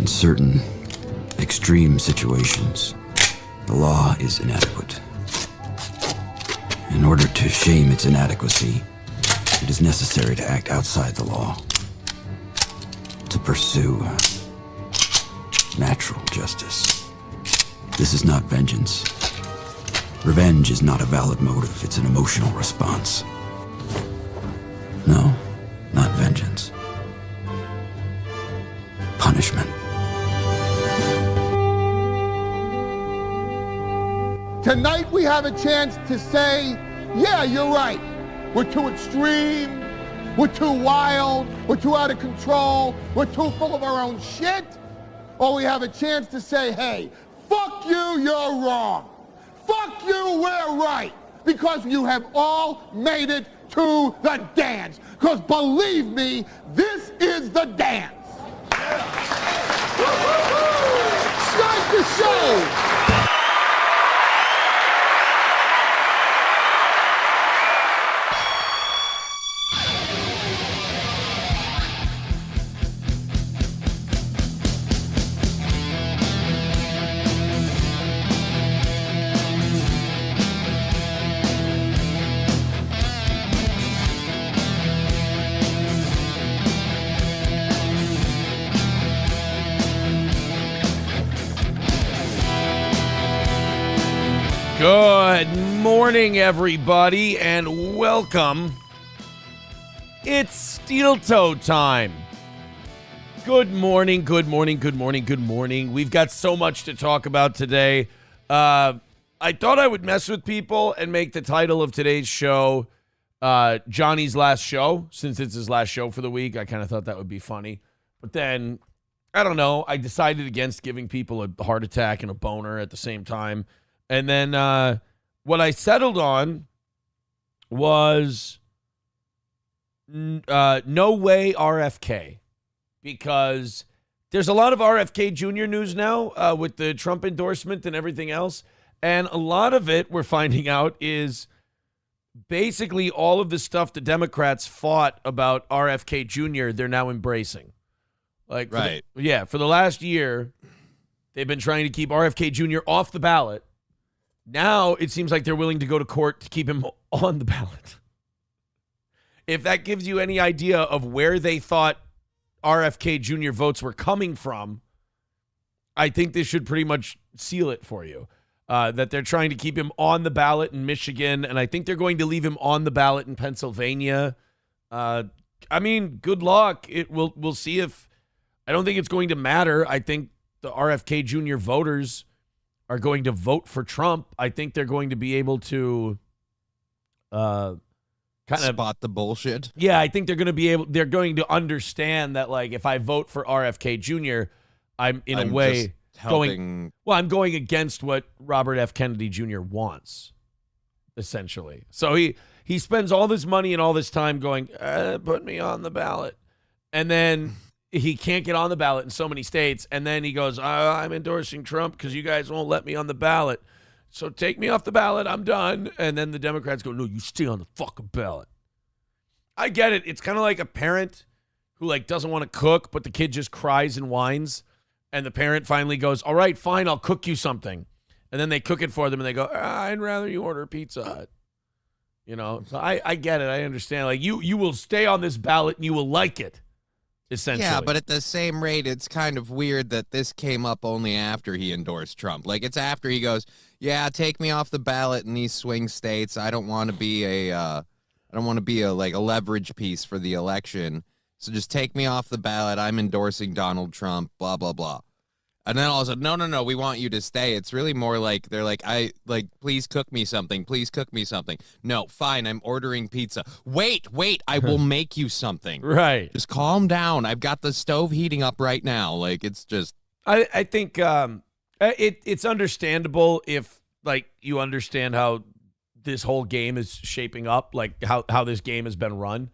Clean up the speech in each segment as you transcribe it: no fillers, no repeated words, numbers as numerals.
In certain extreme situations, the law is inadequate. In order to shame its inadequacy, it is necessary to act outside the law, to pursue natural justice. This is not vengeance. Revenge is not a valid motive, it's an emotional response. No, not vengeance. Punishment. Tonight we have a chance to say, yeah, you're right. We're too extreme, we're too wild, we're too out of control, we're too full of our own shit. Or we have a chance to say, hey, fuck you, you're wrong. Fuck you, we're right. Because you have all made it to the dance. Because believe me, this is the dance. Start the show. Good morning, everybody, and welcome. It's Steel Toe time. Good morning, good morning, good morning, good morning. We've got so much to talk about today. I thought I would mess with people and make the title of today's show Johnny's last show, since it's his last show for the week. I kind of thought that would be funny. But then, I don't know, I decided against giving people a heart attack and a boner at the same time. And then what I settled on was no way RFK, because there's a lot of RFK Jr. news now with the Trump endorsement and everything else. And a lot of it, we're finding out, is basically all of the stuff the Democrats fought about RFK Jr., they're now embracing. Like, right. For the last year, they've been trying to keep RFK Jr. off the ballot. Now it seems like they're willing to go to court to keep him on the ballot. If that gives you any idea of where they thought RFK Jr. votes were coming from, I think this should pretty much seal it for you. That they're trying to keep him on the ballot in Michigan, and I think they're going to leave him on the ballot in Pennsylvania. I mean, good luck. We'll see if... I don't think it's going to matter. I think the RFK Jr. voters are going to vote for Trump. I think they're going to be able to kind of spot the bullshit. Yeah, I think they're going to understand that, like, if I vote for RFK Jr., I'm a way helping. I'm going against what Robert F. Kennedy Jr. wants, essentially. So he spends all this money and all this time going, put me on the ballot. And then he can't get on the ballot in so many states, and then he goes, I'm endorsing Trump because you guys won't let me on the ballot. So take me off the ballot, I'm done. And then the Democrats go, no, you stay on the fucking ballot. I get it. It's kind of like a parent who, like, doesn't want to cook, but the kid just cries and whines, and the parent finally goes, all right, fine, I'll cook you something. And then they cook it for them, and they go, I'd rather you order Pizza Hut. You know, so I get it. I understand. Like, you will stay on this ballot, and you will like it. Essentially. Yeah, but at the same rate, it's kind of weird that this came up only after he endorsed Trump. Like, it's after he goes, yeah, take me off the ballot in these swing states. I don't want to be a leverage piece for the election. So just take me off the ballot. I'm endorsing Donald Trump, blah, blah, blah. And then all of a sudden, no, we want you to stay. It's really more like they're like, please cook me something. Please cook me something. No, fine, I'm ordering pizza. Wait, I will make you something. Right. Just calm down. I've got the stove heating up right now. Like, it's just... I think it's understandable if, like, you understand how this whole game is shaping up, like how this game has been run.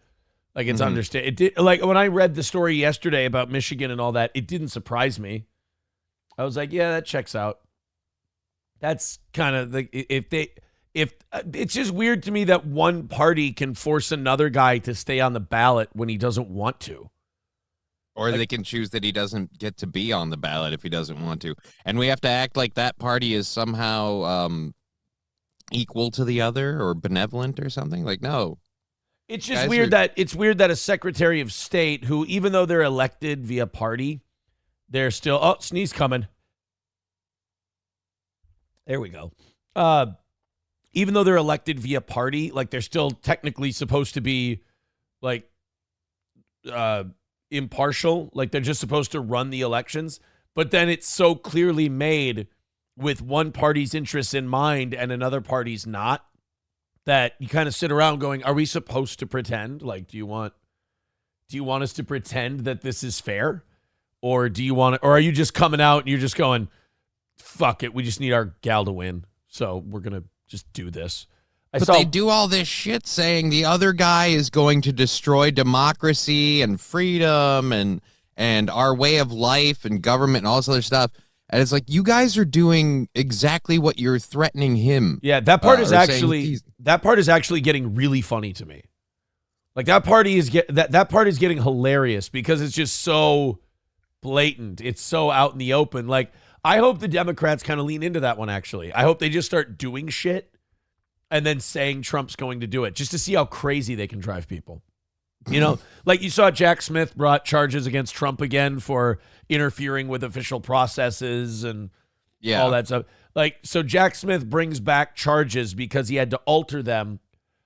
Like, it's like, when I read the story yesterday about Michigan and all that, it didn't surprise me. I was like, yeah, that checks out. That's kind of the if it's just weird to me that one party can force another guy to stay on the ballot when he doesn't want to. Or they can choose that he doesn't get to be on the ballot if he doesn't want to. And we have to act like that party is somehow equal to the other or benevolent or something. Like, no. It's just weird that a Secretary of State who, even though they're elected via party, they're still, oh, sneeze coming. There we go. Even though they're elected via party, like they're still technically supposed to be like impartial, like they're just supposed to run the elections. But then it's so clearly made with one party's interests in mind and another party's not, that you kind of sit around going, are we supposed to pretend? Like, do you want us to pretend that this is fair? Or are you just coming out and you're just going, fuck it, we just need our gal to win, so we're going to just do this. They do all this shit saying the other guy is going to destroy democracy and freedom and our way of life and government and all this other stuff. And it's like, you guys are doing exactly what you're threatening him. Yeah, that part is actually getting really funny to me. Like that part is getting hilarious because it's just so blatant. It's so out in the open. Like, I hope the Democrats kind of lean into that one, actually. I hope they just start doing shit and then saying Trump's going to do it just to see how crazy they can drive people. You know, like you saw Jack Smith brought charges against Trump again for interfering with official processes and all that stuff. Like, so Jack Smith brings back charges because he had to alter them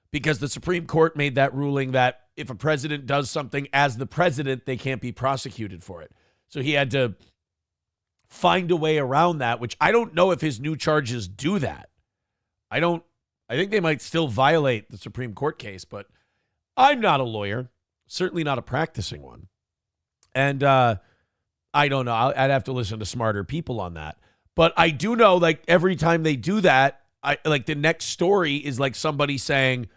because the Supreme Court made that ruling that if a president does something as the president, they can't be prosecuted for it. So he had to find a way around that, which I don't know if his new charges do that. I think they might still violate the Supreme Court case, but I'm not a lawyer, certainly not a practicing one. And I don't know. I'd have to listen to smarter people on that. But I do know, like, every time they do that, the next story is like somebody saying,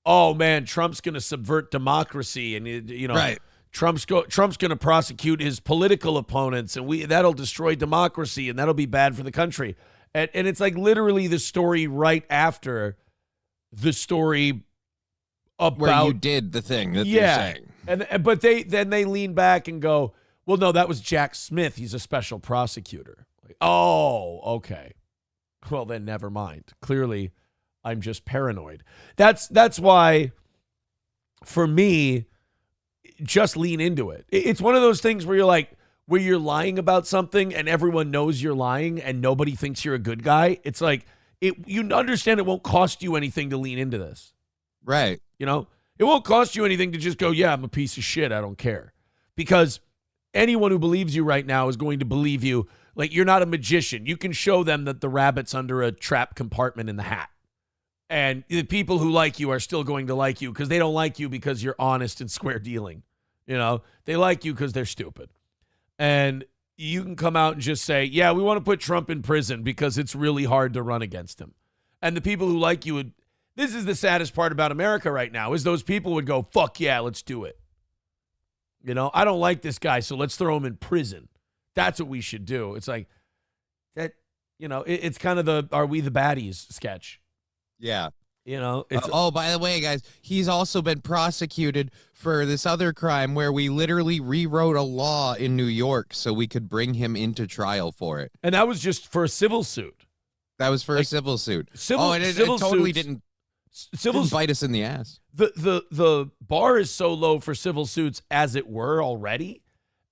oh, man, Trump's going to subvert democracy. And, you know, right. Trump's going to prosecute his political opponents, and that'll destroy democracy, and that'll be bad for the country. And it's like literally the story right after the story about where you did the thing that you're saying. But they lean back and go, well, no, that was Jack Smith. He's a special prosecutor. Like, oh, okay. Well, then never mind. Clearly, I'm just paranoid. That's why, for me, just lean into it. It's one of those things where you're lying about something and everyone knows you're lying and nobody thinks you're a good guy. It's like, you understand it won't cost you anything to lean into this. Right. You know, it won't cost you anything to just go, yeah, I'm a piece of shit, I don't care. Because anyone who believes you right now is going to believe you. Like, you're not a magician. You can show them that the rabbit's under a trap compartment in the hat. And the people who like you are still going to like you because they don't like you because you're honest and square dealing. You know, they like you because they're stupid. And you can come out and just say, yeah, we want to put Trump in prison because it's really hard to run against him. And the people who like you would, this is the saddest part about America right now, is those people would go, fuck yeah, let's do it. You know, I don't like this guy, so let's throw him in prison. That's what we should do. It's like that, you know, it's kind of the Are We the Baddies sketch. Yeah. You know, by the way, guys, he's also been prosecuted for this other crime where we literally rewrote a law in New York so we could bring him into trial for it. And that was just for a civil suit. That was for a civil suit. It totally didn't bite us in the ass. The bar is so low for civil suits as it were already.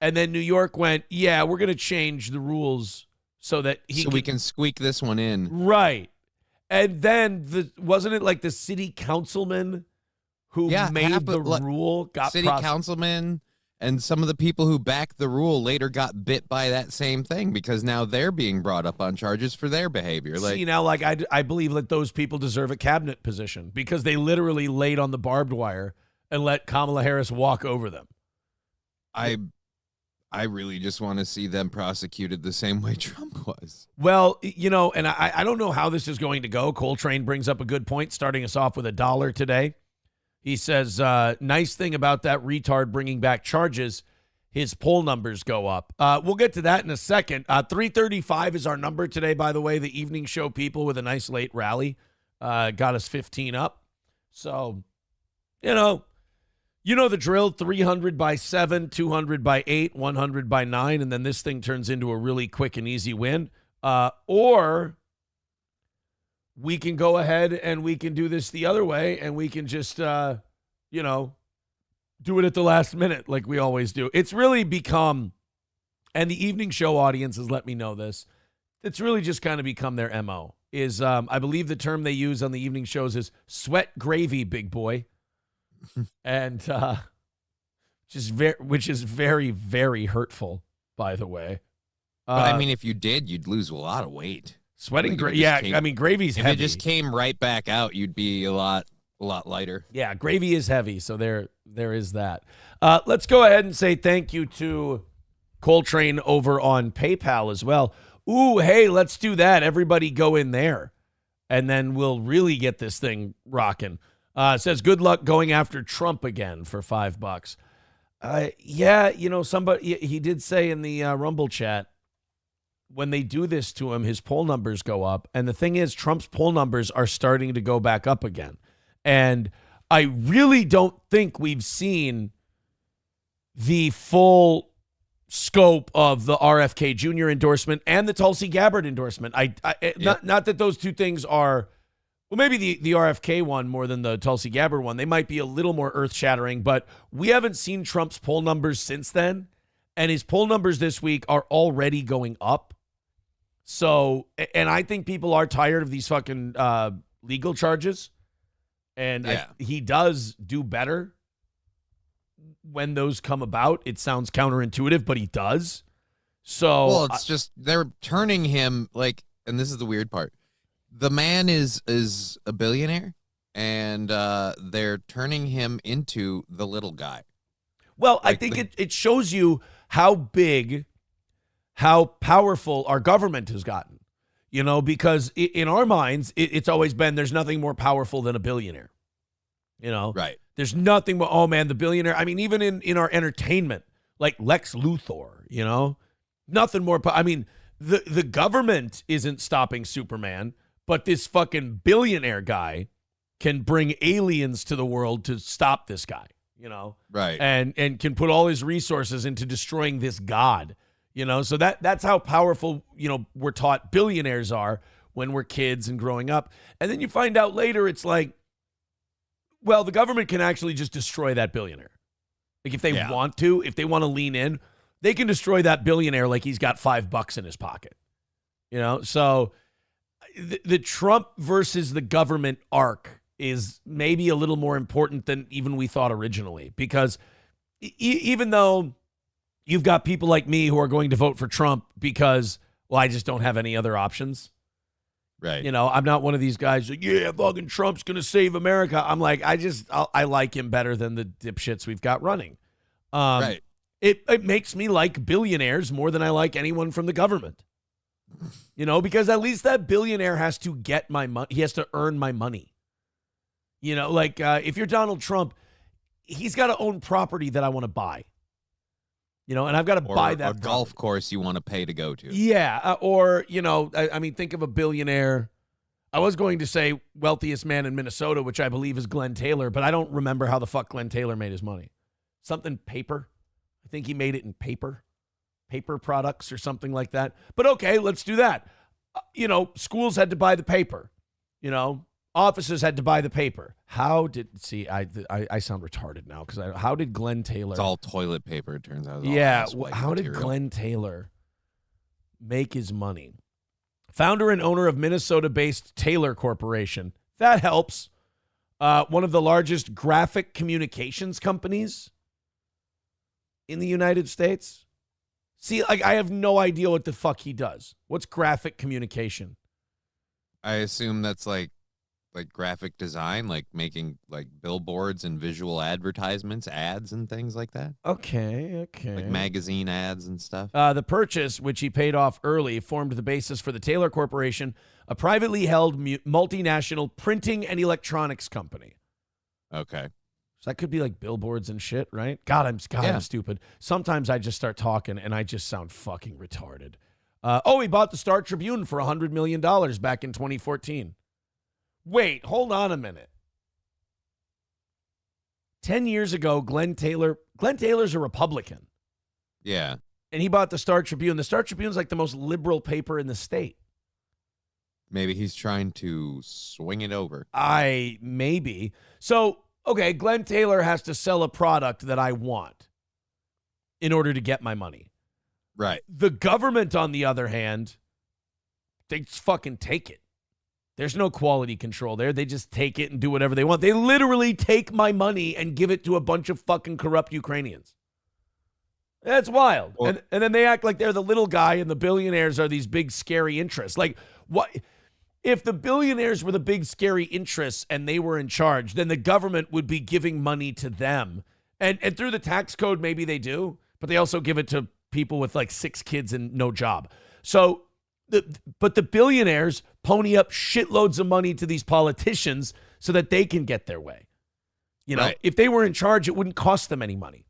And then New York went, yeah, we're going to change the so that we can squeak this one in. Right. And then wasn't it like the city councilman who made the rule got city councilman, and some of the people who backed the rule later got bit by that same thing because now they're being brought up on charges for their behavior. See, now, like, I believe that those people deserve a cabinet position because they literally laid on the barbed wire and let Kamala Harris walk over them. I really just want to see them prosecuted the same way Trump was. Well, you know, and I don't know how this is going to go. Coltrane brings up a good point, starting us off with $1 today. He says, nice thing about that retard bringing back charges, his poll numbers go up. We'll get to that in a second. 335 is our number today, by the way. The evening show people with a nice late rally got us 15 up. So, you know, You know the drill, 300 by 7, 200 by 8, 100 by 9, and then this thing turns into a really quick and easy win. Or we can go ahead and we can do this the other way, and we can just, do it at the last minute like we always do. It's really become, and the evening show audience has let me know this, it's really just kind of become their MO. Is I believe the term they use on the evening shows is sweat gravy, big boy. And which is very, very hurtful, by the way. But I mean, if you did, you'd lose a lot of weight. Sweating gravy. Yeah, I mean, gravy's heavy. If it just came right back out, you'd be a lot lighter. Yeah, gravy is heavy, so there is that. Let's go ahead and say thank you to Coltrane over on PayPal as well. Ooh, hey, let's do that. Everybody go in there, and then we'll really get this thing rocking. Says, good luck going after Trump again for $5. Yeah, somebody, he did say in the Rumble chat, when they do this to him, his poll numbers go up. And the thing is, Trump's poll numbers are starting to go back up again. And I really don't think we've seen the full scope of the RFK Jr. endorsement and the Tulsi Gabbard endorsement. Not that those two things are, well, maybe the RFK one more than the Tulsi Gabbard one. They might be a little more earth-shattering, but we haven't seen Trump's poll numbers since then, and his poll numbers this week are already going up. So, and I think people are tired of these fucking legal charges, and he does do better when those come about. It sounds counterintuitive, but he does. So, well, it's just they're turning him like, and this is the weird part. The man is a billionaire, and they're turning him into the little guy. Well, like I think it shows you how big, how powerful our government has gotten. Because in our minds, it's always been there's nothing more powerful than a billionaire. Right. There's nothing more, oh man, the billionaire. I mean, even in our entertainment, like Lex Luthor, nothing more. I mean, the government isn't stopping Superman. But this fucking billionaire guy can bring aliens to the world to stop this guy, Right. And can put all his resources into destroying this god, So that's how powerful, we're taught billionaires are when we're kids and growing up. And then you find out later it's like, well, the government can actually just destroy that billionaire. Like if they want to, if they want to lean in, they can destroy that billionaire like he's got $5 in his pocket, So the Trump versus the government arc is maybe a little more important than even we thought originally, because even though you've got people like me who are going to vote for Trump because, well, I just don't have any other options. Right. I'm not one of these guys like, yeah, fucking Trump's going to save America. I'm like, I like him better than the dipshits we've got running. Right. It makes me like billionaires more than I like anyone from the government. Because at least that billionaire has to get my money. He has to earn my money. If you're Donald Trump, he's got to own property that I want to buy. And I've got to buy that. A golf course you want to pay to go to. Yeah. I mean, think of a billionaire. I was going to say wealthiest man in Minnesota, which I believe is Glenn Taylor, but I don't remember how the fuck Glenn Taylor made his money. Something paper. I think he made it in paper products or something like that. But okay, let's do that. Schools had to buy the paper. Offices had to buy the paper. I sound retarded now because how did Glenn Taylor? It's all toilet paper. It turns out. How did Glenn Taylor make his money? Founder and owner of Minnesota-based Taylor Corporation. That helps. One of the largest graphic communications companies in the United States. See, I have no idea what the fuck he does. What's graphic communication? I assume that's like graphic design, like making like billboards and visual advertisements, ads and things like that. Okay. Like magazine ads and stuff. The purchase, which he paid off early, formed the basis for the Taylor Corporation, a privately held multinational printing and electronics company. Okay. So that could be like billboards and shit, right? God, I'm stupid. Sometimes I just start talking and I just sound fucking retarded. He bought the Star Tribune for $100 million back in 2014. Wait, hold on a minute. 10 years ago, Glenn Taylor's a Republican. Yeah. And he bought the Star Tribune. The Star Tribune's like the most liberal paper in the state. Maybe he's trying to swing it over. Maybe. So, okay, Glenn Taylor has to sell a product that I want in order to get my money. Right. The government, on the other hand, they just fucking take it. There's no quality control there. They just take it and do whatever they want. They literally take my money and give it to a bunch of fucking corrupt Ukrainians. That's wild. And then they act like they're the little guy and the billionaires are these big, scary interests. Like, what? If the billionaires were the big, scary interests and they were in charge, then the government would be giving money to them. And through the tax code, maybe they do, but they also give it to people with like 6 kids and no job. So, but the billionaires pony up shitloads of money to these politicians so that they can get their way. You know, right. If they were in charge, it wouldn't cost them any money.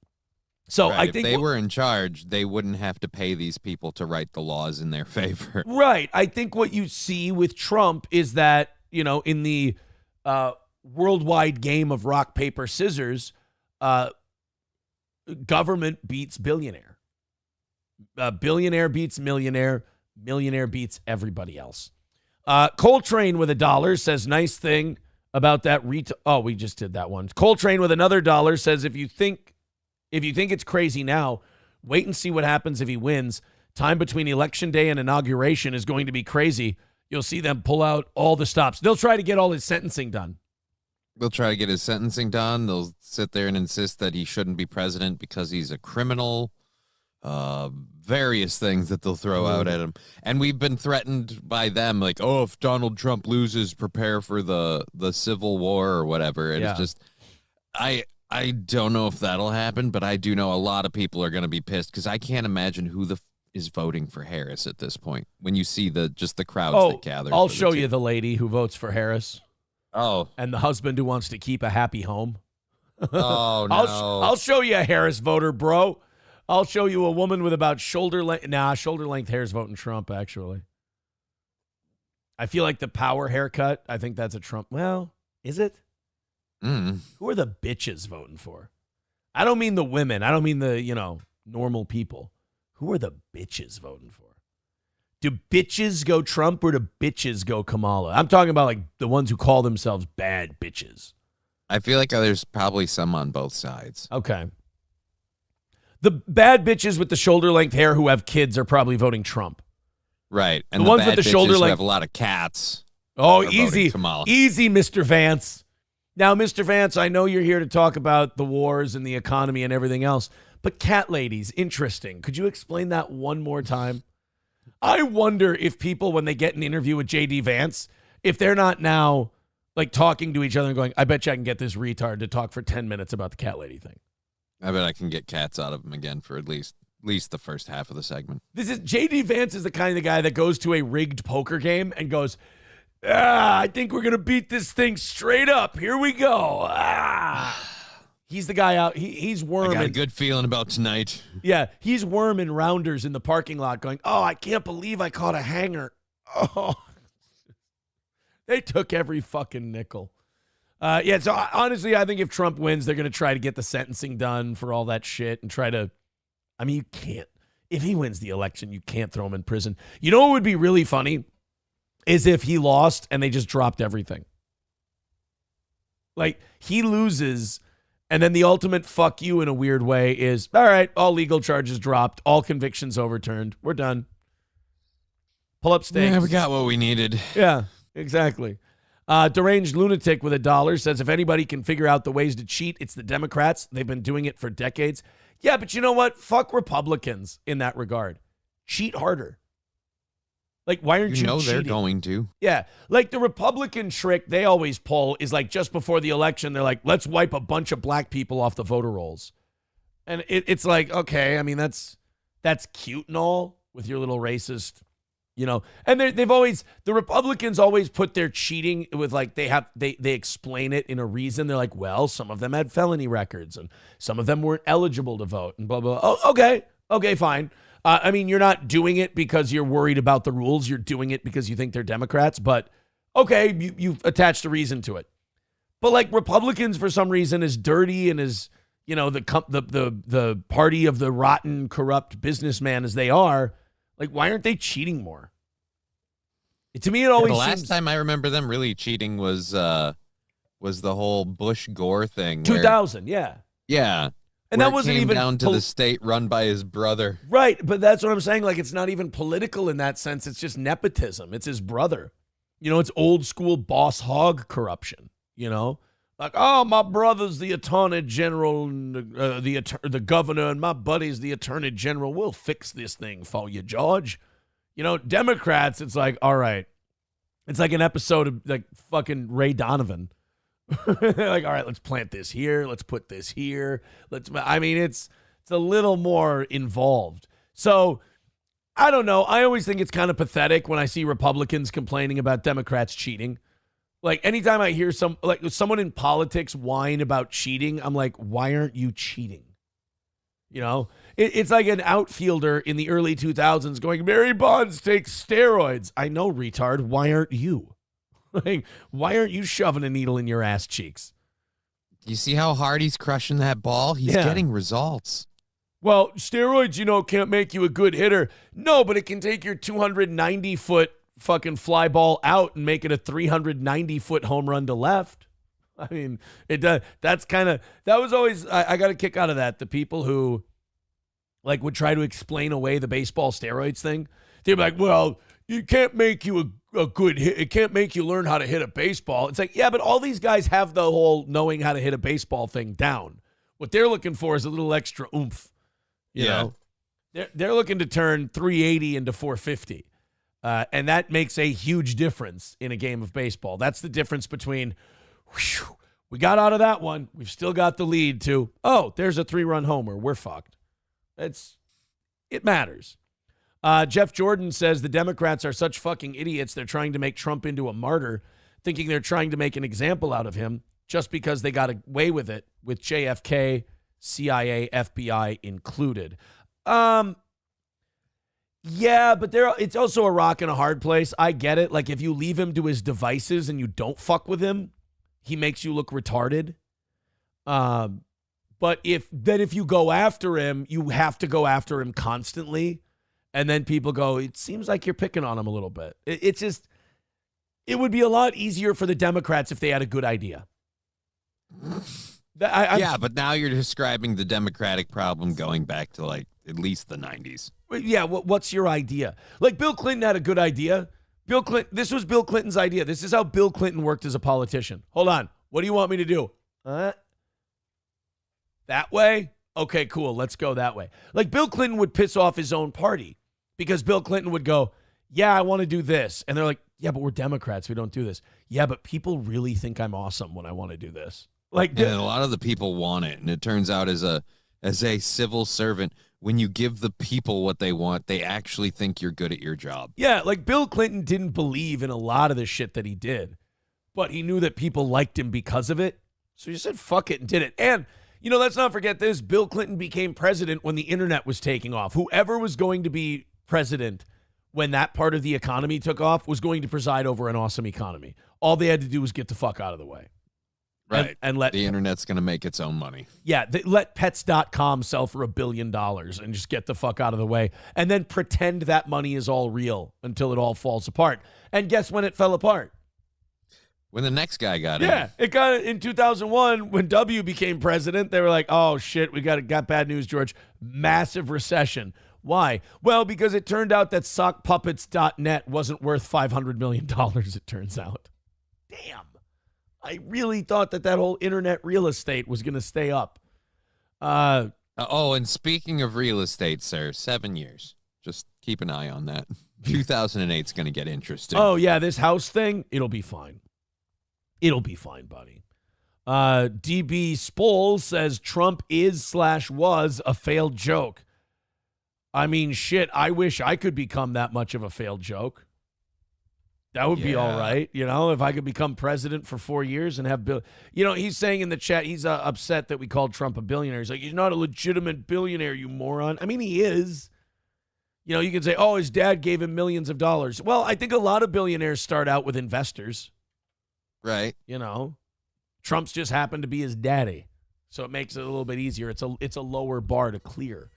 So right. I think if they were in charge, they wouldn't have to pay these people to write the laws in their favor. Right. I think what you see with Trump is that, you know, in the worldwide game of rock, paper, scissors, government beats billionaire. Billionaire beats millionaire. Millionaire beats everybody else. Coltrane with $1 says, nice thing about that. Oh, we just did that one. Coltrane with another $1 says, if you think it's crazy now, wait and see what happens if he wins. Time between election day and inauguration is going to be crazy. You'll see them pull out all the stops. They'll try to get all his sentencing done. They'll try to get his sentencing done. They'll sit there and insist that he shouldn't be president because he's a criminal. Various things that they'll throw out at him. And we've been threatened by them, like, oh, if Donald Trump loses, prepare for the Civil War or whatever. And it's just, I don't know if that'll happen, but I do know a lot of people are going to be pissed because I can't imagine who is voting for Harris at this point. When you see the crowds that gather. I'll show you the lady who votes for Harris. Oh. And the husband who wants to keep a happy home. Oh, no. I'll show you a Harris voter, bro. I'll show you a woman with about shoulder length hair's voting Trump, actually. I feel like the power haircut, I think that's a Trump. Well, is it? Who are the bitches voting for? I don't mean the women. I don't mean the, normal people. Who are the bitches voting for? Do bitches go Trump or do bitches go Kamala? I'm talking about like the ones who call themselves bad bitches. I feel like there's probably some on both sides. Okay. The bad bitches with the shoulder length hair who have kids are probably voting Trump. Right. And the ones with the shoulder length who have a lot of cats. Oh, easy. Easy, Mr. Vance. Now, Mr. Vance, I know you're here to talk about the wars and the economy and everything else, but cat ladies, interesting. Could you explain that one more time? I wonder if people, when they get an interview with J.D. Vance, if they're not now like talking to each other and going, I bet you I can get this retard to talk for 10 minutes about the cat lady thing. I bet I can get cats out of him again for at least the first half of the segment. J.D. Vance is the kind of guy that goes to a rigged poker game and goes, I think we're going to beat this thing straight up. Here we go. He's the guy out. He's worming. I got a good feeling about tonight. Yeah, he's worming rounders in the parking lot going, oh, I can't believe I caught a hanger. Oh, they took every fucking nickel. So honestly, I think if Trump wins, they're going to try to get the sentencing done for all that shit and try to, you can't, if he wins the election, you can't throw him in prison. You know what would be really funny is if he lost and they just dropped everything. Like, he loses, and then the ultimate fuck you in a weird way is, all right, all legal charges dropped, all convictions overturned, we're done. Pull up stakes. Yeah, we got what we needed. Yeah, exactly. Deranged Lunatic with $1 says, if anybody can figure out the ways to cheat, it's the Democrats. They've been doing it for decades. Yeah, but you know what? Fuck Republicans in that regard. Cheat harder. Like, why aren't you cheating? They're going to. Yeah. Like, the Republican trick they always pull is like just before the election, they're like, let's wipe a bunch of black people off the voter rolls. And it's like, okay, that's cute and all with your little racist, and the Republicans always put their cheating with like, they explain it in a reason. They're like, well, some of them had felony records and some of them weren't eligible to vote and blah, blah. Oh, okay, fine. You're not doing it because you're worried about the rules. You're doing it because you think they're Democrats, but okay, you've attached a reason to it. But like Republicans, for some reason, as dirty and as, you know, the party of the rotten, corrupt businessman as they are, like, why aren't they cheating more? To me, it always the last seems time I remember them really cheating was the whole Bush Gore thing. 2000, yeah. Yeah. And that wasn't even down to the state run by his brother. Right, but that's what I'm saying. Like, it's not even political in that sense. It's just nepotism. It's his brother. You know, it's old school boss hog corruption. You know, like, oh, my brother's the attorney general, and the governor, and my buddy's the attorney general. We'll fix this thing for you, George. You know, Democrats, it's like, all right. It's like an episode of like fucking Ray Donovan. Like, all right, let's plant this here. Let's put this here. It's a little more involved. So I don't know. I always think it's kind of pathetic when I see Republicans complaining about Democrats cheating. Like, anytime I hear someone in politics whine about cheating, I'm like, why aren't you cheating? You know, it's like an outfielder in the early 2000s going, Mary Bonds takes steroids. I know, retard. Why aren't you? Like, why aren't you shoving a needle in your ass cheeks? You see how hard he's crushing that ball? He's getting results. Well, steroids, you know, can't make you a good hitter. No, but it can take your 290-foot fucking fly ball out and make it a 390-foot home run to left. I mean, it does. That was always, I got a kick out of that. The people who like would try to explain away the baseball steroids thing. They'd be like, well, it can't make you a good hit. It can't make you learn how to hit a baseball. It's like, yeah, but all these guys have the whole knowing how to hit a baseball thing down. What they're looking for is a little extra oomph. You know, they're looking to turn 380 into 450. And that makes a huge difference in a game of baseball. That's the difference between, whew, we got out of that one, we've still got the lead, to, oh, there's a 3-run homer, we're fucked. It matters. Jeff Jordan says the Democrats are such fucking idiots, they're trying to make Trump into a martyr, thinking they're trying to make an example out of him just because they got away with it with JFK, CIA, FBI included. Yeah, but it's also a rock and a hard place. I get it. Like, if you leave him to his devices and you don't fuck with him, he makes you look retarded. But if you go after him, you have to go after him constantly. And then people go, it seems like you're picking on him a little bit. It would be a lot easier for the Democrats if they had a good idea. But now you're describing the Democratic problem going back to like at least the 90s. Yeah, what's your idea? Like, Bill Clinton had a good idea. This was Bill Clinton's idea. This is how Bill Clinton worked as a politician. Hold on. What do you want me to do? That way? Okay, cool. Let's go that way. Like, Bill Clinton would piss off his own party because Bill Clinton would go, yeah, I want to do this. And they're like, yeah, but we're Democrats. We don't do this. Yeah, but people really think I'm awesome when I want to do this. Like, and a lot of the people want it. And it turns out as a civil servant, when you give the people what they want, they actually think you're good at your job. Yeah, like Bill Clinton didn't believe in a lot of the shit that he did, but he knew that people liked him because of it. So he said, fuck it, and did it. And, you know, let's not forget this. Bill Clinton became president when the internet was taking off. Whoever was going to be president when that part of the economy took off was going to preside over an awesome economy. All they had to do was get the fuck out of the way. Right. And let the internet's going to make its own money. Yeah. Let pets.com sell for $1 billion and just get the fuck out of the way. And then pretend that money is all real until it all falls apart. And guess when it fell apart? When the next guy got in. Yeah. It got in 2001 when W became president. They were like, oh, shit, we got bad news, George. Massive recession. Why? Well, because it turned out that sockpuppets.net wasn't worth $500 million, it turns out. Damn. I really thought that whole internet real estate was going to stay up. And speaking of real estate, sir, 7 years. Just keep an eye on that. 2008 is going to get interesting. Oh, yeah, this house thing, it'll be fine. It'll be fine, buddy. DB Spohl says Trump is/was a failed joke. I mean, shit, I wish I could become that much of a failed joke. That would be all right, you know, if I could become president for 4 years and have Bill. You know, he's saying in the chat, he's upset that we called Trump a billionaire. He's like, he's not a legitimate billionaire, you moron. I mean, he is. You know, you can say, oh, his dad gave him millions of dollars. Well, I think a lot of billionaires start out with investors. Right. You know, Trump's just happened to be his daddy. So it makes it a little bit easier. It's a lower bar to clear,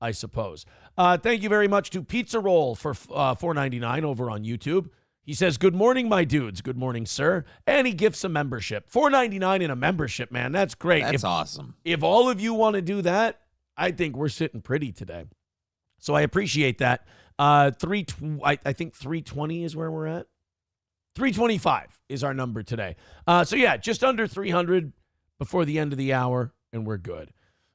I suppose. Thank you very much to Pizza Roll for $4.99 over on YouTube. He says, good morning, my dudes. Good morning, sir. And he gifts a membership. $4.99 in a membership, man. That's great. That's awesome. If all of you want to do that, I think we're sitting pretty today. So I appreciate that. I think 320 is where we're at. 325 is our number today. So yeah, just under 300 before the end of the hour, and we're good.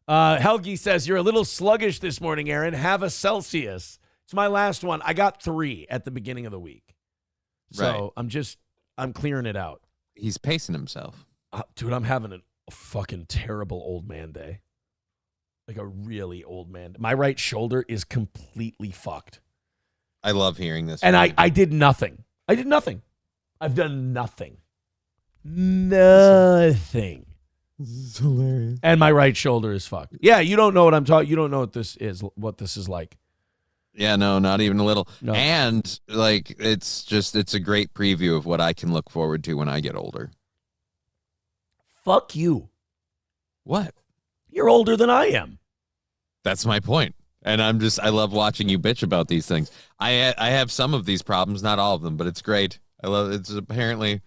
Helgi says, you're a little sluggish this morning, Aaron. Have a Celsius. It's my last one. I got 3 at the beginning of the week. So right. I'm clearing it out. He's pacing himself. Dude, I'm having a fucking terrible old man day. Like a really old man. My right shoulder is completely fucked. I love hearing this. And I did nothing. I've done nothing. Nothing. This is hilarious. And my right shoulder is fucked. Yeah, you don't know what I'm talking. You don't know what this is like. Yeah, no, not even a little. No. And like, it's a great preview of what I can look forward to when I get older. Fuck you. What? You're older than I am. That's my point. And I love watching you bitch about these things. I have some of these problems, not all of them, but it's great. I love it's apparently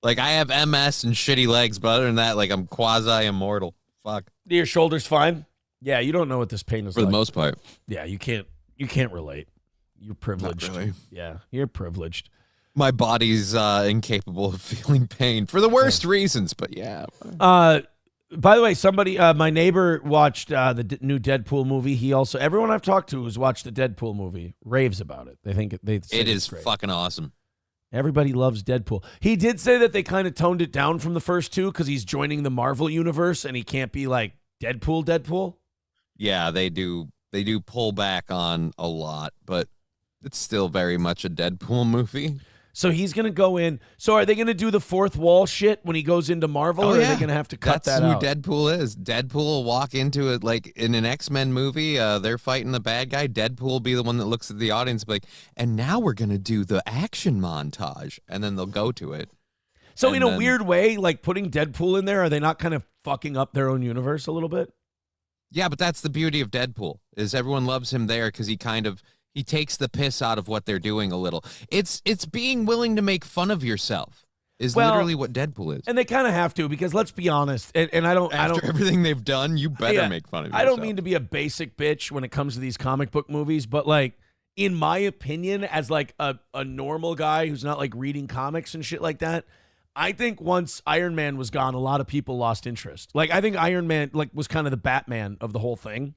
like I have MS and shitty legs, but other than that, like I'm quasi immortal. Fuck. Your shoulder's fine? Yeah, you don't know what this pain is for like. the most part. Yeah, you can't relate. You're privileged. Not really. Yeah, you're privileged. My body's incapable of feeling pain for the worst reasons, but yeah. By the way, somebody, my neighbor watched the new Deadpool movie. Everyone I've talked to who's watched the Deadpool movie raves about it. They think it is great. Fucking awesome. Everybody loves Deadpool. He did say that they kind of toned it down from the first two because he's joining the Marvel universe and he can't be like Deadpool. Yeah, they do pull back on a lot, but it's still very much a Deadpool movie. So he's going to go in. So are they going to do the fourth wall shit when he goes into Marvel, or are they going to have to cut that out? That's who Deadpool is. Deadpool will walk into it like in an X-Men movie. They're fighting the bad guy. Deadpool will be the one that looks at the audience and be like, and now we're going to do the action montage. And then they'll go to it. So in a weird way, like putting Deadpool in there, are they not kind of fucking up their own universe a little bit? Yeah, but that's the beauty of Deadpool, is everyone loves him there because he takes the piss out of what they're doing a little. It's being willing to make fun of yourself is literally what Deadpool is. And they kind of have to, because let's be honest, and After everything they've done, you better make fun of yourself. I don't mean to be a basic bitch when it comes to these comic book movies, but like, in my opinion, as like a normal guy who's not like reading comics and shit like that, I think once Iron Man was gone, a lot of people lost interest. Like, I think Iron Man like was kind of the Batman of the whole thing.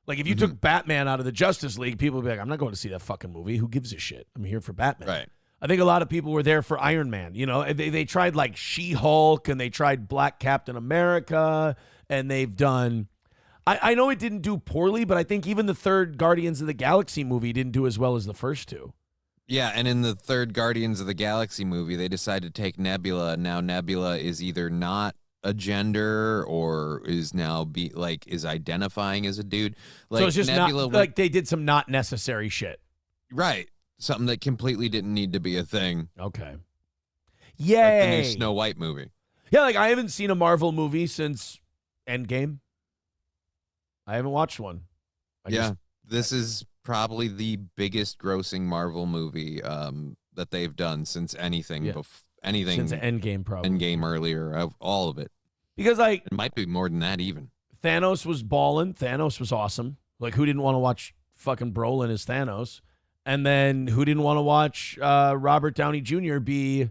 Like, if you took Batman out of the Justice League, people would be like, I'm not going to see that fucking movie. Who gives a shit? I'm here for Batman. Right. I think a lot of people were there for Iron Man. You know, they tried like She-Hulk, and they tried Black Captain America, and they've done... I know it didn't do poorly, but I think even the third Guardians of the Galaxy movie didn't do as well as the first two. Yeah, and in the third Guardians of the Galaxy movie, they decided to take Nebula, and now Nebula is either not a gender or is now is identifying as a dude. Like, so it's just Nebula like they did some not necessary shit. Right. Something that completely didn't need to be a thing. Okay. Yay. Like the new Yay. Snow White movie. Yeah, like I haven't seen a Marvel movie since Endgame. I haven't watched one. This is probably the biggest grossing Marvel movie that they've done since anything. Yeah. Anything since Endgame, probably. Endgame earlier, all of it. Because like it might be more than that even. Thanos was balling. Thanos was awesome. Like, who didn't want to watch fucking Brolin as Thanos? And then who didn't want to watch Robert Downey Jr. be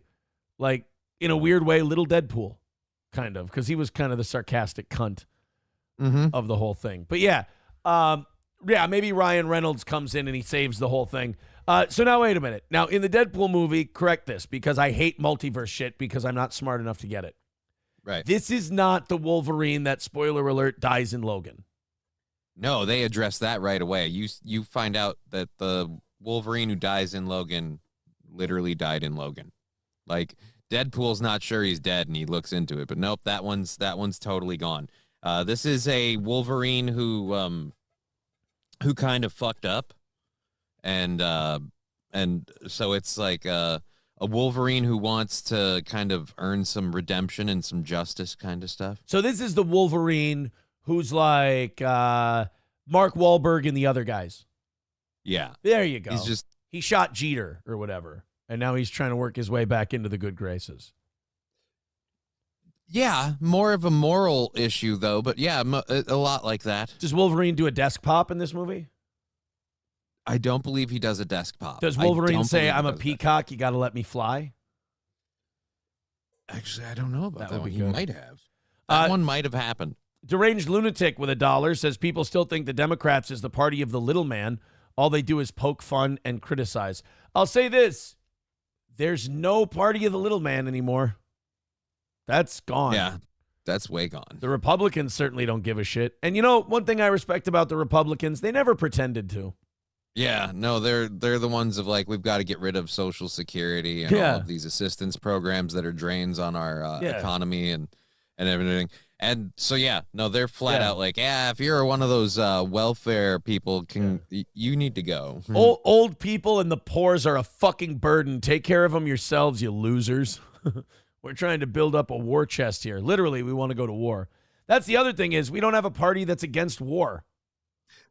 like, in a weird way, little Deadpool, kind of, because he was kind of the sarcastic cunt of the whole thing. But yeah, maybe Ryan Reynolds comes in and he saves the whole thing. So now, wait a minute. Now, in the Deadpool movie, correct this, because I hate multiverse shit because I'm not smart enough to get it. Right. This is not the Wolverine that, spoiler alert, dies in Logan. No, they address that right away. You find out that the Wolverine who dies in Logan literally died in Logan. Like, Deadpool's not sure he's dead, and he looks into it, but nope, that one's totally gone. This is a Wolverine who kind of fucked up, and so it's like a Wolverine who wants to kind of earn some redemption and some justice kind of stuff. So this is the Wolverine who's like Mark Wahlberg and the other guys. Yeah. There you go. He shot Jeter or whatever, and now he's trying to work his way back into the good graces. Yeah, more of a moral issue, though, but yeah, a lot like that. Does Wolverine do a desk pop in this movie? I don't believe he does a desk pop. Does Wolverine say, I'm a peacock, you got to let me fly? Actually, I don't know about that one. He good. might have. That one might have happened. Deranged Lunatic with $1 says people still think the Democrats is the party of the little man. All they do is poke fun and criticize. I'll say this. There's no party of the little man anymore. That's gone. Yeah, that's way gone. The Republicans certainly don't give a shit. And you know, one thing I respect about the Republicans, they never pretended to. Yeah, no, they're the ones of like, we've got to get rid of Social Security and all of these assistance programs that are drains on our economy and everything. And so, yeah, no, they're flat out like, if you're one of those welfare people, you need to go. Old people and the poors are a fucking burden. Take care of them yourselves, you losers. We're trying to build up a war chest here. Literally, we want to go to war. That's the other thing is we don't have a party that's against war.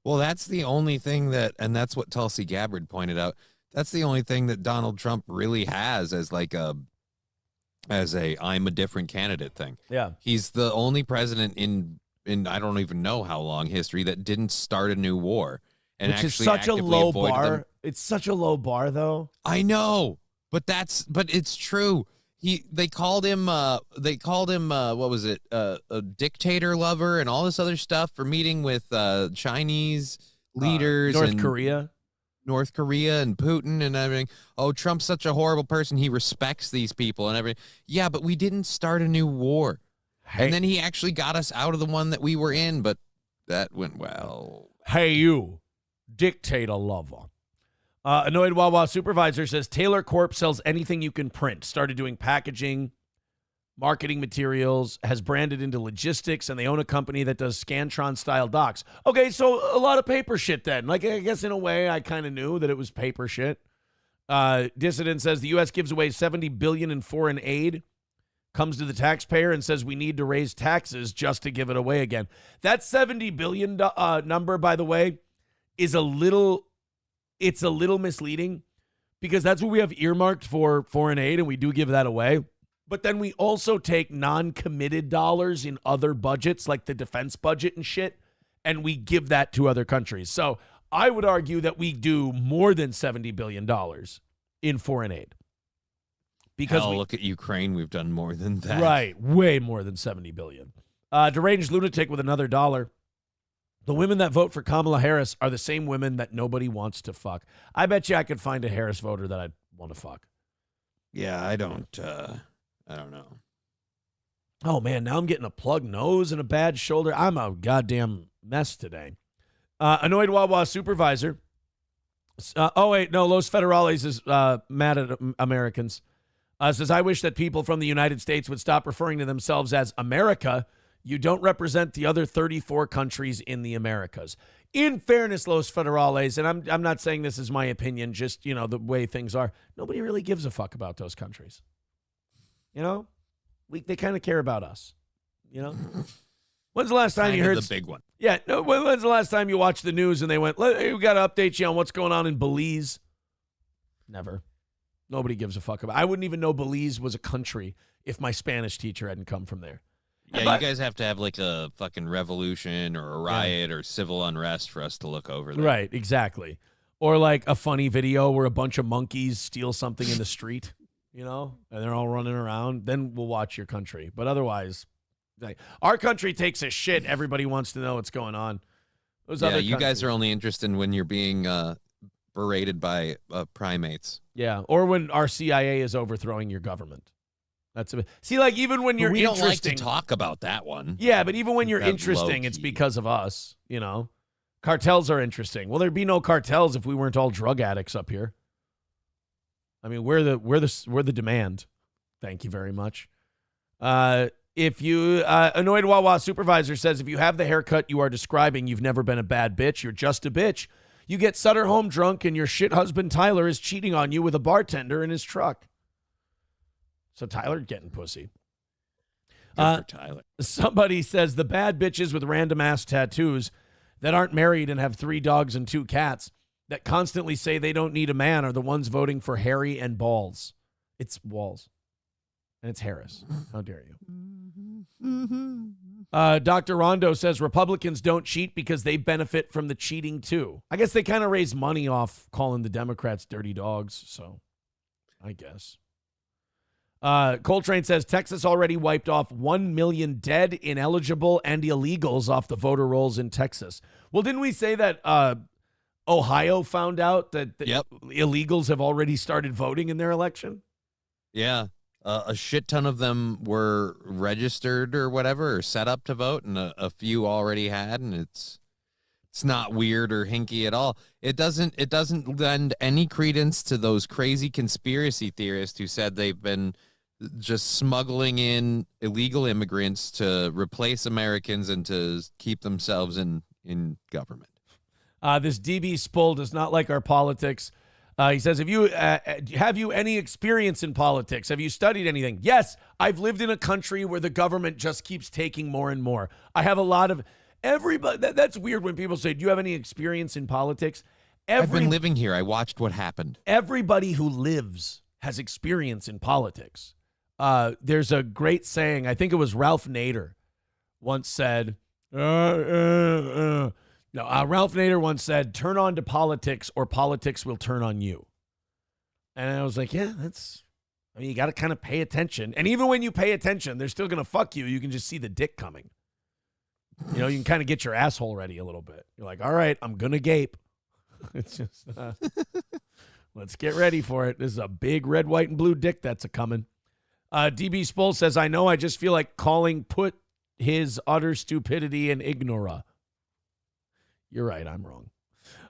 Well, that's the only thing and that's what Tulsi Gabbard pointed out. That's the only thing that Donald Trump really has as like I'm a different candidate thing. Yeah. He's the only president in I don't even know how long history that didn't start a new war. And which is actually such a low bar. Them. It's such a low bar, though. I know, but it's true. They called him what was it? A dictator lover and all this other stuff for meeting with Chinese leaders, North Korea and Putin and everything. Oh, Trump's such a horrible person. He respects these people and everything. Yeah, but we didn't start a new war. Hey. And then he actually got us out of the one that we were in, but that went well. Hey, you dictator lover. Annoyed Wawa supervisor says Taylor Corp sells anything you can print. Started doing packaging, marketing materials, has branded into logistics, and they own a company that does Scantron-style docs. Okay, so a lot of paper shit then. Like, I guess in a way I kind of knew that it was paper shit. Dissident says the U.S. gives away $70 billion in foreign aid, comes to the taxpayer and says we need to raise taxes just to give it away again. That $70 billion number, by the way, is a little misleading because that's what we have earmarked for foreign aid, and we do give that away. But then we also take non-committed dollars in other budgets, like the defense budget and shit, and we give that to other countries. So I would argue that we do more than $70 billion in foreign aid. Because look at Ukraine. We've done more than that. Right. Way more than $70 billion. Deranged Lunatic with another $1. The women that vote for Kamala Harris are the same women that nobody wants to fuck. I bet you I could find a Harris voter that I'd want to fuck. Yeah, I don't know. Oh, man, now I'm getting a plugged nose and a bad shoulder. I'm a goddamn mess today. Annoyed Wawa supervisor. Los Federales is mad at Americans. Says, I wish that people from the United States would stop referring to themselves as America. You don't represent the other 34 countries in the Americas. In fairness, Los Federales, and I'm not saying this is my opinion, just, the way things are, nobody really gives a fuck about those countries. They kind of care about us, When's the last time you heard the big one? Yeah, no. When's the last time you watched the news and they went, "We got to update you on what's going on in Belize"? Never. Nobody gives a fuck about. I wouldn't even know Belize was a country if my Spanish teacher hadn't come from there. Yeah, you guys have to have like a fucking revolution or a riot or civil unrest for us to look over there. Right, exactly. Or like a funny video where a bunch of monkeys steal something in the street, and they're all running around. Then we'll watch your country. But otherwise, our country takes a shit. Everybody wants to know what's going on. You guys are only interested in when you're being berated by primates. Yeah, or when our CIA is overthrowing your government. Even when you're we don't like to interesting, talk about that one. Yeah, but even when you're interesting, it's because of us. Cartels are interesting. Well, there'd be no cartels if we weren't all drug addicts up here. I mean, we're the demand. Thank you very much. If you Annoyed Wawa supervisor says if you have the haircut you are describing, you've never been a bad bitch. You're just a bitch. You get Sutter home drunk and your shit husband Tyler is cheating on you with a bartender in his truck. So Tyler getting pussy. Good for Tyler. Somebody says the bad bitches with random ass tattoos that aren't married and have 3 dogs and 2 cats that constantly say they don't need a man are the ones voting for Harry and Balls. It's Walls. And it's Harris. How dare you? Dr. Rondo says Republicans don't cheat because they benefit from the cheating too. I guess they kind of raise money off calling the Democrats dirty dogs. So I guess. Coltrane says Texas already wiped off 1 million dead, ineligible, and illegals off the voter rolls in Texas. Well, didn't we say that Ohio found out that illegals have already started voting in their election? Yeah. A shit ton of them were registered or whatever, or set up to vote, and a few already had, and it's not weird or hinky at all. It doesn't lend any credence to those crazy conspiracy theorists who said they've been just smuggling in illegal immigrants to replace Americans and to keep themselves in government. This DB Spull does not like our politics. He says, have you any experience in politics? Have you studied anything? Yes, I've lived in a country where the government just keeps taking more and more. I have a lot of everybody. That's weird when people say, do you have any experience in politics? I've been living here. I watched what happened. Everybody who lives has experience in politics. There's a great saying. I think it was Ralph Nader once said, Ralph Nader once said, turn on to politics or politics will turn on you. And I was like, yeah, you got to kind of pay attention. And even when you pay attention, they're still going to fuck you. You can just see the dick coming. You can kind of get your asshole ready a little bit. You're like, all right, I'm going to gape. It's just, let's get ready for it. This is a big red, white, and blue dick that's a-coming. DB Spull says, I know, I just feel like calling put his utter stupidity and ignora. You're right. I'm wrong.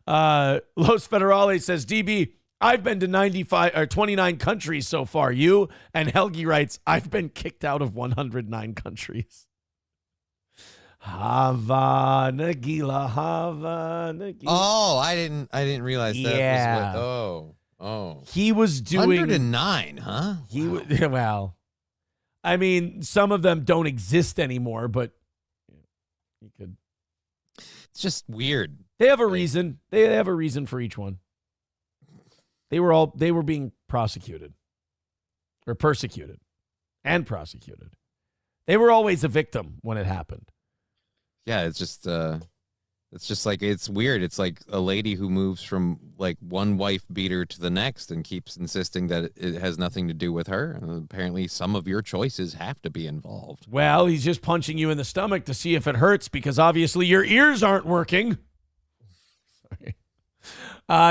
Los Federales says, DB, I've been to 29 countries so far. You? And Helgi writes, I've been kicked out of 109 countries. Hava Nagila. Oh, I didn't realize that. Yeah. Oh. He was doing 109, huh? Well, I mean, some of them don't exist anymore, but you could. It's just weird. They have a reason. They have a reason for each one. They were being prosecuted or persecuted and prosecuted. They were always a victim when it happened. Yeah, it's just like, it's weird. It's like a lady who moves from like one wife beater to the next and keeps insisting that it has nothing to do with her. And apparently some of your choices have to be involved. Well, he's just punching you in the stomach to see if it hurts because obviously your ears aren't working. Sorry.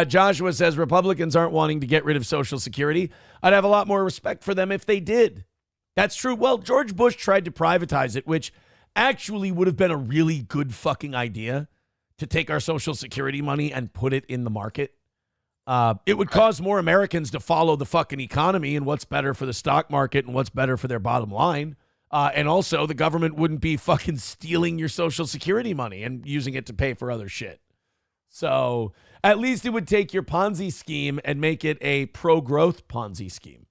Joshua says Republicans aren't wanting to get rid of Social Security. I'd have a lot more respect for them if they did. That's true. Well, George Bush tried to privatize it, which actually would have been a really good fucking idea. To take our Social Security money and put it in the market. It would cause more Americans to follow the fucking economy and what's better for the stock market and what's better for their bottom line. And also the government wouldn't be fucking stealing your Social Security money and using it to pay for other shit. So at least it would take your Ponzi scheme and make it a pro-growth Ponzi scheme.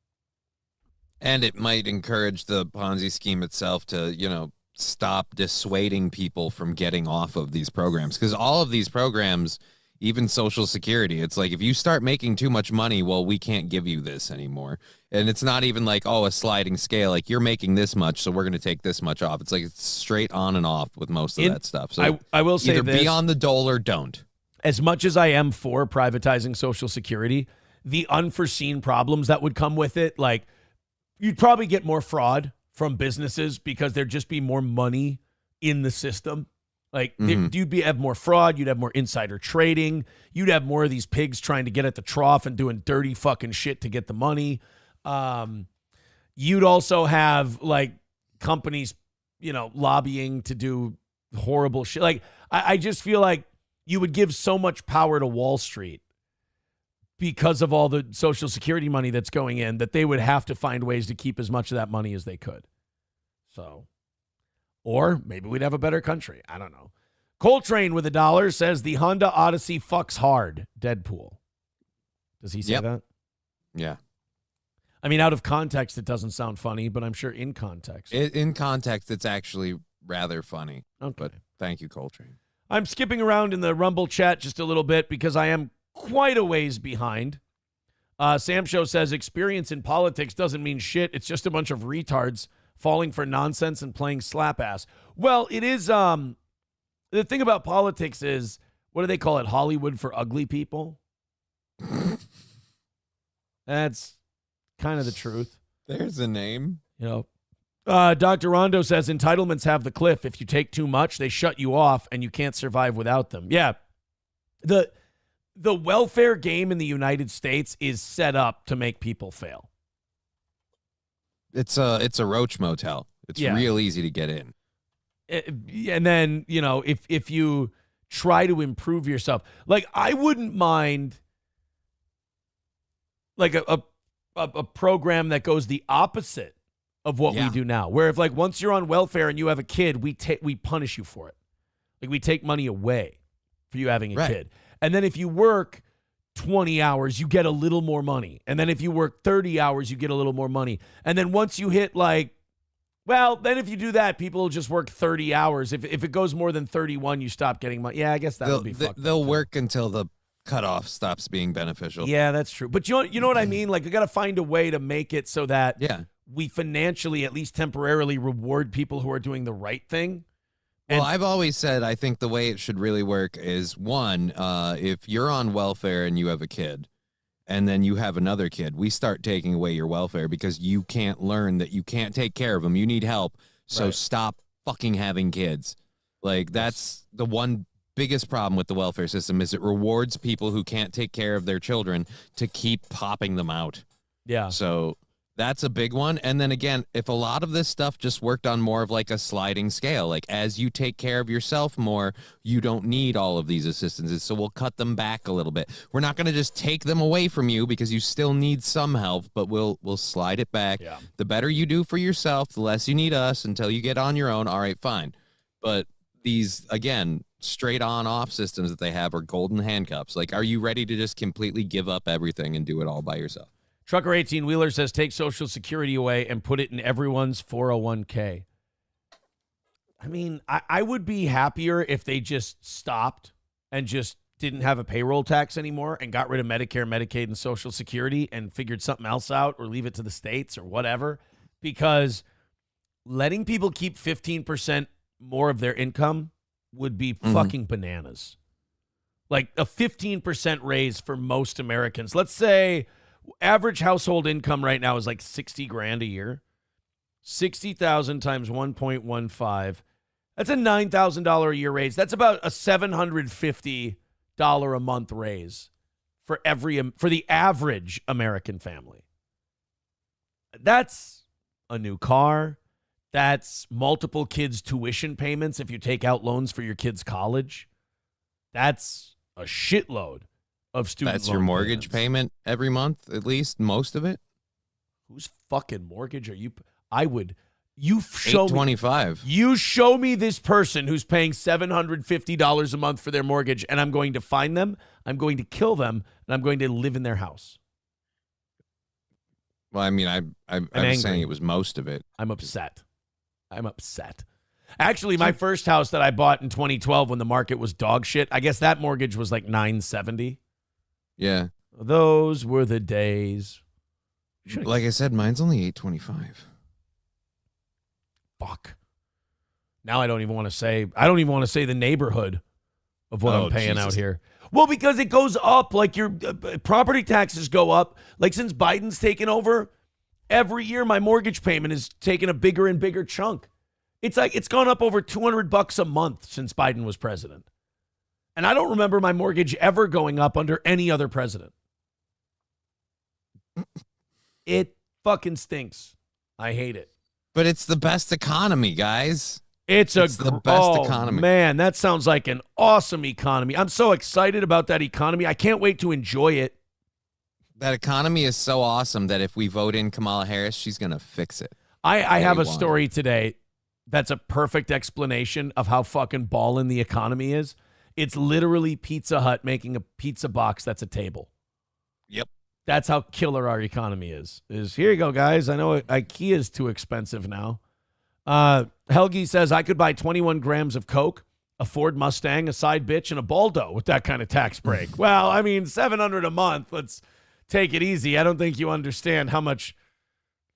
And it might encourage the Ponzi scheme itself to, stop dissuading people from getting off of these programs. Because all of these programs, even Social Security, it's like, if you start making too much money, well, we can't give you this anymore. And it's not even like, a sliding scale. Like, you're making this much, so we're going to take this much off. It's like it's straight on and off with most of that stuff. So I will say either this, be on the dole or don't. As much as I am for privatizing Social Security, the unforeseen problems that would come with it, like, you'd probably get more fraud from businesses because there'd just be more money in the system. Like, you'd have more fraud. You'd have more insider trading. You'd have more of these pigs trying to get at the trough and doing dirty fucking shit to get the money. You'd also have, like, companies, lobbying to do horrible shit. Like, I just feel like you would give so much power to Wall Street because of all the Social Security money that's going in, that they would have to find ways to keep as much of that money as they could. So, or maybe we'd have a better country. I don't know. Coltrane with $1 says the Honda Odyssey fucks hard. Deadpool. Does he say that? Yeah. I mean, out of context, it doesn't sound funny, but I'm sure in context. In context, it's actually rather funny. Okay. But thank you, Coltrane. I'm skipping around in the Rumble chat just a little bit because I am quite a ways behind. Sam Show says experience in politics doesn't mean shit. It's just a bunch of retards falling for nonsense and playing slap ass. Well, it is. The thing about politics is, what do they call it? Hollywood for ugly people. That's kind of the truth. There's a name. You know, Dr. Rondo says entitlements have the cliff. If you take too much, they shut you off and you can't survive without them. Yeah. The welfare game in the United States is set up to make people fail. It's a roach motel. It's real easy to get in. And then, you know, if you try to improve yourself, like I wouldn't mind like a program that goes the opposite of what we do now, where if like once you're on welfare and you have a kid, we punish you for it. Like we take money away for you having a kid. And then if you work 20 hours, you get a little more money. And then if you work 30 hours, you get a little more money. And then once you hit like, well, then if you do that, people will just work 30 hours. If it goes more than 31, you stop getting money. Yeah, I guess that would be fucked up. They'll work until the cutoff stops being beneficial. Yeah, that's true. But you know what I mean? Like, we got to find a way to make it so that we financially, at least temporarily, reward people who are doing the right thing. Well, I've always said I think the way it should really work is, one, if you're on welfare and you have a kid, and then you have another kid, we start taking away your welfare because you can't learn that you can't take care of them. You need help. So stop fucking having kids. Like, that's the one biggest problem with the welfare system is it rewards people who can't take care of their children to keep popping them out. Yeah. So that's a big one. And then again, if a lot of this stuff just worked on more of like a sliding scale, like as you take care of yourself more, you don't need all of these assistances. So we'll cut them back a little bit. We're not going to just take them away from you because you still need some help, but we'll slide it back. Yeah. The better you do for yourself, the less you need us until you get on your own. All right, fine. But these, again, straight on off systems that they have are golden handcuffs. Like, are you ready to just completely give up everything and do it all by yourself? Trucker 18 Wheeler says take Social Security away and put it in everyone's 401k. I mean, I would be happier if they just stopped and just didn't have a payroll tax anymore and got rid of Medicare, Medicaid, and Social Security and figured something else out or leave it to the states or whatever, because letting people keep 15% more of their income would be fucking bananas. Like a 15% raise for most Americans. Let's say average household income right now is like 60 grand a year. 60,000 times 1.15. That's a $9,000 a year raise. That's about a $750 a month raise for the average American family. That's a new car. That's multiple kids' tuition payments if you take out loans for your kids' college. That's a shitload of student That's loan your mortgage payments. payment every month, at least most of it. Whose fucking mortgage are you? You show $825. You show me this person who's paying $750 a month for their mortgage, and I'm going to find them. I'm going to kill them, and I'm going to live in their house. Well, I mean, I was saying it was most of it. I'm upset. Actually, my first house that I bought in 2012 when the market was dog shit, I guess that mortgage was like $970. Yeah. Those were the days. Like I said, mine's only $825. Fuck. Now I don't even want to say the neighborhood of what I'm paying out here. Well, because it goes up, like your property taxes go up. Like since Biden's taken over, every year my mortgage payment is taking a bigger and bigger chunk. It's like it's gone up over $200 a month since Biden was president. And I don't remember my mortgage ever going up under any other president. It fucking stinks. I hate it. But it's the best economy, guys. It's the best economy. Man, that sounds like an awesome economy. I'm so excited about that economy. I can't wait to enjoy it. That economy is so awesome that if we vote in Kamala Harris, she's going to fix it. I have a story today that's a perfect explanation of how fucking ballin' the economy is. It's literally Pizza Hut making a pizza box that's a table. Yep. That's how killer our economy is. Here you go, guys. I know IKEA is too expensive now. Helgi says, I could buy 21 grams of Coke, a Ford Mustang, a side bitch, and a Baldo with that kind of tax break. Well, I mean, $700 a month. Let's take it easy. I don't think you understand how much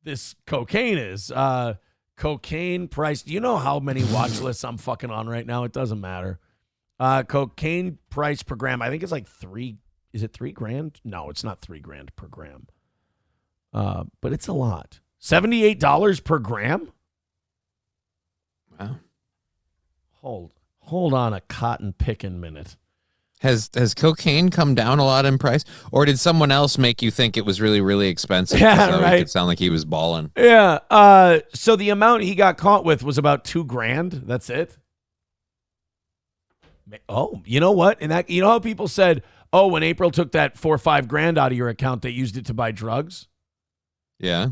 this cocaine is. Cocaine price. Do you know how many watch lists I'm fucking on right now? It doesn't matter. Cocaine price per gram. I think it's like Is it $3,000? No, it's not $3,000 per gram. But it's a lot. $78 per gram? Wow. Hold on a cotton picking minute. Has cocaine come down a lot in price, or did someone else make you think it was really, really expensive? Yeah, so right. It sound like he was balling. Yeah. So the amount he got caught with was about $2,000. That's it. Oh, you know what? And that, you know how people said, oh, when April took that $4 or $5,000 out of your account, they used it to buy drugs. Yeah.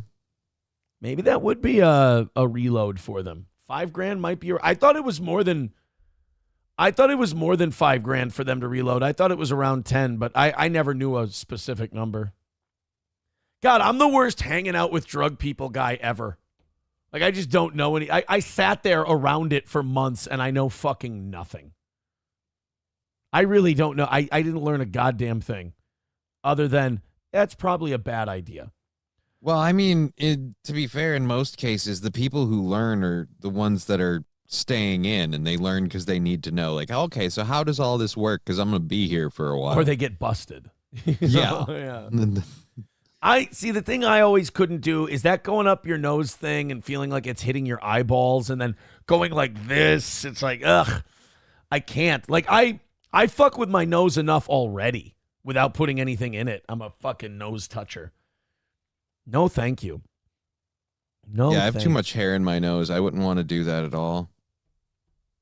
Maybe that would be a reload for them. $5,000 might be. I thought it was more than $5,000 for them to reload. I thought it was around 10, but I never knew a specific number. God, I'm the worst hanging out with drug people guy ever. Like, I just don't know any. I sat there around it for months, and I know fucking nothing. I really don't know. I didn't learn a goddamn thing other than that's probably a bad idea. Well, I mean, to be fair, in most cases, the people who learn are the ones that are staying in, and they learn because they need to know. Like, okay, so how does all this work? Because I'm going to be here for a while. Or they get busted. Yeah. Yeah. I see. The thing I always couldn't do is that going up your nose thing and feeling like it's hitting your eyeballs and then going like this. It's like, ugh, I can't. Like, I fuck with my nose enough already without putting anything in it. I'm a fucking nose toucher. No, thank you. No, yeah, I have too much hair in my nose. I wouldn't want to do that at all.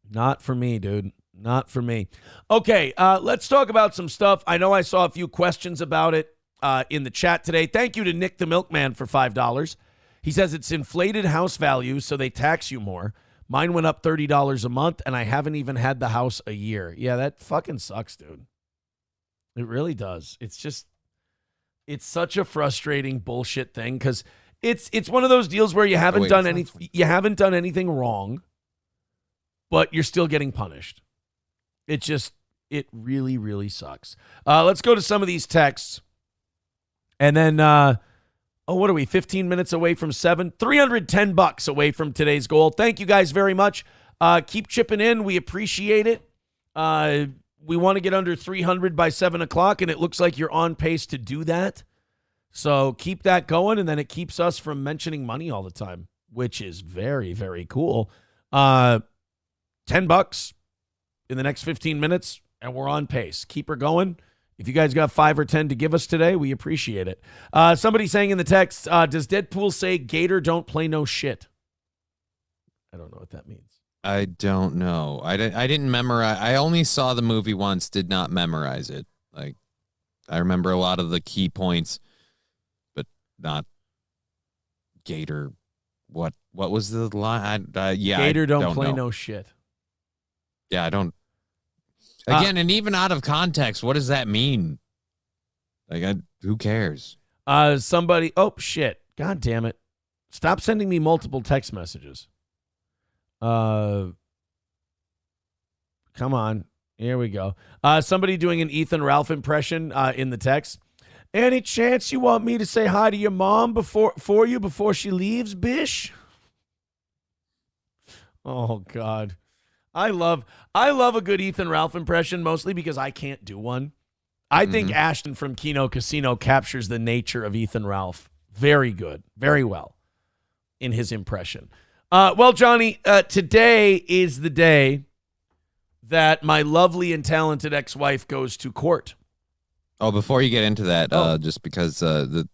Not for me, dude. Not for me. Okay, let's talk about some stuff. I know I saw a few questions about it in the chat today. Thank you to Nick the Milkman for $5. He says it's inflated house values, so they tax you more. Mine went up $30 a month, and I haven't even had the house a year. Yeah, that fucking sucks, dude. It really does. It's such a frustrating bullshit thing because it's one of those deals where you haven't done anything wrong, but you're still getting punished. It really, really sucks. Let's go to some of these texts, and then what are we? 15 minutes away from 7. $310 away from today's goal. Thank you guys very much. Keep chipping in. We appreciate it. We want to get under 300 by 7 o'clock, and it looks like you're on pace to do that. So keep that going, and then it keeps us from mentioning money all the time, which is very, very cool. $10 in the next 15 minutes, and we're on pace. Keep her going. If you guys got 5 or 10 to give us today, we appreciate it. Somebody saying in the text, does Deadpool say Gator don't play no shit? I don't know what that means. I don't know. I didn't memorize. I only saw the movie once, did not memorize it. Like, I remember a lot of the key points, but not Gator. What was the line? Gator don't play no shit. Yeah, I don't. Again, and even out of context, what does that mean? Like, who cares? Somebody. Oh shit! God damn it! Stop sending me multiple text messages. Come on. Here we go. Somebody doing an Ethan Ralph impression in the text. Any chance you want me to say hi to your mom before she leaves, bish? Oh God. I love a good Ethan Ralph impression, mostly because I can't do one. I think Ashton from Kino Casino captures the nature of Ethan Ralph very good, very well in his impression. Well, Johnny, today is the day that my lovely and talented ex-wife goes to court. Oh, before you get into that, just because the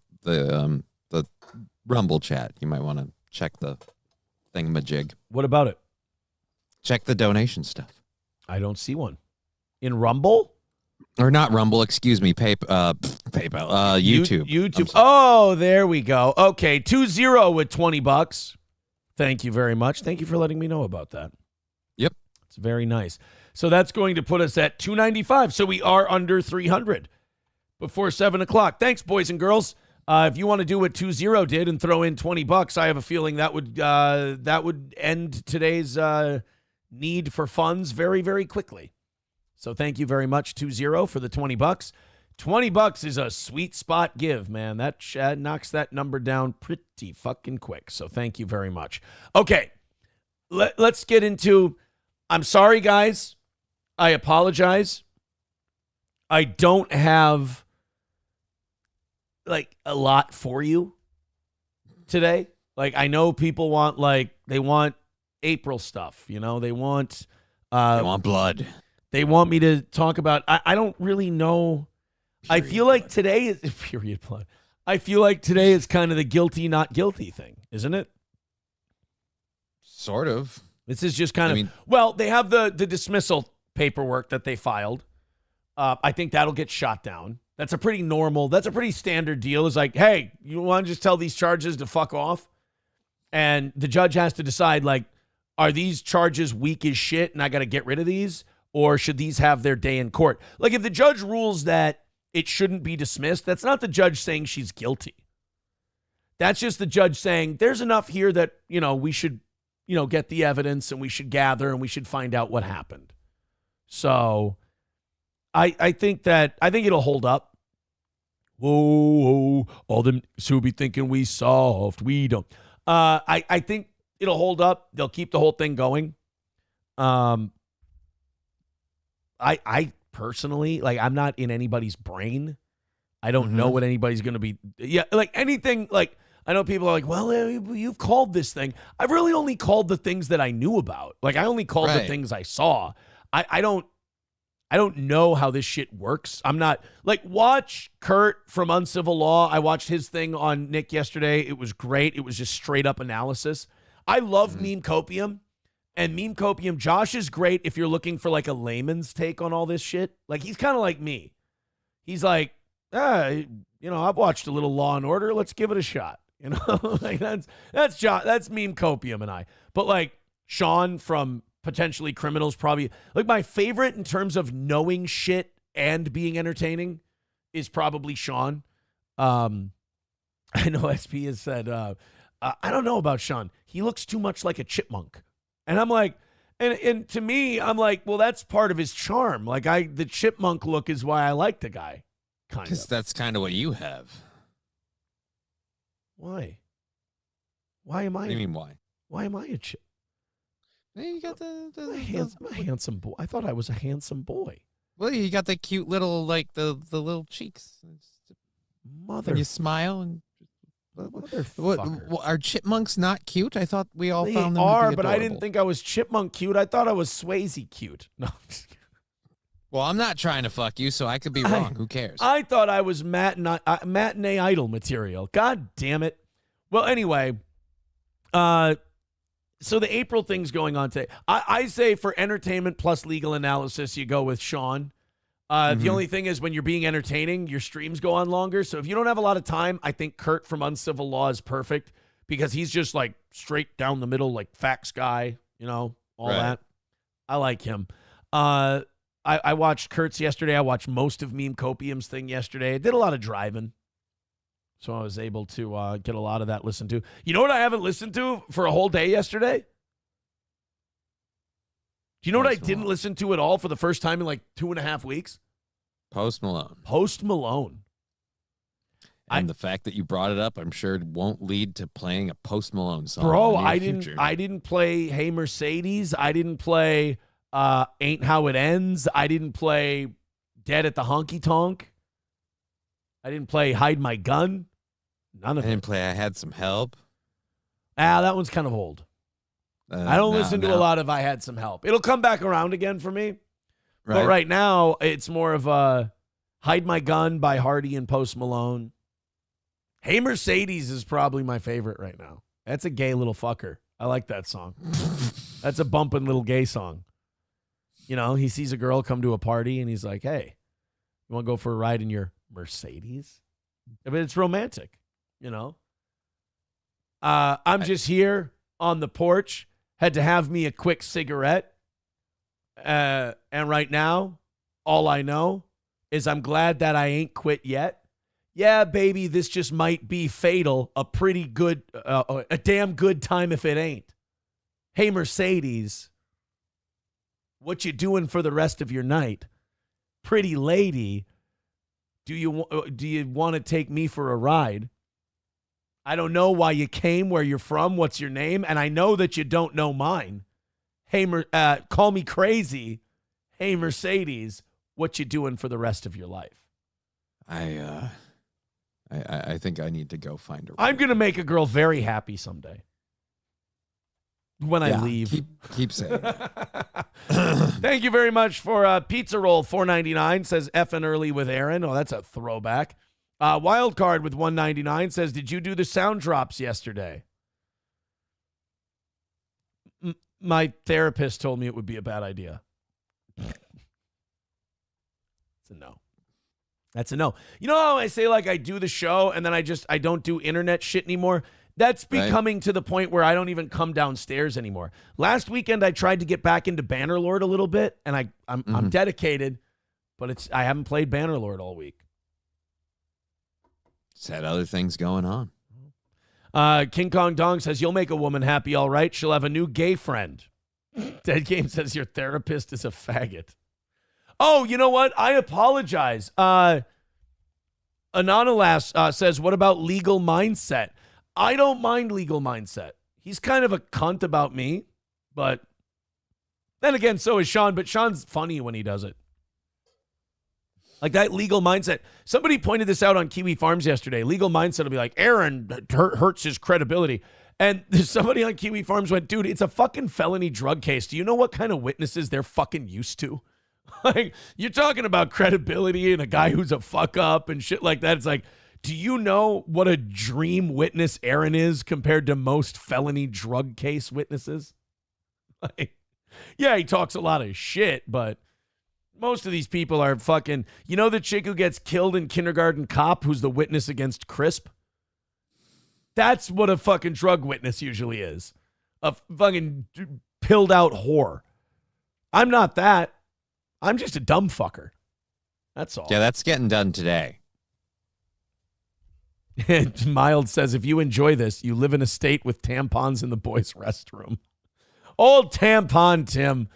Rumble chat, you might want to check the thingamajig. What about it? Check the donation stuff. I don't see one. In Rumble? Or not Rumble, excuse me, PayPal, YouTube. YouTube. Oh, there we go. Okay, 2-0 with $20. Thank you very much. Thank you for letting me know about that. Yep. It's very nice. So that's going to put us at $295. So we are under 300. before 7 o'clock. Thanks, boys and girls. If you want to do what 2-0 did and throw in $20, I have a feeling that would end today's need for funds very, very quickly. So thank you very much, 2-0, for the $20. $20 is a sweet spot give, man. That knocks that number down pretty fucking quick. So thank you very much. Okay, let's get into. I'm sorry, guys. I apologize. I don't have like a lot for you today. Like, I know people want, like, they want April stuff, you know, they want blood. They want me to talk about, I don't really know. Period I feel like blood. today is period blood. I feel like today is kind of the guilty, not guilty thing, isn't it? Sort of. This is just kind of, well, they have the dismissal paperwork that they filed. I think that'll get shot down. That's a pretty standard deal. It's like, hey, you want to just tell these charges to fuck off? And the judge has to decide, like, are these charges weak as shit and I got to get rid of these? Or should these have their day in court? Like, if the judge rules that it shouldn't be dismissed, that's not the judge saying she's guilty. That's just the judge saying there's enough here that, you know, we should, you know, get the evidence and we should gather and we should find out what happened. So I think it'll hold up. Whoa, all them who be thinking we soft. We don't. I think it'll hold up. They'll keep the whole thing going. I personally, like, I'm not in anybody's brain. I don't know what anybody's going to be. Yeah, like anything, like, I know people are like, well, you've called this thing. I've really only called the things that I knew about. Like, I only called the things I saw. I don't know how this shit works. I'm not, like, watch Kurt from Uncivil Law. I watched his thing on Nick yesterday. It was great. It was just straight up analysis. I love Meme Copium. And Meme Copium, Josh is great if you're looking for, like, a layman's take on all this shit. Like, he's kind of like me. He's like, you know, I've watched a little Law and Order. Let's give it a shot. You know, like, that's Josh, that's Meme Copium and I. But, like, Sean from Potentially Criminals, probably, like, my favorite in terms of knowing shit and being entertaining is probably Sean. I know SP has said, I don't know about Sean. He looks too much like a chipmunk. And I'm like, and to me, I'm like, well, that's part of his charm. Like, the chipmunk look is why I like the guy. Kind of. Because that's kind of what you have. Why? Why am I? What do you mean why? Why am I a chip? Hey, you got I'm a handsome boy. I thought I was a handsome boy. Well, you got the cute little, like, the little cheeks. Mother. And you smile and. Motherfucker. Are chipmunks not cute? I thought we all They found them are, to be but I adorable. didn't think I was chipmunk cute. I thought I was Swayze cute. No. Well, I'm not trying to fuck you, so I could be wrong. Who cares? I thought I was matinee idol material. God damn it. Well, anyway, so the April thing's going on today. I say for entertainment plus legal analysis, you go with Sean. The only thing is when you're being entertaining, your streams go on longer. So if you don't have a lot of time, I think Kurt from Uncivil Law is perfect because he's just, like, straight down the middle, like, facts guy, you know, all that. I like him. I watched Kurt's yesterday. I watched most of Meme Copium's thing yesterday. I did a lot of driving, so I was able to get a lot of that listened to. You know what I haven't listened to for a whole day yesterday? Do you know what I didn't listen to at all for the first time in, like, 2.5 weeks? Post Malone. Post Malone. And the fact that you brought it up, I'm sure it won't lead to playing a Post Malone song. Bro, in the near future. I didn't play Hey Mercedes. I didn't play Ain't How It Ends. I didn't play Dead at the Honky Tonk. I didn't play Hide My Gun. None of I it. didn't play I Had Some Help. That one's kind of old. I don't listen to a lot of I Had Some Help. It'll come back around again for me. Right. But right now, it's more of a Hide My Gun by Hardy and Post Malone. Hey Mercedes is probably my favorite right now. That's a gay little fucker. I like that song. That's a bumping little gay song. You know, he sees a girl come to a party and he's like, hey, you want to go for a ride in your Mercedes? I mean, it's romantic, you know. I'm just here on the porch. Had to have me a quick cigarette. And right now, all I know is I'm glad that I ain't quit yet. Yeah, baby, this just might be fatal. A pretty good, a damn good time if it ain't. Hey, Mercedes, what you doing for the rest of your night? Pretty lady, do you want to take me for a ride? I don't know why you came, where you're from, what's your name, and I know that you don't know mine. Hey, call me crazy. Hey, Mercedes, what you doing for the rest of your life? I think I need to go find her. I'm gonna make a girl very happy someday. When I leave. Keep saying that. Thank you very much for Pizza Roll $4.99 says effing early with Aaron. Oh, that's a throwback. Wild Card with $1.99 says, did you do the sound drops yesterday? My therapist told me it would be a bad idea. It's a no. That's a no. You know how I say, like, I do the show and then I don't do internet shit anymore? That's becoming to the point where I don't even come downstairs anymore. Last weekend, I tried to get back into Bannerlord a little bit, and I'm dedicated, but I haven't played Bannerlord all week. Just had other things going on. King Kong Dong says, you'll make a woman happy, all right. She'll have a new gay friend. Dead Game says, your therapist is a faggot. Oh, you know what? I apologize. Anonymous says, what about Legal Mindset? I don't mind Legal Mindset. He's kind of a cunt about me, but then again, so is Sean, but Sean's funny when he does it. Like that Legal Mindset. Somebody pointed this out on Kiwi Farms yesterday. Legal Mindset will be like, Aaron hurts his credibility. And somebody on Kiwi Farms went, dude, it's a fucking felony drug case. Do you know what kind of witnesses they're fucking used to? Like, you're talking about credibility and a guy who's a fuck up and shit like that. It's like, do you know what a dream witness Aaron is compared to most felony drug case witnesses? Like, yeah, he talks a lot of shit, but most of these people are fucking, you know, the chick who gets killed in Kindergarten Cop who's the witness against Crisp? That's what a fucking drug witness usually is. A fucking pilled out whore. I'm not that. I'm just a dumb fucker. That's all. Yeah, that's getting done today. Mild says, if you enjoy this, you live in a state with tampons in the boys' restroom. Old tampon Tim.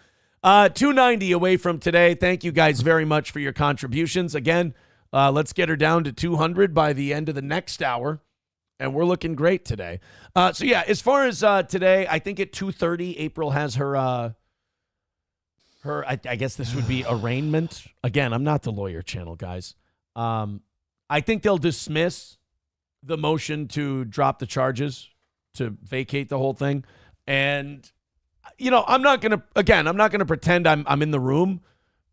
290 away from today. Thank you guys very much for your contributions. Again, let's get her down to 200 by the end of the next hour. And we're looking great today. So, yeah, as far as today, I think at 2:30, April has her, I guess this would be arraignment. Again, I'm not the lawyer channel, guys. I think they'll dismiss the motion to drop the charges, to vacate the whole thing. And, you know, I'm not going to pretend I'm in the room,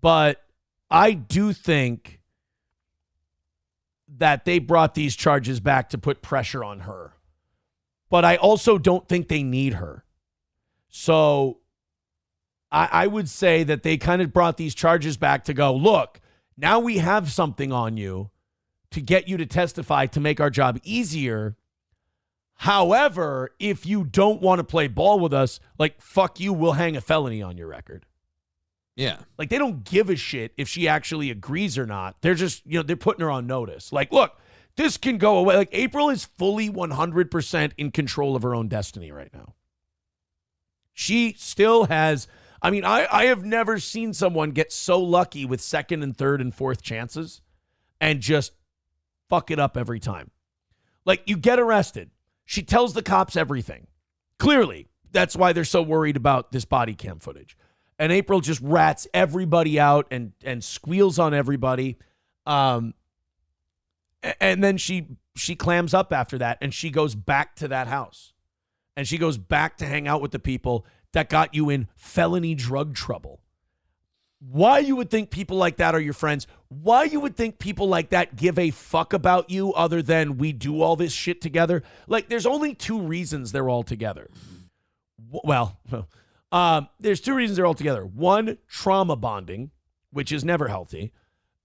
but I do think that they brought these charges back to put pressure on her. But I also don't think they need her. So I would say that they kind of brought these charges back to go, look, now we have something on you to get you to testify to make our job easier. However, if you don't want to play ball with us, like, fuck you, we'll hang a felony on your record. Yeah. Like, they don't give a shit if she actually agrees or not. They're just, you know, they're putting her on notice. Like, look, this can go away. Like, April is fully 100% in control of her own destiny right now. She still has, I mean, I have never seen someone get so lucky with second and third and fourth chances and just fuck it up every time. Like, you get arrested. She tells the cops everything. Clearly, that's why they're so worried about this body cam footage. And April just rats everybody out and squeals on everybody. And then she clams up after that, and she goes back to that house. And she goes back to hang out with the people that got you in felony drug trouble. Why you would think people like that are your friends? Why you would think people like that give a fuck about you other than we do all this shit together? Like, there's only two reasons they're all together. Well, there's two reasons they're all together. One, trauma bonding, which is never healthy.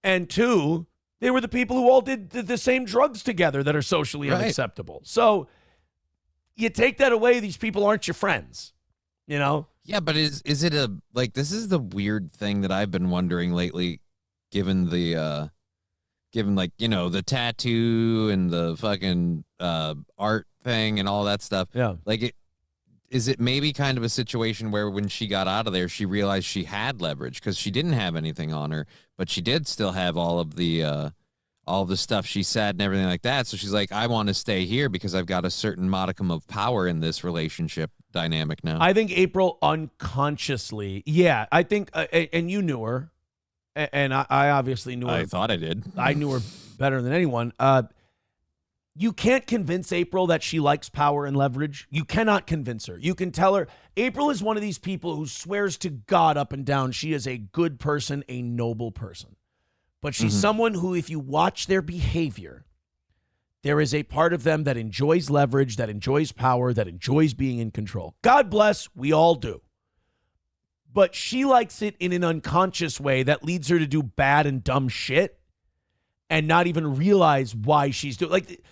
And two, they were the people who all did the same drugs together that are socially unacceptable. So you take that away, these people aren't your friends, you know? Yeah, but is it a, like, this is the weird thing that I've been wondering lately. given the like, you know, the tattoo and the fucking art thing and all that stuff. Yeah. Like, is it maybe kind of a situation where when she got out of there, she realized she had leverage because she didn't have anything on her, but she did still have all the stuff she said and everything like that. So she's like, I want to stay here because I've got a certain modicum of power in this relationship dynamic now. I think April unconsciously, yeah, I think, and you knew her, and I obviously knew her. I thought I did. I knew her better than anyone. You can't convince April that she likes power and leverage. You cannot convince her. You can tell her. April is one of these people who swears to God up and down she is a good person, a noble person. But she's someone who, if you watch their behavior, there is a part of them that enjoys leverage, that enjoys power, that enjoys being in control. God bless, we all do. But she likes it in an unconscious way that leads her to do bad and dumb shit and not even realize why she's doing. Like,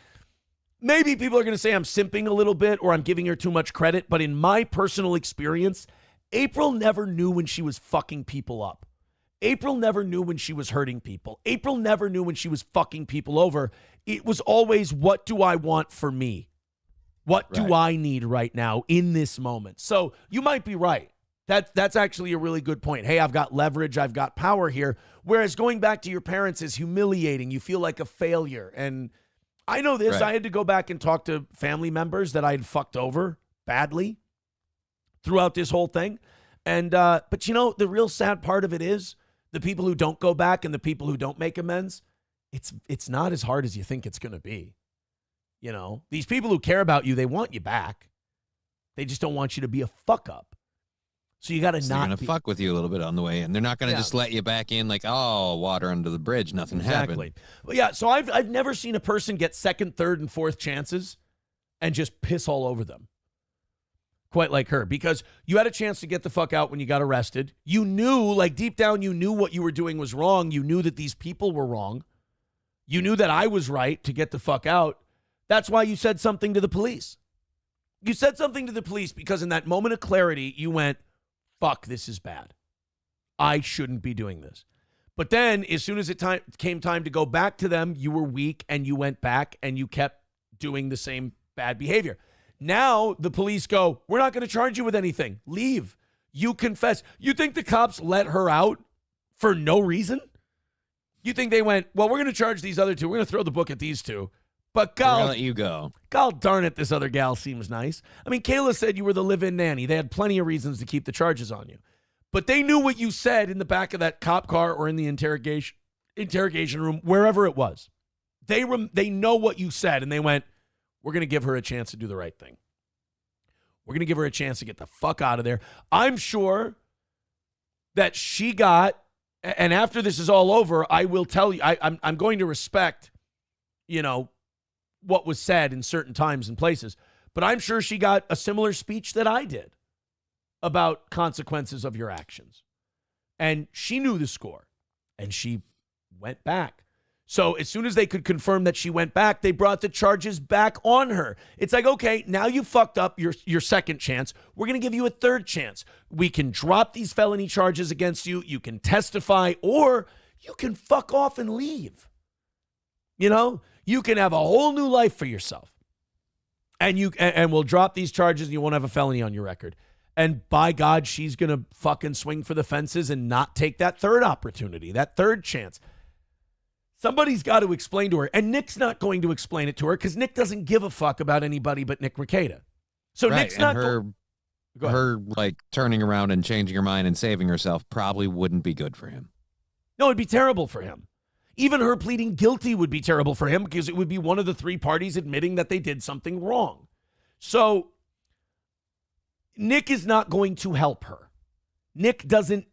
maybe people are going to say I'm simping a little bit or I'm giving her too much credit, but in my personal experience, April never knew when she was fucking people up. April never knew when she was hurting people. April never knew when she was fucking people over. It was always, what do I want for me? What do I need right now in this moment? So you might be right. That's actually a really good point. Hey, I've got leverage. I've got power here. Whereas going back to your parents is humiliating. You feel like a failure. And I know this. I had to go back and talk to family members that I had fucked over badly throughout this whole thing. And but you know, the real sad part of it is the people who don't go back and the people who don't make amends, it's not as hard as you think it's going to be. You know, these people who care about you, they want you back. They just don't want you to be a fuck up. So you got to They're going to fuck with you a little bit on the way in. They're not going to just let you back in like, oh, water under the bridge. Nothing happened. Well, yeah, so I've never seen a person get second, third, and fourth chances and just piss all over them. Quite like her, because you had a chance to get the fuck out when you got arrested. You knew, like deep down, you knew what you were doing was wrong. You knew that these people were wrong. You knew that I was right to get the fuck out. That's why you said something to the police. You said something to the police because in that moment of clarity, you went, fuck, this is bad. I shouldn't be doing this. But then as soon as it came time to go back to them, you were weak and you went back and you kept doing the same bad behavior. Now the police go, we're not going to charge you with anything. Leave. You confess. You think the cops let her out for no reason? You think they went, well, we're going to charge these other two. We're going to throw the book at these two. But we're gonna let you go. God darn it, this other gal seems nice. I mean, Kayla said you were the live-in nanny. They had plenty of reasons to keep the charges on you. But they knew what you said in the back of that cop car or in the interrogation room, wherever it was. They know what you said, and they went, we're going to give her a chance to do the right thing. We're going to give her a chance to get the fuck out of there. I'm sure that she got, and after this is all over, I will tell you, I'm going to respect, you know, what was said in certain times and places. But I'm sure she got a similar speech that I did about consequences of your actions. And she knew the score, and she went back. So as soon as they could confirm that she went back, they brought the charges back on her. It's like, okay, now you fucked up your second chance. We're going to give you a third chance. We can drop these felony charges against you. You can testify, or you can fuck off and leave. You know, you can have a whole new life for yourself. And we'll drop these charges and you won't have a felony on your record. And by God, she's going to fucking swing for the fences and not take that third opportunity, that third chance. Somebody's got to explain to her, and Nick's not going to explain it to her because Nick doesn't give a fuck about anybody but Nick Rekieta. So right, Nick's not her like turning around and changing her mind and saving herself probably wouldn't be good for him. No, it'd be terrible for him. Even her pleading guilty would be terrible for him because it would be one of the three parties admitting that they did something wrong. So Nick is not going to help her. Nick doesn't,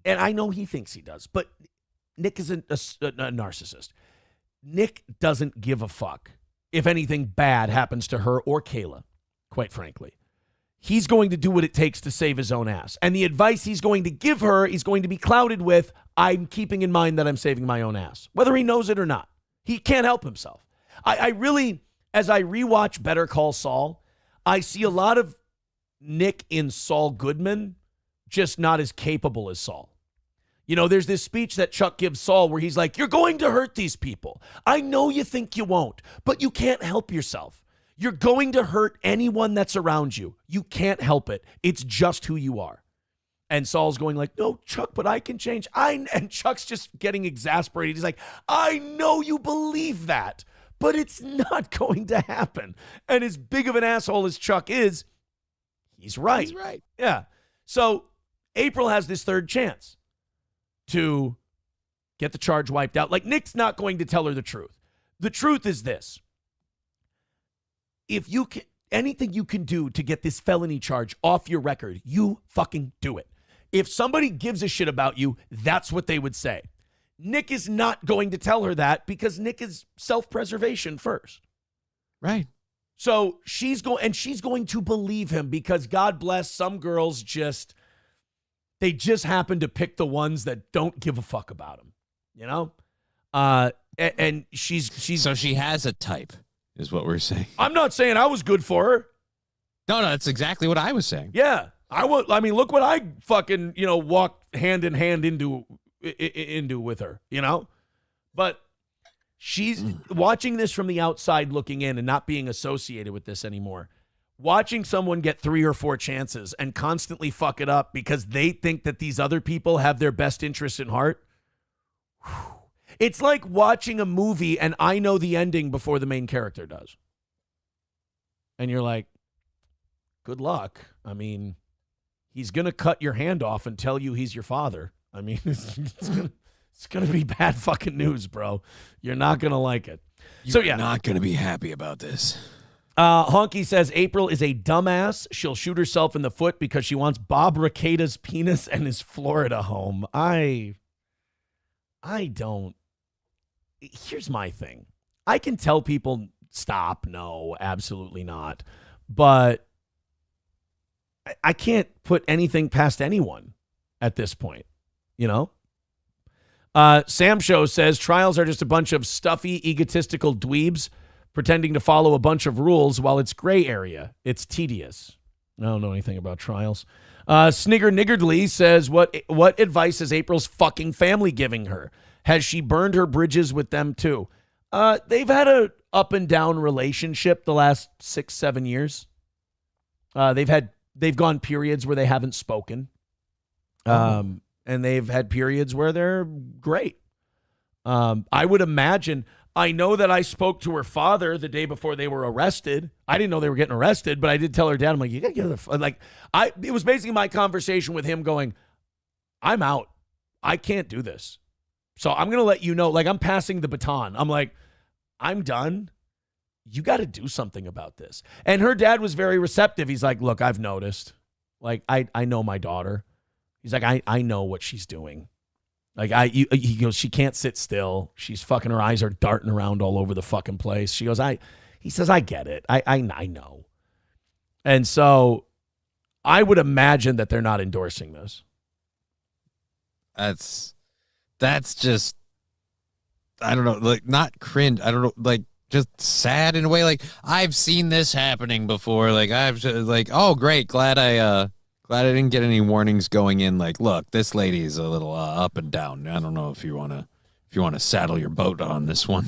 and I know he thinks he does, but Nick isn't a narcissist. Nick doesn't give a fuck if anything bad happens to her or Kayla, quite frankly. He's going to do what it takes to save his own ass. And the advice he's going to give her is going to be clouded with, I'm keeping in mind that I'm saving my own ass, whether he knows it or not. He can't help himself. I really, as I rewatch Better Call Saul, I see a lot of Nick in Saul Goodman, just not as capable as Saul. You know, there's this speech that Chuck gives Saul where he's like, you're going to hurt these people. I know you think you won't, but you can't help yourself. You're going to hurt anyone that's around you. You can't help it. It's just who you are. And Saul's going like, no, Chuck, but I can change. And Chuck's just getting exasperated. He's like, I know you believe that, but it's not going to happen. And as big of an asshole as Chuck is, he's right. He's right. Yeah. So April has this third chance to get the charge wiped out. Like, Nick's not going to tell her the truth. The truth is this. If you can, anything you can do to get this felony charge off your record, you fucking do it. If somebody gives a shit about you, that's what they would say. Nick is not going to tell her that because Nick is self-preservation first. Right. So she's going to believe him because God bless, some girls they just happen to pick the ones that don't give a fuck about him, you know? And she's so she has a type, is what we're saying. I'm not saying I was good for her. No, that's exactly what I was saying. Yeah. I mean, look what I fucking, walked hand in hand into with her, But she's watching this from the outside looking in and not being associated with this anymore. Watching someone get 3 or 4 chances and constantly fuck it up because they think that these other people have their best interests in heart. It's like watching a movie and I know the ending before the main character does. And you're like, good luck. I mean, he's going to cut your hand off and tell you he's your father. I mean, it's gonna be bad fucking news, bro. You're not going to like it. You're not going to be happy about this. Honky says April is a dumbass. She'll shoot herself in the foot because she wants Bob Ricada's penis and his Florida home. I don't. Here's my thing. I can tell people stop. No, absolutely not. But I can't put anything past anyone at this point, Sam Show says trials are just a bunch of stuffy, egotistical dweebs pretending to follow a bunch of rules while it's gray area. It's tedious. I don't know anything about trials. Snigger Niggardly says, what advice is April's fucking family giving her? Has she burned her bridges with them too? They've had a up and down relationship the last 6-7 years. They've gone periods where they haven't spoken. And they've had periods where they're great. I would imagine, I know that I spoke to her father the day before they were arrested. I didn't know they were getting arrested, but I did tell her dad, I'm like, you gotta get it was basically my conversation with him going, I'm out. I can't do this. So I'm going to let you know, I'm passing the baton. I'm like, I'm done. You got to do something about this. And her dad was very receptive. He's like, look, I've noticed. I know my daughter. He's like, I know what she's doing. He goes, she can't sit still. She's fucking, her eyes are darting around all over the fucking place. She goes, he says, I get it. I know. And so I would imagine that they're not endorsing this. That's just, I don't know, not cringe. I don't know, just sad in a way. I've seen this happening before. Oh, great. Glad I didn't get any warnings going in. Look, this lady is a little up and down. I don't know if you want to saddle your boat on this one.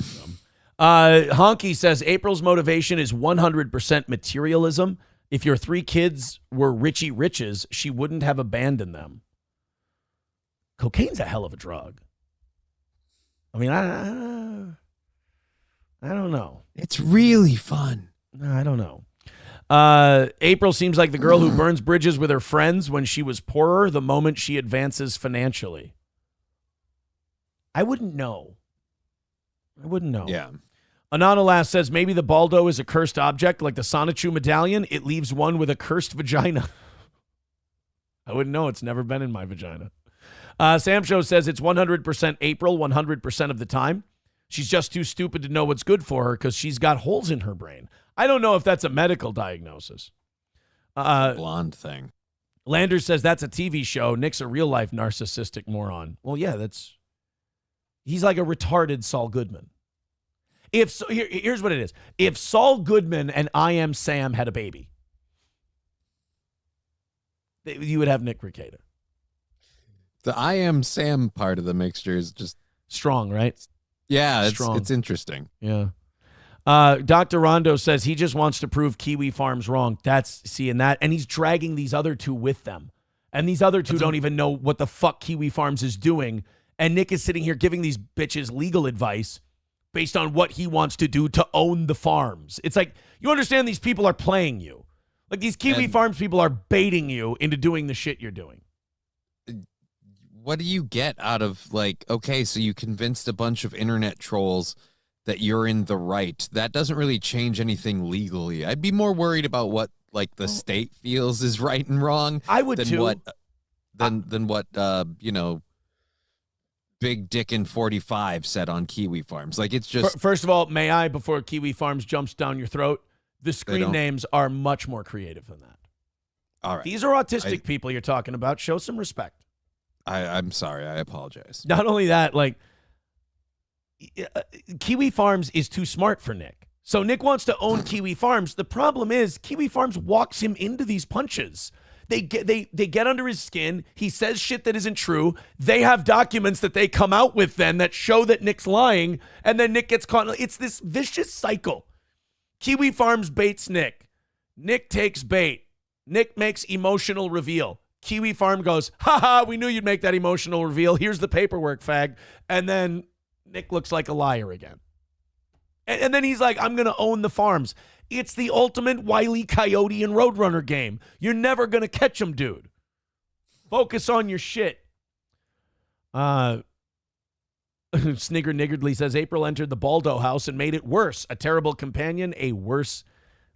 Honky says April's motivation is 100% materialism. If your 3 kids were Richie Riches, she wouldn't have abandoned them. Cocaine's a hell of a drug. I mean, I don't know. It's really fun. I don't know. April seems like the girl who burns bridges with her friends when she was poorer the moment she advances financially. I wouldn't know. Yeah. Anonymous says maybe the Baldo is a cursed object like the Sonichu medallion. It leaves one with a cursed vagina. I wouldn't know. It's never been in my vagina. Sam Show says it's 100% April 100% of the time. She's just too stupid to know what's good for her because she's got holes in her brain. I don't know if that's a medical diagnosis. A blonde thing. Landers says that's a TV show. Nick's a real-life narcissistic moron. Well, yeah, he's like a retarded Saul Goodman. Here's what it is. If Saul Goodman and I Am Sam had a baby, you would have Nick Rekieta. The I am Sam part of the mixture is just Strong, right? yeah, Strong. it's interesting. Yeah. Dr. Rondo says he just wants to prove Kiwi Farms wrong. That's seeing that. And he's dragging these other two with them. And these other two don't even know what the fuck Kiwi Farms is doing. And Nick is sitting here giving these bitches legal advice based on what he wants to do to own the farms. It's like, you understand these people are playing you. Like these Kiwi Farms people are baiting you into doing the shit you're doing. What do you get out of, like, okay, so you convinced a bunch of internet trolls that you're in the right. That doesn't really change anything legally. I'd be more worried about what, like, the state feels is right and wrong. I would than too. What, than what, you know, Big Dick in 45 said on Kiwi Farms. Like, it's just... First of all, may I, before Kiwi Farms jumps down your throat, the screen names are much more creative than that. All right. These are autistic people you're talking about. Show some respect. I'm sorry. I apologize. Not only that, like, Kiwi Farms is too smart for Nick. So Nick wants to own Kiwi Farms. The problem is Kiwi Farms walks him into these punches. They get under his skin. He says shit that isn't true. They have documents that they come out with then that show that Nick's lying, and then Nick gets caught. It's this vicious cycle. Kiwi Farms baits Nick. Nick takes bait. Nick makes emotional reveal. Kiwi Farm goes, haha, we knew you'd make that emotional reveal. Here's the paperwork, fag. And then Nick looks like a liar again. And then he's like, I'm going to own the farms. It's the ultimate Wile E. Coyote and Roadrunner game. You're never going to catch him, dude. Focus on your shit. Snigger Niggardly says, April entered the Baldo house and made it worse. A terrible companion, a worse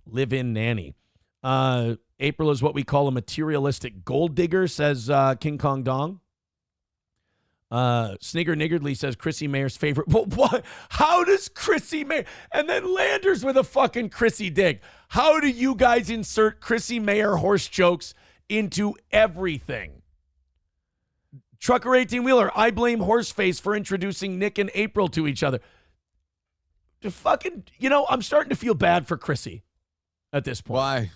live-in nanny. April is what we call a materialistic gold digger, says King Kong Dong. Snigger Niggardly says Chrissy Mayer's favorite. Well, what? How does Chrissy Mayer? And then Landers with a fucking Chrissy dig. How do you guys insert Chrissy Mayer horse jokes into everything? Trucker 18-wheeler, I blame Horseface for introducing Nick and April to each other. I'm starting to feel bad for Chrissy at this point. Why?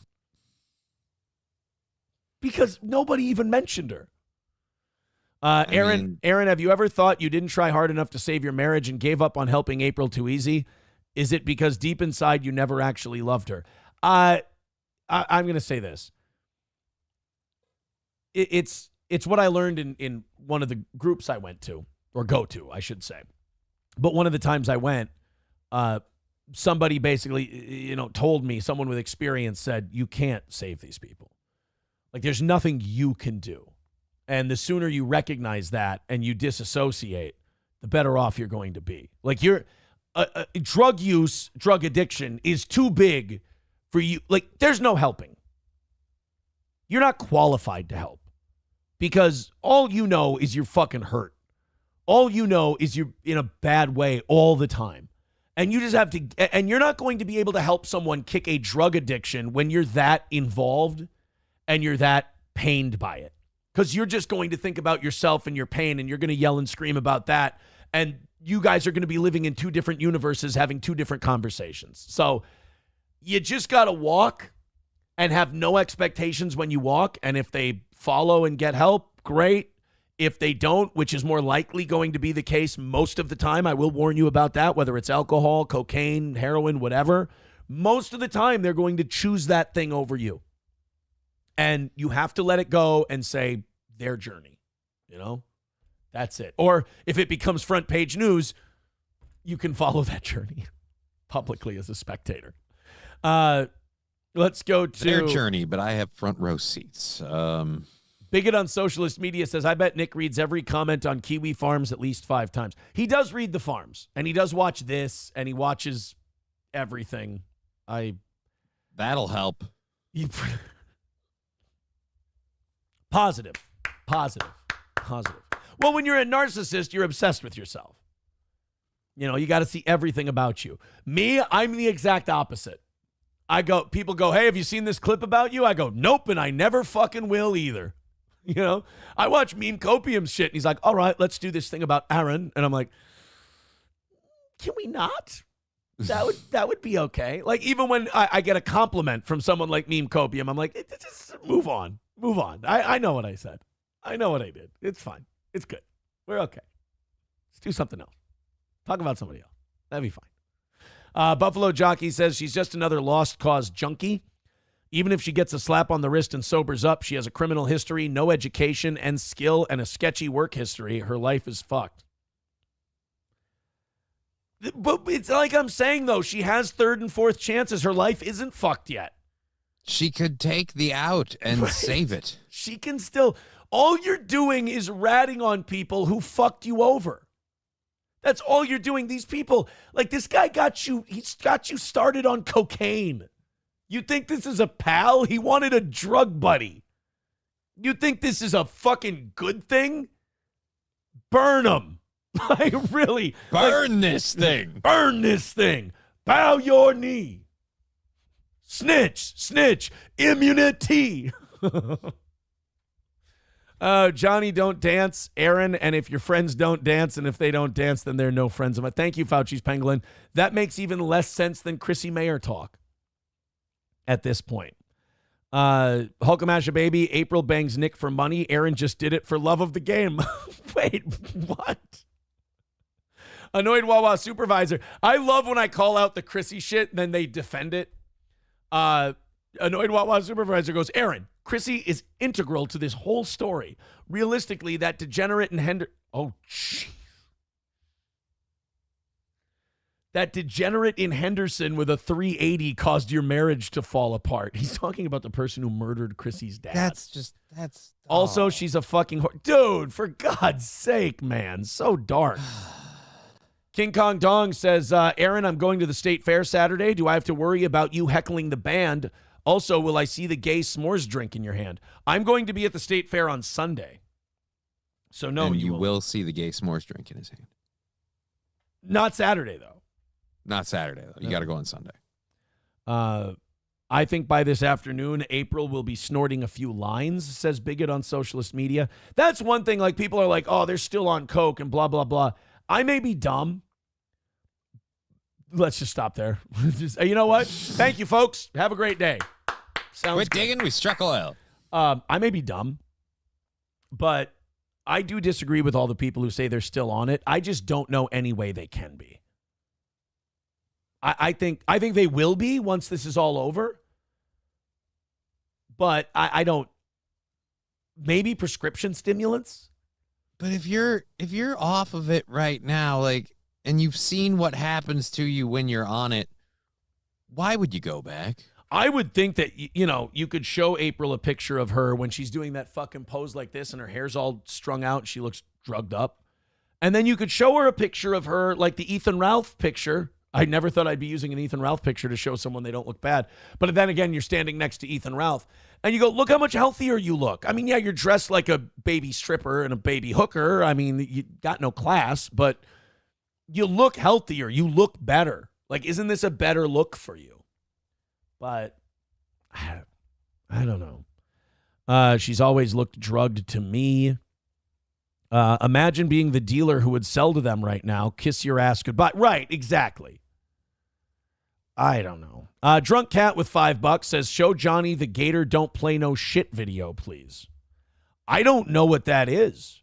Because nobody even mentioned her. Aaron, have you ever thought you didn't try hard enough to save your marriage and gave up on helping April too easy? Is it because deep inside you never actually loved her? I'm going to say this. It's what I learned in one of the groups I went to, or go to, I should say. But one of the times I went, somebody basically, told me, someone with experience said, you can't save these people. Like, there's nothing you can do. And the sooner you recognize that and you disassociate, the better off you're going to be. Like, drug use, drug addiction is too big for you. Like, there's no helping. You're not qualified to help because all you know is you're fucking hurt. All you know is you're in a bad way all the time. And you just have to, and you're not going to be able to help someone kick a drug addiction when you're that involved and you're that pained by it. Because you're just going to think about yourself and your pain, and you're going to yell and scream about that. And you guys are going to be living in two different universes, having two different conversations. So you just got to walk and have no expectations when you walk. And if they follow and get help, great. If they don't, which is more likely going to be the case most of the time, I will warn you about that, whether it's alcohol, cocaine, heroin, whatever. Most of the time, they're going to choose that thing over you. And you have to let it go and say their journey, that's it. Or if it becomes front page news, you can follow that journey publicly as a spectator. Let's go to their journey, but I have front row seats. Bigot on Socialist Media says, I bet Nick reads every comment on Kiwi Farms at least 5 times. He does read the farms, and he does watch this, and he watches everything. That'll help. Positive. Well, when you're a narcissist, you're obsessed with yourself. You got to see everything about you. Me, I'm the exact opposite. People go, hey, have you seen this clip about you? I go, nope, and I never fucking will either. I watch Meme Copium's shit, and he's like, all right, let's do this thing about Aaron. And I'm like, can we not? That would be okay. Like, even when I get a compliment from someone like Meme Copium, I'm like, just move on. I know what I said. I know what I did. It's fine. It's good. We're okay. Let's do something else. Talk about somebody else. That'd be fine. Buffalo Jockey says she's just another lost cause junkie. Even if she gets a slap on the wrist and sobers up, she has a criminal history, no education and skill, and a sketchy work history. Her life is fucked. But it's like I'm saying, though, she has third and fourth chances. Her life isn't fucked yet. She could take the out and save it. She can still. All you're doing is ratting on people who fucked you over. That's all you're doing. These people, like this guy he's got you started on cocaine. You think this is a pal? He wanted a drug buddy. You think this is a fucking good thing? Burn him. Like, really. Burn this thing. Burn this thing. Bow your knee. Snitch, immunity. Johnny, don't dance. Aaron, and if your friends don't dance, and if they don't dance, then they're no friends of mine. Thank you, Fauci's Pangolin. That makes even less sense than Chrissy Mayer talk at this point. Hulkamasha baby, April bangs Nick for money. Aaron just did it for love of the game. Wait, what? Annoyed Wawa supervisor. I love when I call out the Chrissy shit, and then they defend it. Annoyed Wawa supervisor goes, Aaron, Chrissy is integral to this whole story. Realistically, that degenerate in That degenerate in Henderson with a 380 caused your marriage to fall apart. He's talking about the person who murdered Chrissy's dad. That's Also, she's a fucking dude, for God's sake, man. So dark. King Kong Dong says, Aaron, I'm going to the state fair Saturday. Do I have to worry about you heckling the band? Also, will I see the gay s'mores drink in your hand? I'm going to be at the state fair on Sunday. So no, and you will see the gay s'mores drink in his hand. Not Saturday, though. Not Saturday, though. You got to go on Sunday. I think by this afternoon, April will be snorting a few lines, says Bigot on socialist media. That's one thing, like, people are like, oh, they're still on coke and blah, blah, blah. I may be dumb. Let's just stop there. You know what? Thank you, folks. Have a great day. Sounds Quit good. digging. We struck oil. I may be dumb, but I do disagree with all the people who say they're still on it. I just don't know any way they can be. I think they will be once this is all over. But I don't. Maybe prescription stimulants. But if you're off of it right now, like, and you've seen what happens to you when you're on it, why would you go back? I would think that, you could show April a picture of her when she's doing that fucking pose like this and her hair's all strung out and she looks drugged up. And then you could show her a picture of her, like the Ethan Ralph picture. I never thought I'd be using an Ethan Ralph picture to show someone they don't look bad. But then again, you're standing next to Ethan Ralph and you go, look how much healthier you look. I mean, yeah, you're dressed like a baby stripper and a baby hooker. I mean, you got no class, but you look healthier. You look better. Like, isn't this a better look for you? But I don't know. She's always looked drugged to me. Imagine being the dealer who would sell to them right now. Kiss your ass goodbye. Right, exactly. I don't know. Drunk Cat with $5 says, show Johnny the Gator don't play no shit video, please. I don't know what that is,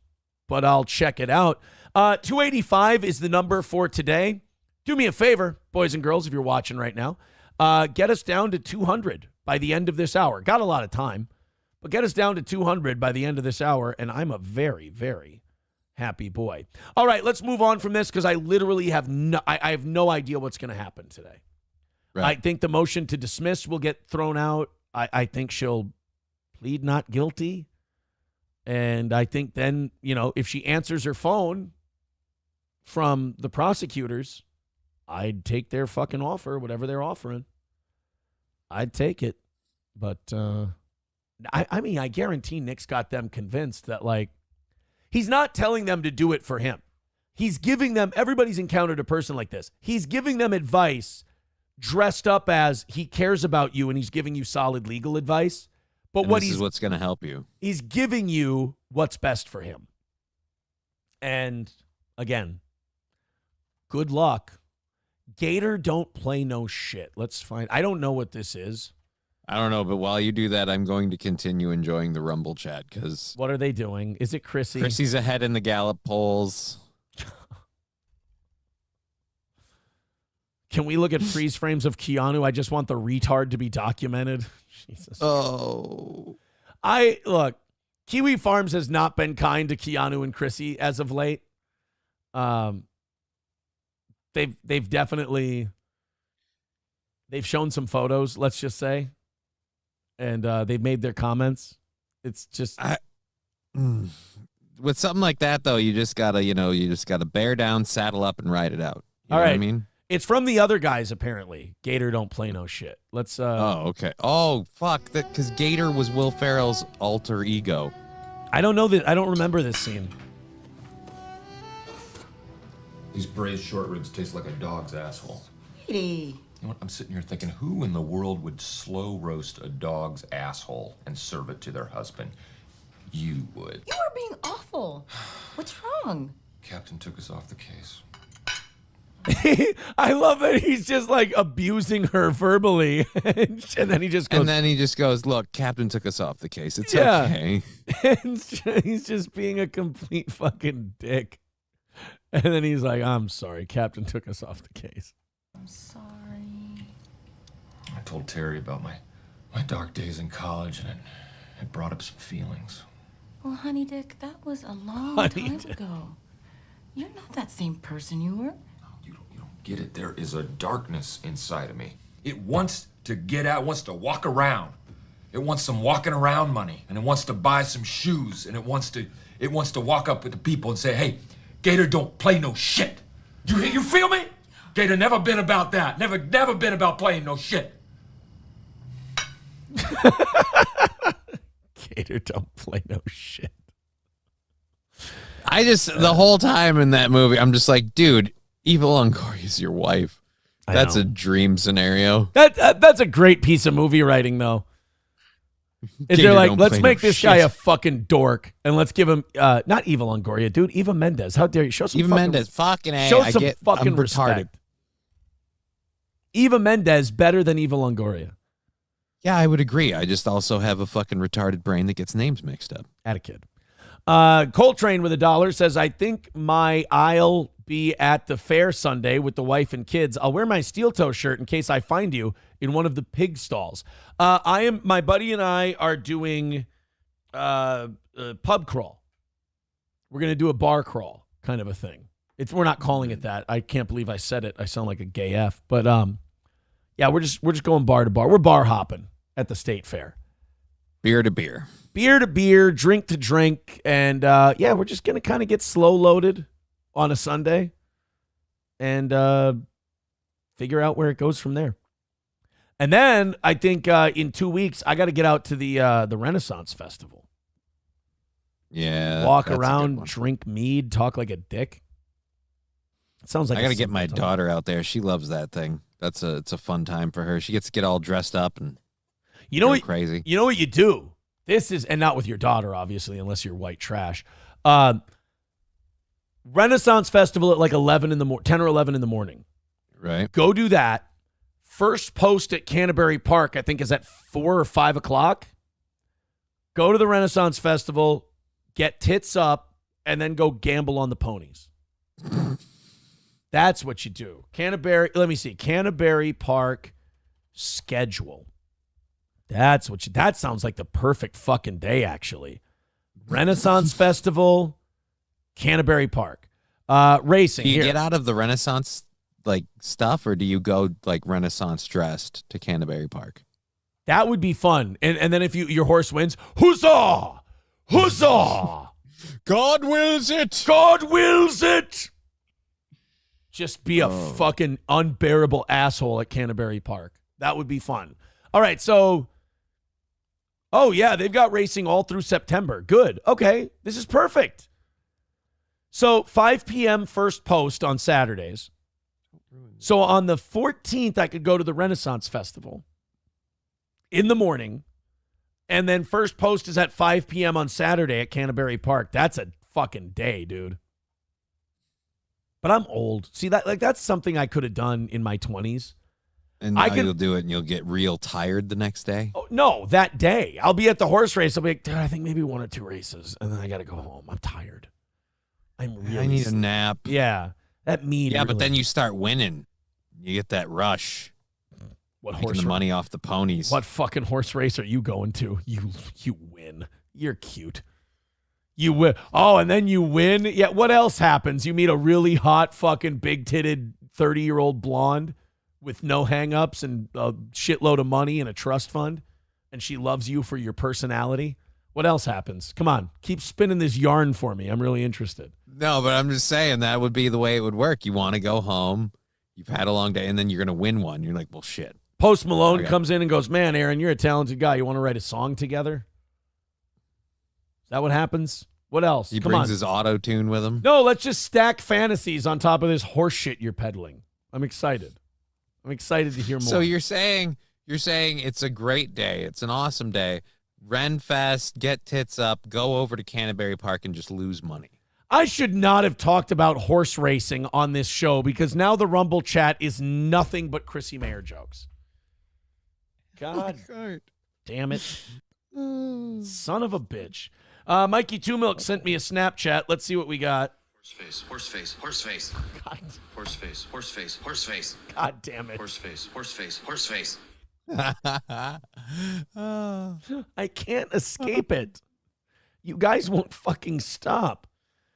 but I'll check it out. 285 is the number for today. Do me a favor, boys and girls, if you're watching right now. Get us down to 200 by the end of this hour. Got a lot of time, but get us down to 200 by the end of this hour, and I'm a very, very happy boy. All right, let's move on from this because I literally have I have no idea what's going to happen today. Right. I think the motion to dismiss will get thrown out. I think she'll plead not guilty. And I think then, if she answers her phone from the prosecutors, I'd take their fucking offer, whatever they're offering. I'd take it. But, I mean, I guarantee Nick's got them convinced that, like, he's not telling them to do it for him. He's giving them, everybody's encountered a person like this. He's giving them advice dressed up as he cares about you and he's giving you solid legal advice. But and this is what's going to help you. He's giving you what's best for him. And again, good luck. Gator don't play no shit. Let's find. I don't know what this is. I don't know, but while you do that, I'm going to continue enjoying the Rumble chat because What are they doing? Is it Chrissy? Chrissy's ahead in the Gallup polls. Can we look at freeze frames of Keanu? I just want the retard to be documented. Jesus. Oh. Look, Kiwi Farms has not been kind to Keanu and Chrissy as of late. They've definitely shown some photos, let's just say. And they've made their comments. It's just with something like that though, you just gotta bear down, saddle up, and ride it out. You know what I mean? It's from the other guys apparently. Gator don't play no shit. Let's. Oh, okay. Oh, fuck that, because Gator was Will Ferrell's alter ego. I don't know that. I don't remember this scene. These braised short ribs taste like a dog's asshole. Sweetie. You know what? I'm sitting here thinking, who in the world would slow roast a dog's asshole and serve it to their husband? You would. You are being awful. What's wrong? Captain took us off the case. I love that he's just like abusing her verbally, and then he just goes. Look, Captain took us off the case. It's okay. And he's just being a complete fucking dick. And then he's like, I'm sorry, Captain took us off the case. I'm sorry. I told Terry about my dark days in college, and it brought up some feelings. Well, honey dick, that was a long time ago. You're not that same person you were. You don't get it. There is a darkness inside of me. It wants to get out, wants to walk around. It wants some walking around money, and it wants to buy some shoes, and it wants to walk up with the people and say, hey, Gator don't play no shit. You feel me? Gator never been about that. Never been about playing no shit. Gator don't play no shit. The whole time in that movie, I'm just like, dude, Eva Longoria is your wife. That's a dream scenario. That's a great piece of movie writing, though. They're like, let's make this guy a fucking dork, and let's give him not Eva Longoria, dude. Eva Mendes. How dare you? Show some Eva Mendes, fucking A. Show some fucking I'm respect. retarded. Eva Mendes better than Eva Longoria. Yeah, I would agree. I just also have a fucking retarded brain that gets names mixed up. At a kid. Coltrane with $1 says, I think I'll be at the fair Sunday with the wife and kids. I'll wear my steel toe shirt in case I find you in one of the pig stalls. My buddy and I are doing a pub crawl. We're going to do a bar crawl kind of a thing. We're not calling it that. I can't believe I said it. I sound like a gay F. But yeah, we're just going bar to bar. We're bar hopping at the state fair. Beer to beer. Beer to beer, drink to drink. And yeah, we're just going to kind of get slow loaded on a Sunday and figure out where it goes from there. And then I think in 2 weeks, I got to get out to the Renaissance Festival. Yeah. Walk around, drink mead, talk like a dick. It sounds like I got to get my daughter out there. She loves that thing. It's a fun time for her. She gets to get all dressed up and go crazy. You know what you do? And not with your daughter, obviously, unless you're white trash. Renaissance Festival at like 10 or 11 in the morning. Right. Go do that. First post at Canterbury Park, I think, is at 4 or 5 o'clock. Go to the Renaissance Festival, get tits up, and then go gamble on the ponies. That's what you do. Let me see. Canterbury Park schedule. That sounds like the perfect fucking day, actually. Renaissance Festival, Canterbury Park. Racing. Do you get out of the Renaissance like stuff, or do you go like Renaissance dressed to Canterbury Park? That would be fun. And then if your horse wins, huzzah! Huzzah! God wills it! God wills it! Just be a fucking unbearable asshole at Canterbury Park. That would be fun. All right, so... Oh, yeah, they've got racing all through September. Good. Okay, this is perfect. So 5 p.m. first post on Saturdays. So on the 14th, I could go to the Renaissance Festival in the morning, and then first post is at 5 p.m. on Saturday at Canterbury Park. That's a fucking day, dude. But I'm old. See, that's something I could have done in my 20s. And now you'll do it and you'll get real tired the next day? Oh, no, that day. I'll be at the horse race. I'll be like, dude, I think maybe 1 or 2 races. And then I got to go home. I'm tired. I need a nap. Yeah. That mean. Yeah, but then you start winning. You get that rush. What Making horse the money off the ponies. What fucking horse race are you going to? You win. You're cute. You win. Oh, and then you win? Yeah, what else happens? You meet a really hot fucking big-titted 30-year-old blonde with no hang-ups and a shitload of money and a trust fund, and she loves you for your personality. What else happens? Come on, keep spinning this yarn for me. I'm really interested. No, but I'm just saying that would be the way it would work. You want to go home, you've had a long day, and then you're going to win one. You're like, well, shit. Post Malone comes in and goes, man, Aaron, you're a talented guy. You want to write a song together? Is that what happens? What else? He brings his auto-tune with him? No, let's just stack fantasies on top of this horse shit you're peddling. I'm excited. I'm excited to hear more. So you're saying it's a great day. It's an awesome day. Renfest, get tits up, go over to Canterbury Park and just lose money. I should not have talked about horse racing on this show because now the Rumble chat is nothing but Chrissy Mayer jokes. God damn it. Son of a bitch. Mikey Two Milk sent me a Snapchat. Let's see what we got. Horse face. God. Horse face. God damn it. Horse face. I can't escape it. You guys won't fucking stop.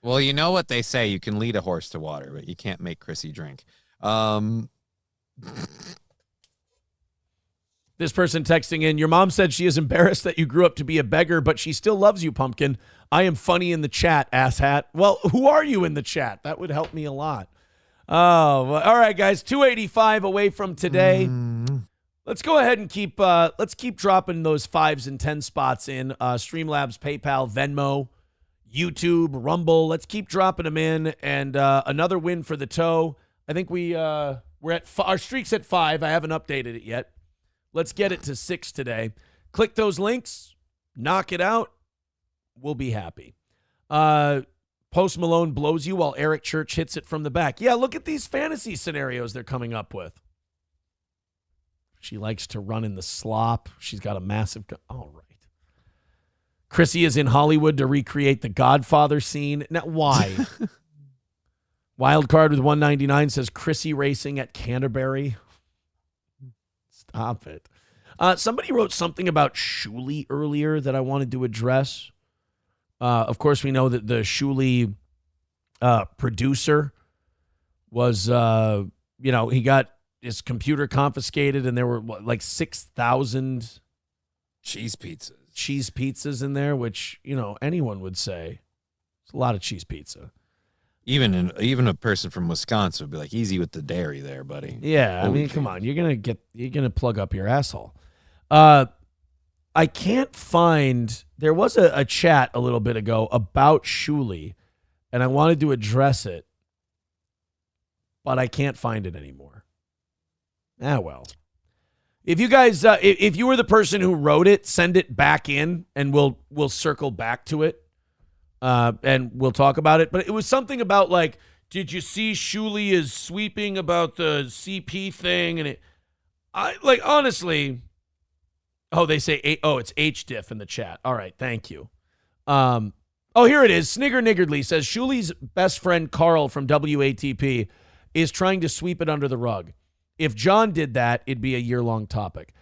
Well, you know what they say. You can lead a horse to water, but you can't make Chrissy drink. This person texting in, your mom said she is embarrassed that you grew up to be a beggar, but she still loves you, Pumpkin. I am funny in the chat, asshat. Well, who are you in the chat? That would help me a lot. Oh, well, all right, guys. 285 away from today. Let's go ahead and keep dropping those 5s and 10 spots in. Streamlabs, PayPal, Venmo, YouTube, Rumble. Let's keep dropping them in. And another win for the toe. I think we're at our streak's at 5. I haven't updated it yet. Let's get it to 6 today. Click those links. Knock it out. We'll be happy. Post Malone blows you while Eric Church hits it from the back. Yeah, look at these fantasy scenarios they're coming up with. She likes to run in the slop. She's got a massive... All right. Chrissy is in Hollywood to recreate the Godfather scene. Now, why? Wildcard with 199 says Chrissy racing at Canterbury. Stop it. Somebody wrote something about Shuley earlier that I wanted to address. Of course, we know that the Shuley producer was, he got his computer confiscated, and there were like 6,000 cheese pizzas in there, which anyone would say it's a lot of cheese pizza. Even a person from Wisconsin would be like, easy with the dairy there, buddy. Yeah, I mean, come on, you're gonna plug up your asshole. I can't find. There was a chat a little bit ago about Shuley, and I wanted to address it, but I can't find it anymore. Ah, well. If you guys, if you were the person who wrote it, send it back in, and we'll circle back to it, and we'll talk about it. But it was something about like, did you see Shuley is sweeping about the CP thing? And honestly. Oh, they say, it's HDiff in the chat. All right, thank you. Here it is. Snigger Niggardly says, Shuley's best friend Carl from WATP is trying to sweep it under the rug. If John did that, it'd be a year-long topic.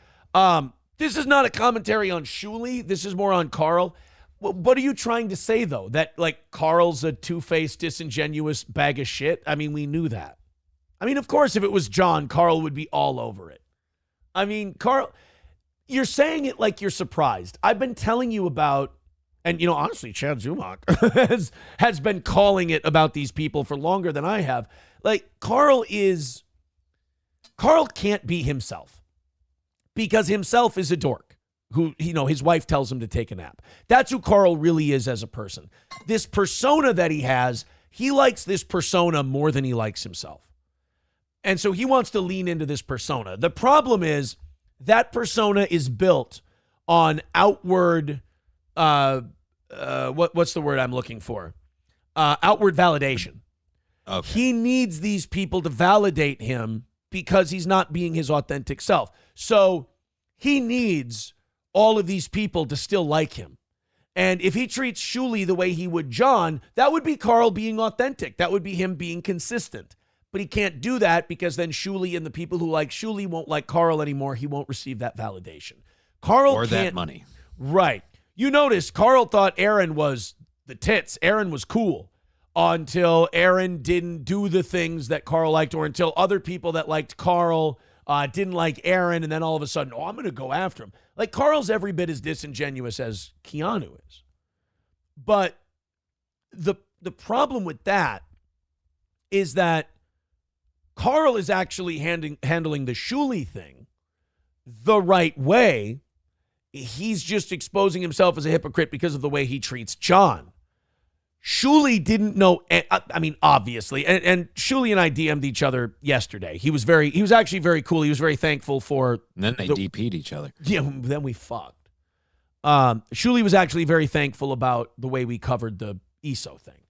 This is not a commentary on Shuley. This is more on Carl. What are you trying to say, though? That, like, Carl's a two-faced, disingenuous bag of shit? I mean, we knew that. I mean, of course, if it was John, Carl would be all over it. I mean, Carl... You're saying it like you're surprised. I've been telling you about, and honestly, Chad Zumach has been calling it about these people for longer than I have. Like, Carl can't be himself because himself is a dork who, his wife tells him to take a nap. That's who Carl really is as a person. This persona that he has, he likes this persona more than he likes himself. And so he wants to lean into this persona. The problem is, that persona is built on outward, what's the word I'm looking for? Outward validation. Okay. He needs these people to validate him because he's not being his authentic self. So he needs all of these people to still like him. And if he treats Shuli the way he would John, that would be Carl being authentic. That would be him being consistent. But he can't do that because then Shuli and the people who like Shuli won't like Carl anymore. He won't receive that validation. Carl Or can't, that money. Right. You notice Carl thought Aaron was the tits. Aaron was cool until Aaron didn't do the things that Carl liked, or until other people that liked Carl didn't like Aaron, and then all of a sudden, I'm going to go after him. Like, Carl's every bit as disingenuous as Keanu is. But the problem with that is that Carl is actually handling the Shuli thing the right way. He's just exposing himself as a hypocrite because of the way he treats John. Shuli didn't know, I mean, obviously, and Shuli and I DM'd each other yesterday. He was actually very cool. He was very thankful for... And then they DP'd each other. Yeah, then we fucked. Shuli was actually very thankful about the way we covered the ESO thing.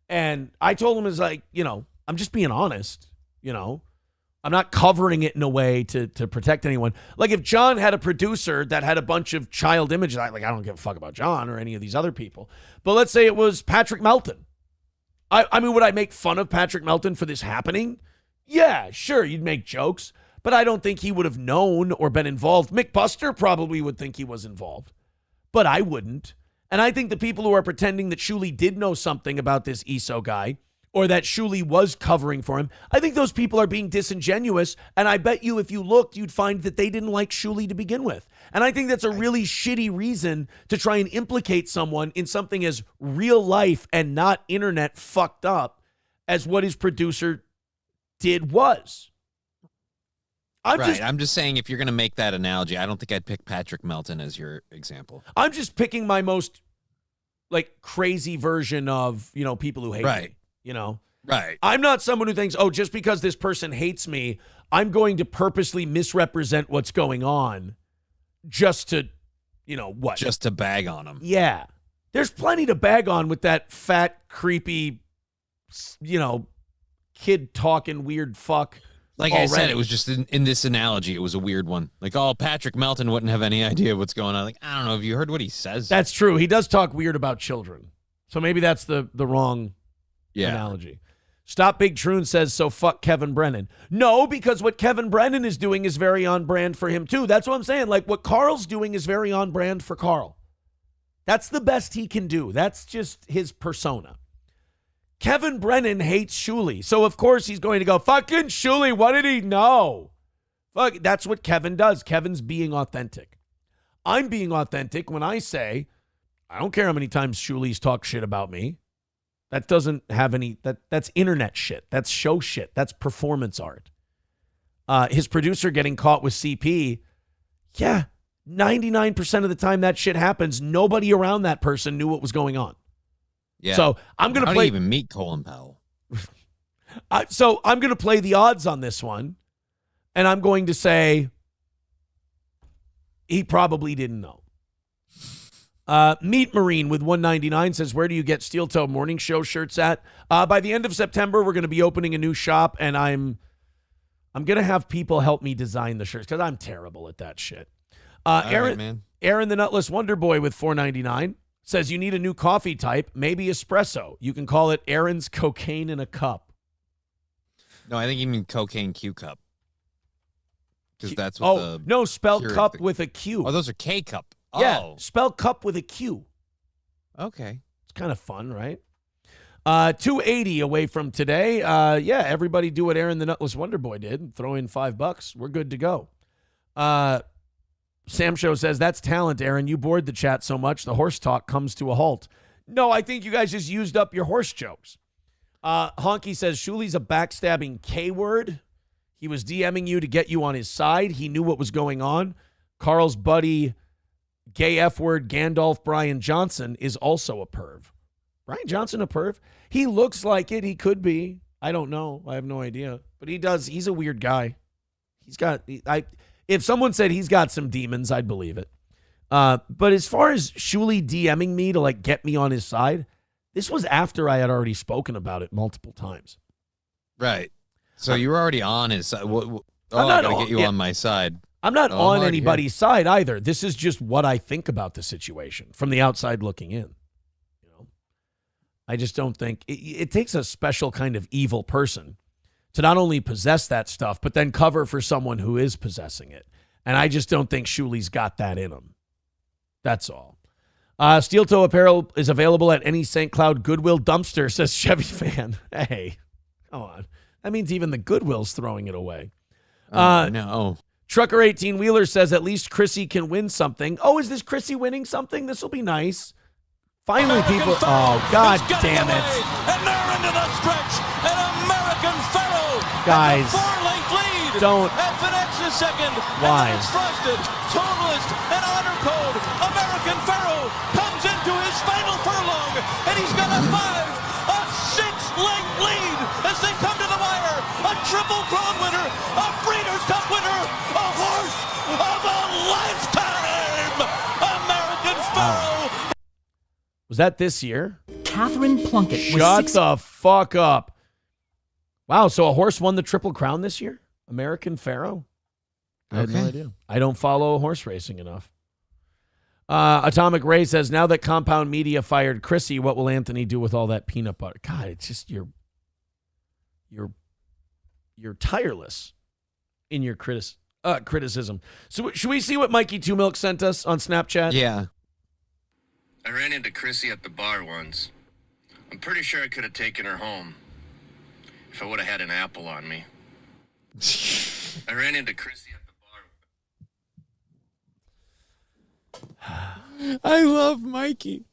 And I told him, it's like, I'm just being honest, I'm not covering it in a way to protect anyone. Like, if John had a producer that had a bunch of child images, I don't give a fuck about John or any of these other people. But let's say it was Patrick Melton. I mean, would I make fun of Patrick Melton for this happening? Yeah, sure, you'd make jokes. But I don't think he would have known or been involved. Mick Buster probably would think he was involved. But I wouldn't. And I think the people who are pretending that Shuli did know something about this ESO guy, or that Shuli was covering for him, I think those people are being disingenuous, and I bet you if you looked, you'd find that they didn't like Shuli to begin with. And I think that's a really shitty reason to try and implicate someone in something as real life and not internet fucked up as what his producer did was. I'm just saying, if you're going to make that analogy, I don't think I'd pick Patrick Melton as your example. I'm just picking my most, crazy version of, people who hate me. Right. I'm not someone who thinks, just because this person hates me, I'm going to purposely misrepresent what's going on just to, what? Just to bag on them. Yeah. There's plenty to bag on with that fat, creepy, kid talking weird fuck. Like already. I said, it was just in this analogy, it was a weird one. Like, Patrick Melton wouldn't have any idea what's going on. Like, I don't know. Have you heard what he says? That's true. He does talk weird about children. So maybe that's the wrong analogy. Stop Big Troon says, so fuck Kevin Brennan. No, because what Kevin Brennan is doing is very on brand for him too. That's what I'm saying. Like, what Carl's doing is very on brand for Carl. That's the best he can do. That's just his persona. Kevin Brennan hates Shuli. So, of course, he's going to go, fucking Shuli, what did he know? Fuck, that's what Kevin does. Kevin's being authentic. I'm being authentic when I say, I don't care how many times Shuli's talked shit about me. That doesn't have any, that's internet shit. That's show shit. That's performance art. His producer getting caught with CP, 99% of the time that shit happens, nobody around that person knew what was going on. Yeah. So I'm going to play. How do you even meet Colin Powell? So I'm going to play the odds on this one, and I'm going to say he probably didn't know. Meat Marine with 199 says, where do you get Steel Toe Morning Show shirts at? By the end of September, we're going to be opening a new shop, and I'm going to have people help me design the shirts because I'm terrible at that shit. Aaron, right, Aaron the Nutless Wonder Boy with 499 says, you need a new coffee type, maybe espresso. You can call it Aaron's Cocaine in a Cup. No, I think you mean Cocaine Q Cup. Because that's what no, spell cup with a Q. Oh, those are K Cup. Yeah, spell cup with a Q. Okay. It's kind of fun, right? 280 away from today. Everybody do what Aaron the Nutless Wonder Boy did and throw in $5. We're good to go. Sam Show says, that's talent, Aaron. You bored the chat so much, the horse talk comes to a halt. No, I think you guys just used up your horse jokes. Honky says, Shuli's a backstabbing K-word. He was DMing you to get you on his side. He knew what was going on. Carl's buddy, gay F-word Gandalf Brian Johnson, is also a perv. Brian Johnson a perv? He looks like it. He could be. I don't know. I have no idea. But he does. He's a weird guy. If someone said he's got some demons, I'd believe it. But as far as Shuli DMing me to get me on his side, this was after I had already spoken about it multiple times. Right. So you were already on his side. I gotta get you on my side. I'm not I'm on already anybody's side either. This is just what I think about the situation from the outside looking in. You know, I just don't think it takes a special kind of evil person to not only possess that stuff, but then cover for someone who is possessing it. And I just don't think Shuli's got that in him. That's all. Steel Toe apparel is available at any St. Cloud Goodwill dumpster, says Chevy fan. Hey, come on. That means even the Goodwill's throwing it away. No. Trucker 18 Wheeler says at least Chrissy can win something. Oh, is this Chrissy winning something? This will be nice. Finally, people. Oh, God damn it. And they're into the stretch. An American Pharaoh. Guys, four-length lead. don't. FNX is second. Why? And it's Frosted, Totalist, and Honor Code. American Pharaoh comes into his final furlong, and he's got a 6-length lead as they come to the wire. A Triple Crown winner, a Breeders' Cup winner, a horse of a lifetime. American Pharaoh. Was that this year? Catherine Plunkett. Shut the fuck up. Wow, so a horse won the Triple Crown this year? American Pharaoh? I had no idea. I don't follow horse racing enough. Atomic Ray says, now that Compound Media fired Chrissy, what will Anthony do with all that peanut butter? God, it's just you're tireless in your criticism. So should we see what Mikey Two Milk sent us on Snapchat? Yeah. I ran into Chrissy at the bar once. I'm pretty sure I could have taken her home if I would have had an apple on me. I ran into Chrissy at the bar. I love Mikey.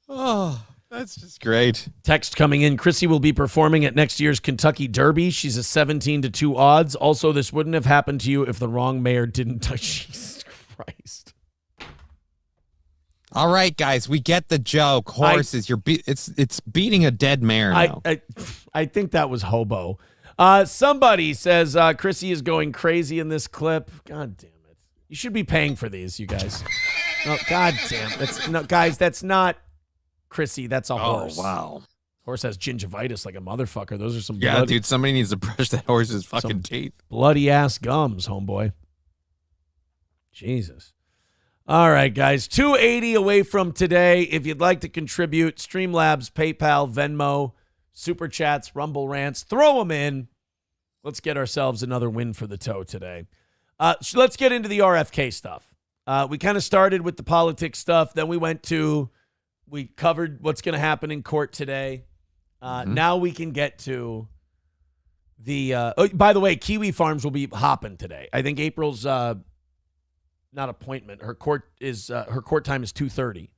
Oh, that's just great. Text coming in. Chrissy will be performing at next year's Kentucky Derby. She's a 17-2 odds. Also, this wouldn't have happened to you if the wrong mayor didn't touch. Jesus Christ. All right, guys, we get the joke. Horses, it's beating a dead mare now. I think that was hobo. Somebody says Chrissy is going crazy in this clip. God damn it! You should be paying for these, you guys. No, God damn. Guys, that's not Chrissy. That's a horse. Oh wow. Horse has gingivitis like a motherfucker. Those are some dude. Somebody needs to brush that horse's fucking teeth. Bloody ass gums, homeboy. Jesus. All right, guys. 280 away from today. If you'd like to contribute, Streamlabs, PayPal, Venmo, Super Chats, Rumble Rants, throw them in. Let's get ourselves another win for the toe today. So let's get into the RFK stuff. We kind of started with the politics stuff. Then we covered what's going to happen in court today. Now we can get to the, by the way, Kiwi Farms will be hopping today. I think April's, not appointment. Her court time is 2:30,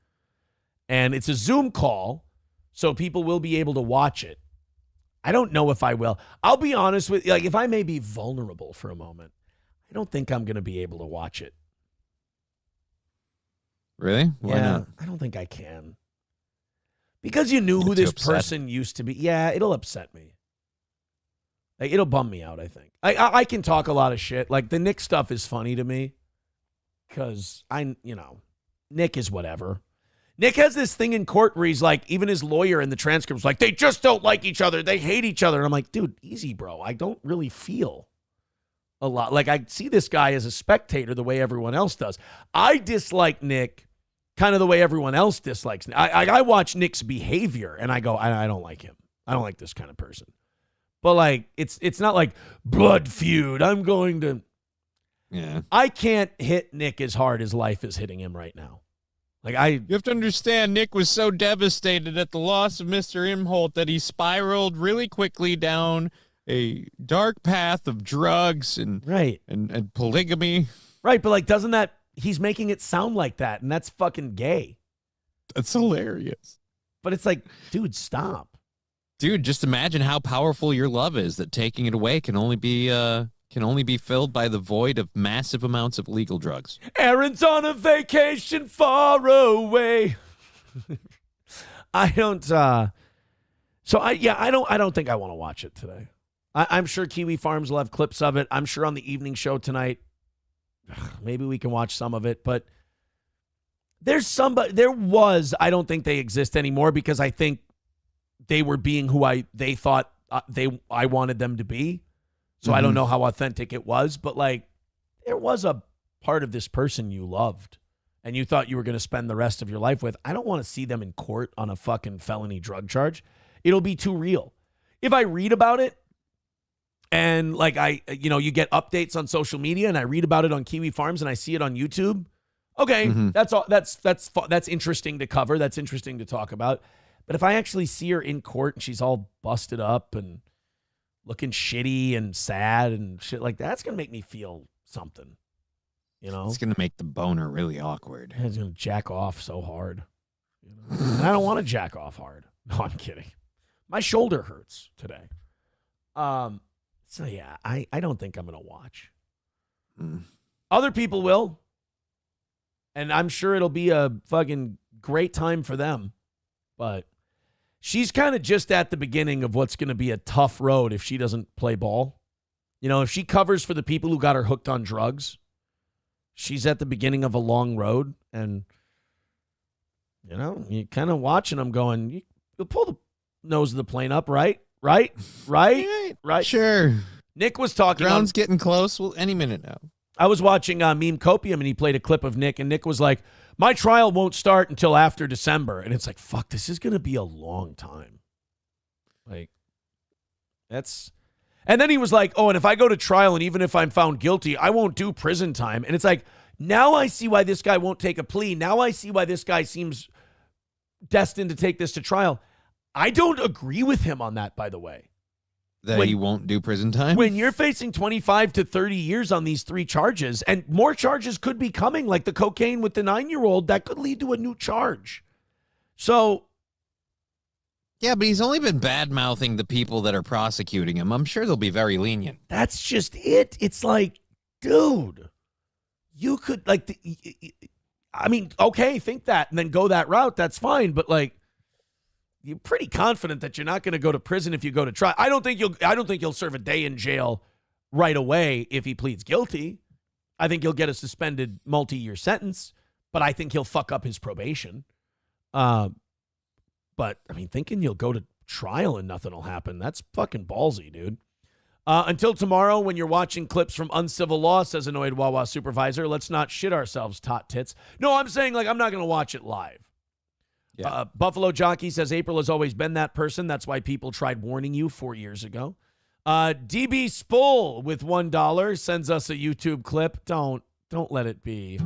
and it's a Zoom call, so people will be able to watch it. I don't know if I will. I'll be honest with you. Like, if I may be vulnerable for a moment, I don't think I'm going to be able to watch it. Really? Why not? I don't think I can. Because you knew who this person used to be. Yeah, it'll upset me. Like, it'll bum me out, I think. I can talk a lot of shit. Like, the Nick stuff is funny to me. Because Nick is whatever. Nick has this thing in court where he's like, even his lawyer in the transcript's like, they just don't like each other. They hate each other. And I'm like, dude, easy, bro. I don't really feel a lot. Like, I see this guy as a spectator the way everyone else does. I dislike Nick kind of the way everyone else dislikes Nick. I watch Nick's behavior and I go, I don't like him. I don't like this kind of person. But like, it's not like blood feud. I'm going to. Yeah. I can't hit Nick as hard as life is hitting him right now. You have to understand, Nick was so devastated at the loss of Mr. Imholt that he spiraled really quickly down a dark path of drugs and polygamy. Right, but like, doesn't that, he's making it sound like that, and that's fucking gay. That's hilarious. But it's like, dude, stop. Dude, just imagine how powerful your love is, that taking it away can only be filled by the void of massive amounts of legal drugs. Aaron's on a vacation far away. I don't think I want to watch it today. I'm sure Kiwi Farms will have clips of it. I'm sure on the evening show tonight, maybe we can watch some of it, but I don't think they exist anymore because I think they were being who they thought I wanted them to be. So I don't know how authentic it was, but like there was a part of this person you loved and you thought you were going to spend the rest of your life with. I don't want to see them in court on a fucking felony drug charge. It'll be too real. If I read about it and like you get updates on social media and I read about it on Kiwi Farms and I see it on YouTube. Okay, that's all. That's interesting to cover. That's interesting to talk about. But if I actually see her in court and she's all busted up and looking shitty and sad and shit like that, it's going to make me feel something, It's going to make the boner really awkward. It's going to jack off so hard. And I don't want to jack off hard. No, I'm kidding. My shoulder hurts today. So, yeah, I don't think I'm going to watch. Other people will. And I'm sure it'll be a fucking great time for them. But she's kind of just at the beginning of what's going to be a tough road if she doesn't play ball. If she covers for the people who got her hooked on drugs, she's at the beginning of a long road. And, you kind of watching them going, you'll pull the nose of the plane up, right? Right? Sure. Nick was talking. Ground's getting close. Well, any minute now. I was watching Meme Copium, and he played a clip of Nick, and Nick was like, my trial won't start until after December. And it's like, fuck, this is going to be a long time. Like, that's... And then he was like, oh, and if I go to trial, and even if I'm found guilty, I won't do prison time. And it's like, now I see why this guy won't take a plea. Now I see why this guy seems destined to take this to trial. I don't agree with him on that, by the way. That he won't do prison time? When you're facing 25 to 30 years on these 3 charges, and more charges could be coming, like the cocaine with the 9-year-old, that could lead to a new charge. So... Yeah, but he's only been bad-mouthing the people that are prosecuting him. I'm sure they'll be very lenient. That's just it. It's like, dude, you could, like... okay, think that, and then go that route. That's fine, but, like... You're pretty confident that you're not going to go to prison if you go to trial. I don't think you'll serve a day in jail right away if he pleads guilty. I think he'll get a suspended multi-year sentence, but I think he'll fuck up his probation. But thinking you'll go to trial and nothing will happen, that's fucking ballsy, dude. Until tomorrow, when you're watching clips from Uncivil Law, says annoyed Wawa supervisor, let's not shit ourselves, tot tits. No, I'm saying, like, I'm not going to watch it live. Yeah. Buffalo Jockey says April has always been that person. That's why people tried warning you 4 years ago. DB Spull with $1 sends us a YouTube clip. Don't let it be.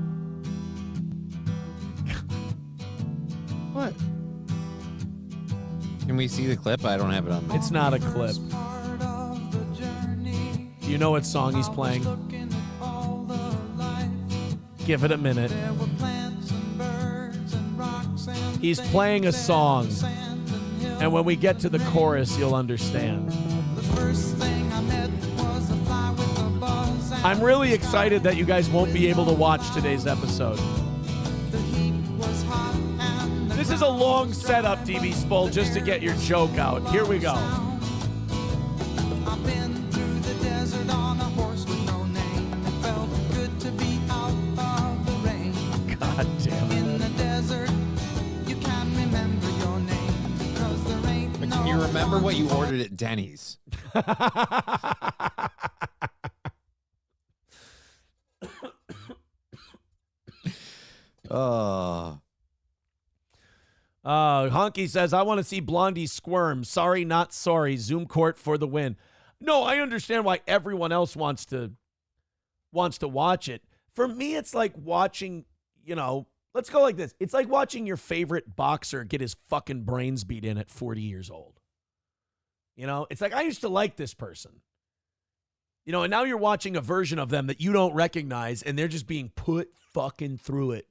What? Can we see the clip? I don't have it on me. It's not a clip. Do you know what song he's playing? Give it a minute. He's playing a song, and when we get to the chorus, you'll understand. I'm really excited that you guys won't be able to watch today's episode. This is a long setup, DB Spull, just to get your joke out. Here we go. God damn it. Can you remember what you ordered at Denny's? Honky says, I want to see Blondie squirm. Sorry, not sorry. Zoom court for the win. No, I understand why everyone else wants to watch it. For me, it's like watching, let's go like this. It's like watching your favorite boxer get his fucking brains beat in at 40 years old. It's like, I used to like this person. And now you're watching a version of them that you don't recognize, and they're just being put fucking through it.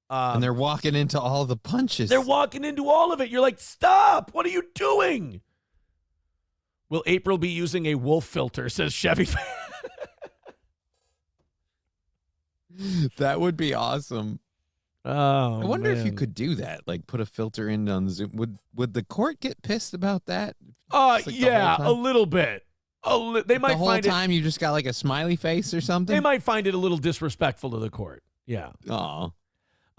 And they're walking into all the punches. They're walking into all of it. You're like, stop. What are you doing? Will April be using a wolf filter, says Chevy. That would be awesome. Oh, I wonder if you could do that, like put a filter in on Zoom. Would the court get pissed about that? Yeah, a little bit. They might the whole find time you just got like a smiley face or something. They might find it a little disrespectful to the court. Yeah. Oh.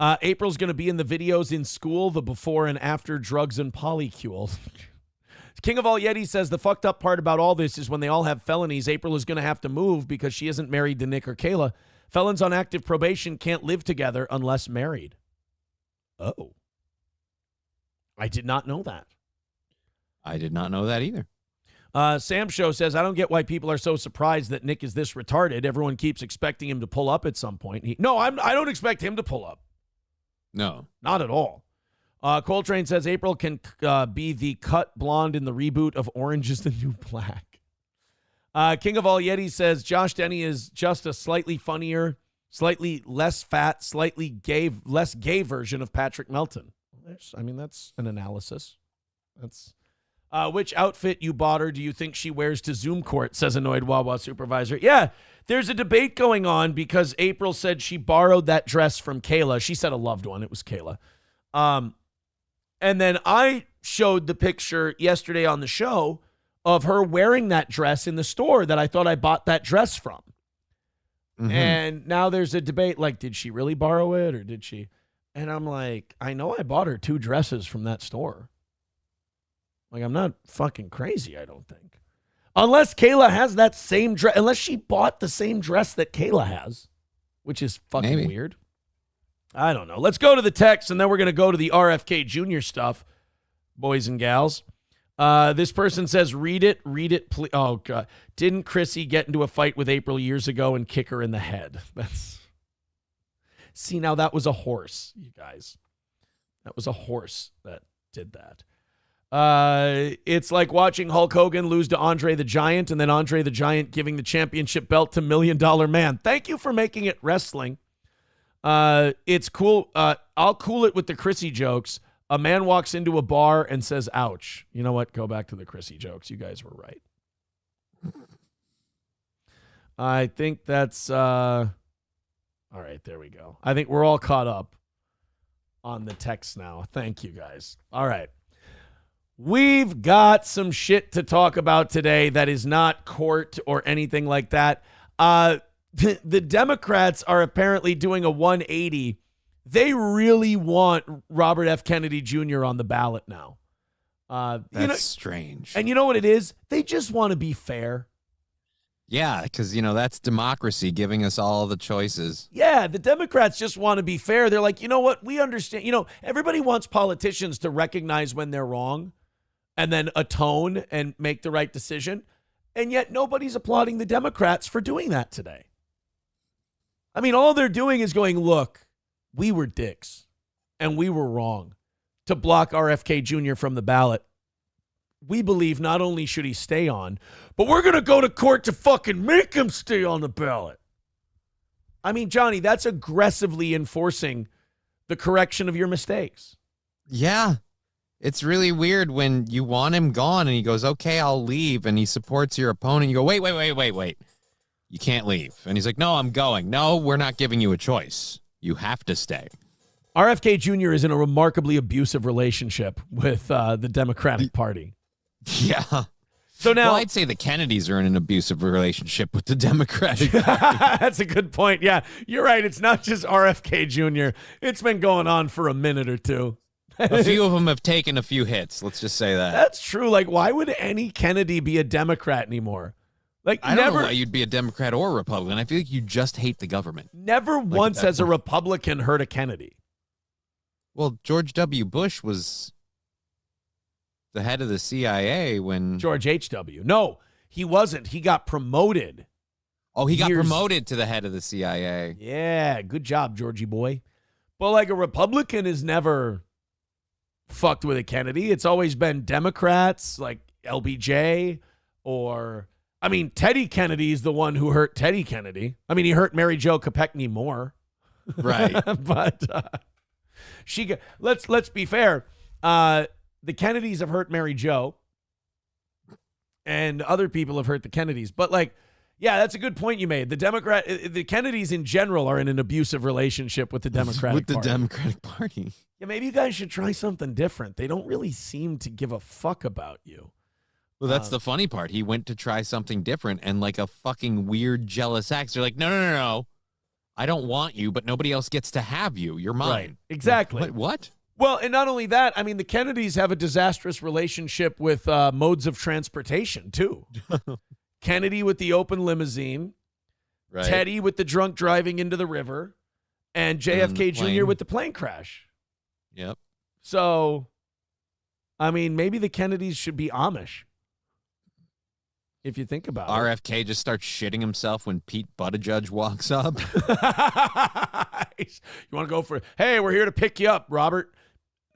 April's going to be in the videos in school, the before and after drugs and polycule. King of All Yetis says the fucked up part about all this is when they all have felonies, April is going to have to move because she isn't married to Nick or Kayla. Felons on active probation can't live together unless married. Oh. I did not know that. I did not know that either. Sam Show says, I don't get why people are so surprised that Nick is this retarded. Everyone keeps expecting him to pull up at some point. I don't expect him to pull up. No. Not at all. Coltrane says April can be the cut blonde in the reboot of Orange is the New Black. King of All Yetis says Josh Denny is just a slightly funnier, slightly less fat, slightly less gay version of Patrick Melton. That's an analysis. That's which outfit you bought her do you think she wears to Zoom court, says annoyed Wawa supervisor. Yeah, there's a debate going on because April said she borrowed that dress from Kayla. She said a loved one. It was Kayla. And then I showed the picture yesterday on the show of her wearing that dress in the store that I thought I bought that dress from. Mm-hmm. And now there's a debate, like, did she really borrow it or did she? And I'm like, I know I bought her 2 dresses from that store. Like, I'm not fucking crazy, I don't think. Unless Kayla has that same dress, unless she bought the same dress that Kayla has, which is fucking weird. I don't know. Let's go to the text, and then we're going to go to the RFK Jr. stuff, boys and gals. This person says, read it, please. Oh, God. Didn't Chrissy get into a fight with April years ago and kick her in the head? See, now that was a horse, you guys. That was a horse that did that. It's like watching Hulk Hogan lose to Andre the Giant and then Andre the Giant giving the championship belt to $1 Million Man. Thank you for making it wrestling. It's cool. I'll cool it with the Chrissy jokes. A man walks into a bar and says, ouch. You know what? Go back to the Chrissy jokes. You guys were right. I think that's, all right, there we go. I think we're all caught up on the text now. Thank you guys. All right. We've got some shit to talk about today that is not court or anything like that. The Democrats are apparently doing a 180. They really want Robert F. Kennedy Jr. on the ballot now. That's strange. And you know what it is? They just want to be fair. Yeah, because, that's democracy giving us all the choices. Yeah, the Democrats just want to be fair. They're like, you know what? We understand. Everybody wants politicians to recognize when they're wrong and then atone and make the right decision. And yet nobody's applauding the Democrats for doing that today. I mean, all they're doing is going, look, we were dicks and we were wrong to block RFK Jr. from the ballot. We believe not only should he stay on, but we're going to go to court to fucking make him stay on the ballot. I mean, Johnny, that's aggressively enforcing the correction of your mistakes. Yeah. It's really weird when you want him gone and he goes, okay, I'll leave. And he supports your opponent. You go, wait. You can't leave. And he's like, no, I'm going. No, we're not giving you a choice. You have to stay. RFK Jr. is in a remarkably abusive relationship with the Democratic Party. Yeah. So now, well, I'd say the Kennedys are in an abusive relationship with the Democratic Party. That's a good point. Yeah, you're right. It's not just RFK Jr. It's been going on for a minute or two. A few of them have taken a few hits. Let's just say that. That's true. Like, why would any Kennedy be a Democrat anymore? Like, I don't know why you'd be a Democrat or a Republican. I feel like you just hate the government. Never once has a Republican heard a Kennedy. Well, George W. Bush was the head of the CIA when... George H.W. No, he wasn't. He got promoted. Oh, he got promoted to the head of the CIA. Yeah, good job, Georgie boy. But like a Republican is never fucked with a Kennedy. It's always been Democrats like LBJ or... I mean, Teddy Kennedy is the one who hurt Teddy Kennedy. I mean, he hurt Mary Jo Kopechne more. Right. But let's be fair. The Kennedys have hurt Mary Jo, and other people have hurt the Kennedys. But like, yeah, that's a good point you made. The Kennedys in general are in an abusive relationship with the Democratic Party. Democratic Party. Yeah, maybe you guys should try something different. They don't really seem to give a fuck about you. Well, that's the funny part. He went to try something different, and like a fucking weird, jealous act, they're like, no. I don't want you, but nobody else gets to have you. You're mine. Right. Exactly. What? Well, and not only that, I mean, the Kennedys have a disastrous relationship with modes of transportation, too. Kennedy with the open limousine, Right. Teddy with the drunk driving into the river, and JFK Jr. with the plane crash. Yep. So, I mean, maybe the Kennedys should be Amish, if you think about it. RFK just starts shitting himself when Pete Buttigieg walks up. You want to go for, hey, we're here to pick you up, Robert.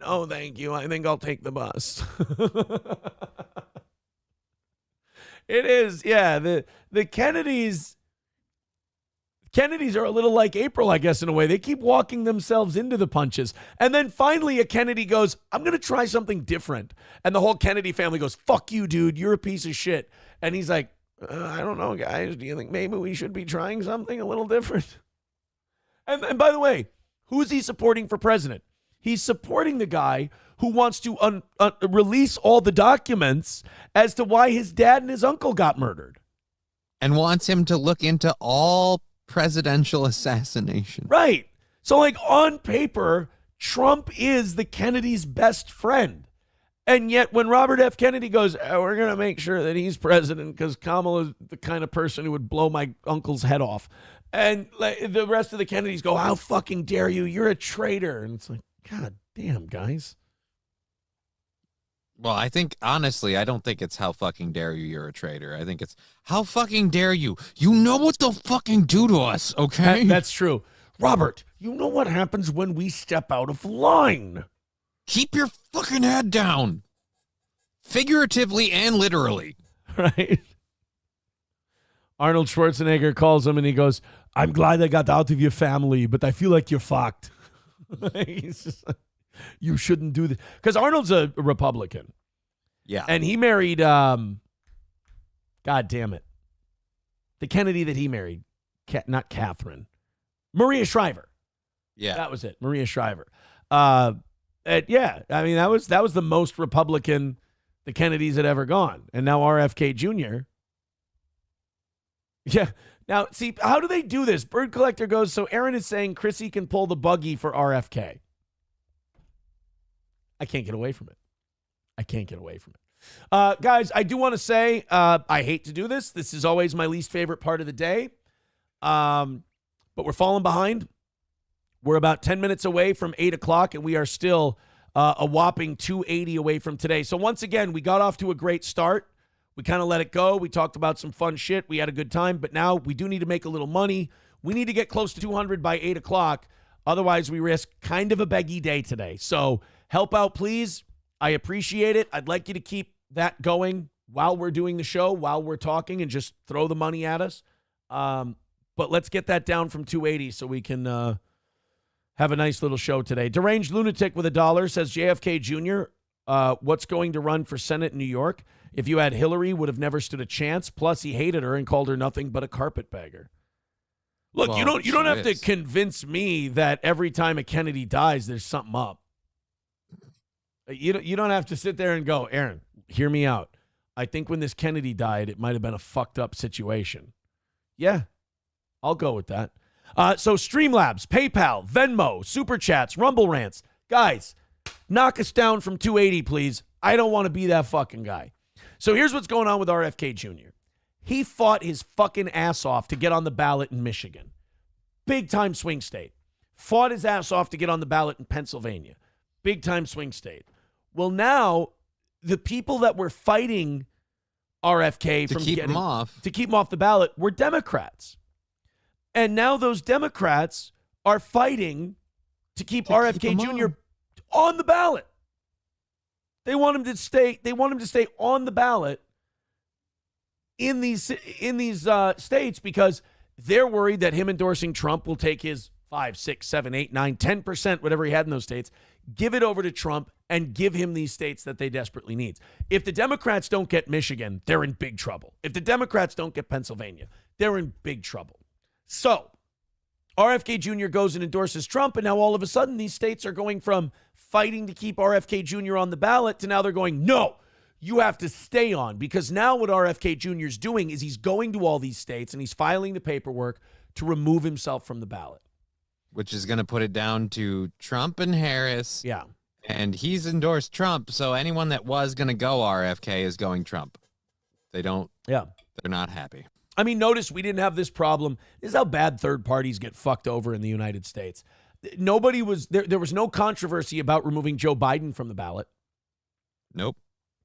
No, thank you. I think I'll take the bus. It is, yeah. The Kennedys are a little like April, I guess, in a way. They keep walking themselves into the punches. And then finally a Kennedy goes, I'm going to try something different. And the whole Kennedy family goes, fuck you, dude. You're a piece of shit. And he's like, I don't know, guys. Do you think maybe we should be trying something a little different? And by the way, who's he supporting for president? He's supporting the guy who wants to release all the documents as to why his dad and his uncle got murdered. And wants him to look into all presidential assassination. Right. So, like, on paper, Trump is the Kennedy's best friend. And yet when Robert F. Kennedy goes, we're going to make sure that he's president because Kamala is the kind of person who would blow my uncle's head off. And like, the rest of the Kennedys go, how fucking dare you? You're a traitor. And it's like, God damn, guys. Well, I think, honestly, I don't think it's how fucking dare you, you're a traitor. I think it's how fucking dare you. You know what they'll fucking do to us, okay? That's true. Robert, you know what happens when we step out of line. Keep your fucking head down. Figuratively and literally. Right? Arnold Schwarzenegger calls him and he goes, I'm glad I got out of your family, but I feel like you're fucked. He's just like, you shouldn't do this. Because Arnold's a Republican. Yeah. And he married, God damn it, the Kennedy that he married, not Catherine, Maria Shriver. Yeah. That was it, Maria Shriver. Yeah, I mean, that was the most Republican the Kennedys had ever gone. And now RFK Jr. Yeah. Now, see, how do they do this? Bird Collector goes, so Aaron is saying Chrissy can pull the buggy for RFK. I can't get away from it. Guys, I do want to say, I hate to do this. This is always my least favorite part of the day. But we're falling behind. We're about 10 minutes away from 8 o'clock, and we are still a whopping 280 away from today. So once again, we got off to a great start. We kind of let it go. We talked about some fun shit. We had a good time, but now we do need to make a little money. We need to get close to 200 by 8 o'clock. Otherwise, we risk kind of a beggy day today. So help out, please. I appreciate it. I'd like you to keep that going while we're doing the show, while we're talking, and just throw the money at us. But let's get that down from 280 so we can have a nice little show today. Deranged Lunatic with $1 says JFK Jr., what's going to run for Senate in New York? If you had Hillary, would have never stood a chance. Plus, he hated her and called her nothing but a carpetbagger. Look, Well, you don't have to is. convince me that every time a Kennedy dies, there's something up. You don't have to sit there and go, Aaron, hear me out. I think when this Kennedy died, it might have been a fucked up situation. Yeah, I'll go with that. So Streamlabs, PayPal, Venmo, Super Chats, Rumble Rants. Guys, knock us down from 280, please. I don't want to be that fucking guy. So here's what's going on with RFK Jr. He fought his fucking ass off to get on the ballot in Michigan. Big time swing state. Fought his ass off to get on the ballot in Pennsylvania. Big time swing state. Well, now the people that were fighting RFK To keep him off the ballot were Democrats. And now those Democrats are fighting to keep RFK Jr. on the ballot. They want him to stay. They want him to stay on the ballot in these states because they're worried that him endorsing Trump will take his 5, 6, 7, 8, 9, 10%, whatever he had in those states, give it over to Trump and give him these states that they desperately need. If the Democrats don't get Michigan, they're in big trouble. If the Democrats don't get Pennsylvania, they're in big trouble. So RFK Jr. goes and endorses Trump, and now all of a sudden these states are going from fighting to keep RFK Jr. on the ballot to now they're going, no, you have to stay on. Because now what RFK Jr. is doing is he's going to all these states and he's filing the paperwork to remove himself from the ballot. which is going to put it down to Trump and Harris. Yeah. And he's endorsed Trump, so anyone that was going to go RFK is going Trump. They're not happy. I mean, notice we didn't have this problem. This is how bad third parties get fucked over in the United States. Nobody was there. There was no controversy about removing Joe Biden from the ballot. Nope.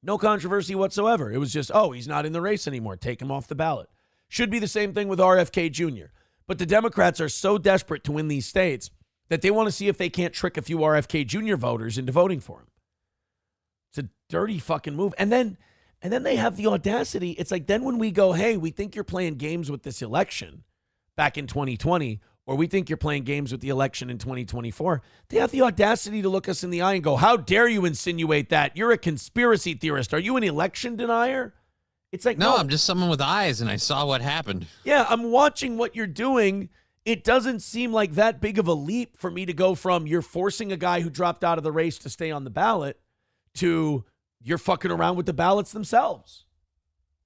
No controversy whatsoever. It was just, oh, he's not in the race anymore. Take him off the ballot. Should be the same thing with RFK Jr. But the Democrats are so desperate to win these states that they want to see if they can't trick a few RFK Jr. voters into voting for him. It's a dirty fucking move. And then they have the audacity. It's like, then when we go, hey, we think you're playing games with this election back in 2020, or we think you're playing games with the election in 2024, they have the audacity to look us in the eye and go, how dare you insinuate that? You're a conspiracy theorist. Are you an election denier? It's like, no, I'm just someone with eyes, and I saw what happened. Yeah, I'm watching what you're doing. It doesn't seem like that big of a leap for me to go from you're forcing a guy who dropped out of the race to stay on the ballot to you're fucking around with the ballots themselves.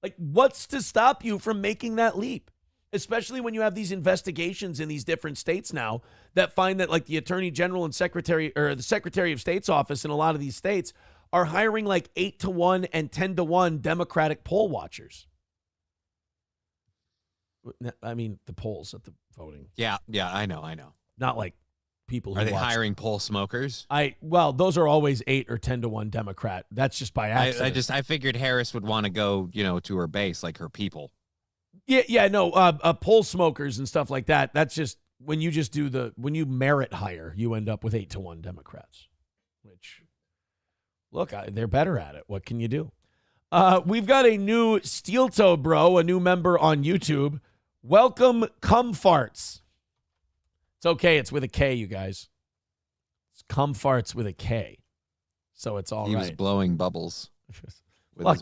Like, what's to stop you from making that leap? Especially when you have these investigations in these different states now that find that, like, the Attorney General and the Secretary of State's office in a lot of these states are hiring like 8-1 and 10-1 Democratic poll watchers. I mean, the polls at the voting. Yeah, I know. Not like people who are they watch. Hiring poll smokers? Well, those are always 8 or 10-1 Democrat. That's just by accident. I figured Harris would want to go, to her base, like her people. Poll smokers and stuff like that. That's just when you merit hire, you end up with 8-1 Democrats, which, look, they're better at it. What can you do? We've got a new Steel Toe Bro, a new member on YouTube. Welcome, Cum Farts. It's okay. It's with a K, you guys. It's Cum Farts with a K. So it's all right. He was blowing bubbles with his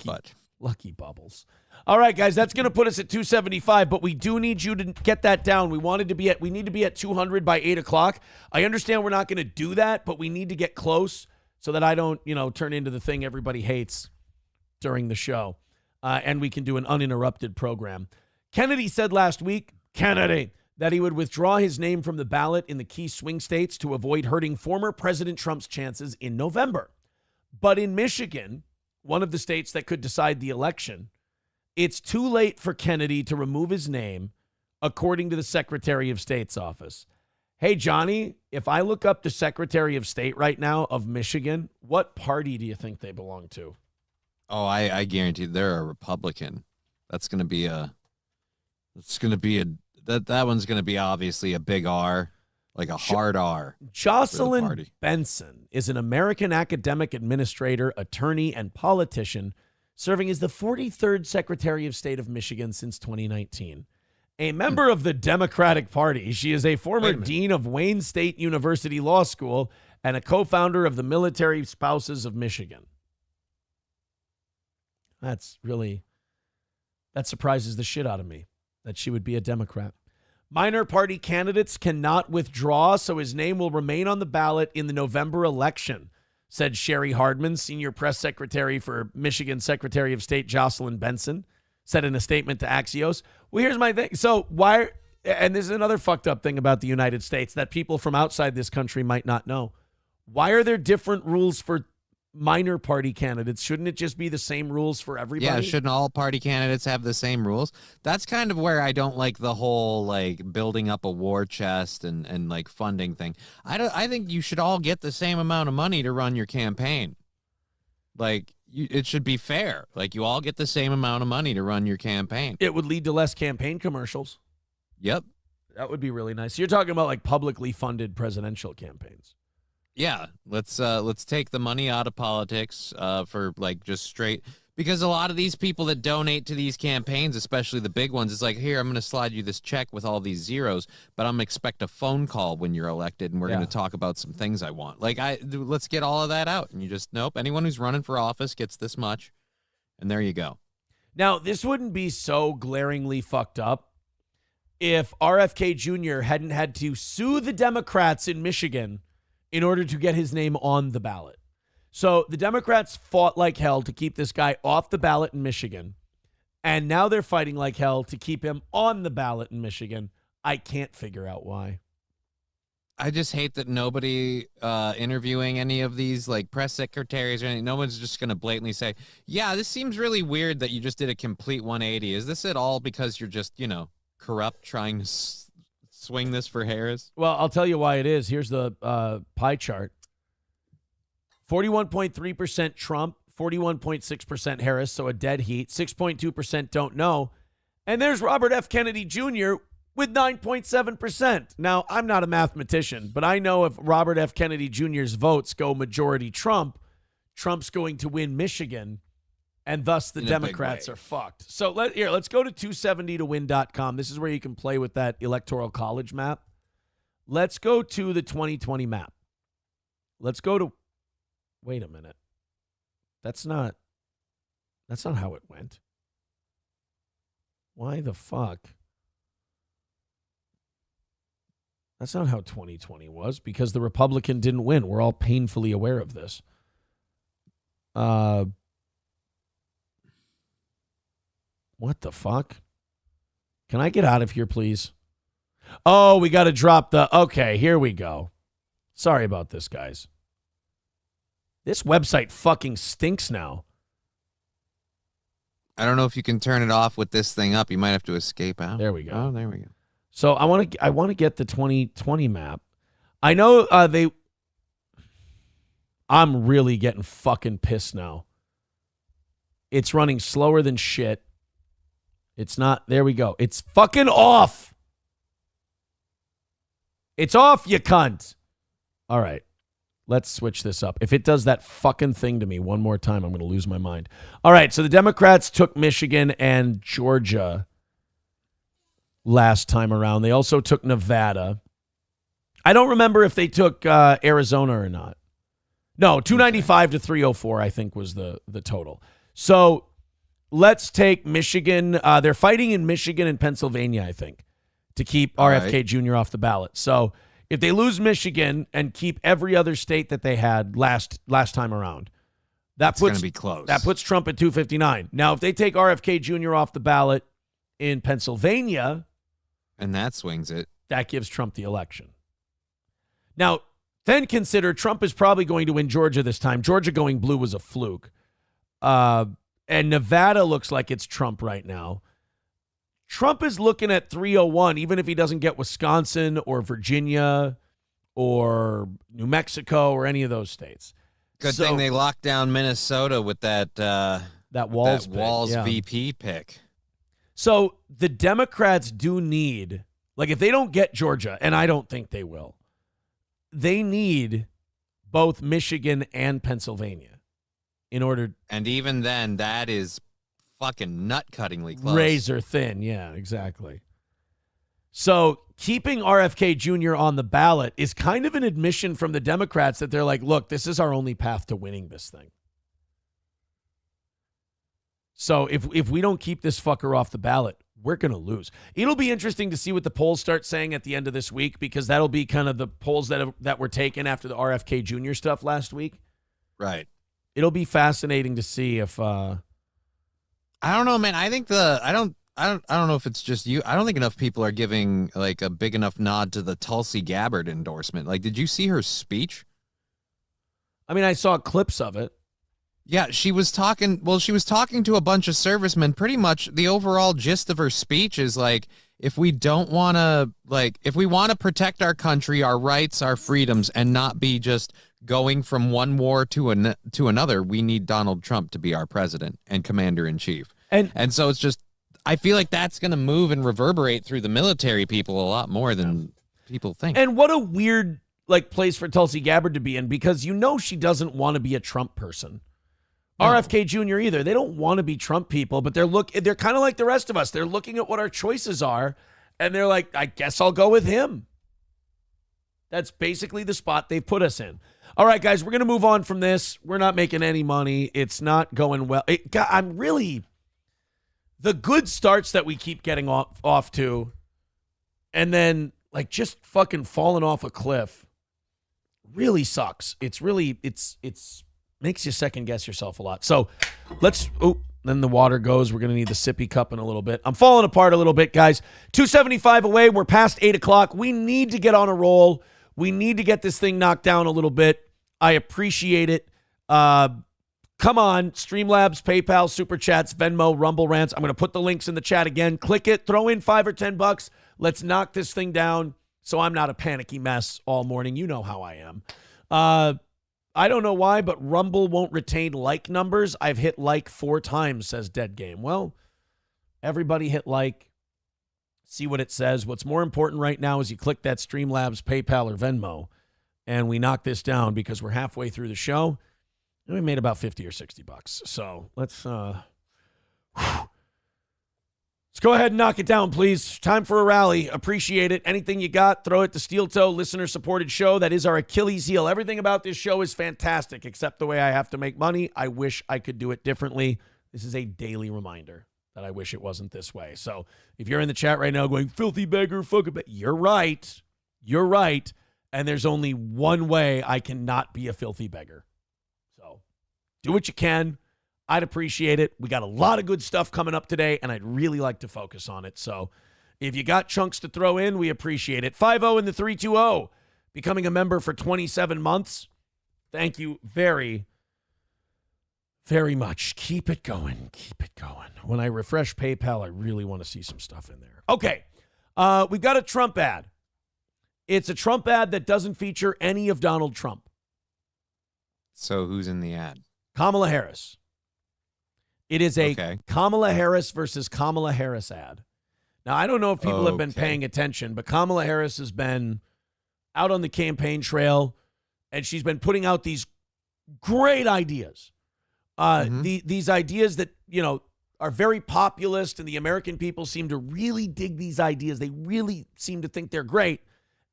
butt. Lucky bubbles. All right, guys, that's going to put us at 275, but we do need you to get that down. We need to be at 200 by 8 o'clock. I understand we're not going to do that, but we need to get close so that I don't, turn into the thing everybody hates during the show. And we can do an uninterrupted program. Kennedy said last week, that he would withdraw his name from the ballot in the key swing states to avoid hurting former President Trump's chances in November. But in Michigan, one of the states that could decide the election, it's too late for Kennedy to remove his name, according to the Secretary of State's office. Hey, Johnny, if I look up the Secretary of State right now of Michigan, what party do you think they belong to? Oh, I guarantee they're a Republican. That one's going to be obviously a big R, like a hard R. Jocelyn Benson is an American academic administrator, attorney, and politician, serving as the 43rd Secretary of State of Michigan since 2019. A member of the Democratic Party, she is a former dean of Wayne State University Law School and a co-founder of the Military Spouses of Michigan. That surprises the shit out of me that she would be a Democrat. Minor party candidates cannot withdraw, so his name will remain on the ballot in the November election, said Sherry Hardman, senior press secretary for Michigan Secretary of State Jocelyn Benson, said in a statement to Axios. Well, here's my thing. So why, and this is another fucked up thing about the United States that people from outside this country might not know. Why are there different rules for minor party candidates? Shouldn't it just be the same rules for everybody? Yeah, shouldn't all party candidates have the same rules? That's kind of where I don't like the whole building up a war chest and funding thing. I think you should all get the same amount of money to run your campaign. It should be fair. You all get the same amount of money to run your campaign. It would lead to less campaign commercials. Yep. That would be really nice. You're talking about publicly funded presidential campaigns. Yeah, let's take the money out of politics for just straight, because a lot of these people that donate to these campaigns, especially the big ones, it's here, I'm going to slide you this check with all these zeros, but I'm going to expect a phone call when you're elected, and we're going to talk about some things I want. Let's get all of that out, and you just, nope, anyone who's running for office gets this much, and there you go. Now, this wouldn't be so glaringly fucked up if RFK Jr. hadn't had to sue the Democrats in Michigan in order to get his name on the ballot. So the Democrats fought like hell to keep this guy off the ballot in Michigan, and now they're fighting like hell to keep him on the ballot in Michigan. I can't figure out why. I just hate that nobody interviewing any of these like press secretaries or anything, no one's just going to blatantly say, yeah, this seems really weird that you just did a complete 180. Is this at all because you're just, corrupt trying to swing this for Harris? Well, I'll tell you why it is. Here's the pie chart. 41.3% Trump, 41.6% Harris, so a dead heat. 6.2% don't know. And there's Robert F. Kennedy Jr. with 9.7%. Now, I'm not a mathematician, but I know if Robert F. Kennedy Jr.'s votes go majority Trump, Trump's going to win Michigan, and thus the Democrats are fucked. So let's go to 270towin.com. This is where you can play with that Electoral College map. Let's go to the 2020 map. Let's go to... Wait a minute. That's not how it went. Why the fuck? That's not how 2020 was, because the Republican didn't win. We're all painfully aware of this. What the fuck? Can I get out of here, please? Oh, we got to drop the... Okay, here we go. Sorry about this, guys. This website fucking stinks now. I don't know if you can turn it off with this thing up. You might have to escape out. There we go. Oh, there we go. So I want to get the 2020 map. I know I'm really getting fucking pissed now. It's running slower than shit. It's not. There we go. It's fucking off. It's off, you cunt. All right. Let's switch this up. If it does that fucking thing to me one more time, I'm going to lose my mind. All right, so the Democrats took Michigan and Georgia last time around. They also took Nevada. I don't remember if they took Arizona or not. No, 295 to 304, I think, was the total. So let's take Michigan. They're fighting in Michigan and Pennsylvania, I think, to keep RFK Jr. off the ballot. So if they lose Michigan and keep every other state that they had last time around, that's going to be close. That puts Trump at 259. Now, if they take RFK Jr. off the ballot in Pennsylvania, and that swings it, that gives Trump the election. Now, then consider Trump is probably going to win Georgia this time. Georgia going blue was a fluke. And Nevada looks like it's Trump right now. Trump is looking at 301, even if he doesn't get Wisconsin or Virginia or New Mexico or any of those states. Good thing they locked down Minnesota with that Walz VP pick. So the Democrats do need, like if they don't get Georgia, and I don't think they will, they need both Michigan and Pennsylvania in order. And even then, that is fucking nut-cuttingly close. Razor thin, yeah, exactly. So keeping RFK Jr. on the ballot is kind of an admission from the Democrats that they're like, look, this is our only path to winning this thing. So if we don't keep this fucker off the ballot, we're going to lose. It'll be interesting to see what the polls start saying at the end of this week, because that'll be kind of the polls that were taken after the RFK Jr. stuff last week. Right. It'll be fascinating to see if I don't know, man. I think I don't know if it's just you. I don't think enough people are giving like a big enough nod to the Tulsi Gabbard endorsement. Like, did you see her speech? I mean, I saw clips of it. Yeah, she was talking to a bunch of servicemen. Pretty much the overall gist of her speech is like, if we want to protect our country, our rights, our freedoms, and not be just going from one war to another, we need Donald Trump to be our president and commander-in-chief. And so it's just, I feel like that's going to move and reverberate through the military people a lot more than people think. And what a weird place for Tulsi Gabbard to be in, because she doesn't want to be a Trump person. No. RFK Jr. either. They don't want to be Trump people, but they're kind of like the rest of us. They're looking at what our choices are, and they're like, I guess I'll go with him. That's basically the spot they put us in. All right, guys, we're going to move on from this. We're not making any money. It's not going well. The good starts that we keep getting off to, and then just fucking falling off a cliff really sucks. It's makes you second guess yourself a lot. So then the water goes. We're going to need the sippy cup in a little bit. I'm falling apart a little bit, guys. 275 away. We're past 8 o'clock. We need to get on a roll We need to get this thing knocked down a little bit. I appreciate it. Come on, Streamlabs, PayPal, Super Chats, Venmo, Rumble Rants. I'm going to put the links in the chat again. Click it, throw in $5 or $10. Let's knock this thing down so I'm not a panicky mess all morning. You know how I am. I don't know why, but Rumble won't retain like numbers. I've hit like 4 times, says Dead Game. Well, everybody hit like. See what it says. What's more important right now is you click that Streamlabs, PayPal, or Venmo, and we knock this down because we're halfway through the show. And we made about $50 or $60. So let's go ahead and knock it down, please. Time for a rally. Appreciate it. Anything you got, throw it to Steel Toe, listener-supported show. That is our Achilles heel. Everything about this show is fantastic, except the way I have to make money. I wish I could do it differently. This is a daily reminder that I wish it wasn't this way. So if you're in the chat right now going, filthy beggar, fuck it, you're right. You're right. And there's only one way I cannot be a filthy beggar. So do what you can. I'd appreciate it. We got a lot of good stuff coming up today, and I'd really like to focus on it. So if you got chunks to throw in, we appreciate it. 5-0 in the 320. Becoming a member for 27 months. Thank you very much. Keep it going. Keep it going. When I refresh PayPal, I really want to see some stuff in there. Okay. We've got a Trump ad. It's a Trump ad that doesn't feature any of Donald Trump. So who's in the ad? Kamala Harris. It is a Kamala Harris versus Kamala Harris ad. Now, I don't know if people have been paying attention, but Kamala Harris has been out on the campaign trail, and she's been putting out these great ideas. These ideas that, are very populist, and the American people seem to really dig these ideas. They really seem to think they're great.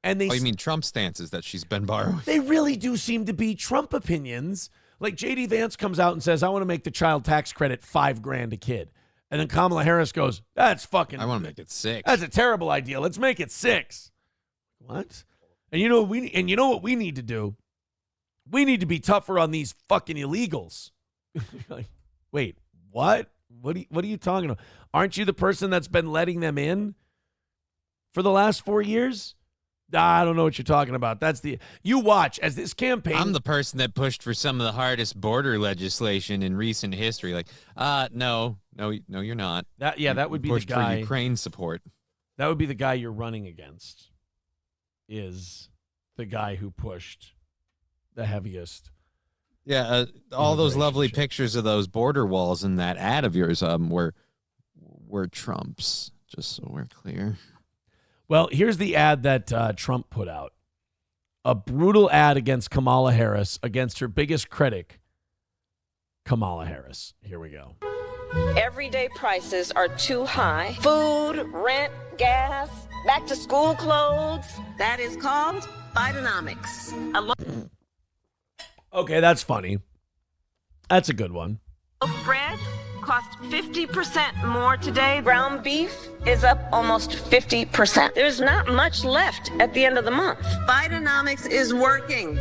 And you mean Trump stances that she's been borrowing? They really do seem to be Trump opinions. Like J.D. Vance comes out and says, I want to make the child tax credit $5,000 a kid. And then Kamala Harris goes, that's fucking... I want to make it 6. That's a terrible idea. Let's make it 6. What? And you know what we need to do? We need to be tougher on these fucking illegals. Like, wait, what? What are you talking about? Aren't you the person that's been letting them in for the last 4 years? I don't know what you're talking about. You watch as this campaign. I'm the person that pushed for some of the hardest border legislation in recent history. Like, no, you're not. That would be the guy. For Ukraine support. That would be the guy you're running against. Is the guy who pushed the heaviest. Yeah, all those lovely pictures of those border walls in that ad of yours were Trump's. Just so we're clear. Well, here's the ad that Trump put out. A brutal ad against Kamala Harris, against her biggest critic, Kamala Harris. Here we go. Everyday prices are too high. Food, rent, gas, back to school clothes. That is called Bidenomics. Okay, that's funny. That's a good one. Bread cost 50% more today. Ground beef is up almost 50%. There's not much left at the end of the month. Bidenomics is working.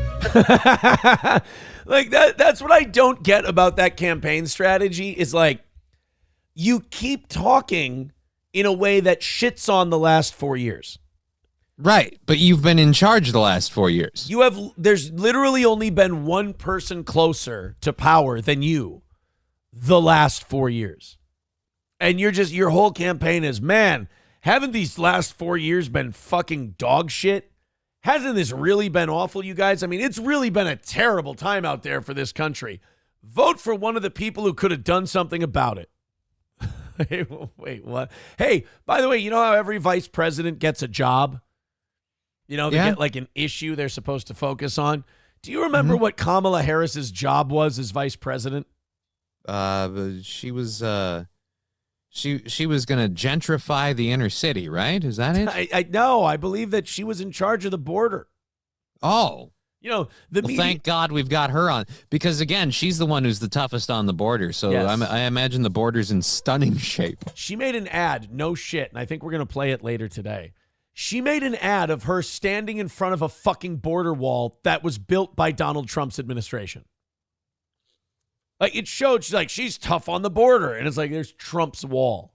Like that's what I don't get about that campaign strategy is like you keep talking in a way that shits on the last 4 years. Right, but you've been in charge the last 4 years. There's literally only been one person closer to power than you the last 4 years. And your whole campaign is, man, haven't these last 4 years been fucking dog shit? Hasn't this really been awful, you guys? I mean, it's really been a terrible time out there for this country. Vote for one of the people who could have done something about it. Wait, what? Hey, by the way, you know how every vice president gets a job? They get like an issue they're supposed to focus on. Do you remember what Kamala Harris's job was as vice president? She was she was going to gentrify the inner city, right? Is that it? No, I believe that she was in charge of the border. Oh. Media. Thank God we've got her on. Because, again, she's the one who's the toughest on the border. So yes. I imagine the border's in stunning shape. She made an ad, no shit, and I think we're going to play it later today. She made an ad of her standing in front of a fucking border wall that was built by Donald Trump's administration. Like, it showed, she's tough on the border. And it's like, there's Trump's wall.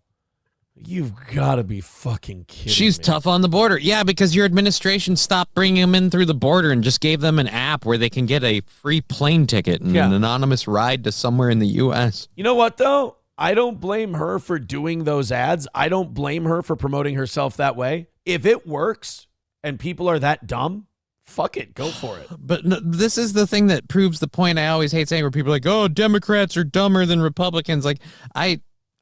You've got to be fucking kidding She's me. tough on the border. Yeah, because your administration stopped bringing them in through the border and just gave them an app where they can get a free plane ticket and an anonymous ride to somewhere in the U.S. You know what, though? I don't blame her for doing those ads. I don't blame her for promoting herself that way. If it works and people are that dumb, fuck it. Go for it. But no, this is the thing that proves the point I always hate saying, where people are like, oh, Democrats are dumber than Republicans. Like,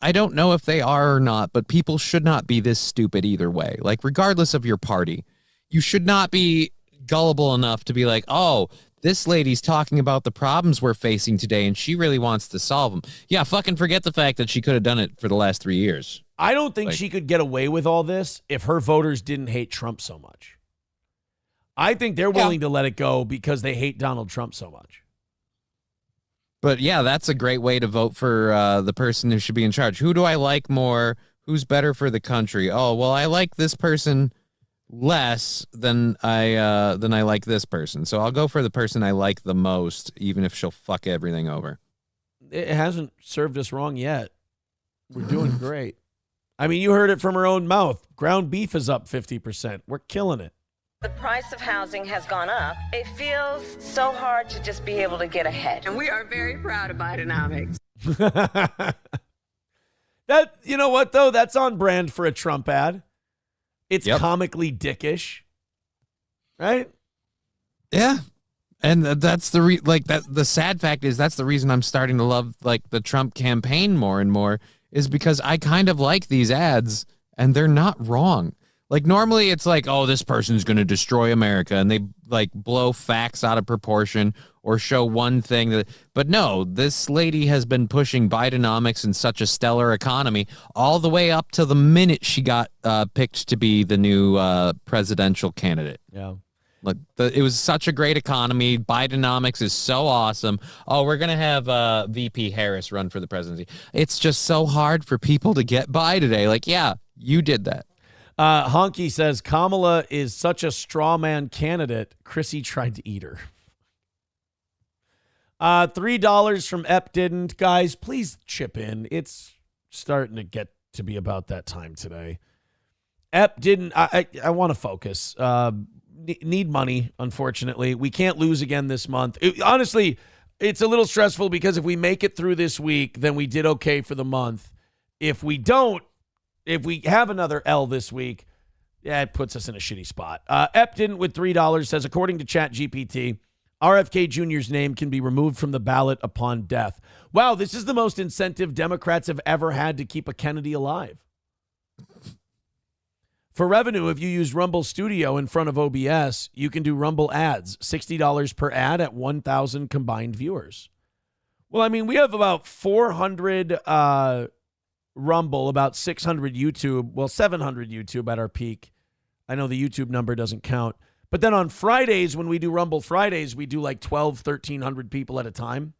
I don't know if they are or not, but people should not be this stupid either way. Like, regardless of your party, you should not be gullible enough to be like, oh, this lady's talking about the problems we're facing today and she really wants to solve them. Yeah, fucking forget the fact that she could have done it for the last 3 years. I don't think she could get away with all this if her voters didn't hate Trump so much. I think they're willing to let it go because they hate Donald Trump so much. But yeah, that's a great way to vote for the person who should be in charge. Who do I like more? Who's better for the country? Oh, well, I like this person less than I like this person. So I'll go for the person I like the most, even if she'll fuck everything over. It hasn't served us wrong yet. We're doing great. I mean, you heard it from her own mouth. Ground beef is up 50%. We're killing it. The price of housing has gone up. It feels so hard to just be able to get ahead. And we are very proud of Bidenomics. That, you know what, though? That's on brand for a Trump ad. It's comically dickish. Right? Yeah. And that's the sad fact is that's the reason I'm starting to love like the Trump campaign more and more, is because I kind of like these ads and they're not wrong. Like, normally it's like, oh, this person's going to destroy America, and they like blow facts out of proportion or show one thing but no, this lady has been pushing Bidenomics and such a stellar economy all the way up to the minute she got picked to be the new presidential candidate. Yeah. Like, it was such a great economy. Bidenomics is so awesome. Oh, we're going to have VP Harris run for the presidency. It's just so hard for people to get by today. Like, yeah, you did that. Honky says, Kamala is such a straw man candidate. Chrissy tried to eat her. $3 from Ep didn't. Guys, please chip in. It's starting to get to be about that time today. Ep didn't. I want to focus. Need money, unfortunately. We can't lose again this month. Honestly, it's a little stressful because if we make it through this week, then we did okay for the month. If we don't, if we have another L this week, yeah, it puts us in a shitty spot. Ep didn't with $3 says, according to ChatGPT, RFK Jr.'s name can be removed from the ballot upon death. Wow, this is the most incentive Democrats have ever had to keep a Kennedy alive. For revenue, if you use Rumble Studio in front of OBS, you can do Rumble ads, $60 per ad at 1,000 combined viewers. Well, I mean, we have about 400 Rumble, about 600 YouTube, well, 700 YouTube at our peak. I know the YouTube number doesn't count. But then on Fridays, when we do Rumble Fridays, we do like 1,300 people at a time.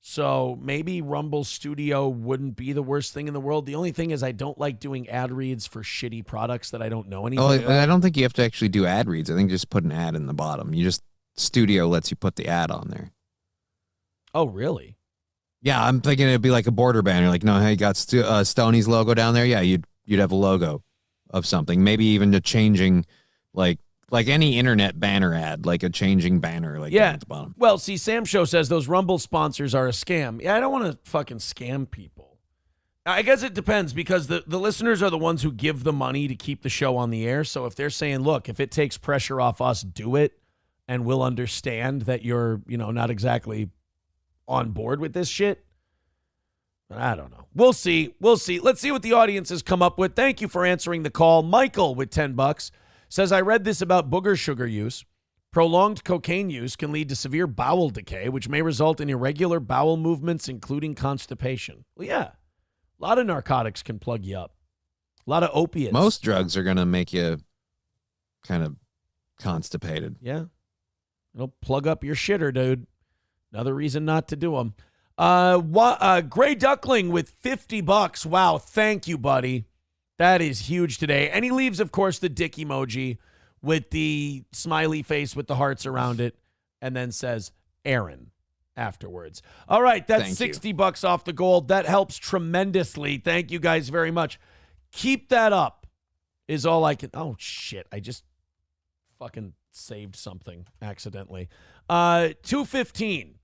So maybe Rumble Studio wouldn't be the worst thing in the world. The only thing is I don't like doing ad reads for shitty products that I don't know anything about. I don't think you have to actually do ad reads. I think just put an ad in the bottom. Studio lets you put the ad on there. Oh, really? Yeah, I'm thinking it'd be like a border banner. Like, no, hey, you got Stoney's logo down there? Yeah, you'd have a logo of something. Maybe even a changing, like any internet banner ad, like a changing banner, like down at the bottom. Well, see, Sam Show says those Rumble sponsors are a scam. Yeah, I don't want to fucking scam people. I guess it depends because the listeners are the ones who give the money to keep the show on the air. So if they're saying, look, if it takes pressure off us, do it, and we'll understand that you're, not exactly on board with this shit. I don't know. We'll see. Let's see what the audience has come up with. Thank you for answering the call. Michael with $10 says, I read this about booger sugar use. Prolonged cocaine use can lead to severe bowel decay, which may result in irregular bowel movements, including constipation. Well, yeah. A lot of narcotics can plug you up. A lot of opiates. Most drugs are going to make you kind of constipated. Yeah. It'll plug up your shitter, dude. Another reason not to do them. Gray Duckling with $50. Wow, thank you, buddy. That is huge today. And he leaves, of course, the dick emoji with the smiley face with the hearts around it, and then says Aaron afterwards. All right, that's $60 off the gold. That helps tremendously. Thank you guys very much. Keep that up is all I can. Oh, shit. I just fucking saved something accidentally. 2:15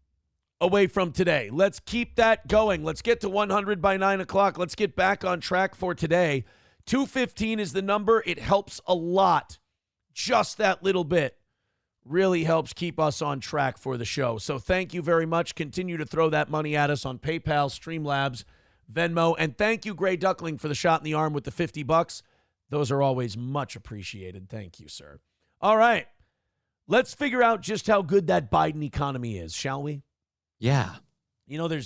away from today. Let's keep that going. Let's get to 100 by 9 o'clock. Let's get back on track for today. 2:15 is the number. It helps a lot. Just that little bit really helps keep us on track for the show. So thank you very much. Continue to throw that money at us on PayPal, Streamlabs, Venmo. And thank you, Gray Duckling, for the shot in the arm with the $50. Those are always much appreciated. Thank you, sir. All right. Let's figure out just how good that Biden economy is, shall we? Yeah. You know,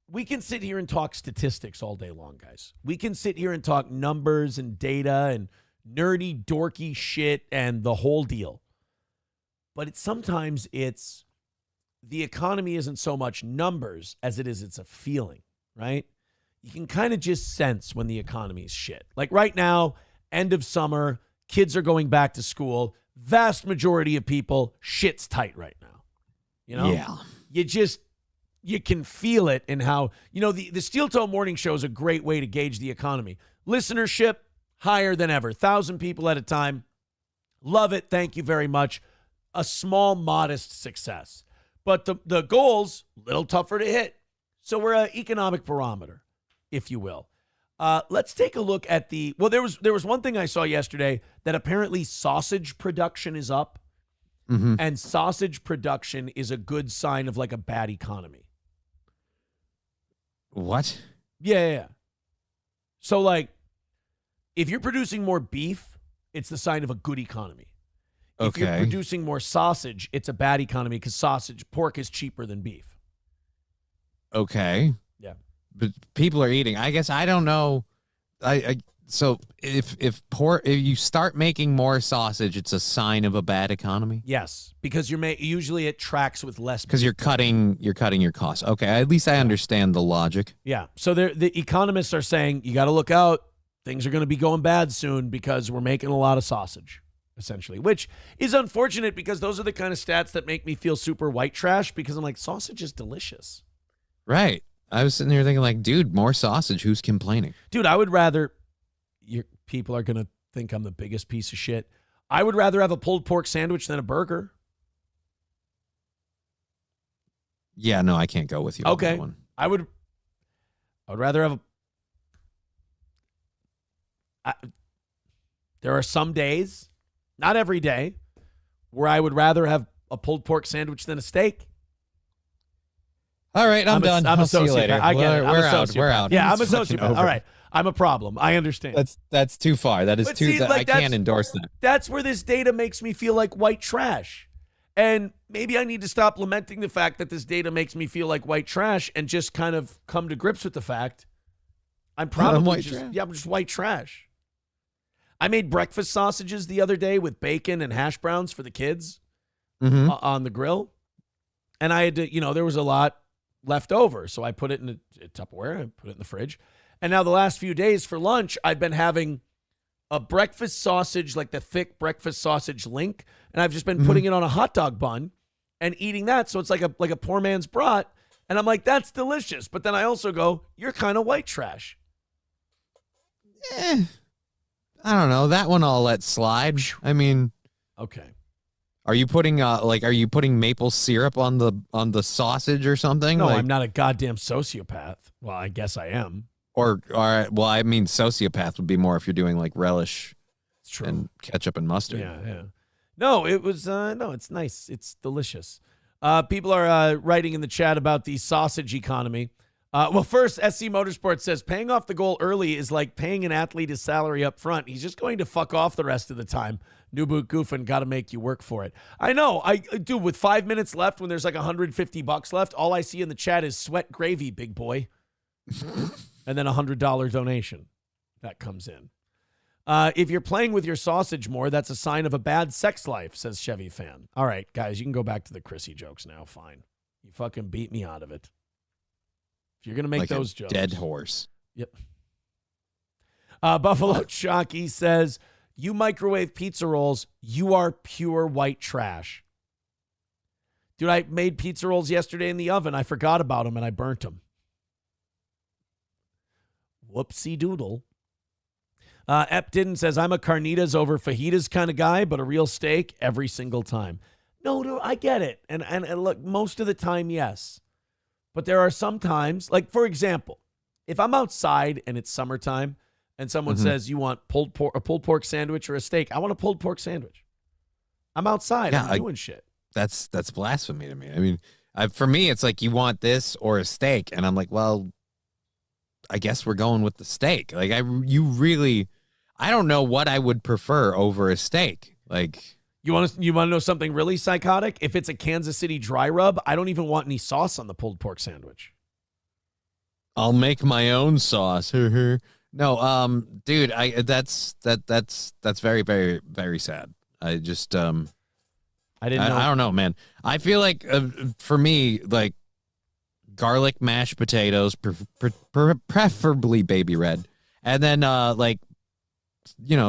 we can sit here and talk statistics all day long, guys. We can sit here and talk numbers and data and nerdy, dorky shit and the whole deal. But sometimes the economy isn't so much numbers as it's a feeling, right? You can kind of just sense when the economy is shit. Like right now, end of summer, kids are going back to school. Vast majority of people, shit's tight right now. You know? Yeah. You can feel it in how, the Steel Toe Morning Show is a great way to gauge the economy. Listenership, higher than ever. 1,000 people at a time. Love it. Thank you very much. A small, modest success. But the goals, a little tougher to hit. So we're an economic barometer, if you will. Let's take a look at there was one thing I saw yesterday that apparently sausage production is up. Mm-hmm. And sausage production is a good sign of like a bad economy. What? Yeah. So like, if you're producing more beef, it's the sign of a good economy. If you're producing more sausage, it's a bad economy because pork is cheaper than beef. Okay. Yeah. But people are eating. I guess I don't know. So if you start making more sausage, it's a sign of a bad economy. Yes, because usually it tracks with less. Because you're cutting your costs. Okay, at least I understand the logic. Yeah. So the economists are saying you got to look out. Things are going to be going bad soon because we're making a lot of sausage, essentially, which is unfortunate because those are the kind of stats that make me feel super white trash because I'm like, sausage is delicious. Right. I was sitting there thinking like, dude, more sausage. Who's complaining? Dude, I would rather. People are going to think I'm the biggest piece of shit. I would rather have a pulled pork sandwich than a burger. Yeah, no, I can't go with you on that one. I would rather have there are some days, not every day, where I would rather have a pulled pork sandwich than a steak. All right, I'm done. I'm I'll a see you sociopath. later. I get it. We're out. We're out. Yeah, I'm a It's fucking sociopath. over. All right. I'm a problem. I understand. That's too far. That is But too. see, like, I can't endorse that. That's where this data makes me feel like white trash. And maybe I need to stop lamenting the fact that this data makes me feel like white trash and just kind of come to grips with the fact I'm probably I'm just white trash. I made breakfast sausages the other day with bacon and hash browns for the kids on the grill. And I had to, there was a lot left over. So I put it in a Tupperware, I put it in the fridge. And now the last few days for lunch, I've been having a breakfast sausage, like the thick breakfast sausage link, and I've just been putting it on a hot dog bun and eating that. So it's like a poor man's brat. And I'm like, that's delicious. But then I also go, you're kind of white trash. I don't know. That one I'll let slide. I mean, okay. Are you putting maple syrup on the sausage or something? No, I'm not a goddamn sociopath. Well, I guess I am. Well, I mean, sociopath would be more if you're doing like relish and ketchup and mustard. Yeah. No, it was, no, it's nice. It's delicious. People are writing in the chat about the sausage economy. Well, first, SC Motorsports says paying off the goal early is like paying an athlete his salary up front. He's just going to fuck off the rest of the time. New boot goofing, got to make you work for it. I know. Dude, with 5 minutes left, when there's like $150 left, all I see in the chat is sweat gravy, big boy. And then $100 donation that comes in. If you're playing with your sausage more, that's a sign of a bad sex life, says Chevy Fan. All right, guys, you can go back to the Chrissy jokes now. Fine. You fucking beat me out of it. If you're going to make like those a jokes. dead horse. Yep. Buffalo Chalky says, you microwave pizza rolls, you are pure white trash. Dude, I made pizza rolls yesterday in the oven. I forgot about them and I burnt them. Whoopsie doodle. Epton says, I'm a carnitas over fajitas kind of guy, but a real steak every single time. No, dude, I get it. And look, most of the time, yes. But there are some times, like, for example, if I'm outside and it's summertime and someone says you want a pulled pork sandwich or a steak, I want a pulled pork sandwich. I'm outside. I'm doing shit. That's blasphemy to me. I mean, for me, it's like you want this or a steak. And I'm like, well, I guess we're going with the steak. Like, I don't know what I would prefer over a steak. Like, you want to know something really psychotic? If it's a Kansas City dry rub, I don't even want any sauce on the pulled pork sandwich. I'll make my own sauce. No, dude, that's very, very, very sad. I just I didn't know. I don't know, man. I feel like for me, like garlic mashed potatoes, preferably baby red, and then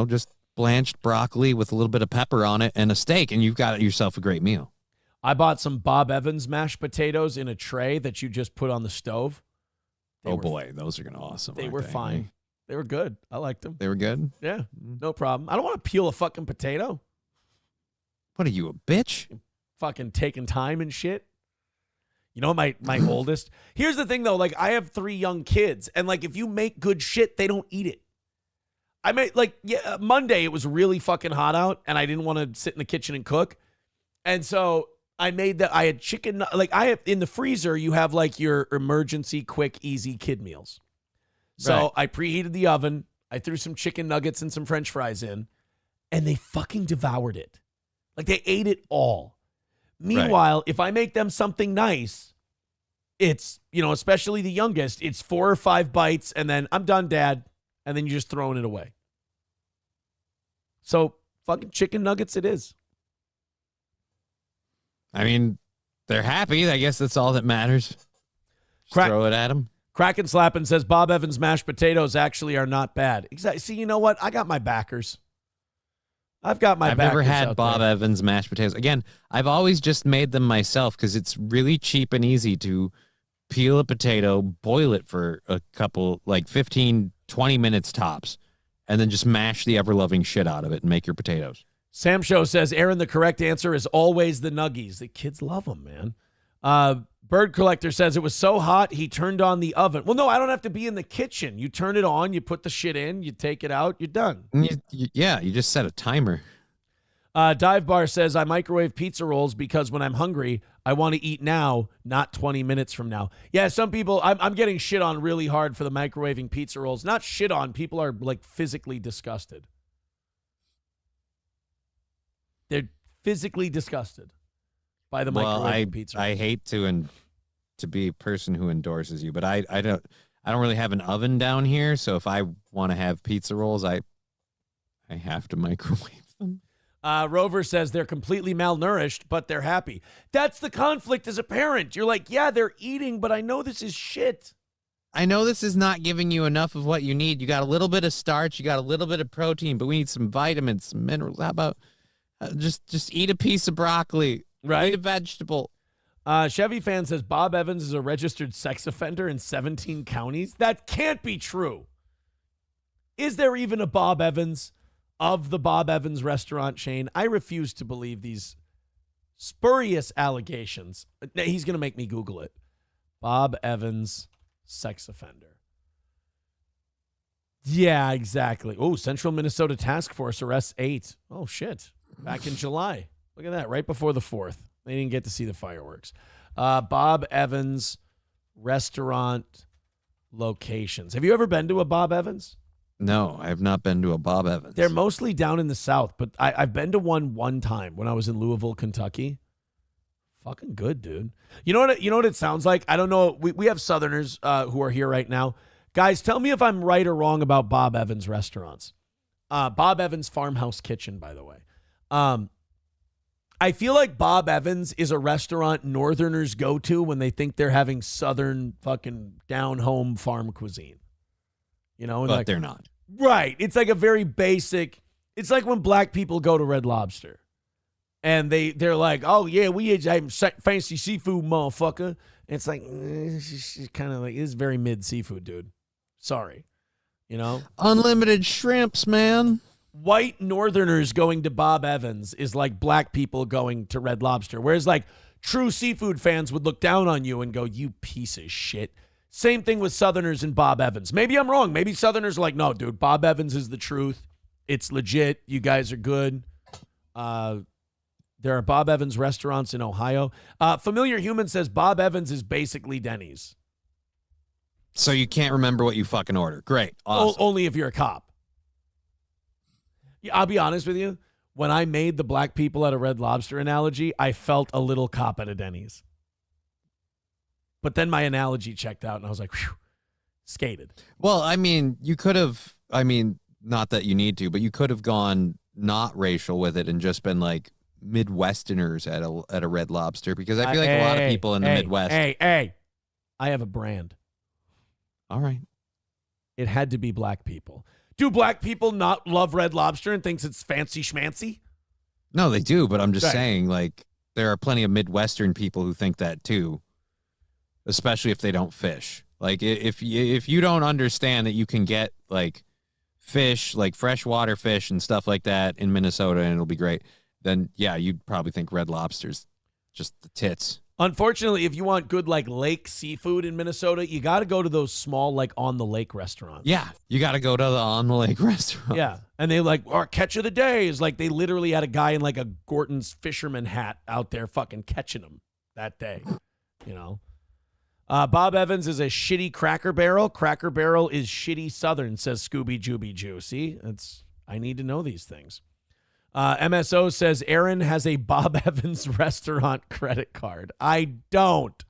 just blanched broccoli with a little bit of pepper on it and a steak, and you've got yourself a great meal. I bought some Bob Evans mashed potatoes in a tray that you just put on the stove. Boy, those are gonna awesome. They were fine. They were good. I liked them. They were good? Yeah, no problem. I don't want to peel a fucking potato. What are you, a bitch? Fucking taking time and shit. You know, my oldest. Here's the thing, though. Like, I have 3 young kids, and, like, if you make good shit, they don't eat it. I made, like, Monday, it was really fucking hot out, and I didn't want to sit in the kitchen and cook. And so I had chicken. Like, in the freezer, you have, like, your emergency, quick, easy kid meals. So Right. I preheated the oven. I threw some chicken nuggets and some French fries in, and they fucking devoured it. Like, they ate it all. Meanwhile, if I make them something nice, it's, especially the youngest, it's 4 or 5 bites, and then I'm done, Dad. And then you're just throwing it away. So, fucking chicken nuggets it is. I mean, they're happy. I guess that's all that matters. Just throw it at them. Kraken Slappin says Bob Evans mashed potatoes actually are not bad. Exactly. See, you know what? I got my backers. I've never had Bob Evans mashed potatoes. Again, I've always just made them myself because it's really cheap and easy to peel a potato, boil it for a couple, like 15, 20 minutes tops, and then just mash the ever-loving shit out of it and make your potatoes. Sam Show says, Aaron, the correct answer is always the nuggies. The kids love them, man. Bird Collector says it was so hot he turned on the oven. Well, no, I don't have to be in the kitchen. You turn it on, you put the shit in, you take it out, you're done. You just set a timer. Dive Bar says, I microwave pizza rolls because when I'm hungry, I want to eat now, not 20 minutes from now. Yeah, some people, I'm getting shit on really hard for the microwaving pizza rolls. Not shit on, people are like physically disgusted. They're physically disgusted by the microwaving pizza rolls. I hate to be a person who endorses you, but I don't really have an oven down here, so if I want to have pizza rolls, I have to microwave them. Rover says they're completely malnourished, but they're happy. That's the conflict as a parent. You're like, yeah, they're eating, but I know this is shit. I know this is not giving you enough of what you need. You got a little bit of starch, you got a little bit of protein, but we need some vitamins, some minerals. How about just eat a piece of broccoli, right? Eat a vegetable. Chevy Fan says Bob Evans is a registered sex offender in 17 counties. That can't be true. Is there even a Bob Evans of the Bob Evans restaurant chain? I refuse to believe these spurious allegations. He's going to make me Google it. Bob Evans, sex offender. Yeah, exactly. Oh, Central Minnesota Task Force arrests 8. Oh, shit. Back in July. Look at that. Right before the 4th. They didn't get to see the fireworks. Bob Evans restaurant locations. Have you ever been to a Bob Evans? No, I have not been to a Bob Evans. They're mostly down in the South, but I've been to one time when I was in Louisville, Kentucky. Fucking good, dude. You know what it sounds like? I don't know. We have Southerners who are here right now. Guys, tell me if I'm right or wrong about Bob Evans restaurants. Bob Evans Farmhouse Kitchen, by the way. I feel like Bob Evans is a restaurant Northerners go to when they think they're having Southern fucking down-home farm cuisine. You know? But they're not. Right. It's like a very basic. It's like when black people go to Red Lobster. And they're like, oh, yeah, we eat fancy seafood, motherfucker. And it's like, it's kind of like, it's very mid seafood, dude. Sorry. You know, unlimited shrimps, man. white Northerners going to Bob Evans is like black people going to Red Lobster. Whereas like true seafood fans would look down on you and go, you piece of shit. Same thing with Southerners and Bob Evans. Maybe I'm wrong. Maybe Southerners are like, no, dude, Bob Evans is the truth. It's legit. You guys are good. There are Bob Evans restaurants in Ohio. Familiar Human says Bob Evans is basically Denny's. So you can't remember what you fucking order. Great. Awesome. Only if you're a cop. Yeah, I'll be honest with you. When I made the black people at a Red Lobster analogy, I felt a little cop at a Denny's. But then my analogy checked out, and I was like, whew, skated. Well, I mean, you could have, not that you need to, but you could have gone not racial with it and just been like Midwesterners at a Red Lobster, because I feel like a lot of people in the Midwest. I have a brand. All right. It had to be black people. Do black people not love Red Lobster and thinks it's fancy schmancy? No, they do, but I'm just Right. saying, like, there are plenty of Midwestern people who think that too, especially if they don't fish. Like, if you don't understand that you can get like fish, like freshwater fish and stuff like that in Minnesota, and it'll be great, then yeah, you'd probably think Red Lobster's just the tits. Unfortunately, if you want good like lake seafood in Minnesota, you got to go to those small like on the lake restaurants. Yeah, you got to go to the on the lake restaurant. Yeah, and they like our catch of the day is like they literally had a guy in like a Gorton's fisherman hat out there fucking catching them that day. You know, Bob Evans is a shitty Cracker Barrel. Cracker Barrel is shitty Southern, says Scooby Jooby Joo. See, I need to know these things. MSO says Aaron has a Bob Evans restaurant credit card. I don't.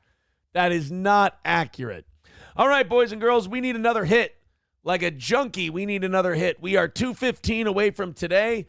That is not accurate. All right, boys and girls, we need another hit. Like a junkie, we need another hit. We are 2:15 away from today.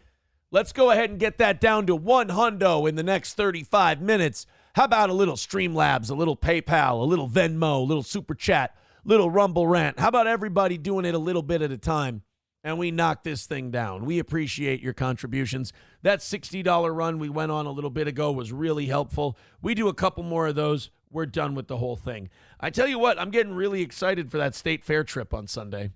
Let's go ahead and get that down to $100 in the next 35 minutes. How about a little Streamlabs, a little PayPal, a little Venmo, a little Super Chat, little Rumble Rant? How about everybody doing it a little bit at a time? And we knock this thing down. We appreciate your contributions. That $60 run we went on a little bit ago was really helpful. We do a couple more of those. We're done with the whole thing. I tell you what, I'm getting really excited for that state fair trip on Sunday.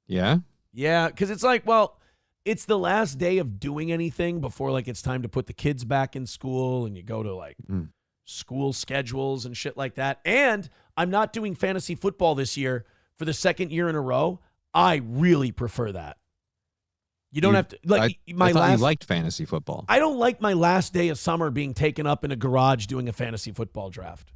Yeah? Yeah, because it's like, well, it's the last day of doing anything before like it's time to put the kids back in school and you go to like school schedules and shit like that. And I'm not doing fantasy football this year for the second year in a row. I really prefer that. You don't have to like I thought you liked fantasy football. I don't like my last day of summer being taken up in a garage doing a fantasy football draft.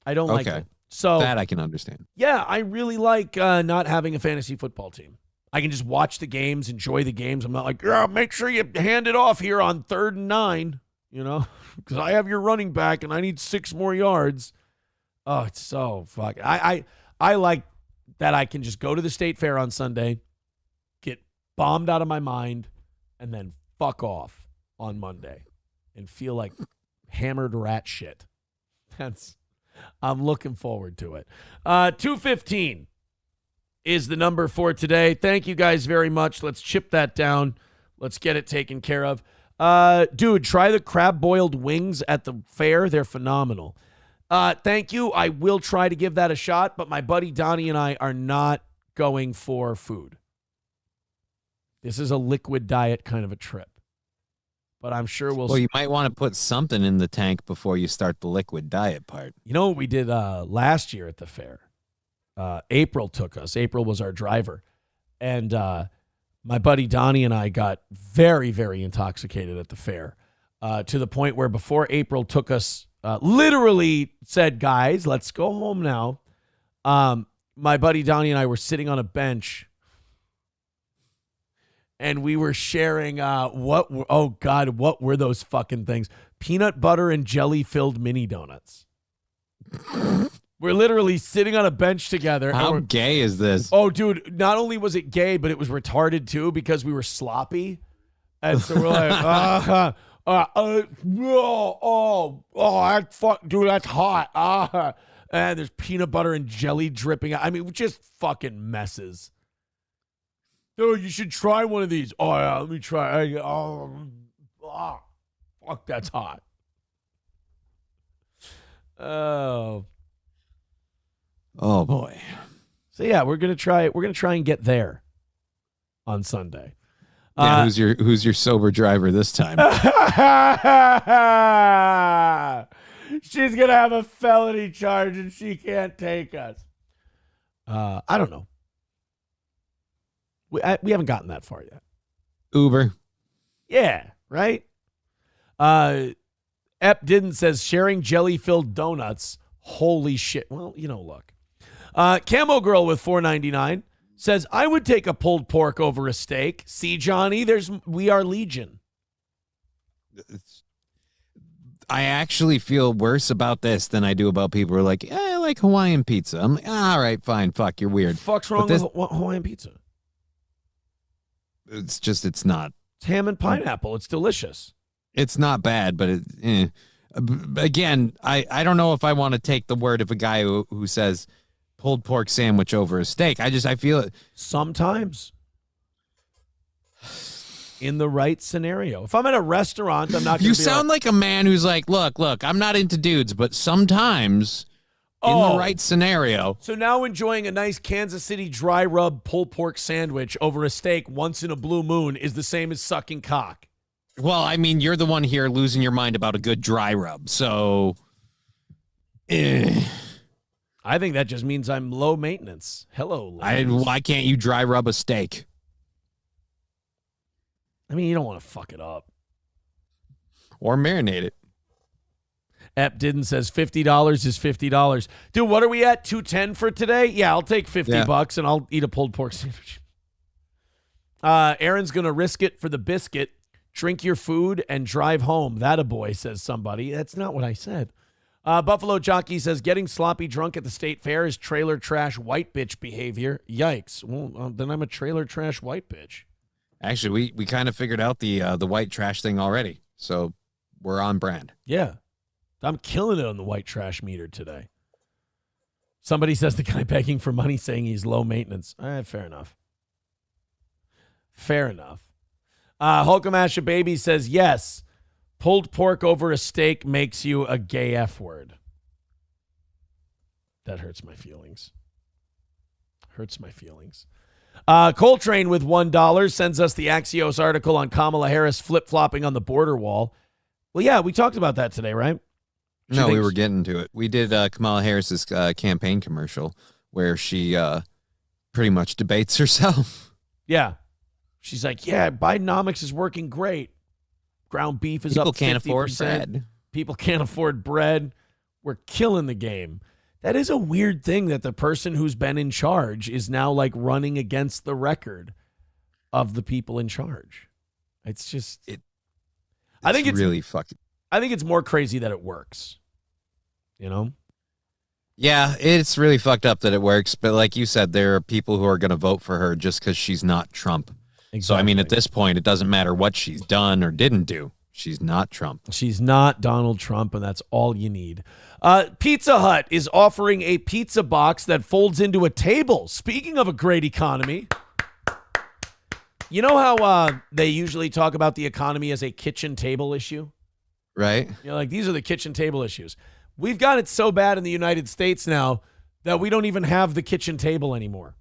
I don't like it. So that I can understand. Yeah, I really like not having a fantasy football team. I can just watch the games, enjoy the games. I'm not like, yeah, make sure you hand it off here on 3rd and 9, you know, because I have your running back and I need 6 more yards. Oh, it's so fucking. I like that I can just go to the state fair on Sunday, get bombed out of my mind, and then fuck off on Monday and feel like hammered rat shit. I'm looking forward to it. 2:15 is the number for today. Thank you guys very much. Let's chip that down. Let's get it taken care of. Dude, try the crab boiled wings at the fair. They're phenomenal. Thank you. I will try to give that a shot, but my buddy Donnie and I are not going for food. This is a liquid diet kind of a trip. But I'm sure we'll... Well, you might want to put something in the tank before you start the liquid diet part. You know what we did last year at the fair? April took us. April was our driver. And my buddy Donnie and I got very, very intoxicated at the fair to the point where before April took us, literally said, guys, let's go home now. My buddy Donnie and I were sitting on a bench and we were sharing what were those fucking things? Peanut butter and jelly filled mini donuts. We're literally sitting on a bench together. How gay is this? Oh, dude, not only was it gay, but it was retarded too because we were sloppy. And so we're like, dude, that's hot. And there's peanut butter and jelly dripping out. I mean, just fucking messes. Dude, you should try one of these. Oh, yeah, let me try. Fuck, that's hot. Oh. Oh, boy. So yeah, we're gonna try and get there on Sunday. Yeah, who's your sober driver this time? She's gonna have a felony charge and she can't take us. I don't know. We haven't gotten that far yet. Uber. Yeah, right. Ep didn't says sharing jelly-filled donuts. Holy shit. Well, look. Camo Girl with $4.99 says, I would take a pulled pork over a steak. See, Johnny, we are legion. I actually feel worse about this than I do about people who are like, I like Hawaiian pizza. I'm like, all right, fine, fuck, you're weird. What the fuck's wrong with Hawaiian pizza? It's not. It's ham and pineapple. It's delicious. It's not bad, but again, I don't know if I want to take the word of a guy who says pulled pork sandwich over a steak. I feel it. Sometimes. In the right scenario. If I'm at a restaurant, I'm not going to You sound like a man who's like, look, I'm not into dudes, but sometimes in the right scenario. So now enjoying a nice Kansas City dry rub pulled pork sandwich over a steak once in a blue moon is the same as sucking cock. Well, I mean, you're the one here losing your mind about a good dry rub, so... I think that just means I'm low maintenance. Hello, ladies. Why can't you dry rub a steak? I mean, you don't want to fuck it up. Or marinate it. Ep didn't says $50 is $50. Dude, what are we at? $2.10 for today? Yeah, I'll take $50 and I'll eat a pulled pork sandwich. Aaron's going to risk it for the biscuit. Drink your food and drive home. That a boy, says somebody. That's not what I said. Buffalo Jockey says getting sloppy drunk at the state fair is trailer trash white bitch behavior. Yikes. Well, then I'm a trailer trash white bitch. Actually, we kind of figured out the white trash thing already, so we're on brand. Yeah. I'm killing it on the white trash meter today. Somebody says the guy begging for money saying he's low maintenance. Fair enough. Fair enough. Hulkamasha Baby says, yes, pulled pork over a steak makes you a gay F word. That hurts my feelings. Hurts my feelings. Coltrane with $1 sends us the Axios article on Kamala Harris flip-flopping on the border wall. Well, yeah, we talked about that today, right? No, we were getting to it. We did Kamala Harris's campaign commercial where she pretty much debates herself. Yeah. She's like, yeah, Bidenomics is working great. Ground beef is People up 50%. can't afford bread. People can't afford bread. We're killing the game. That is a weird thing that the person who's been in charge is now like running against the record of the people in charge. It's just I think it's really fucking. I think it's more crazy that it works. You know? Yeah, it's really fucked up that it works. But like you said, there are people who are going to vote for her just because she's not Trump. Exactly. So, I mean, at this point, it doesn't matter what she's done or didn't do. She's not Trump. She's not Donald Trump, and that's all you need. Pizza Hut is offering a pizza box that folds into a table. Speaking of a great economy, you know how they usually talk about the economy as a kitchen table issue? Right. You know, like these are the kitchen table issues. We've got it so bad in the United States now that we don't even have the kitchen table anymore.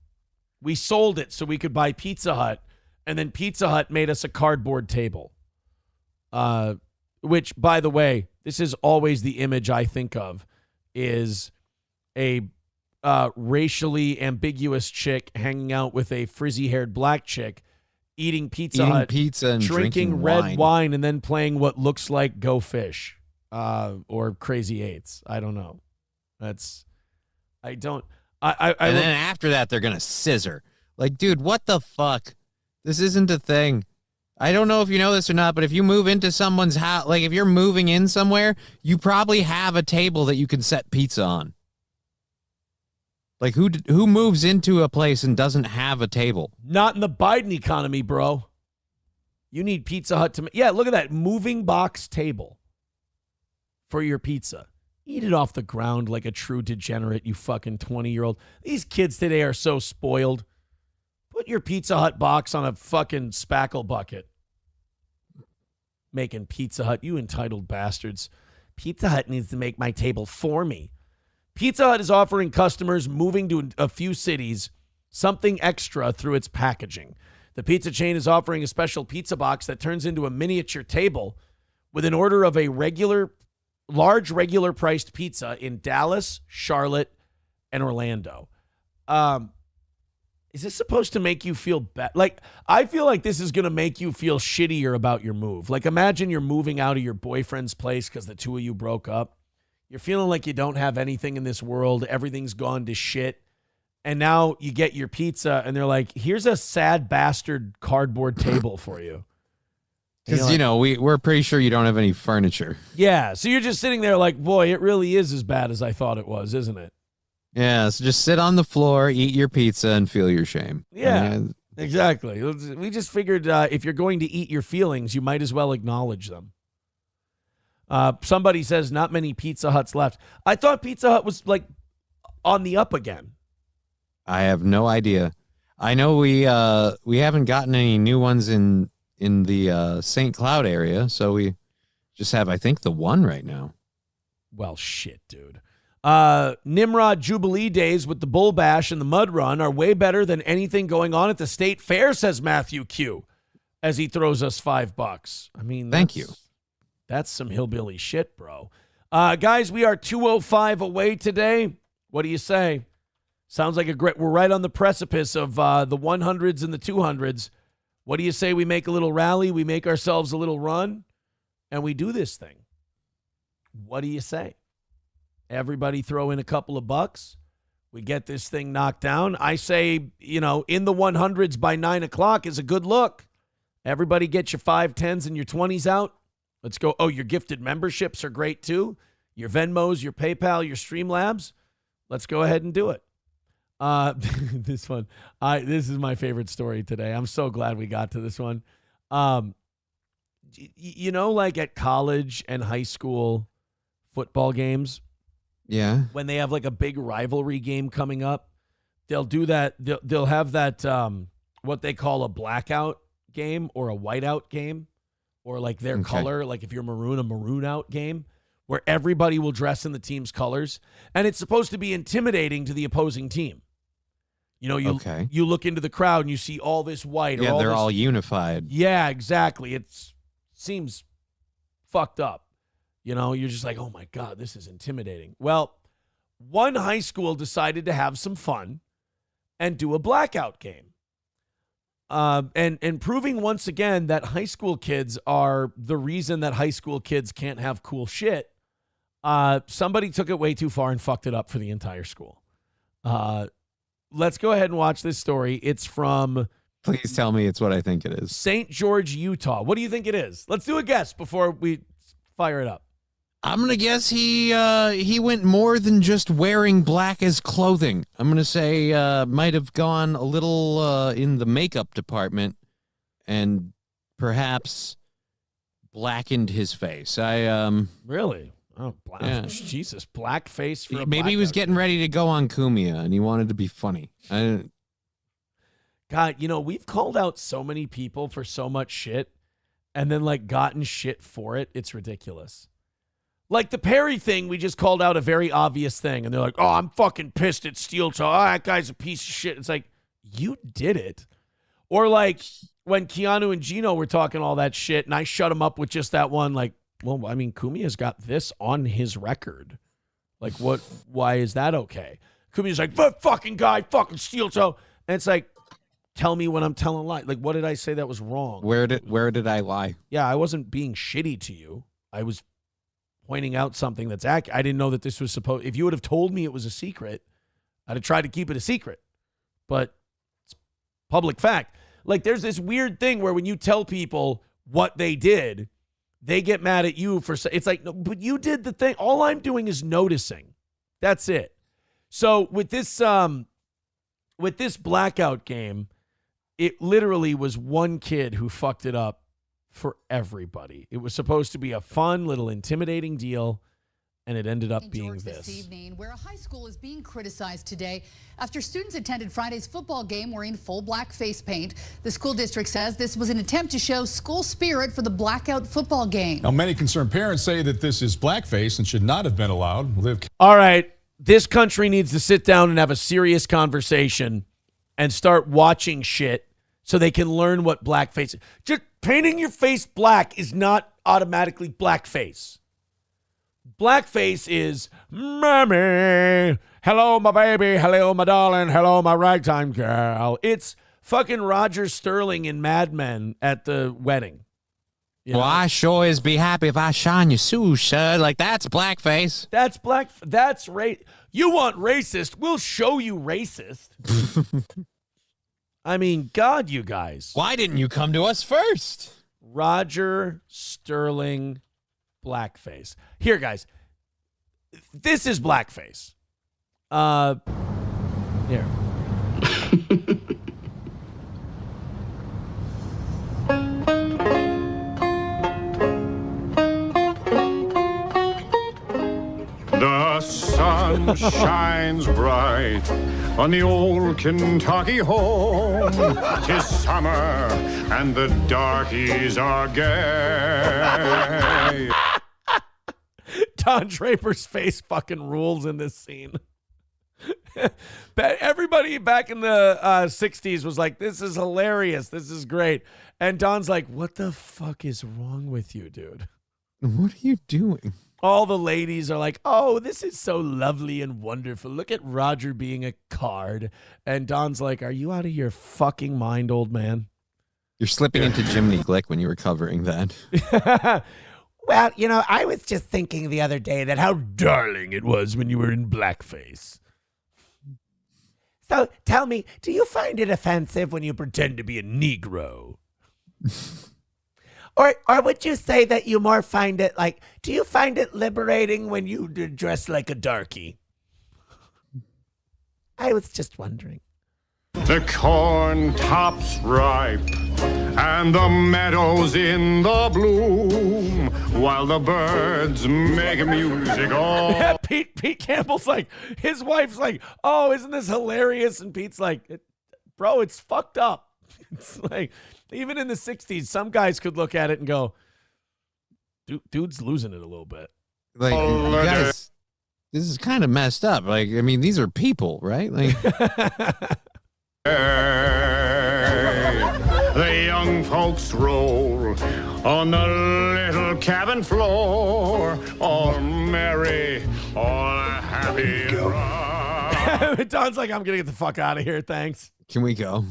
We sold it so we could buy Pizza Hut, and then Pizza Hut made us a cardboard table. Which, by the way, this is always the image I think of, is a racially ambiguous chick hanging out with a frizzy-haired black chick, eating Pizza Hut, pizza and drinking red wine, and then playing what looks like Go Fish or Crazy Eights. I don't know. And then after that, they're gonna scissor. Like, dude, what the fuck? This isn't a thing. I don't know if you know this or not, but if you move into someone's house, like if you're moving in somewhere, you probably have a table that you can set pizza on. Like who moves into a place and doesn't have a table? Not in the Biden economy, bro. You need Pizza Hut to... Yeah, look at that. Moving box table for your pizza. Eat it off the ground like a true degenerate, you fucking 20-year-old. These kids today are so spoiled. Put your Pizza Hut box on a fucking spackle bucket. Making Pizza Hut, you entitled bastards. Pizza Hut needs to make my table for me. Pizza Hut is offering customers moving to a few cities something extra through its packaging. The pizza chain is offering a special pizza box that turns into a miniature table with an order of a large regular priced pizza in Dallas, Charlotte, and Orlando. Is this supposed to make you feel better? Like, I feel like this is going to make you feel shittier about your move. Like, imagine you're moving out of your boyfriend's place because the two of you broke up. You're feeling like you don't have anything in this world. Everything's gone to shit. And now you get your pizza and they're like, here's a sad bastard cardboard table for you. Because, we're pretty sure you don't have any furniture. Yeah. So you're just sitting there like, boy, it really is as bad as I thought it was, isn't it? Yeah. So just sit on the floor, eat your pizza, and feel your shame. Yeah, exactly. We just figured if you're going to eat your feelings, you might as well acknowledge them. Somebody says not many Pizza Huts left. I thought Pizza Hut was like on the up again. I have no idea. I know we haven't gotten any new ones in the St. Cloud area, so we just have, I think, the one right now. Well, shit, dude. Nimrod Jubilee days with the Bull Bash and the Mud Run are way better than anything going on at the State Fair, says Matthew Q, as he throws us $5. I mean, thank you. That's some hillbilly shit, bro. Guys, we are 205 away today. What do you say? Sounds like we're right on the precipice of the 100s and the 200s. What do you say we make a little rally, we make ourselves a little run, and we do this thing? What do you say? Everybody throw in a couple of bucks. We get this thing knocked down. I say, in the 100s by 9 o'clock is a good look. Everybody get your 5, 10s, and your 20s out. Let's go. Oh, your gifted memberships are great too. Your Venmos, your PayPal, your Streamlabs. Let's go ahead and do it. This one. This is my favorite story today. I'm so glad we got to this one. Like at college and high school football games. Yeah. When they have like a big rivalry game coming up, they'll do that. They'll have that, what they call a blackout game or a whiteout game, or like their color. Like if you're maroon, a maroon out game, where everybody will dress in the team's colors. And it's supposed to be intimidating to the opposing team. You look into the crowd and you see all this white. Yeah, they're all unified. Yeah, exactly. It seems fucked up. You're just like, oh my God, this is intimidating. Well, one high school decided to have some fun and do a blackout game. And proving once again that high school kids are the reason that high school kids can't have cool shit. Somebody took it way too far and fucked it up for the entire school. Let's go ahead and watch this story. It's from... Please tell me it's what I think it is. St. George, Utah. What do you think it is? Let's do a guess before we fire it up. I'm going to guess he went more than just wearing black as clothing. I'm going to say might have gone a little in the makeup department and perhaps blackened his face. Really? Oh, black. Yeah. Jesus, blackface for a maybe he was getting ready to go on Kumia and he wanted to be funny. God, we've called out so many people for so much shit and then like gotten shit for it. It's ridiculous. Like the Perry thing, we just called out a very obvious thing and they're like, oh, I'm fucking pissed at Steel Toe. Oh, that guy's a piece of shit. It's like, you did it. Or like when Keanu and Gino were talking all that shit and I shut him up with just that one, like, well, I mean, Kumia's got this on his record. Like, what? Why is that okay? Kumia's like, that fucking guy, fucking Steel Toe. And it's like, tell me when I'm telling lies. Like, what did I say that was wrong? Where did I lie? Yeah, I wasn't being shitty to you. I was pointing out something that's accurate. I didn't know that this was supposed... If you would have told me it was a secret, I'd have tried to keep it a secret. But it's public fact. Like, there's this weird thing where when you tell people what they did... They get mad at you for... It's like, no, but you did the thing. All I'm doing is noticing. That's it. So with this blackout game, it literally was one kid who fucked it up for everybody. It was supposed to be a fun, little intimidating deal, and it ended up being this evening, where a high school is being criticized today after students attended Friday's football game wearing full black face paint. The school district says this was an attempt to show school spirit for the blackout football game. Now, many concerned parents say that this is blackface and should not have been allowed. All right. this country needs to sit down and have a serious conversation and start watching shit so they can learn what blackface is. Just painting your face black is not automatically blackface. Blackface is, mommy, hello, my baby, hello, my darling, hello, my ragtime girl. It's fucking Roger Sterling in Mad Men at the wedding. Well, I sure is be happy if I shine your shoes, sir. Like, that's blackface. That's you want racist? We'll show you racist. I mean, God, you guys. Why didn't you come to us first? Roger Sterling blackface. Here, guys. This is blackface. Here. The sun shines bright on the old Kentucky home. 'Tis summer and the darkies are gay. Don Draper's face fucking rules in this scene. Everybody back in the 60s was like, this is hilarious. This is great. And Don's like, what the fuck is wrong with you, dude? What are you doing? All the ladies are like, oh, this is so lovely and wonderful. Look at Roger being a card. And Don's like, are you out of your fucking mind, old man? You're slipping into Jiminy Glick when you were covering that. Well, you know, I was just thinking the other day that how darling it was when you were in blackface. So tell me, do you find it offensive when you pretend to be a Negro? Or would you say that you more find it like, do you find it liberating when you dress like a darky? I was just wondering. The corn tops ripe and the meadows in the bloom while the birds make music all. Yeah, Pete Campbell's like, his wife's like, oh, isn't this hilarious? And Pete's like, bro, it's fucked up. It's like, even in the 60s, some guys could look at it and go, dude's losing it a little bit. Like, you guys, this is kind of messed up. Like, I mean, these are people, right? Like, the young folks roll on the little cabin floor, all merry, all happy. Don's like, I'm gonna get the fuck out of here, thanks. Can we go?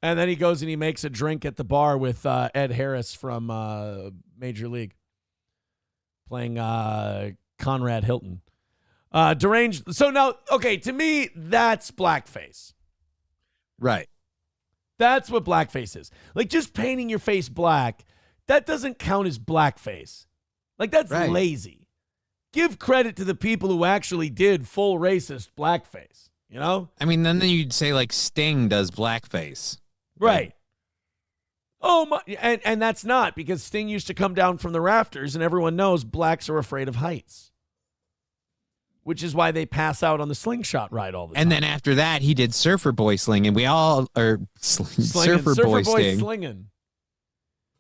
And then he goes and he makes a drink at the bar with Ed Harris from Major League, playing Conrad Hilton. Deranged. So now, okay, to me, that's blackface. Right. That's what blackface is. Like, just painting your face black, that doesn't count as blackface. Like, that's lazy. Give credit to the people who actually did full racist blackface, you know? I mean, then you'd say, like, Sting does blackface. Right. Oh, my. And that's not, because Sting used to come down from the rafters, and everyone knows blacks are afraid of heights, which is why they pass out on the slingshot ride all the time. And then after that, he did Surfer Boy Sling, and we all are Surfer Boy Sting. Slinging.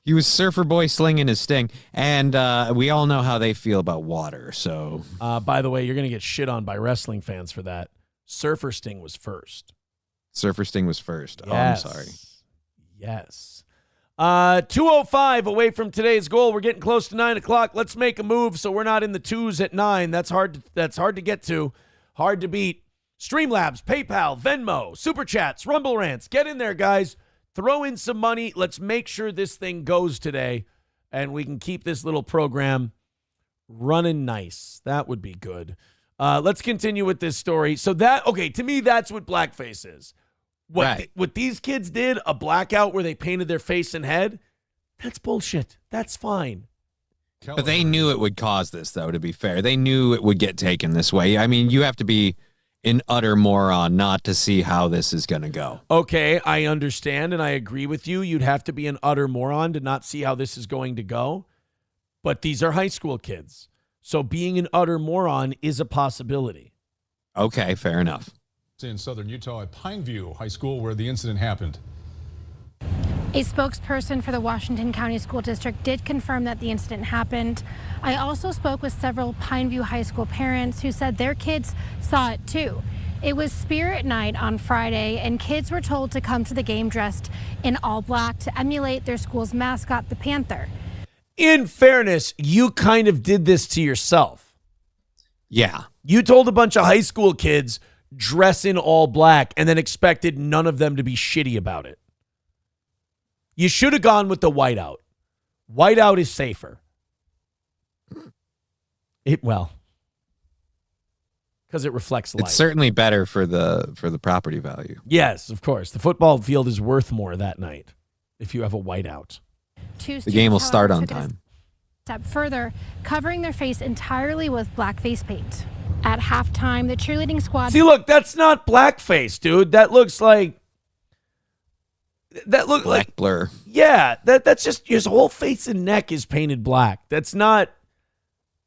He was Surfer Boy slinging his Sting, and we all know how they feel about water. So, by the way, you're gonna get shit on by wrestling fans for that. Surfer Sting was first. Surfer Sting was first. Yes. Oh, I'm sorry. Yes. 2:05 away from today's goal. We're getting close to 9 o'clock. Let's make a move so we're not in the twos at 9. That's hard to get to. Hard to beat. Streamlabs, PayPal, Venmo, Super Chats, Rumble Rants. Get in there, guys. Throw in some money. Let's make sure this thing goes today, and we can keep this little program running nice. That would be good. Let's continue with this story. So to me, that's what blackface is. What these kids did, a blackout where they painted their face and head, that's bullshit. That's fine. But they knew it would cause this, though, to be fair. They knew it would get taken this way. I mean, you have to be an utter moron not to see how this is going to go. Okay, I understand, and I agree with you. You'd have to be an utter moron to not see how this is going to go. But these are high school kids. So being an utter moron is a possibility. Okay, fair enough. In southern Utah at Pineview High School where the incident happened. A spokesperson for the Washington County School District did confirm that the incident happened. I also spoke with several Pineview High School parents who said their kids saw it too. It was Spirit Night on Friday, and kids were told to come to the game dressed in all black to emulate their school's mascot, the Panther. In fairness, you kind of did this to yourself. Yeah. You told a bunch of high school kids dress in all black and then expected none of them to be shitty about it. You should have gone with the whiteout. Whiteout is safer. Because it reflects light. It's certainly better for the property value. Yes, of course. The football field is worth more that night if you have a whiteout. The game will start on time. Step further, covering their face entirely with blackface paint. At halftime, the cheerleading squad... See, look, that's not blackface, dude. That looks like... Black blur. Yeah, that's just... His whole face and neck is painted black. That's not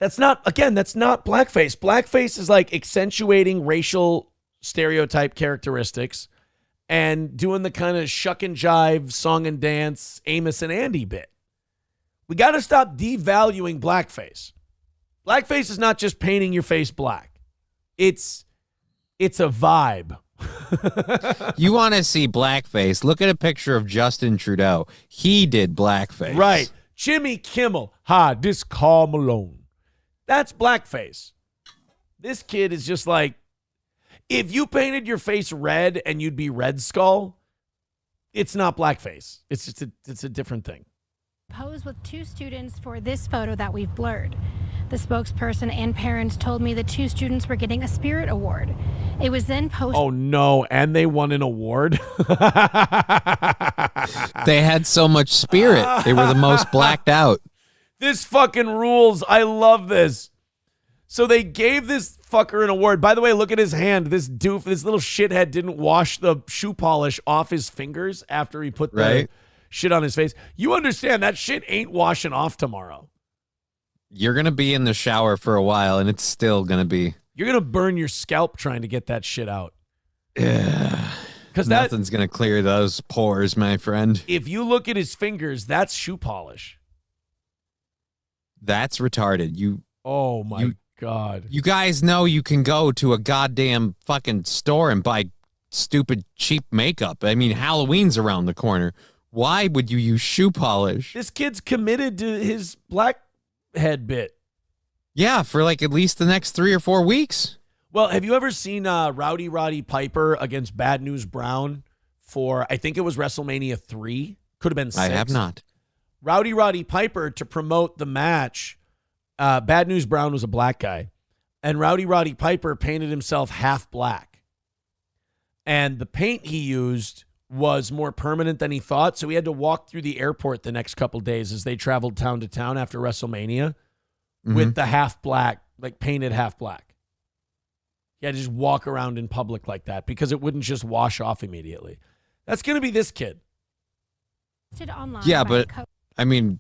blackface. Blackface is like accentuating racial stereotype characteristics and doing the kind of shuck and jive, song and dance, Amos and Andy bit. We got to stop devaluing blackface. Blackface is not just painting your face black. It's a vibe. You want to see blackface? Look at a picture of Justin Trudeau. He did blackface. Right. Jimmy Kimmel. Hi, this Karl Malone. That's blackface. This kid is just like, if you painted your face red and you'd be Red Skull, it's not blackface. It's just it's a different thing. Posed with two students for this photo that we've blurred. The spokesperson and parents told me the two students were getting a Spirit Award. It was then posted. Oh no, and they won an award? They had so much spirit. They were the most blacked out. This fucking rules. I love this. So they gave this fucker an award. By the way, look at his hand. This little shithead didn't wash the shoe polish off his fingers after he put the shit on his face. You understand that shit ain't washing off tomorrow. You're going to be in the shower for a while, and it's still going to be... You're going to burn your scalp trying to get that shit out. Yeah. Because nothing's going to clear those pores, my friend. If you look at his fingers, that's shoe polish. That's retarded. Oh, my God. You guys know you can go to a goddamn fucking store and buy stupid cheap makeup. I mean, Halloween's around the corner. Why would you use shoe polish? This kid's committed to his blackhead bit. Yeah, for like at least the next 3 or 4 weeks. Well, have you ever seen Rowdy Roddy Piper against Bad News Brown for, I think it was WrestleMania 3? Could have been 6. I have not. Rowdy Roddy Piper, to promote the match, Bad News Brown was a black guy, and Rowdy Roddy Piper painted himself half black. And the paint he used was more permanent than he thought, so he had to walk through the airport the next couple days as they traveled town to town after WrestleMania with the half black, like painted half black. He had to just walk around in public like that because it wouldn't just wash off immediately. That's going to be this kid. Yeah, but I mean,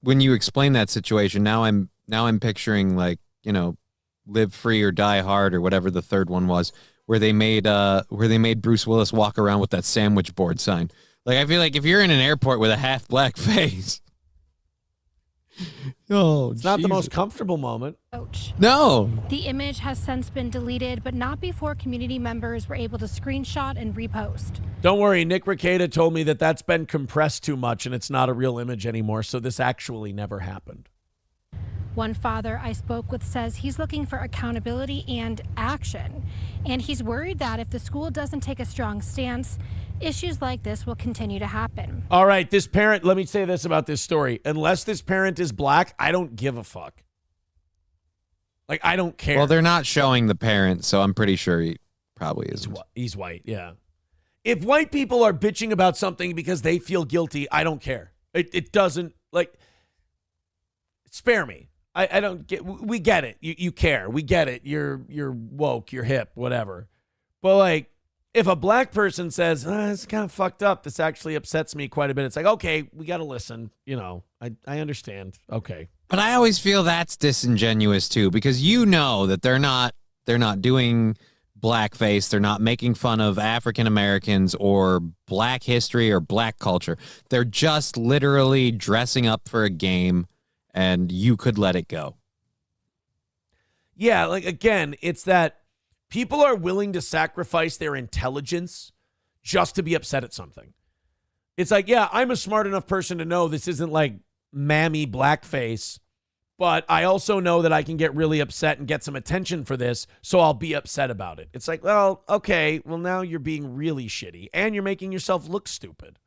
when you explain that situation, now I'm picturing like, you know, Live Free or Die Hard or whatever the third one was, where they made Bruce Willis walk around with that sandwich board sign. Like, I feel like if you're in an airport with a half black face, it's not the most comfortable moment. No. The image has since been deleted, but not before community members were able to screenshot and repost. Don't worry, Nick Rekieta told me that that's been compressed too much and it's not a real image anymore, so this actually never happened. One father I spoke with says he's looking for accountability and action, and he's worried that if the school doesn't take a strong stance, issues like this will continue to happen. All right, this parent, let me say this about this story. Unless this parent is black, I don't give a fuck. Like, I don't care. Well, they're not showing the parent, so I'm pretty sure he probably isn't. He's white, yeah. If white people are bitching about something because they feel guilty, I don't care. It doesn't, like, spare me. I don't get, we get it. You care. We get it. You're woke, you're hip, whatever. But like, if a black person says, it's kind of fucked up, this actually upsets me quite a bit. It's like, okay, we got to listen. You know, I understand. Okay. But I always feel that's disingenuous too, because you know that they're not doing blackface. They're not making fun of African Americans or black history or black culture. They're just literally dressing up for a game, and you could let it go. Yeah, like, again, it's that people are willing to sacrifice their intelligence just to be upset at something. It's like, yeah, I'm a smart enough person to know this isn't like mammy blackface, but I also know that I can get really upset and get some attention for this, so I'll be upset about it. It's like, well, okay, well, now you're being really shitty, and you're making yourself look stupid.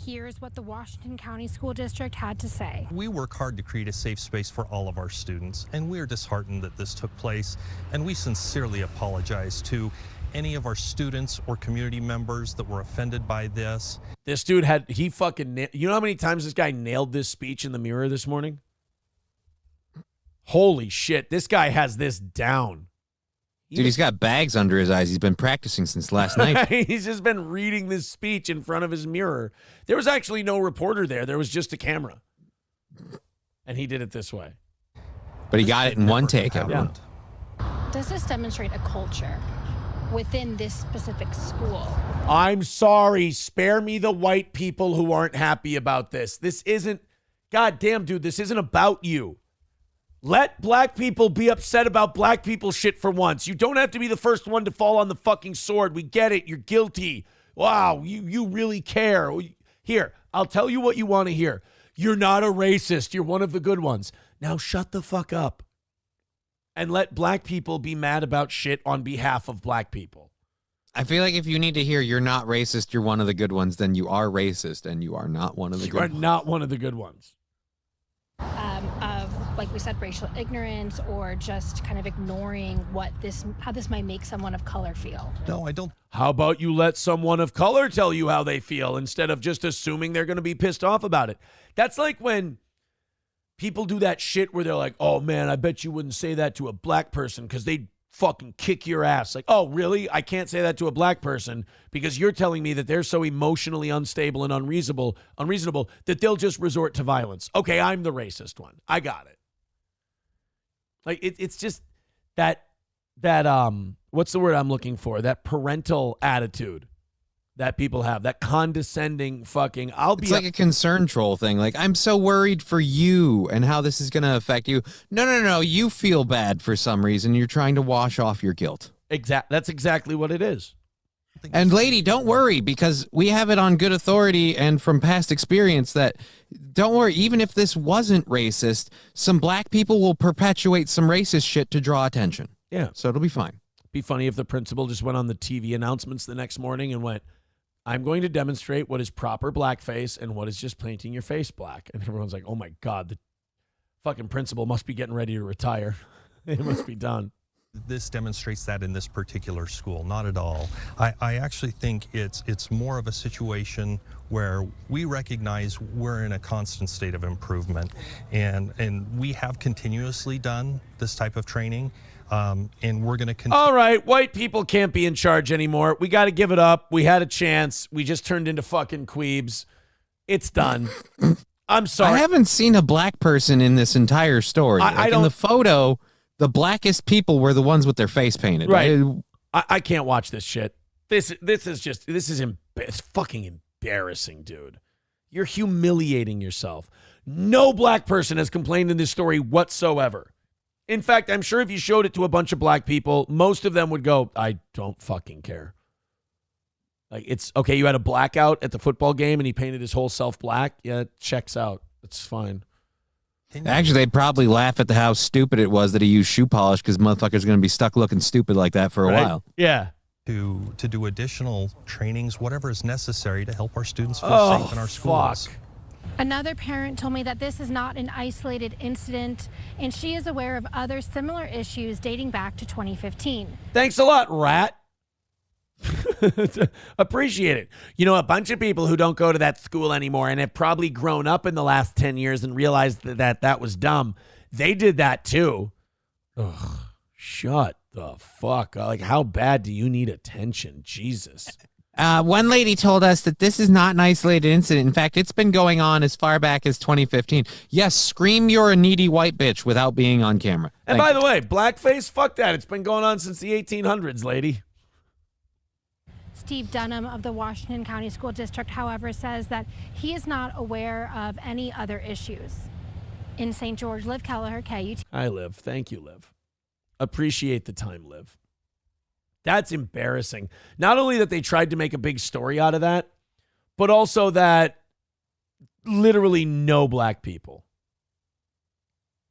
Here's what the Washington County School District had to say. We work hard to create a safe space for all of our students, and we are disheartened that this took place, and we sincerely apologize to any of our students or community members that were offended by this. This dude you know how many times this guy nailed this speech in the mirror this morning? Holy shit, this guy has this down. Dude, he's got bags under his eyes. He's been practicing since last night. He's just been reading this speech in front of his mirror. There was actually no reporter there. There was just a camera. And he did it this way. But he got it in one take. Yeah. Does this demonstrate a culture within this specific school? I'm sorry. Spare me the white people who aren't happy about this. This isn't, goddamn, dude, this isn't about you. Let black people be upset about black people shit for once. You don't have to be the first one to fall on the fucking sword. We get it. You're guilty. Wow, you really care. Here, I'll tell you what you want to hear. You're not a racist. You're one of the good ones. Now shut the fuck up and let black people be mad about shit on behalf of black people. I feel like if you need to hear you're not racist, you're one of the good ones, then you are racist and you are not one of the good ones. You are not one of the good ones. Of, like we said, racial ignorance or just kind of ignoring how this might make someone of color feel. No, I don't. How about you let someone of color tell you how they feel instead of just assuming they're going to be pissed off about it? That's like when people do that shit where they're like, oh man, I bet you wouldn't say that to a black person because they'd fucking kick your ass. Like, oh really? I can't say that to a black person because you're telling me that they're so emotionally unstable and unreasonable that they'll just resort to violence. Okay, I'm the racist one. I got it. Like it's just that what's the word I'm looking for? That parental attitude that people have, that condescending fucking, it's like a concern troll thing. Like, I'm so worried for you and how this is going to affect you. No. You feel bad for some reason. You're trying to wash off your guilt. That's exactly what it is. And lady, don't worry, because we have it on good authority and from past experience that, don't worry, even if this wasn't racist, some black people will perpetuate some racist shit to draw attention. Yeah. So it'll be fine. Be funny if the principal just went on the TV announcements the next morning and went, I'm going to demonstrate what is proper blackface and what is just painting your face black. And everyone's like, oh my God, the fucking principal must be getting ready to retire. It must be done. This demonstrates that in this particular school. Not at all. I actually think it's more of a situation where we recognize we're in a constant state of improvement, and we have continuously done this type of training, and we're going to continue. All right, white people can't be in charge anymore. We got to give it up. We had a chance. We just turned into fucking queebs. It's done. I'm sorry. I haven't seen a black person in this entire story. I don't. In the photo, the blackest people were the ones with their face painted. Right. I can't watch this shit. This is it's fucking embarrassing, dude. You're humiliating yourself. No black person has complained in this story whatsoever. In fact, I'm sure if you showed it to a bunch of black people, most of them would go, I don't fucking care. Like, it's okay, you had a blackout at the football game and he painted his whole self black. Yeah, it checks out. It's fine. Actually, they'd probably laugh at how stupid it was that he used shoe polish because motherfucker's going to be stuck looking stupid like that for a while. Yeah. To do additional trainings, whatever is necessary to help our students feel safe in our schools. Fuck. Another parent told me that this is not an isolated incident, and she is aware of other similar issues dating back to 2015. Thanks a lot, rat. Appreciate it. You know, a bunch of people who don't go to that school anymore and have probably grown up in the last 10 years and realized that was dumb. They did that too. Ugh, shut the fuck up. Like, how bad do you need attention? Jesus. One lady told us that this is not an isolated incident. In fact, it's been going on as far back as 2015. Yes, scream you're a needy white bitch without being on camera. And by the way, blackface, fuck that. It's been going on since the 1800s, lady. Steve Dunham of the Washington County School District, however, says that he is not aware of any other issues. In St. George, Liv Kelleher, KUT. Hi, Liv. Thank you, Liv. Appreciate the time, Liv. That's embarrassing. Not only that they tried to make a big story out of that, but also that literally no black people.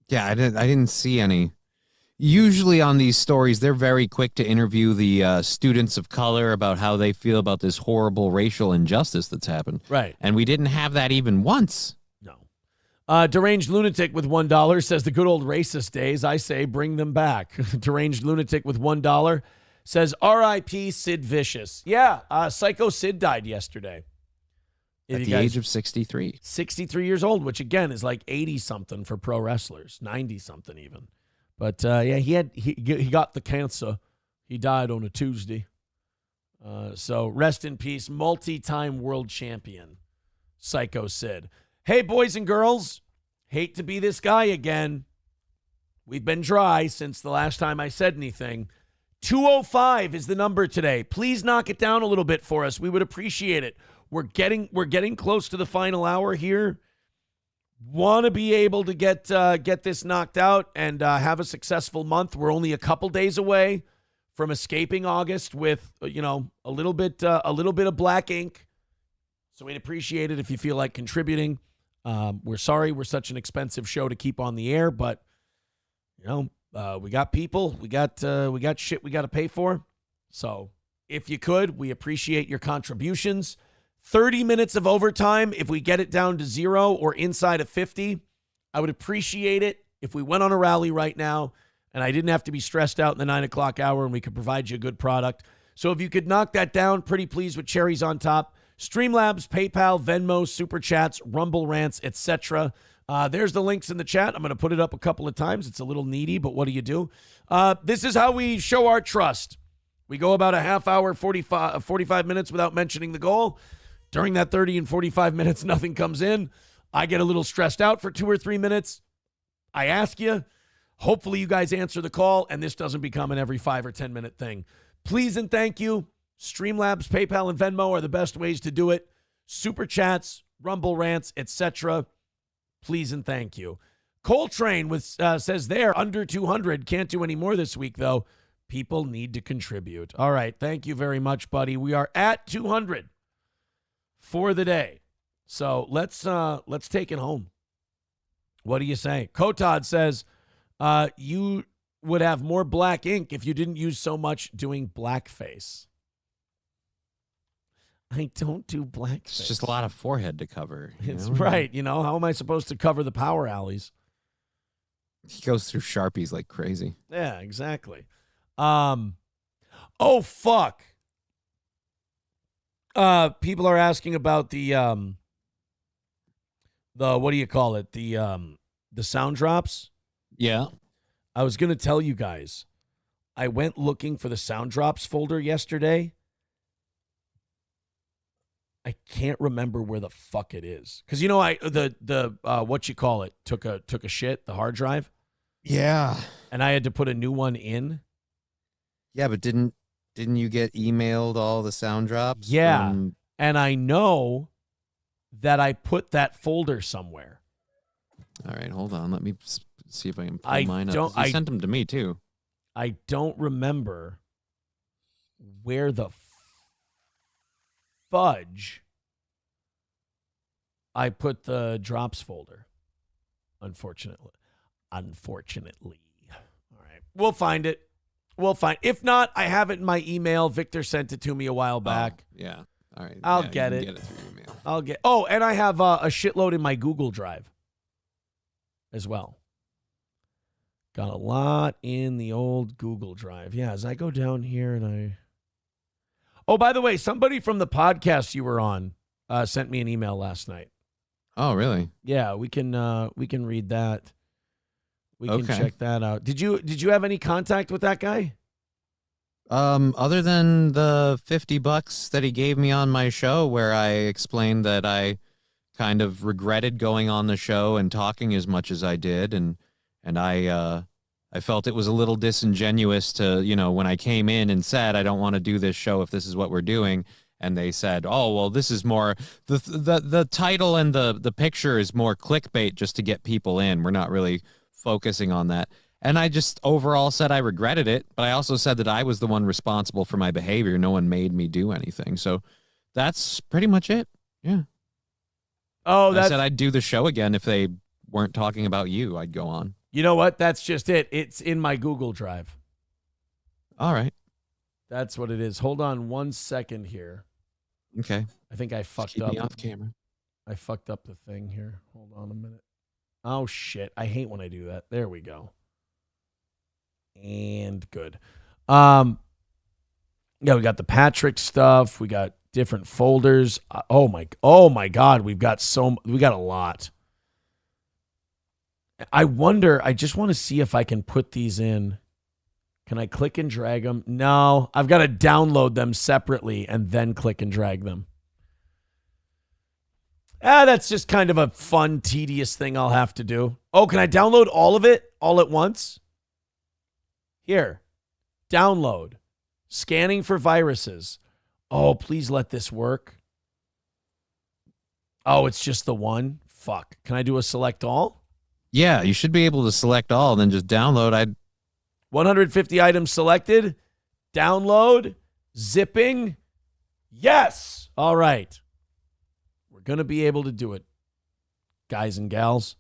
Yeah, I didn't see any. Usually on these stories, they're very quick to interview the students of color about how they feel about this horrible racial injustice that's happened. Right. And we didn't have that even once. No. Deranged Lunatic with $1 says the good old racist days. I say bring them back. Deranged Lunatic with $1 says R.I.P. Sid Vicious. Yeah, Psycho Sid died yesterday. At the age of 63. 63 years old, which again is like 80-something for pro wrestlers. 90-something even. But yeah, he got the cancer. He died on a Tuesday. So rest in peace, multi-time world champion, Psycho Sid. Hey, boys and girls, hate to be this guy again. We've been dry since the last time I said anything. 205 is the number today. Please knock it down a little bit for us. We would appreciate it. We're getting close to the final hour here. Want to be able to get this knocked out and have a successful month. We're only a couple days away from escaping August with a little bit of black ink. So we'd appreciate it if you feel like contributing. We're sorry we're such an expensive show to keep on the air, but we got people, we got shit we got to pay for. So if you could, we appreciate your contributions. 30 minutes of overtime, if we get it down to 0 or inside of 50, I would appreciate it if we went on a rally right now and I didn't have to be stressed out in the 9 o'clock hour and we could provide you a good product. So if you could knock that down, pretty pleased with cherries on top. Streamlabs, PayPal, Venmo, Super Chats, Rumble Rants, etc. There's the links in the chat. I'm going to put it up a couple of times. It's a little needy, but what do you do? This is how we show our trust. We go about a half hour, 45 minutes without mentioning the goal. During that 30 and 45 minutes, nothing comes in. I get a little stressed out for 2 or 3 minutes. I ask you. Hopefully you guys answer the call, and this doesn't become an every 5 or 10 minute thing. Please and thank you. Streamlabs, PayPal, and Venmo are the best ways to do it. Super Chats, Rumble Rants, etc. Please and thank you. Coltrane says there, under 200. Can't do any more this week, though. People need to contribute. All right. Thank you very much, buddy. We are at 200. For the day. So let's take it home. What do you say? Kotod says you would have more black ink if you didn't use so much doing blackface. I don't do blackface. It's just a lot of forehead to cover. It's right. How am I supposed to cover the power alleys? He goes through Sharpies like crazy. Yeah, exactly. Oh, fuck. People are asking about the what do you call it? The sound drops. Yeah. I was going to tell you guys, I went looking for the sound drops folder yesterday. I can't remember where the fuck it is. Cause what you call it took a shit, the hard drive. Yeah. And I had to put a new one in. Yeah, but didn't you get emailed all the sound drops? Yeah. And I know that I put that folder somewhere. All right, hold on. Let me see if I can pull mine up. You sent them to me, too. I don't remember where the fudge I put the drops folder, unfortunately. All right. We'll find it. If not, I have it in my email. Victor sent it to me a while back. Yeah. All right. I'll get it. Get it through email. And I have a shitload in my Google Drive as well. Got a lot in the old Google Drive. Yeah, as I go down here and Oh, by the way, somebody from the podcast you were on sent me an email last night. Oh, really? Yeah, we can read that. We can check that out. Did you have any contact with that guy? Other than the $50 that he gave me on my show, where I explained that I kind of regretted going on the show and talking as much as I did, and I felt it was a little disingenuous to, when I came in and said I don't want to do this show if this is what we're doing, and they said, oh well, this is more the title and the picture is more clickbait just to get people in. We're not really focusing on that. And I just overall said I regretted it, but I also said that I was the one responsible for my behavior. No one made me do anything. So that's pretty much it. Yeah. Oh, I said I'd do the show again if they weren't talking about you. I'd go on. You know what? That's just it. It's in my Google Drive. All right. That's what it is. Hold on 1 second here. Okay. I think I fucked Keep up. me off camera. I fucked up the thing here. Hold on a minute. Oh, shit. I hate when I do that. There we go. And good. Yeah, we got the Patrick stuff. We got different folders. Oh my God. We got a lot. I wonder, I just want to see if I can put these in. Can I click and drag them? No, I've got to download them separately and then click and drag them. That's just kind of a fun, tedious thing I'll have to do. Oh, can I download all of it all at once? Here, download, scanning for viruses. Oh, please let this work. Oh, it's just the one? Fuck. Can I do a select all? Yeah, you should be able to select all and then just download. 150 items selected. Download. Zipping. Yes. All right. We're going to be able to do it, guys and gals.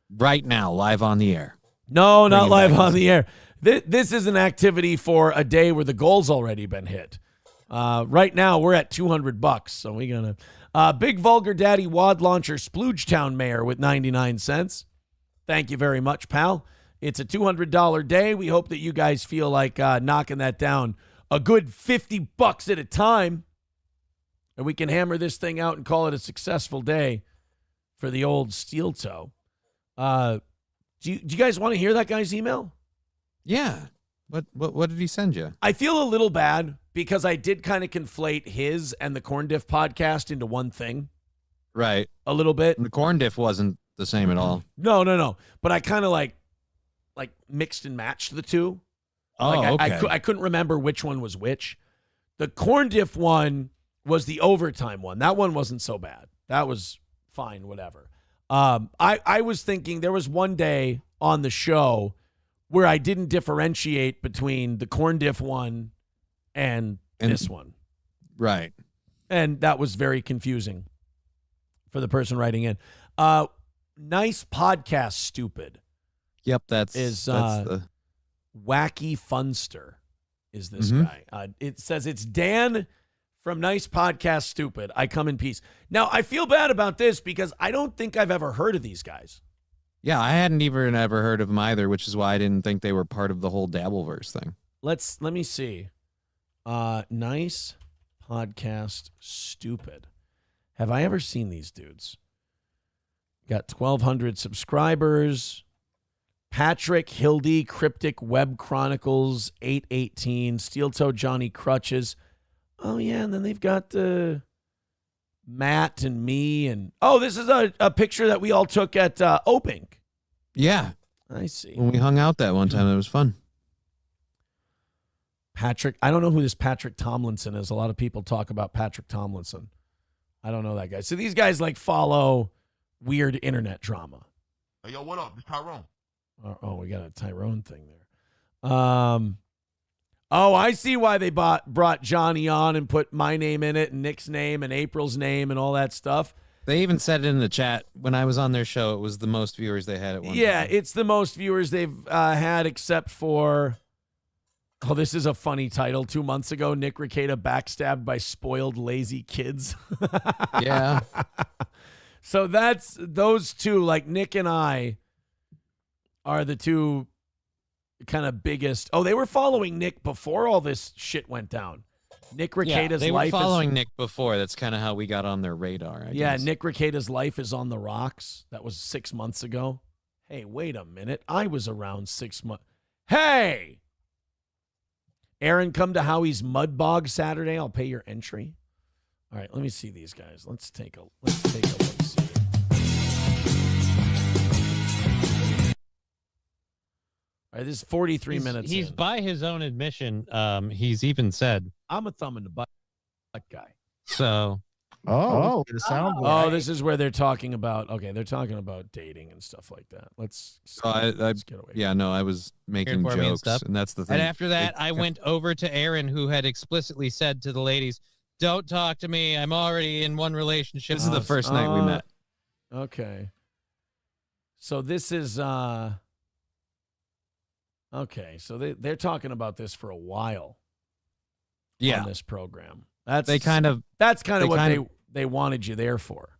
Right now, live on the air. No, not live on the air. This is an activity for a day where the goal's already been hit. Right now, we're at $200, so we're going to... Big Vulgar Daddy Wad Launcher Sploogetown Mayor with 99 cents. Thank you very much, pal. It's a $200 day. We hope that you guys feel like knocking that down a good $50 at a time, and we can hammer this thing out and call it a successful day for the old steel toe. Do you guys want to hear that guy's email? Yeah. What did he send you? I feel a little bad because I did kind of conflate his and the Corn Diff podcast into one thing. Right. A little bit. And the Corn Diff wasn't the same at all. No. But I kind of like mixed and matched the two. Oh, okay. I couldn't remember which one was which. The Corn Diff one was the overtime one. That one wasn't so bad. That was fine, whatever. I was thinking there was one day on the show where I didn't differentiate between the Corn Diff one and this one. Right. And that was very confusing for the person writing in. Nice podcast, stupid. Yep, that's the Wacky Funster is this guy. It says it's Dan from Nice Podcast Stupid. I come in peace. Now, I feel bad about this because I don't think I've ever heard of these guys. Yeah, I hadn't even ever heard of them either, which is why I didn't think they were part of the whole Dabbleverse thing. Let me see. Nice Podcast Stupid. Have I ever seen these dudes? Got 1,200 subscribers. Patrick Hildy, Cryptic Web Chronicles, 818, Steel Toe Johnny Crutches. Oh, yeah, and then they've got Matt and me. And this is a picture that we all took at Opink. Yeah. I see. When we hung out that one time, it was fun. Patrick, I don't know who this Patrick Tomlinson is. A lot of people talk about Patrick Tomlinson. I don't know that guy. So these guys follow weird internet drama. Hey, yo, what up? It's Tyrone. Oh, we got a Tyrone thing there. I see why they brought Johnny on and put my name in it and Nick's name and April's name and all that stuff. They even said it in the chat. When I was on their show, it was the most viewers they had at one time. Yeah, it's the most viewers they've had except for... Oh, this is a funny title. 2 months ago, Nick Rekieta backstabbed by spoiled, lazy kids. Yeah. So that's those two, Nick and I are the two kind of biggest. Oh, they were following Nick before all this shit went down. Nick Rekieta's they life were following Nick before. That's kind of how we got on their radar, I guess. Nick Rekieta's life is on the rocks. That was 6 months ago. Hey, wait a minute. I was around 6 months. Hey! Aaron, come to Howie's Mud Bog Saturday. I'll pay your entry. All right, let me see these guys. Let's take a look. See. All right, this is 43 minutes. He's in. by his own admission. He's even said, I'm a thumb in the butt guy. So. The sound. Oh, this is where they're talking about. Okay, they're talking about dating and stuff like that. Let's get away. Yeah, no, I was making jokes, and that's the thing. And after that, I went over to Aaron, who had explicitly said to the ladies, "Don't talk to me. I'm already in one relationship." This is the first night we met. Okay. So this is okay. So they're talking about this for a while. Yeah. On this program. That's kind of what they wanted you there for.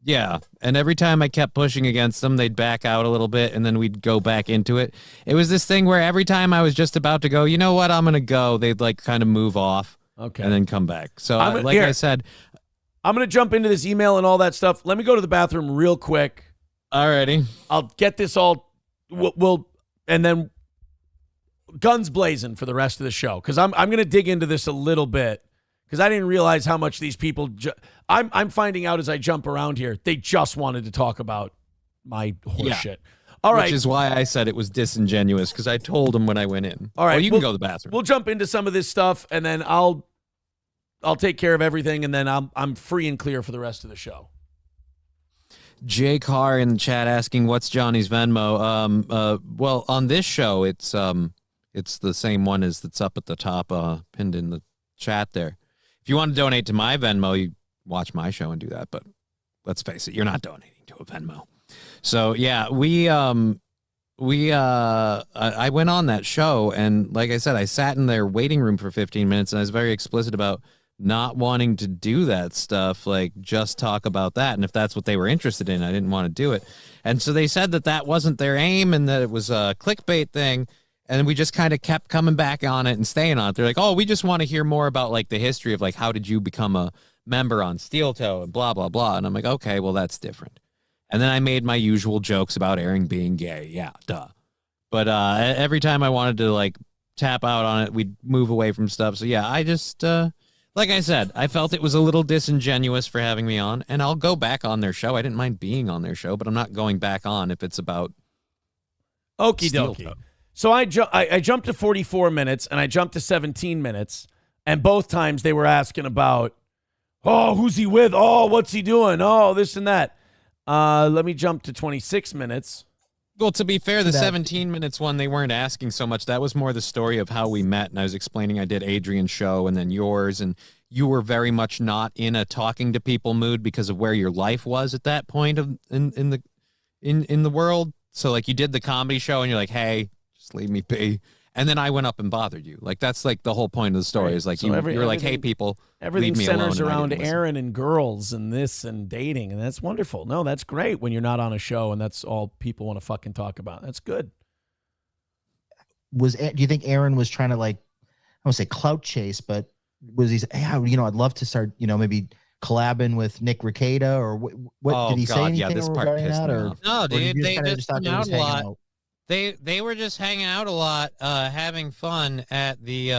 Yeah, and every time I kept pushing against them, they'd back out a little bit, and then we'd go back into it. It was this thing where every time I was just about to go, you know what, I'm going to go, they'd like kind of move off and then come back. So I said, I'm going to jump into this email and all that stuff. Let me go to the bathroom real quick. Alrighty. I'll get this all, and then guns blazing for the rest of the show, because I'm going to dig into this a little bit. Because I didn't realize how much these people. I'm finding out as I jump around here. They just wanted to talk about my horse shit. All right, which is why I said it was disingenuous, because I told them when I went in. All right, you can go to the bathroom. We'll jump into some of this stuff, and then I'll take care of everything, and then I'm free and clear for the rest of the show. Jay Carr in the chat asking, "What's Johnny's Venmo?" Well, on this show, it's the same one as that's up at the top, pinned in the chat there. If you want to donate to my Venmo, you watch my show and do that. But let's face it, you're not donating to a Venmo. So yeah, I went on that show, and like I said, I sat in their waiting room for 15 minutes, and I was very explicit about not wanting to do that stuff, like just talk about that. And if that's what they were interested in, I didn't want to do it. And so they said that wasn't their aim, and that it was a clickbait thing. And we just kind of kept coming back on it and staying on it. They're like, oh, we just want to hear more about like the history of like, how did you become a member on Steel Toe and blah, blah, blah. And I'm like, okay, well, that's different. And then I made my usual jokes about Aaron being gay. Yeah, duh. But every time I wanted to like tap out on it, we'd move away from stuff. So yeah, I just, like I said, I felt it was a little disingenuous for having me on, and I'll go back on their show. I didn't mind being on their show, but I'm not going back on if it's about okie dokie. So I jumped to 44 minutes, and I jumped to 17 minutes, and both times they were asking about, oh, who's he with? Oh, what's he doing? Oh, this and that. Let me jump to 26 minutes. Well, to be fair, the 17 minutes one, they weren't asking so much. That was more the story of how we met, and I was explaining I did Adrian's show and then yours, and you were very much not in a talking to people mood because of where your life was at that point in the world. So like you did the comedy show, and you're like, hey, just leave me be. And then I went up and bothered you. Like that's like the whole point of the story is like so you're like, hey, people, everything leave me centers alone, around Aaron and girls and this and dating, and that's wonderful. No, that's great when you're not on a show and that's all people want to fucking talk about. That's good. Do you think Aaron was trying to like, I won't say clout chase, but was he? Hey, I'd love to start, maybe collabing with Nick Rekieta or what? Did he say anything this part regarding that? Or no, dude, or they just hung thought out he a was lot. hanging out? They were just hanging out a lot, having fun at the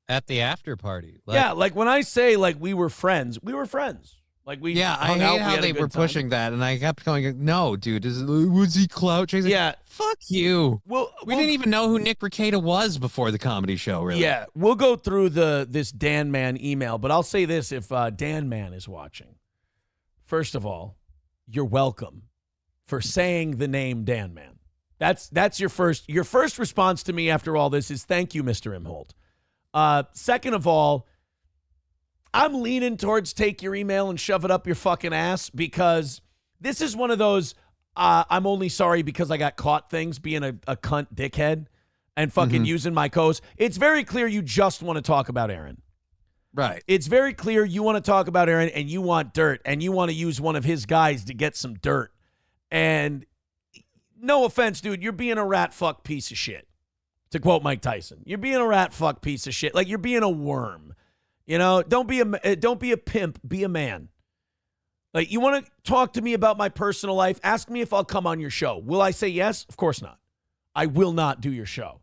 after party. Like when I say like we were friends. Like we I hate how they were pushing that, and I kept going, no, dude, was he clout chasing? Yeah. Fuck you. Well, we didn't even know who Nick Rekieta was before the comedy show, really. Yeah, we'll go through this Dan Man email, but I'll say this if Dan Man is watching. First of all, you're welcome for saying the name Dan Man. That's your first response to me after all this is thank you, Mr. Imholt. Second of all, I'm leaning towards take your email and shove it up your fucking ass because this is one of those I'm only sorry because I got caught things being a cunt dickhead and fucking using my codes. It's very clear you just want to talk about Aaron. Right. It's very clear you want to talk about Aaron and you want dirt and you want to use one of his guys to get some dirt. And no offense, dude, you're being a rat fuck piece of shit. To quote Mike Tyson, you're being a rat fuck piece of shit. Like you're being a worm. Don't be a pimp, be a man. Like you want to talk to me about my personal life, ask me if I'll come on your show. Will I say yes? Of course not. I will not do your show.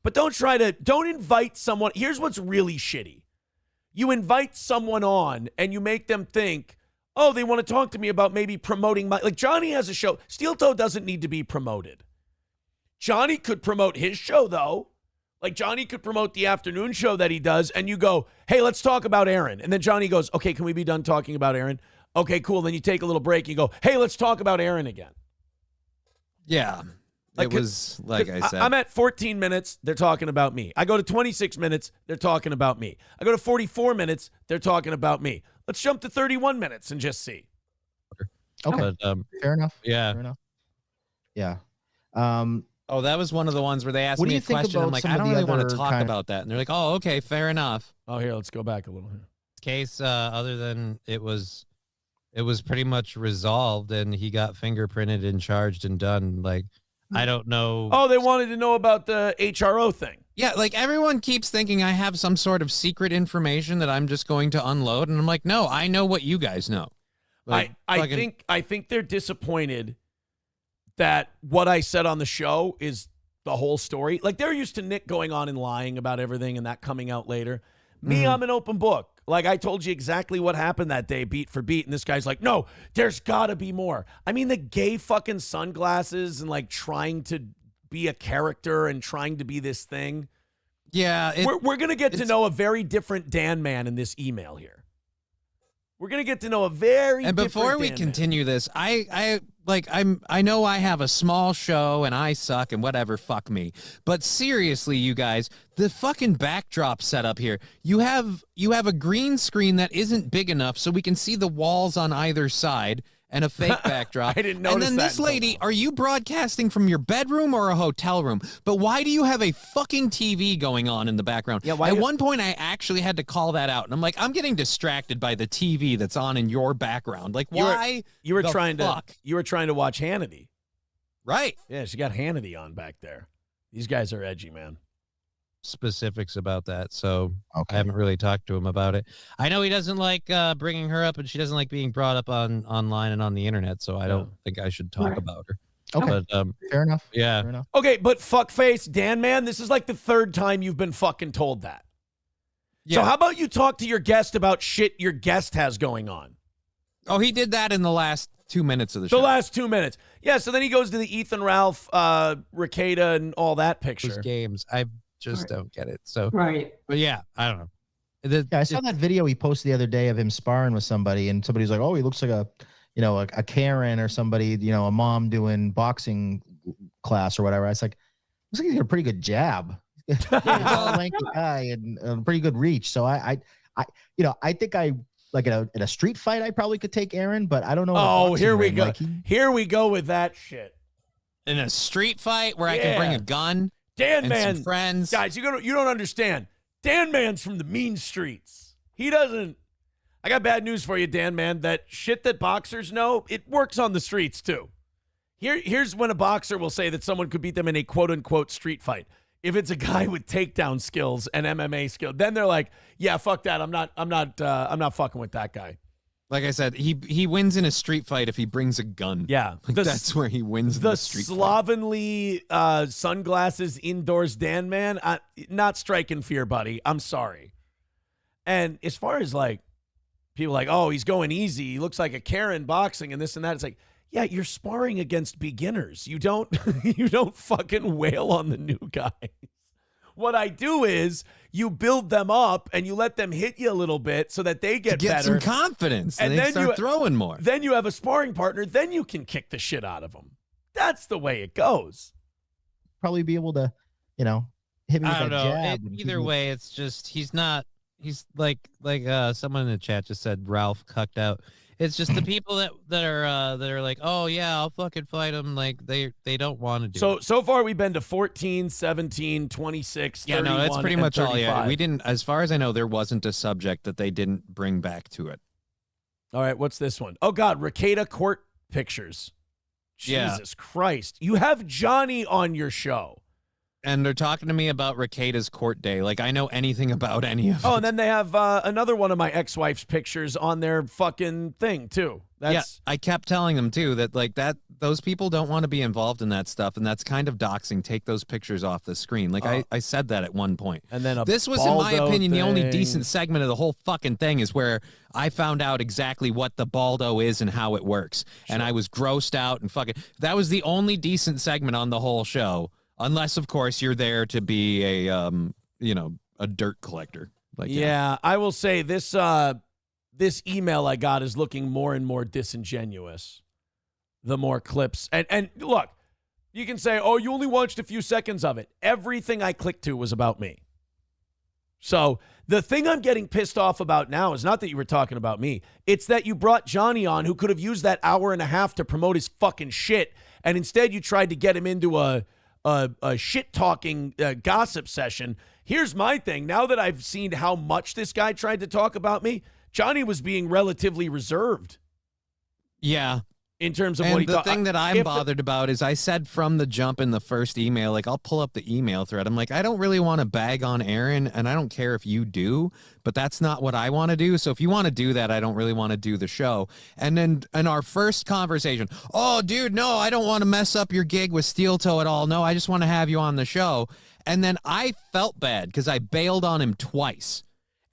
But don't invite someone. Here's what's really shitty. You invite someone on and you make them think, oh, they want to talk to me about maybe promoting like Johnny has a show. Steel Toe doesn't need to be promoted. Johnny could promote his show though. Like Johnny could promote the afternoon show that he does and you go, hey, let's talk about Aaron. And then Johnny goes, okay, can we be done talking about Aaron? Okay, cool. Then you take a little break. You go, hey, let's talk about Aaron again. Yeah. It was, like I said. I'm at 14 minutes, they're talking about me. I go to 26 minutes, they're talking about me. I go to 44 minutes, they're talking about me. Let's jump to 31 minutes and just see. Okay. But, Fair enough. Yeah. Fair enough. Yeah. Oh, that was one of the ones where they asked What do me you a think question. I'm about like, some I of don't the really want to other talk kind of- about that. And they're like, oh, okay, fair enough. Oh, here, let's go back a little here. Case, other than it was pretty much resolved and he got fingerprinted and charged and done. Like, I don't know. Oh, they wanted to know about the HRO thing. Yeah, like everyone keeps thinking I have some sort of secret information that I'm just going to unload. And I'm like, no, I know what you guys know. Like, I think they're disappointed that what I said on the show is the whole story. Like they're used to Nick going on and lying about everything and that coming out later. Me, I'm an open book. Like I told you exactly what happened that day, beat for beat. And this guy's like, no, there's gotta be more. I mean, the gay fucking sunglasses and like trying to be a character and trying to be this thing. Yeah. We're going to get to know a very different Dan Man in this email here. We're going to get to know a very And different before we Dan continue this, I know I have a small show and I suck and whatever, fuck me. But seriously, you guys, the fucking backdrop setup here. You have a green screen that isn't big enough so we can see the walls on either side and a fake backdrop. I didn't notice And then that this until lady, are you broadcasting from your bedroom or a hotel room? But why do you have a fucking TV going on in the background? Yeah, why At you- one point, I actually had to call that out. And I'm like, I'm getting distracted by the TV that's on in your background. Like, why? You were the trying fuck? to watch Hannity. Right. Yeah, she got Hannity on back there. These guys are edgy, man. Specifics about that, so Okay. I haven't really talked to him about it. I know he doesn't like bringing her up, and she doesn't like being brought up online and on the internet, so I don't think I should talk about her. Okay. But, Fair enough. yeah. Fair enough. Okay, but fuckface, Dan Man, this is like the third time you've been fucking told that. So how about you talk to your guest about shit your guest has going on? Oh, he did that in the last 2 minutes of the show. The last 2 minutes. Yeah, so then he goes to the Ethan Ralph, Ricada, and all that Those picture. games, I just don't get it. So, Right. but yeah, I don't know. Yeah, I saw that video he posted the other day of him sparring with somebody, and somebody's like, "Oh, he looks like a Karen or somebody, a mom doing boxing class or whatever." I was like, "Looks like he's got a pretty good jab, tall, lanky guy, and a pretty good reach." So I think I like in a street fight, I probably could take Aaron, but I don't know. in a Oh, boxing here we ring, go. like, Here we go with that shit. In a street fight where I can bring a gun Dan and Man, some friends. guys, you don't understand. Dan Man's from the mean streets. He doesn't. I got bad news for you, Dan Man. That shit that boxers know, it works on the streets too. Here's when a boxer will say that someone could beat them in a quote unquote street fight. If it's a guy with takedown skills and MMA skills, then they're like, yeah, fuck that. I'm not fucking with that guy. Like I said, he wins in a street fight if he brings a gun. Yeah, Like that's where he wins in The the street fight. slovenly sunglasses indoors Dan Man, not striking fear, buddy. I'm sorry. And as far as like people like, oh, he's going easy. He looks like a Karen boxing and this and that. It's like, yeah, you're sparring against beginners. You don't fucking wail on the new guys. What I do is you build them up and you let them hit you a little bit so that they get to get better. some confidence, and And they then start throwing more. Then you have a sparring partner. Then you can kick the shit out of them. That's the way it goes. probably be able to, hit me with I don't that know. jab. and keep Either me- way, it's just he's like someone in the chat just said Ralph cucked out. It's just the people that are like, oh yeah, I'll fucking fight him. Like they don't want to do it. So far we've been to 14, 17, 26, Yeah, 31, no, that's pretty and much all. 35. Yeah, we didn't. As far as I know, there wasn't a subject that they didn't bring back to it. All right, what's this one? Oh God, Ricada court pictures. Yeah. Jesus Christ. You have Johnny on your show. And they're talking to me about Ricada's court day. Like I know anything about any of it. Oh, and then they have another one of my ex-wife's pictures on their fucking thing too. That's yeah, I kept telling them too that like that those people don't want to be involved in that stuff, and that's kind of doxing. Take those pictures off the screen. Like I said that at one point. And then this was, in my opinion, the only thing. decent segment of the whole fucking thing is where I found out exactly what the baldo is and how it works, and I was grossed out and fucking. That was the only decent segment on the whole show, unless of course you're there to be a a dirt collector. Like yeah, I will say this. This email I got is looking more and more disingenuous. The more clips. And look, you can say, oh, you only watched a few seconds of it. Everything I clicked to was about me. So the thing I'm getting pissed off about now is not that you were talking about me. It's that you brought Johnny on, who could have used that hour and a half to promote his fucking shit. And instead you tried to get him into a shit-talking gossip session. Here's my thing. Now that I've seen how much this guy tried to talk about me, Johnny was being relatively reserved. Yeah. In terms of and what he the thing that I'm bothered about is I said from the jump in the first email, like I'll pull up the email thread. I'm like, I don't really want to bag on Aaron, and I don't care if you do, but that's not what I want to do. So if you want to do that, I don't really want to do the show. And then in our first conversation, oh, dude, no, I don't want to mess up your gig with Steel Toe at all. No, I just want to have you on the show. And then I felt bad because I bailed on him twice.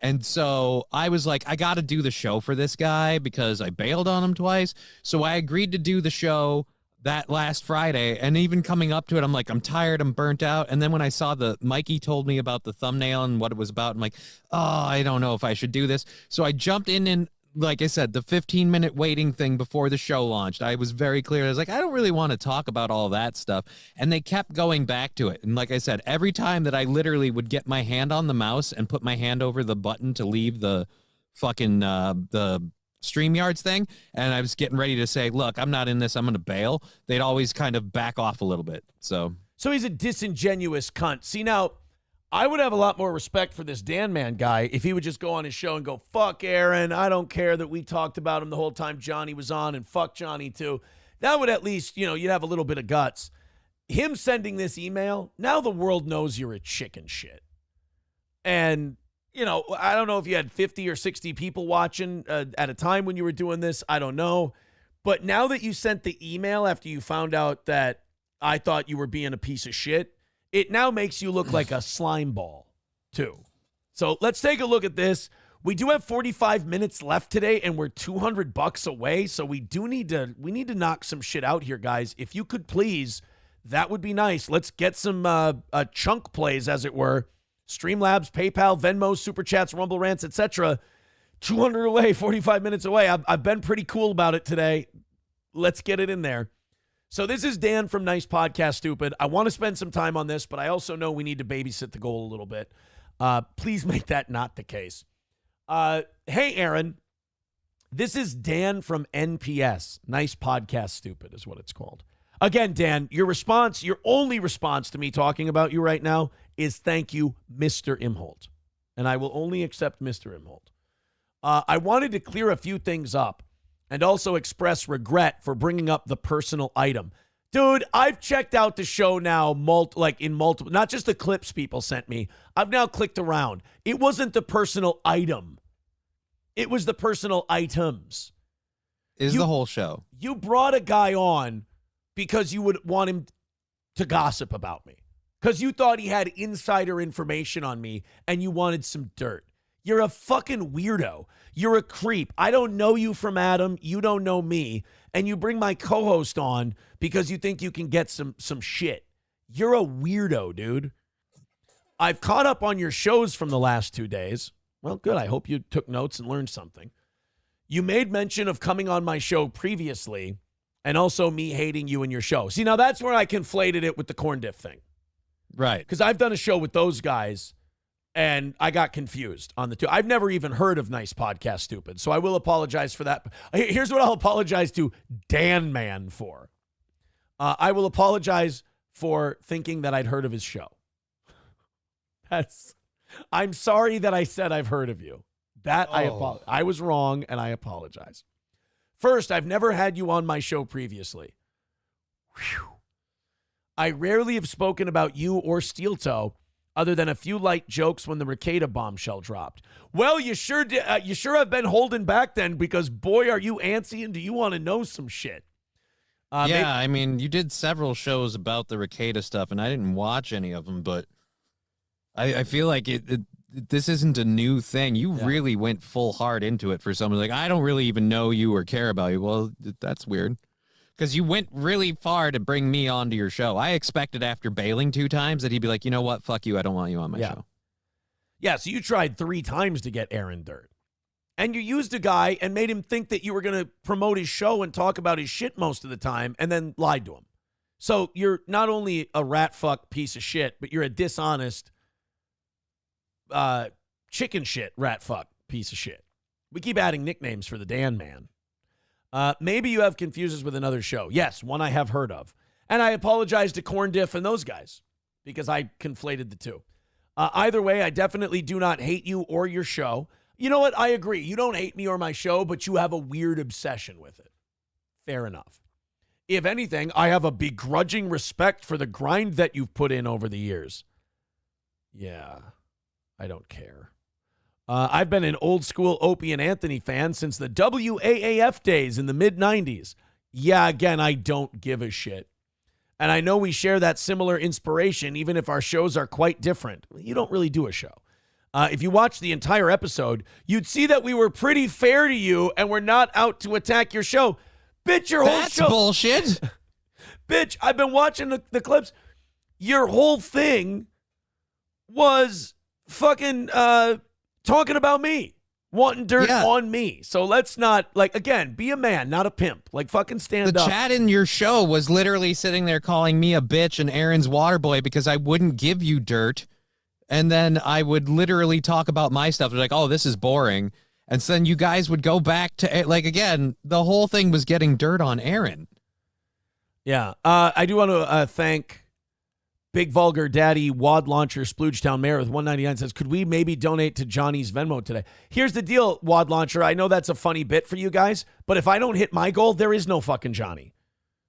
And so I was like, I got to do the show for this guy because I bailed on him twice. So I agreed to do the show that last Friday. And even coming up to it, I'm like, I'm tired. I'm burnt out. And then when I saw Mikey told me about the thumbnail and what it was about, I'm like, oh, I don't know if I should do this. So I jumped in and, like I said, the 15-minute waiting thing before the show launched, I was very clear. I was like, I don't really want to talk about all that stuff. And they kept going back to it. And like I said, every time that I literally would get my hand on the mouse and put my hand over the button to leave the fucking the StreamYards thing, and I was getting ready to say, look, I'm not in this, I'm going to bail, they'd always kind of back off a little bit. So he's a disingenuous cunt. See, now, I would have a lot more respect for this Dan Man guy if he would just go on his show and go, fuck Aaron, I don't care that we talked about him the whole time Johnny was on, and fuck Johnny too. That would at least, you'd have a little bit of guts. Him sending this email, now the world knows you're a chicken shit. And, I don't know if you had 50 or 60 people watching at a time when you were doing this. I don't know. But now that you sent the email after you found out that I thought you were being a piece of shit, it now makes you look like a slime ball, too. So let's take a look at this. We do have 45 minutes left today, and we're $200 away. So we need to knock some shit out here, guys. If you could please, that would be nice. Let's get some chunk plays, as it were. Streamlabs, PayPal, Venmo, Super Chats, Rumble Rants, etc. 200 away, 45 minutes away. I've been pretty cool about it today. Let's get it in there. So this is Dan from Nice Podcast Stupid. I want to spend some time on this, but I also know we need to babysit the goal a little bit. Please make that not the case. Hey, Aaron. This is Dan from NPS. Nice Podcast Stupid is what it's called. Again, Dan, your only response to me talking about you right now is thank you, Mr. Imholt. And I will only accept Mr. Imholt. I wanted to clear a few things up and also express regret for bringing up the personal item. Dude, I've checked out the show now, in multiple, not just the clips people sent me. I've now clicked around. It wasn't the personal item. It was the personal items. The whole show. You brought a guy on because you would want him to gossip about me. Because you thought he had insider information on me and you wanted some dirt. You're a fucking weirdo. You're a creep. I don't know you from Adam. You don't know me. And you bring my co-host on because you think you can get some shit. You're a weirdo, dude. I've caught up on your shows from the last 2 days. Well, good. I hope you took notes and learned something. You made mention of coming on my show previously and also me hating you in your show. See, now that's where I conflated it with the corn dip thing. Right. Because I've done a show with those guys, and I got confused on the two. I've never even heard of Nice Podcast Stupid, so I will apologize for that. Here's what I'll apologize to Dan Man for. I will apologize for thinking that I'd heard of his show. I'm sorry that I said I've heard of you. I was wrong, and I apologize. First, I've never had you on my show previously. Whew. I rarely have spoken about you or Steel Toe other than a few light jokes when the Rekieta bombshell dropped. Well, you sure did. You sure have been holding back then because, boy, are you antsy and do you want to know some shit. Yeah, I mean, you did several shows about the Rekieta stuff, and I didn't watch any of them, but I feel like this isn't a new thing. You really went full hard into it for someone like, I don't really even know you or care about you. Well, that's weird. Because you went really far to bring me onto your show. I expected after bailing 2 times that he'd be like, you know what? Fuck you. I don't want you on my show. Yeah, so you tried 3 times to get Aaron dirt. And you used a guy and made him think that you were going to promote his show and talk about his shit most of the time and then lied to him. So you're not only a rat fuck piece of shit, but you're a dishonest chicken shit rat fuck piece of shit. We keep adding nicknames for the Dan Man. Maybe you have confuses with another show. Yes, one I have heard of. And I apologize to Corn Diff and those guys because I conflated the two. Either way, I definitely do not hate you or your show. You know what? I agree. You don't hate me or my show, but you have a weird obsession with it. Fair enough. If anything, I have a begrudging respect for the grind that you've put in over the years. Yeah, I don't care. I've been an old school Opie and Anthony fan since the WAAF days in the mid-90s. Yeah, again, I don't give a shit. And I know we share that similar inspiration, even if our shows are quite different. You don't really do a show. If you watch the entire episode, you'd see that we were pretty fair to you and we're not out to attack your show. Bitch, your whole show. That's bullshit. Bitch, I've been watching the clips. Your whole thing was fucking talking about me, wanting dirt on me. So let's not, like, again, be a man, not a pimp. Like, fucking stand up. The chat in your show was literally sitting there calling me a bitch and Aaron's water boy because I wouldn't give you dirt. And then I would literally talk about my stuff. They're like, oh, this is boring. And so then you guys would go back to, like, again, the whole thing was getting dirt on Aaron. Yeah. I do want to thank Big Vulgar Daddy Wad Launcher Sploogetown Mayor with 199 says, could we maybe donate to Johnny's Venmo today? Here's the deal, Wad Launcher. I know that's a funny bit for you guys, but if I don't hit my goal, there is no fucking Johnny.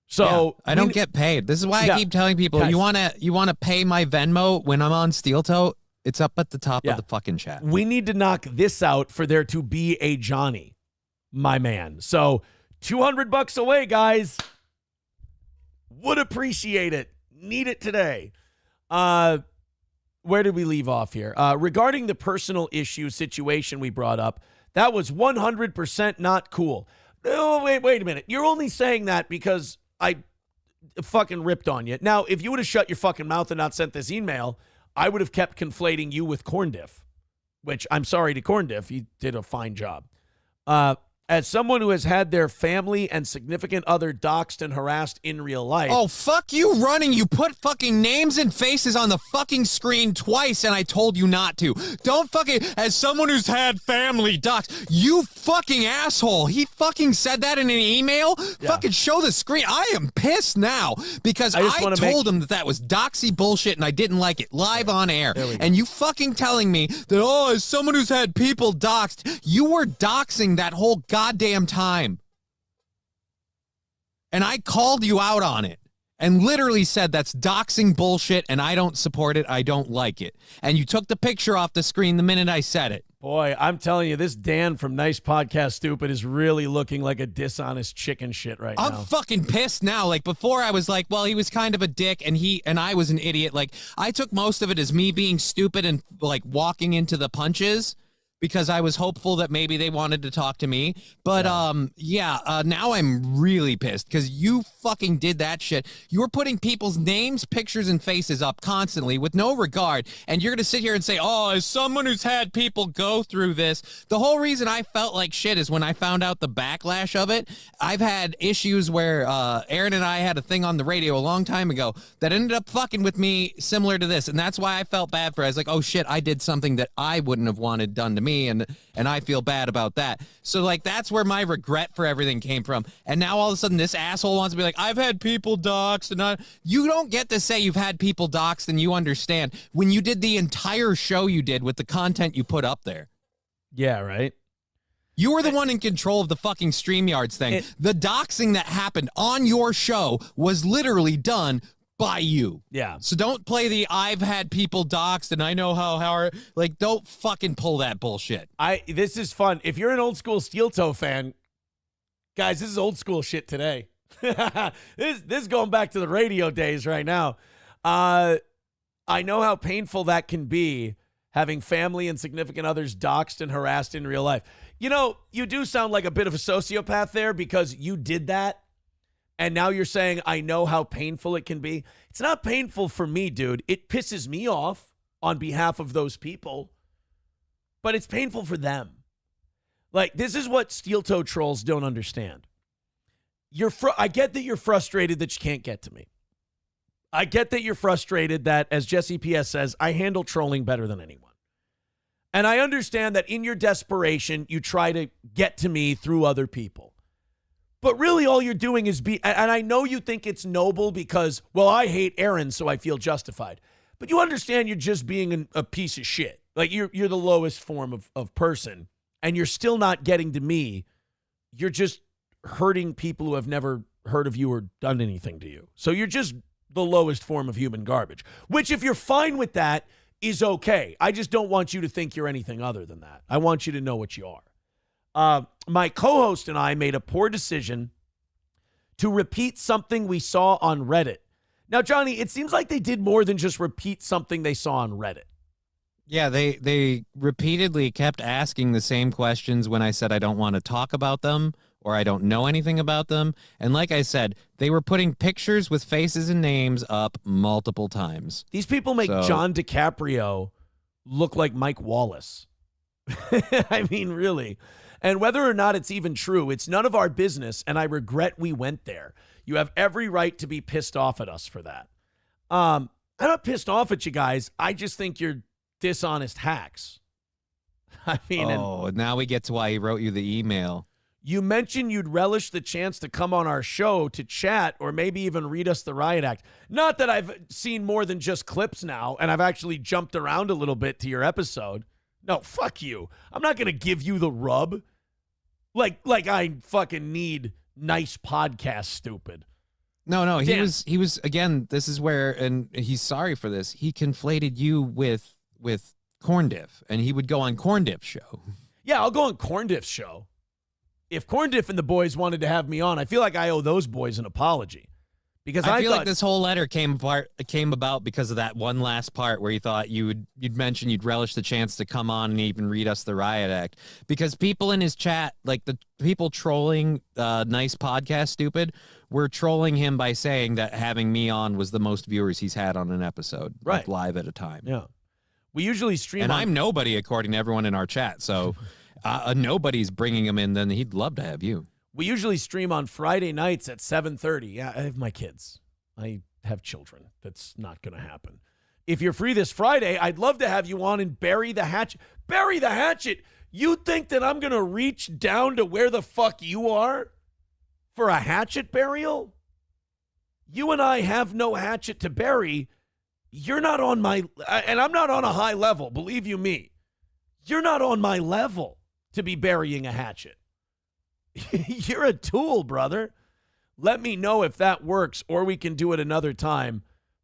So I don't get paid. This is why I keep telling people, guys, you wanna pay my Venmo when I'm on Steel Toe? It's up at the top of the fucking chat. We need to knock this out for there to be a Johnny, my man. So $200 away, guys. Would appreciate it. Need it today. Where did we leave off here? Regarding the personal issue situation we brought up, that was 100% not cool. Oh, wait a minute. You're only saying that because I fucking ripped on you. Now, if you would have shut your fucking mouth and not sent this email, I would have kept conflating you with Corn Diff, which I'm sorry to Corn Diff. He did a fine job. As someone who has had their family and significant other doxxed and harassed in real life. Oh, fuck you running. You put fucking names and faces on the fucking screen twice, and I told you not to. Don't fucking, as someone who's had family doxxed, you fucking asshole. He fucking said that in an email? Yeah. Fucking show the screen. I am pissed now because I told him that was doxy bullshit and I didn't like it live on air. And you fucking telling me that, oh, as someone who's had people doxxed, you were doxing that whole goddamn time. And I called you out on it and literally said that's doxing bullshit and I don't support it. I don't like it. And you took the picture off the screen the minute I said it. Boy, I'm telling you, this Dan from Nice Podcast Stupid is really looking like a dishonest chicken shit right now. I'm fucking pissed now. Like, before I was like, well, he was kind of a dick and I was an idiot. Like, I took most of it as me being stupid and like walking into the punches, because I was hopeful that maybe they wanted to talk to me. But, now I'm really pissed because you fucking did that shit. You were putting people's names, pictures, and faces up constantly with no regard. And you're going to sit here and say, oh, as someone who's had people go through this, the whole reason I felt like shit is when I found out the backlash of it. I've had issues where Aaron and I had a thing on the radio a long time ago that ended up fucking with me similar to this. And that's why I felt bad for it. I was like, oh, shit, I did something that I wouldn't have wanted done to me. And I feel bad about that. So, like, that's where my regret for everything came from. And now all of a sudden this asshole wants to be like, I've had people doxxed and you don't get to say you've had people doxxed and you understand when you did the entire show you did with the content you put up there. Yeah, right. You were the one in control of the fucking StreamYards thing. The doxing that happened on your show was literally done by you. Yeah. So don't play the I've had people doxxed and I know how like, don't fucking pull that bullshit. This is fun. If you're an old school Steel Toe fan, guys, this is old school shit today. This is going back to the radio days right now. I know how painful that can be, having family and significant others doxxed and harassed in real life. You know, you do sound like a bit of a sociopath there because you did that. And now you're saying, I know how painful it can be. It's not painful for me, dude. It pisses me off on behalf of those people, but it's painful for them. Like, this is what steel-toe trolls don't understand. I get that you're frustrated that you can't get to me. I get that you're frustrated that, as Jesse P.S. says, I handle trolling better than anyone. And I understand that in your desperation, you try to get to me through other people. But really all you're doing is and I know you think it's noble because, well, I hate Aaron, so I feel justified. But you understand you're just being a piece of shit. Like, you're the lowest form of person, and you're still not getting to me. You're just hurting people who have never heard of you or done anything to you. So you're just the lowest form of human garbage, which, if you're fine with that, is okay. I just don't want you to think you're anything other than that. I want you to know what you are. My co-host and I made a poor decision to repeat something we saw on Reddit. Now, Johnny, it seems like they did more than just repeat something they saw on Reddit. Yeah, they repeatedly kept asking the same questions when I said I don't want to talk about them or I don't know anything about them. And like I said, they were putting pictures with faces and names up multiple times. These people make John DiCaprio look like Mike Wallace. I mean, really. And whether or not it's even true, it's none of our business, and I regret we went there. You have every right to be pissed off at us for that. I'm not pissed off at you guys. I just think you're dishonest hacks. I mean, and now we get to why he wrote you the email. You mentioned you'd relish the chance to come on our show to chat or maybe even read us the Riot Act. Not that I've seen more than just clips now, and I've actually jumped around a little bit to your episode. No, fuck you. I'm not going to give you the rub. Like I fucking need nice podcast, stupid. No, he was again, this is where, and he's sorry for this, he conflated you with Corn Diff, and he would go on Corn Diff's show. Yeah, I'll go on Corn Diff's show. If Corn Diff and the boys wanted to have me on, I feel like I owe those boys an apology. Because I feel thought, like this whole letter came about because of that one last part where you thought you'd mention you'd relish the chance to come on and even read us the Riot Act. Because people in his chat, like the people trolling Nice Podcast Stupid, were trolling him by saying that having me on was the most viewers he's had on an episode, right, like live at a time. Yeah, we usually stream, and I'm nobody according to everyone in our chat. So nobody's bringing him in. Then he'd love to have you. We usually stream on Friday nights at 7:30. Yeah, I have my kids. I have children. That's not going to happen. If you're free this Friday, I'd love to have you on and bury the hatchet. Bury the hatchet? You think that I'm going to reach down to where the fuck you are for a hatchet burial? You and I have no hatchet to bury. You're not on my, and I'm not on a high level, believe you me. You're not on my level to be burying a hatchet. You're a tool, brother. Let me know if that works, or we can do it another time.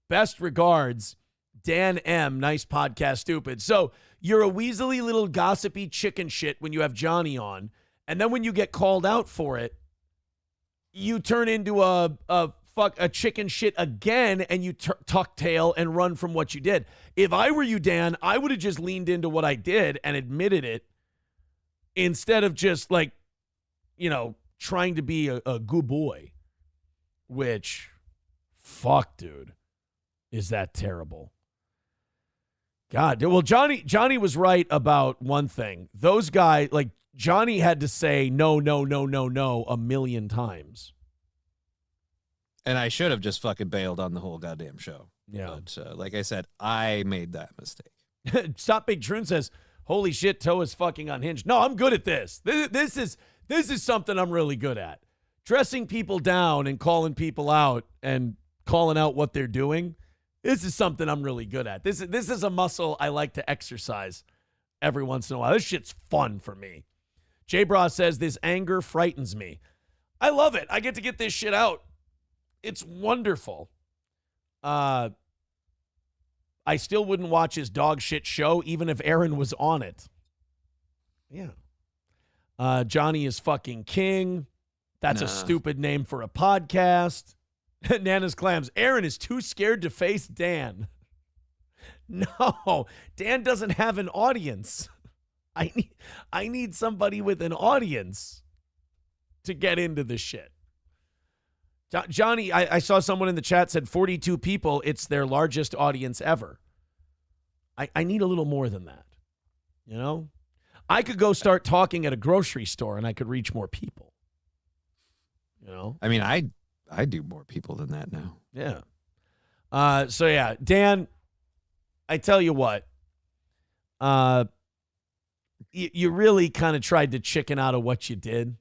Best regards, Dan M. Nice Podcast Stupid. So you're a weaselly little gossipy chicken shit when you have Johnny on, and then when you get called out for it, you turn into a chicken shit again, and you tuck tail and run from what you did. If I were you, Dan, I would have just leaned into what I did and admitted it instead of just like, trying to be a good boy, which, fuck, dude, is that terrible. God, well, Johnny was right about one thing. Those guys, like, Johnny had to say no, no, no, no, no 1,000,000 times. And I should have just fucking bailed on the whole goddamn show. Yeah. But like I said, I made that mistake. Stop Big Trun says, holy shit, Toe is fucking unhinged. No, I'm good at this. This is something I'm really good at. Dressing people down and calling people out and calling out what they're doing. This is something I'm really good at. This is a muscle I like to exercise every once in a while. This shit's fun for me. J-Bra says, this anger frightens me. I love it. I get to get this shit out. It's wonderful. I still wouldn't watch his dog shit show even if Aaron was on it. Yeah. Johnny is fucking king. That's a stupid name for a podcast. Nana's Clams. Aaron is too scared to face Dan. No, Dan doesn't have an audience. I need somebody with an audience to get into this shit. Johnny, I saw someone in the chat said 42 people. It's their largest audience ever. I need a little more than that. You know? I could go start talking at a grocery store and I could reach more people. You know? I mean, I do more people than that now. Yeah. So yeah, Dan, I tell you what, you really kind of tried to chicken out of what you did.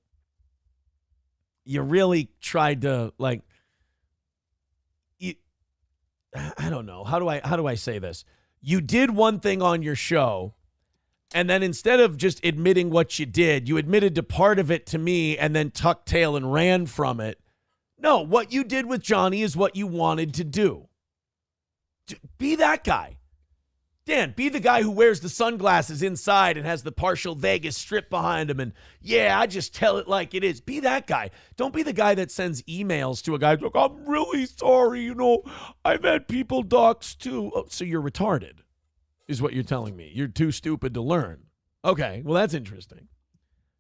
You really tried to I don't know. How do I say this? You did one thing on your show, and then instead of just admitting what you did, you admitted to part of it to me and then tucked tail and ran from it. No, what you did with Johnny is what you wanted to do. Be that guy. Dan, be the guy who wears the sunglasses inside and has the partial Vegas strip behind him. And yeah, I just tell it like it is. Be that guy. Don't be the guy that sends emails to a guy like, I'm really sorry. You know, I've had people dox too. Oh, so you're retarded is what you're telling me. You're too stupid to learn. Okay, well, that's interesting.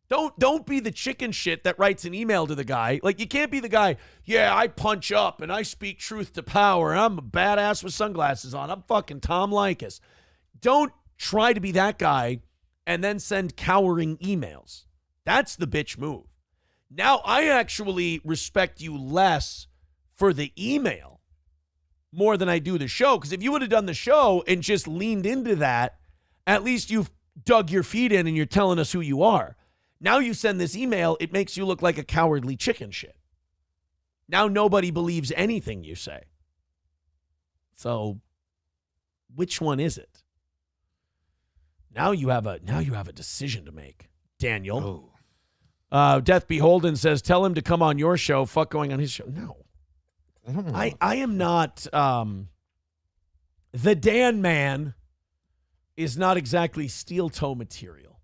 Don't be the chicken shit that writes an email to the guy. Like, you can't be the guy, yeah, I punch up and I speak truth to power. And I'm a badass with sunglasses on. I'm fucking Tom Likas. Don't try to be that guy and then send cowering emails. That's the bitch move. Now I actually respect you less for the email more than I do the show. Because if you would have done the show and just leaned into that, at least you've dug your feet in and you're telling us who you are. Now you send this email, it makes you look like a cowardly chicken shit. Now nobody believes anything you say. So which one is it? Now you have a decision to make, Daniel. Oh. Death Beholden says, tell him to come on your show. Fuck going on his show. No. I am not the Dan man is not exactly steel toe material.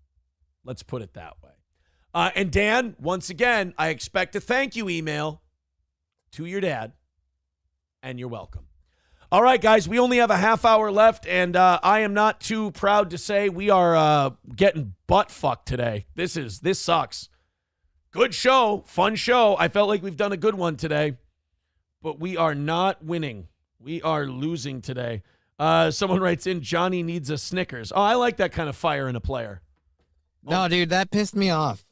Let's put it that way. And Dan, once again, I expect a thank you email to your dad, and you're welcome. All right, guys, we only have a half hour left, and I am not too proud to say we are getting butt fucked today. This sucks. Good show, fun show. I felt like we've done a good one today, but we are not winning. We are losing today. Someone writes in, Johnny needs a Snickers. Oh, I like that kind of fire in a player. No, dude, that pissed me off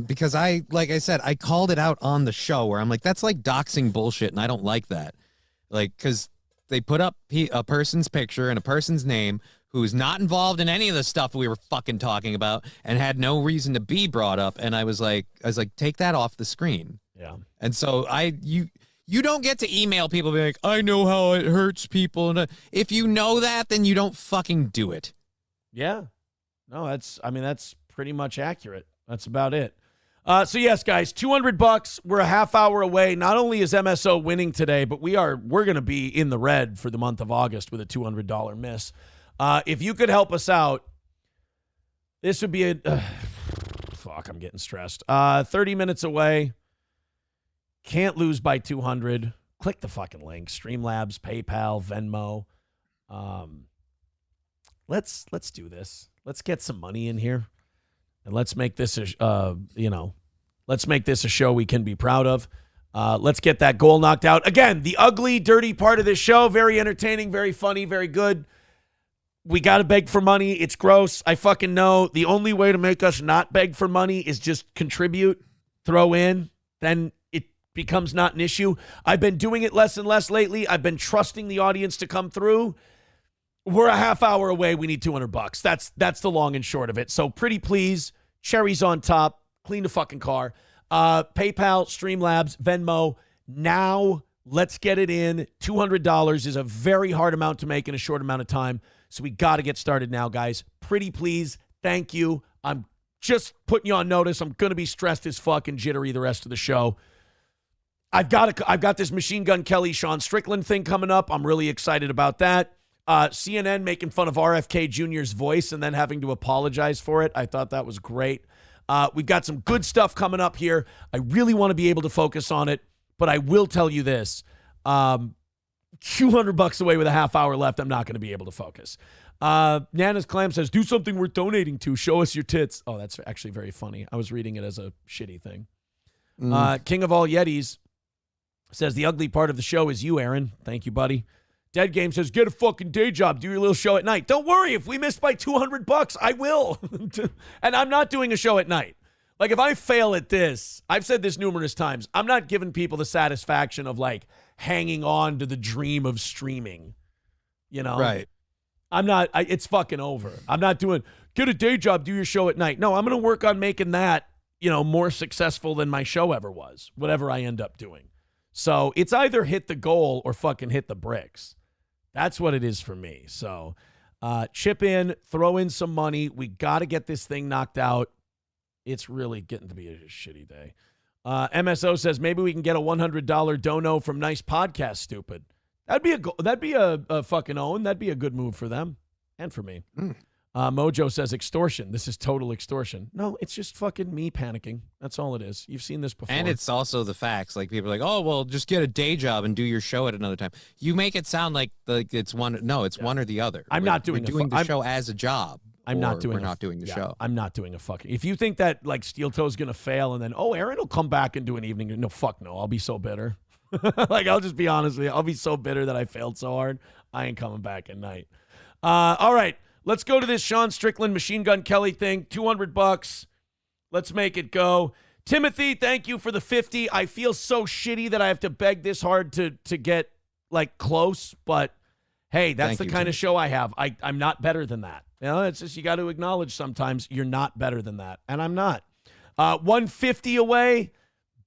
because like I said, I called it out on the show where I'm like, that's like doxing bullshit, and I don't like that. Like, because they put up a person's picture and a person's name who's not involved in any of the stuff we were fucking talking about and had no reason to be brought up. And I was like, take that off the screen. Yeah. And so you don't get to email people being like, I know how it hurts people. And if you know that, then you don't fucking do it. Yeah. No, that's pretty much accurate. That's about it. So yes, guys, $200. We're a half hour away. Not only is MSO winning today, but we're going to be in the red for the month of August with a $200 miss. If you could help us out, this would be fuck, I'm getting stressed. 30 minutes away. Can't lose by 200. Click the fucking link. Streamlabs, PayPal, Venmo. Let's do this. Let's get some money in here. And let's make this let's make this a show we can be proud of. Let's get that goal knocked out. Again, the ugly, dirty part of this show, very entertaining, very funny, very good. We got to beg for money. It's gross. I fucking know. The only way to make us not beg for money is just contribute, throw in, then it becomes not an issue. I've been doing it less and less lately. I've been trusting the audience to come through. We're a half hour away. We need $200. That's the long and short of it. So pretty please, cherries on top, clean the fucking car. PayPal, Streamlabs, Venmo. Now let's get it in. $200 is a very hard amount to make in a short amount of time. So we got to get started now, guys. Pretty please. Thank you. I'm just putting you on notice. I'm going to be stressed as fuck and jittery the rest of the show. I've got this Machine Gun Kelly, Sean Strickland thing coming up. I'm really excited about that. CNN making fun of RFK Jr.'s voice and then having to apologize for it. I thought that was great. We've got some good stuff coming up here. I really want to be able to focus on it, but I will tell you this. $200 away with a half hour left, I'm not going to be able to focus. Nana's Clam says, do something worth donating to. Show us your tits. Oh, that's actually very funny. I was reading it as a shitty thing. King of all Yetis says, the ugly part of the show is you, Aaron. Thank you, buddy. Dead Game says, get a fucking day job. Do your little show at night. Don't worry. If we missed by $200, I will. And I'm not doing a show at night. Like, if I fail at this, I've said this numerous times, I'm not giving people the satisfaction of, like, hanging on to the dream of streaming. You know? Right. I'm not, it's fucking over. I'm not doing, get a day job, do your show at night. No, I'm going to work on making that, you know, more successful than my show ever was, whatever I end up doing. So it's either hit the goal or fucking hit the bricks. That's what it is for me. So chip in, throw in some money. We got to get this thing knocked out. It's really getting to be a shitty day. MSO says maybe we can get a $100 dono from Nice Podcast, Stupid. That'd be a fucking own. That'd be a good move for them and for me. Mojo says extortion. This is total extortion. No, it's just fucking me panicking. That's all it is. You've seen this before. And it's also the facts. Like, people are like, oh, well, just get a day job and do your show at another time. You make it sound like it's one. No, it's one or the other. I'm not doing the show as a job. I'm not doing. We're not doing the show. I'm not doing a fucking. If you think that like Steel Toe's gonna fail and then Aaron will come back and do an evening. No, fuck no. I'll be so bitter. Like, I'll just be honest with you. I'll be so bitter that I failed so hard. I ain't coming back at night. All right. Let's go to this Sean Strickland Machine Gun Kelly thing. $200. Let's make it go. Timothy, thank you for the 50. I feel so shitty that I have to beg this hard to get like close, but hey, that's the kind of show I have. I'm not better than that. You know, it's just, you got to acknowledge sometimes you're not better than that. And I'm not. 150 away.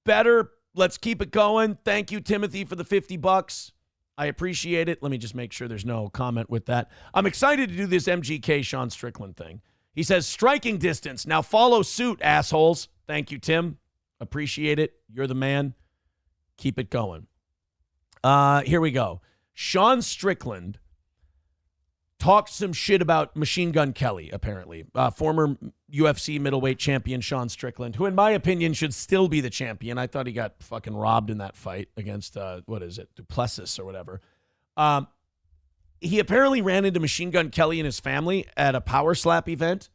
Better. Let's keep it going. Thank you, Timothy, for the $50. I appreciate it. Let me just make sure there's no comment with that. I'm excited to do this MGK Sean Strickland thing. He says, striking distance. Now follow suit, assholes. Thank you, Tim. Appreciate it. You're the man. Keep it going. Here we go. Sean Strickland talked some shit about Machine Gun Kelly, apparently. Former UFC middleweight champion Sean Strickland, who in my opinion should still be the champion. I thought he got fucking robbed in that fight against, Duplessis or whatever. He apparently ran into Machine Gun Kelly and his family at a Power Slap event.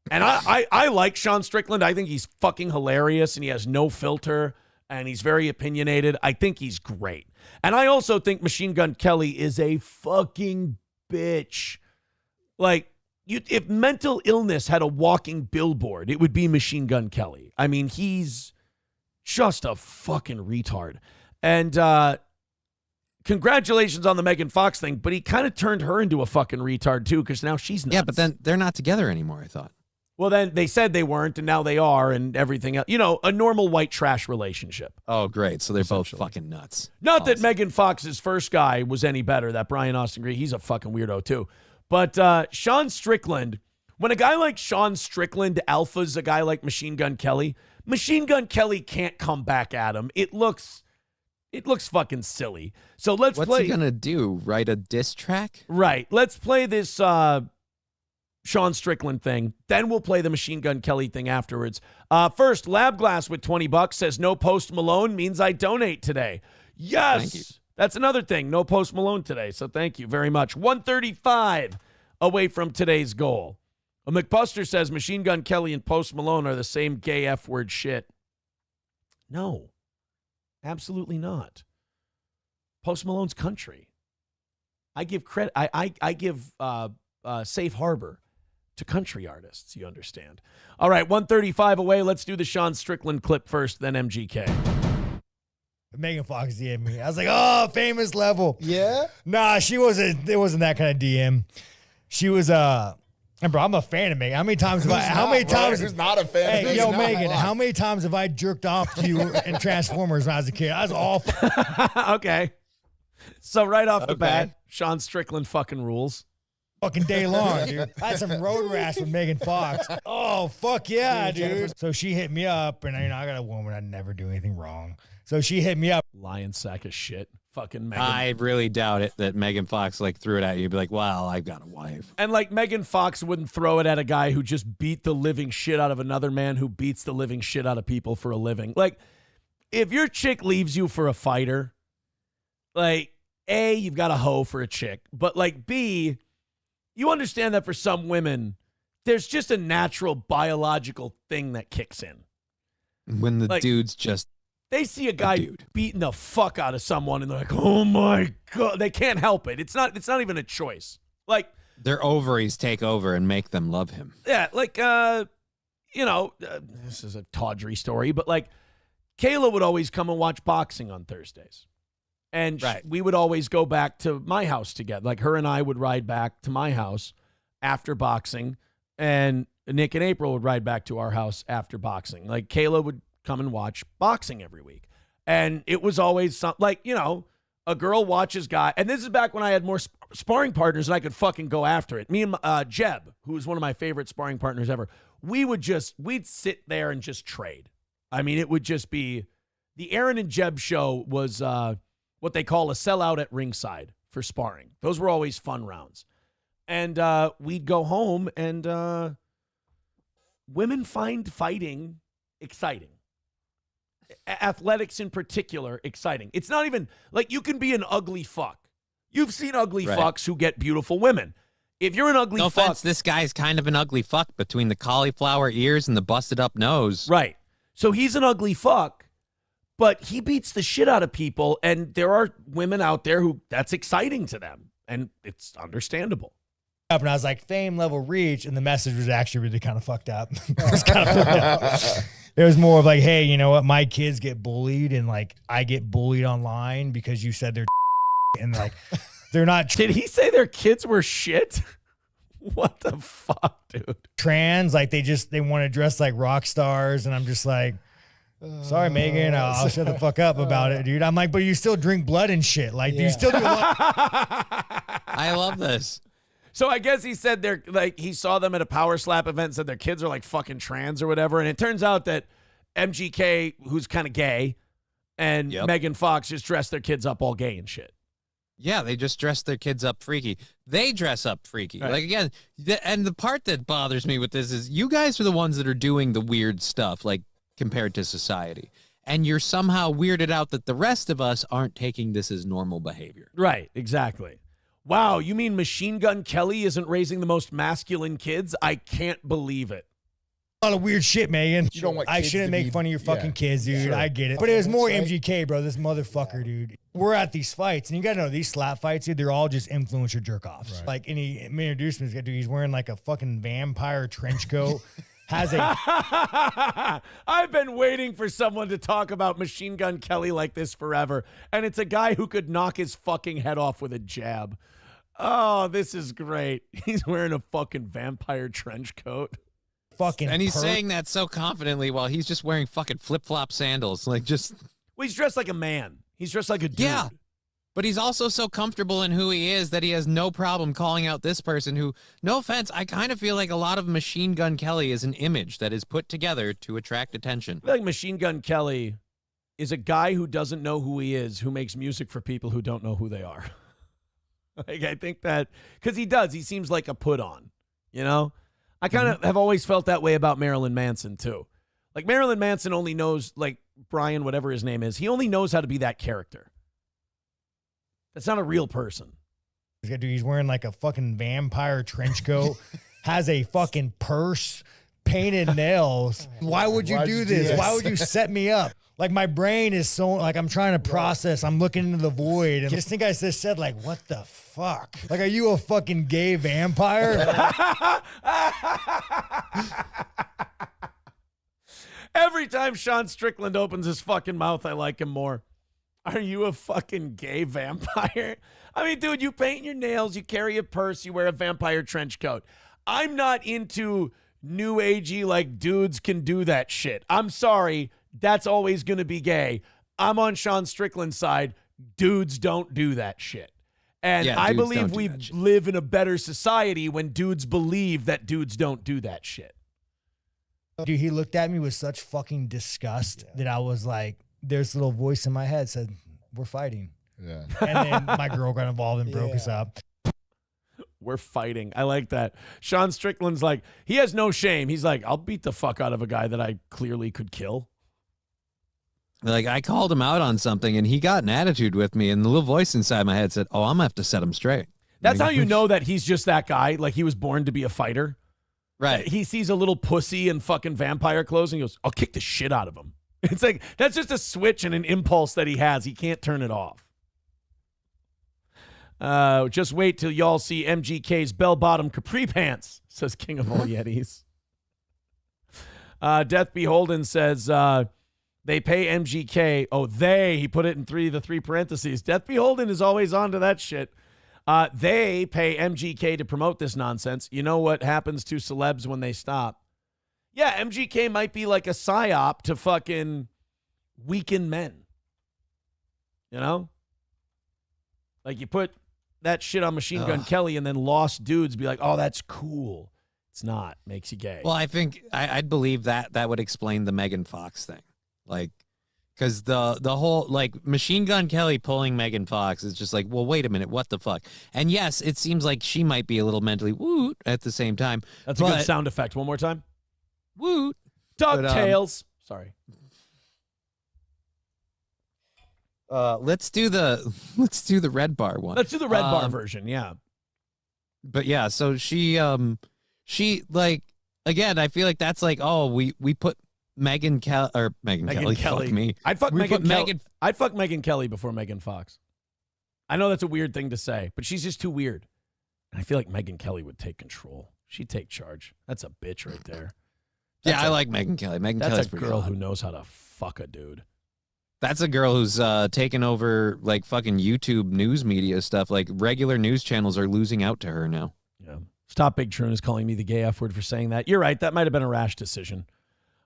And I like Sean Strickland. I think he's fucking hilarious and he has no filter and he's very opinionated. I think he's great. And I also think Machine Gun Kelly is a fucking bitch. Like, if mental illness had a walking billboard, it would be Machine Gun Kelly. I mean, he's just a fucking retard. And congratulations on the Megan Fox thing, but he kind of turned her into a fucking retard too, because now she's nuts. Yeah, but then they're not together anymore, I thought. Well, then they said they weren't, and now they are, and everything else. You know, a normal white trash relationship. Oh, great. So they're both fucking nuts. Not that Megan Fox's first guy was any better, that Brian Austin Green. He's a fucking weirdo, too. But Sean Strickland, when a guy like Sean Strickland alphas a guy like Machine Gun Kelly can't come back at him. It looks fucking silly. So let's play. What's he going to do? Write a diss track? Right. Let's play this Sean Strickland thing. Then we'll play the Machine Gun Kelly thing afterwards. First, Lab Glass with $20 says no Post Malone means I donate today. Yes. Thank you. That's another thing. No Post Malone today. So thank you very much. 135 away from today's goal. A McBuster says Machine Gun Kelly and Post Malone are the same gay F word shit. No, absolutely not. Post Malone's country. I give credit. I give safe harbor to country artists, you understand. All right, 135 away. Let's do the Sean Strickland clip first, then MGK. Megan Fox DM'd me. I was like, oh, famous level. Yeah? Nah, it wasn't that kind of DM. She was, and bro, I'm a fan of Megan. How many times Who's not a fan of Megan? Megan, how many times have I jerked off to you in Transformers when I was a kid? I was all Okay. So right off the bat, Sean Strickland fucking rules. fucking day long, dude. I had some road rash with Megan Fox. Oh, fuck yeah, dude. So she hit me up, and I got a woman. I'd never do anything wrong. So she hit me up. Lion sack of shit. Fucking Megan. I really doubt it that Megan Fox like threw it at you. You'd be like, well, I've got a wife. And like Megan Fox wouldn't throw it at a guy who just beat the living shit out of another man who beats the living shit out of people for a living. Like, if your chick leaves you for a fighter, like, A, you've got a hoe for a chick. But like, B, you understand that for some women, there's just a natural biological thing that kicks in. When the Like, dude's just they see a guy beating the fuck out of someone and they're like, oh my God. They can't help it. It's not even a choice. Like, their ovaries take over and make them love him. yeah, like, this is a tawdry story, but like, Kayla would always come and watch boxing on Thursdays. And we would always go back to my house together. Like, her and I would ride back to my house after boxing, and Nick and April would ride back to our house after boxing. Like, Kayla would come and watch boxing every week. And it was always something like, a girl watches guy. And this is back when I had more sparring partners and I could fucking go after it. Me and Jeb, who was one of my favorite sparring partners ever, we'd sit there and just trade. I mean, it would just be the Aaron and Jeb show was what they call a sellout at ringside for sparring. Those were always fun rounds. And we'd go home and women find fighting exciting. Athletics in particular, exciting. It's not even like you can be an ugly fuck. You've seen ugly fucks who get beautiful women. If you're an ugly no fuck. offense, this guy's kind of an ugly fuck between the cauliflower ears and the busted up nose. Right. So he's an ugly fuck, but he beats the shit out of people. And there are women out there who that's exciting to them. And it's understandable. And I was like, fame level reach. And the message was actually really kind of fucked up. It was kind of fucked up. It was more of like, hey, you know what? My kids get bullied and like I get bullied online because you said they're and like they're not. Did he say their kids were shit? What the fuck, dude? Trans, like they want to dress like rock stars. And I'm just like, sorry, Megan, I'll shut the fuck up about it, dude. I'm like, but you still drink blood and shit. Like, do you still do a lot? I love this. So I guess he said they're like, he saw them at a power slap event and said their kids are like fucking trans or whatever. And it turns out that MGK, who's kind of gay, and Megan Fox just dressed their kids up all gay and shit. Yeah, they just dress their kids up freaky. They dress up freaky. Right. Like, again, and the part that bothers me with this is you guys are the ones that are doing the weird stuff, like, compared to society. And you're somehow weirded out that the rest of us aren't taking this as normal behavior. Right, exactly. Wow, you mean Machine Gun Kelly isn't raising the most masculine kids? I can't believe it. A lot of weird shit, Megan. You don't want I kids shouldn't to make be- fun of your fucking yeah, kids, dude. sure. I get it. But it was more MGK, bro. This motherfucker, dude. We're at these fights, and you gotta know these slap fights, dude, they're all just influencer jerk offs. Right. Like, and he introduced me to this guy, dude. He's wearing like a fucking vampire trench coat. Has a I've been waiting for someone to talk about Machine Gun Kelly like this forever. And it's a guy who could knock his fucking head off with a jab. Oh, this is great. He's wearing a fucking vampire trench coat. Fucking And he's saying that so confidently while he's just wearing fucking flip-flop sandals. Like, just... Well, he's dressed like a man. He's dressed like a dude. Yeah. But he's also so comfortable in who he is that he has no problem calling out this person who, no offense, I kind of feel like a lot of Machine Gun Kelly is an image that is put together to attract attention. I feel like Machine Gun Kelly is a guy who doesn't know who he is, who makes music for people who don't know who they are. Like, I think that, because he does, he seems like a put on, you know? I kind of have always felt that way about Marilyn Manson, too. Like, Marilyn Manson only knows, like, Brian, whatever his name is, he only knows how to be that character. That's not a real person. dude, he's wearing like a fucking vampire trench coat, has a fucking purse, painted nails. Why would you do this? Why would you set me up? Like, my brain is so, like, I'm trying to process. I'm looking into the void. And I just think I just said, like, what the fuck? Like, are you a fucking gay vampire? Every time Sean Strickland opens his fucking mouth, I like him more. Are you a fucking gay vampire? I mean, dude, you paint your nails, you carry a purse, you wear a vampire trench coat. I'm not into new agey, like, dudes can do that shit. I'm sorry. That's always going to be gay. I'm on Sean Strickland's side. Dudes don't do that shit. And Yeah, I dudes don't believe do we that shit. live in a better society when dudes believe that dudes don't do that shit. Dude, he looked at me with such fucking disgust that I was like, there's a little voice in my head said, we're fighting. Yeah. And then my girl got involved and broke us up. We're fighting. I like that. Sean Strickland's like, he has no shame. He's like, I'll beat the fuck out of a guy that I clearly could kill. Like, I called him out on something, and he got an attitude with me, and the little voice inside my head said, oh, I'm going to have to set him straight. That's how you know that he's just that guy. Like, he was born to be a fighter. Right. He sees a little pussy in fucking vampire clothes, and he goes, I'll kick the shit out of him. It's like, that's just a switch and an impulse that he has. He can't turn it off. Just wait till y'all see MGK's bell-bottom capri pants, says King of All Yetis. Death Beholden says they pay MGK. Oh, he put it in the three parentheses. Death Beholden is always on to that shit. They pay MGK to promote this nonsense. You know what happens to celebs when they stop? Yeah, MGK might be like a psyop to fucking weaken men. You know? Like you put that shit on Machine Gun Kelly and then lost dudes be like, oh, that's cool. It's not. Makes you gay. Well, I think I'd believe that would explain the Megan Fox thing. Like, because the whole, like, Machine Gun Kelly pulling Megan Fox is just like, well, wait a minute, what the fuck? And yes, it seems like she might be a little mentally woot at the same time. That's a good sound effect. One more time. Woot. DuckTales. Sorry. Let's do the red bar one. Let's do the red bar version, yeah. But yeah, so she like, again, I feel like that's like, oh, we put Megan Kelly. Fuck me. I'd fuck Megan Kelly. I'd fuck Megan Kelly before Megan Fox. I know that's a weird thing to say, but she's just too weird. And I feel like Megan Kelly would take control. She'd take charge. That's a bitch right there. I like Megan Kelly. That's Kelly's a girl who knows how to fuck a dude. That's a girl who's taken over like fucking YouTube news media stuff. Like regular news channels are losing out to her now. Yeah. Stop Big Troon is calling me the gay F word for saying that. You're right. That might have been a rash decision.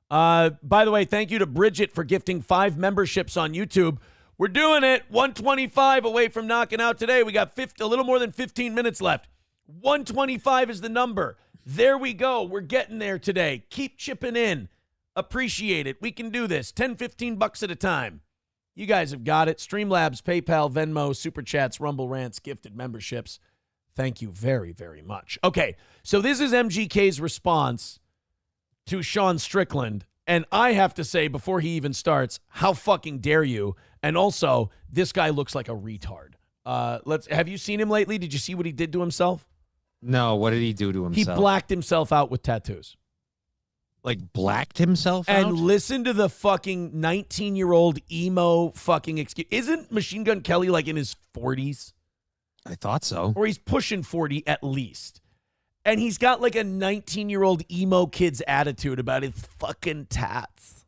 By the way, thank you to Bridget for gifting 5 memberships on YouTube. We're doing it. 125 away from knocking out today. We got a little more than 15 minutes left. 125 is the number. There we go. We're getting there today. Keep chipping in. Appreciate it. We can do this. 10, 15 bucks at a time. You guys have got it. Streamlabs, PayPal, Venmo, Super Chats, Rumble Rants, gifted memberships. Thank you very, very much. Okay, so this is MGK's response to Sean Strickland. And I have to say, before he even starts, how fucking dare you? And also, this guy looks like a retard. Have you seen him lately? Did you see what he did to himself? No, what did he do to himself? He blacked himself out with tattoos. Like blacked himself out? And listen to the fucking 19-year-old emo fucking excuse. Isn't Machine Gun Kelly like in his 40s? I thought so. Or he's pushing 40 at least. And he's got like a 19-year-old emo kid's attitude about his fucking tats.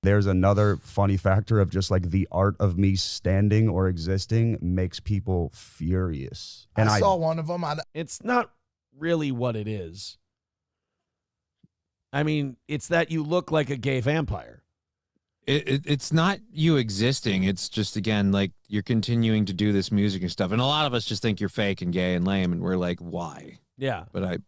There's another funny factor of just like the art of me standing or existing makes people furious. And I saw one of them. It's not really what it is. I mean, it's that you look like a gay vampire. It's not you existing. It's just, again, like you're continuing to do this music and stuff. And a lot of us just think you're fake and gay and lame. And we're like, why? Yeah. But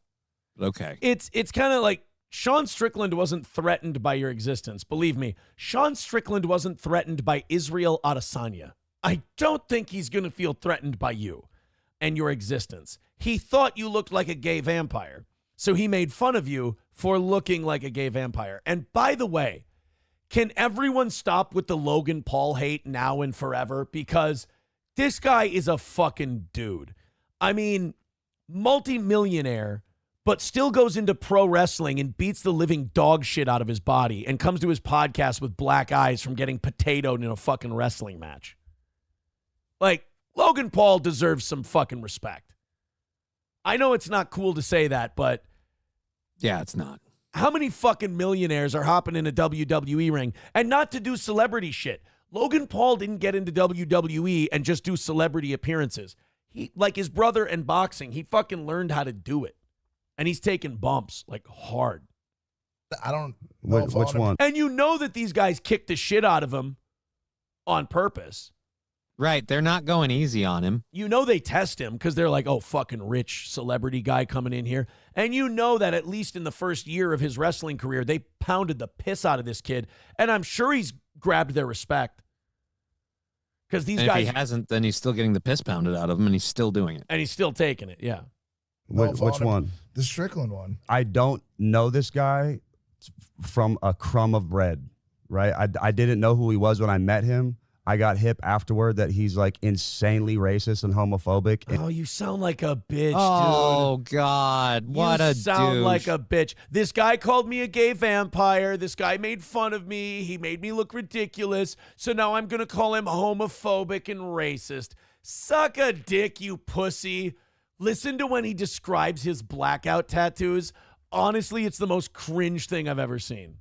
okay. It's kind of like Sean Strickland wasn't threatened by your existence. Believe me, Sean Strickland wasn't threatened by Israel Adesanya. I don't think he's going to feel threatened by you and your existence. He thought you looked like a gay vampire. So he made fun of you for looking like a gay vampire. And by the way, can everyone stop with the Logan Paul hate now and forever? Because this guy is a fucking dude. I mean, multi-millionaire, but still goes into pro wrestling and beats the living dog shit out of his body and comes to his podcast with black eyes from getting potatoed in a fucking wrestling match. Like, Logan Paul deserves some fucking respect. I know it's not cool to say that, but yeah, it's not. How many fucking millionaires are hopping in a WWE ring? And not to do celebrity shit. Logan Paul didn't get into WWE and just do celebrity appearances. He, like his brother in boxing, he fucking learned how to do it. And he's taking bumps, like, hard. I don't know. Which one? And you know that these guys kicked the shit out of him on purpose. Right. They're not going easy on him. You know they test him because they're like, oh, fucking rich celebrity guy coming in here. And you know that at least in the first year of his wrestling career, they pounded the piss out of this kid. And I'm sure he's grabbed their respect. Because these guys. If he hasn't, then he's still getting the piss pounded out of him, and he's still doing it. And he's still taking it, yeah. Which one? The Strickland one. I don't know this guy from a crumb of bread, right? I didn't know who he was when I met him. I got hip afterward that he's like insanely racist and homophobic. Oh, you sound like a bitch, dude. Oh, God. What a You sound douche. like a bitch. This guy called me a gay vampire. This guy made fun of me. He made me look ridiculous. So now I'm going to call him homophobic and racist. Suck a dick, you pussy. Listen to when he describes his blackout tattoos. Honestly, it's the most cringe thing I've ever seen.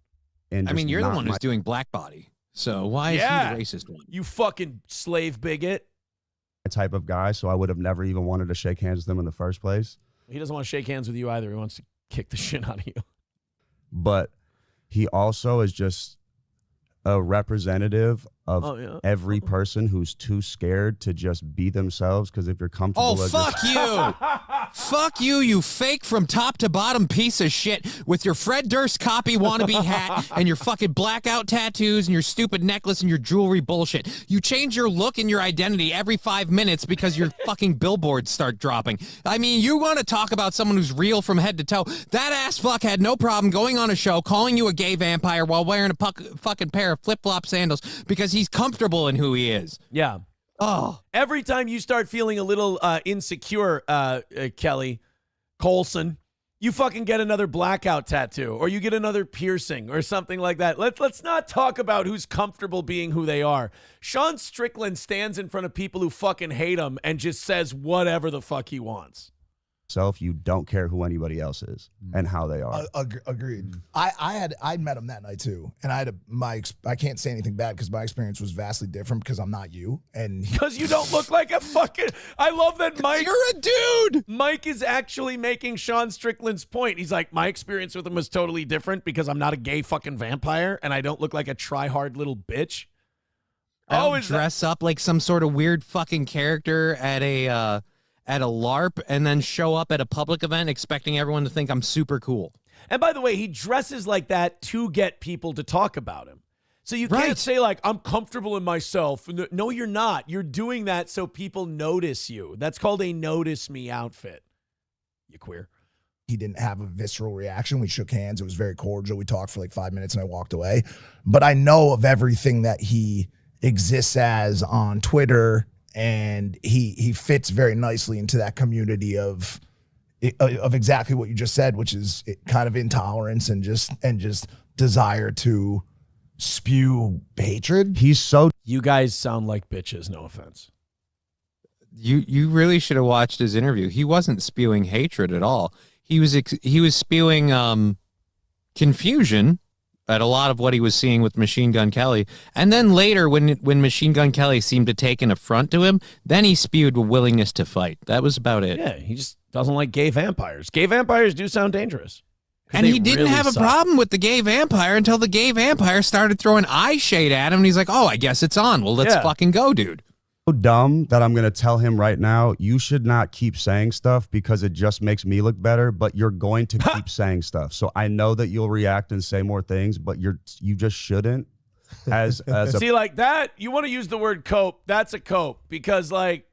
And I mean, you're the one who's doing black body. So why is he the racist one? You fucking slave bigot. Type of guy, so I would have never even wanted to shake hands with him in the first place. He doesn't want to shake hands with you either. He wants to kick the shit out of you. But he also is just a representative of every person who's too scared to just be themselves. Because if you're comfortable, Oh, fuck you. Fuck you, you fake from top to bottom piece of shit with your Fred Durst copy wannabe hat and your fucking blackout tattoos and your stupid necklace and your jewelry bullshit. You change your look and your identity every 5 minutes because your fucking billboards start dropping. I mean, you want to talk about someone who's real from head to toe. That ass fuck had no problem going on a show, calling you a gay vampire while wearing a fucking pair of flip-flop sandals because he's comfortable in who he is. Yeah. Oh. Every time you start feeling a little insecure, Kelly Colson, you fucking get another blackout tattoo or you get another piercing or something like that. Let's not talk about who's comfortable being who they are. Sean Strickland stands in front of people who fucking hate him and just says whatever the fuck he wants. Self, you don't care who anybody else is and how they are. Agreed. I met him that night too, and I can't say anything bad because my experience was vastly different because I'm not you, and because you don't look like a fucking. I love that Mike. You're a dude. Mike is actually making Sean Strickland's point. He's like, my experience with him was totally different because I'm not a gay fucking vampire and I don't look like a try-hard little bitch. I don't dress up like some sort of weird fucking character at a LARP and then show up at a public event expecting everyone to think I'm super cool. And by the way, he dresses like that to get people to talk about him. So you can't say like, I'm comfortable in myself. No, you're not. You're doing that so people notice you. That's called a notice me outfit. You queer. He didn't have a visceral reaction. We shook hands. It was very cordial. We talked for like 5 minutes and I walked away. But I know of everything that he exists as on Twitter, and he fits very nicely into that community of exactly what you just said, which is kind of intolerance and just desire to spew hatred. You guys sound like bitches, no offense. You really should have watched his interview. He wasn't spewing hatred at all. He was spewing confusion at a lot of what he was seeing with Machine Gun Kelly. And then later, when Machine Gun Kelly seemed to take an affront to him, then he spewed a willingness to fight. That was about it. Yeah, he just doesn't like gay vampires. Gay vampires do sound dangerous. And he didn't have a problem with the gay vampire until the gay vampire started throwing eye shade at him. And he's like, oh, I guess it's on. Well, let's fucking go, dude. So dumb that I'm going to tell him right now, you should not keep saying stuff because it just makes me look better, but you're going to keep saying stuff. So I know that you'll react and say more things, but you just shouldn't. See, like that, you want to use the word cope. That's a cope because like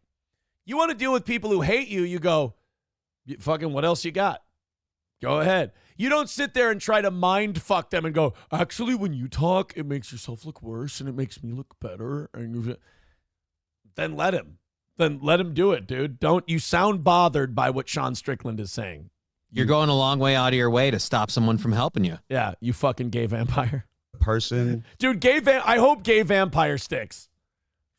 you want to deal with people who hate you. You go, fucking what else you got? Go ahead. You don't sit there and try to mind fuck them and go, actually, when you talk, it makes yourself look worse and it makes me look better. And then let him. Then let him do it, dude. Don't you sound bothered by what Sean Strickland is saying. You're going a long way out of your way to stop someone from helping you. Yeah, you fucking gay vampire. Person. Dude, I hope gay vampire sticks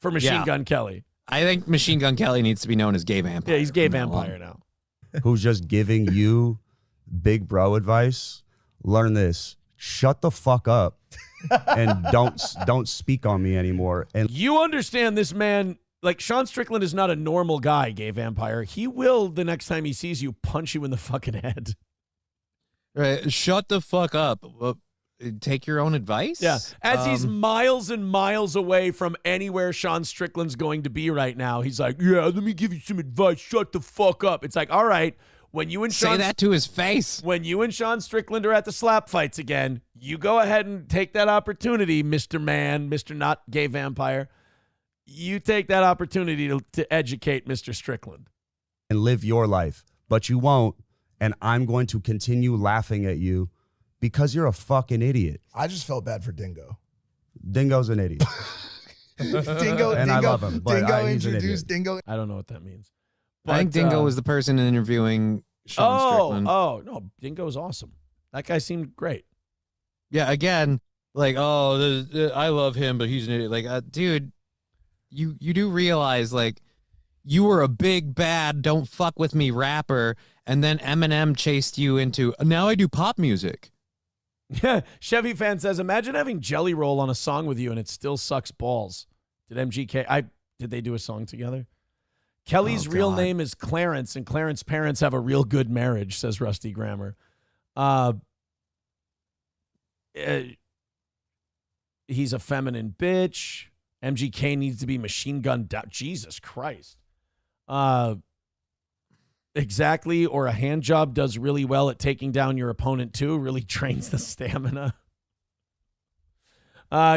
for Machine Gun Kelly. I think Machine Gun Kelly needs to be known as gay vampire. Yeah, he's gay vampire now. Who's just giving you big bro advice. Learn this. Shut the fuck up and don't speak on me anymore. And you understand this man, like Sean Strickland is not a normal guy, gay vampire. He will, the next time he sees you, punch you in the fucking head. Right. Shut the fuck up. take your own advice. Yeah. As he's miles and miles away from anywhere Sean Strickland's going to be right now, he's like, yeah, let me give you some advice. Shut the fuck up. It's like, all right, when you and Sean say that to his face. When you and Sean Strickland are at the slap fights again, you go ahead and take that opportunity, Mr. Man, Mr. Not Gay Vampire. You take that opportunity to educate Mr. Strickland. And live your life, but you won't. And I'm going to continue laughing at you because you're a fucking idiot. I just felt bad for Dingo. Dingo's an idiot. Dingo, and I love him, but Dingo he's an introduced idiot. Dingo. I don't know what that means. I think Dingo was the person interviewing Sean Strickland. Oh, no, Dingo's awesome. That guy seemed great. Yeah, again, like, I love him, but he's an idiot. Like, dude, you do realize, like, you were a big, bad, don't fuck with me rapper, and then Eminem chased you into, now I do pop music. Yeah, Chevy fan says, imagine having Jelly Roll on a song with you and it still sucks balls. Did MGK, did they do a song together? Kelly's real name is Clarence, and Clarence's parents have a real good marriage, says Rusty Grammer. He's a feminine bitch. MGK needs to be machine gunned down. Jesus Christ. Exactly, or a hand job does really well at taking down your opponent too. Really trains the stamina.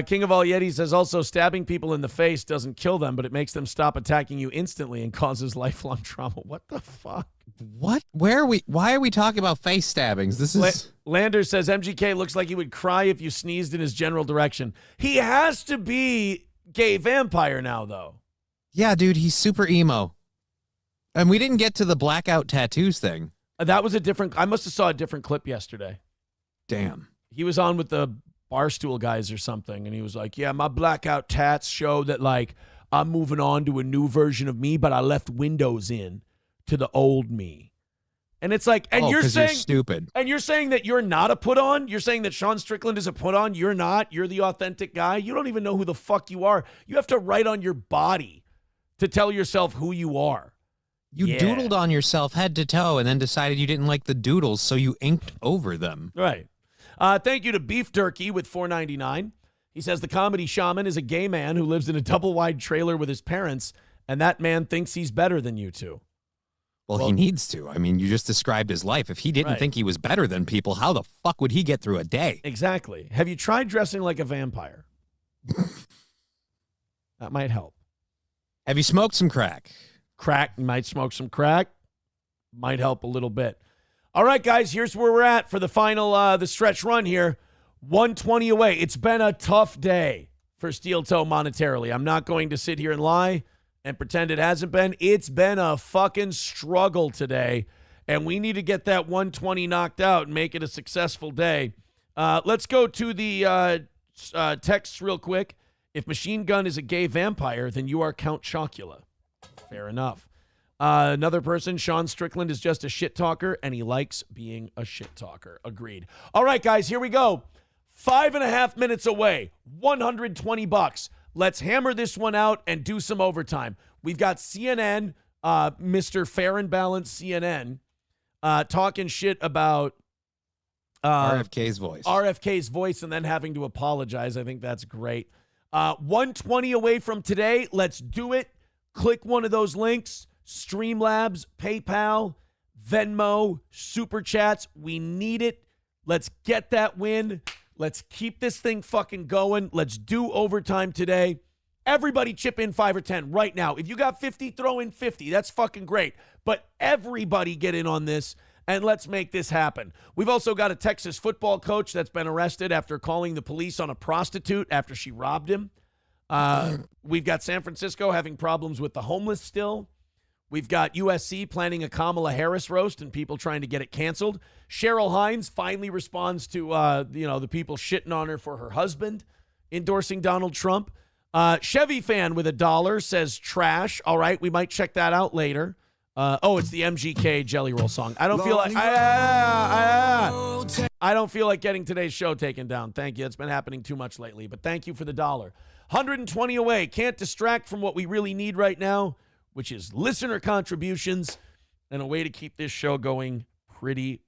King of All Yetis says also stabbing people in the face doesn't kill them, but it makes them stop attacking you instantly and causes lifelong trauma. What the fuck? What? Where are we? Why are we talking about face stabbings? This is Lander says MGK looks like he would cry if you sneezed in his general direction. He has to be gay vampire now, though. Yeah, dude, he's super emo. And we didn't get to the blackout tattoos thing. That was a different. I must have saw a different clip yesterday. Damn. He was on with the Barstool guys or something, and he was like, yeah, my blackout tats show that, like, I'm moving on to a new version of me, but I left windows in to the old me. And it's like, and you're saying you're stupid. And you're saying that you're not a put on? You're saying that Sean Strickland is a put on? You're not. You're the authentic guy. You don't even know who the fuck you are. You have to write on your body to tell yourself who you are. You doodled on yourself head to toe and then decided you didn't like the doodles, so you inked over them. Right. Thank you to Beef Turkey with $4.99. He says the comedy shaman is a gay man who lives in a double-wide trailer with his parents, and that man thinks he's better than you two. Well, he needs to. I mean, you just described his life. If he didn't think he was better than people, how the fuck would he get through a day? Exactly. Have you tried dressing like a vampire? That might help. Have you smoked some crack? Crack, might smoke some crack. Might help a little bit. All right, guys, here's where we're at for the final, the stretch run here. 120 away. It's been a tough day for Steel Toe monetarily. I'm not going to sit here and lie and pretend it hasn't been. It's been a fucking struggle today, and we need to get that 120 knocked out and make it a successful day. Let's go to the texts real quick. If Machine Gun is a gay vampire, then you are Count Chocula. Fair enough. Another person, Sean Strickland is just a shit talker, and he likes being a shit talker. Agreed. All right, guys, here we go. 5.5 minutes away, $120. Let's hammer this one out and do some overtime. We've got CNN, Mr. Fair and Balanced CNN, talking shit about RFK's voice. RFK's voice and then having to apologize. I think that's great. 120 away from today. Let's do it. Click one of those links. Streamlabs, PayPal, Venmo, Super Chats. We need it. Let's get that win. Let's keep this thing fucking going. Let's do overtime today. Everybody chip in 5 or 10 right now. If you got 50, throw in 50. That's fucking great. But everybody get in on this, and let's make this happen. We've also got a Texas football coach that's been arrested after calling the police on a prostitute after she robbed him. We've got San Francisco having problems with the homeless still. We've got USC planning a Kamala Harris roast and people trying to get it canceled. Cheryl Hines finally responds to the people shitting on her for her husband endorsing Donald Trump. Chevy fan with $1 says trash. All right, we might check that out later. It's the MGK Jelly Roll song. I don't feel like I don't feel like getting today's show taken down. Thank you. It's been happening too much lately, but thank you for the $1. 120 away. Can't distract from what we really need right now, which is listener contributions and a way to keep this show going pretty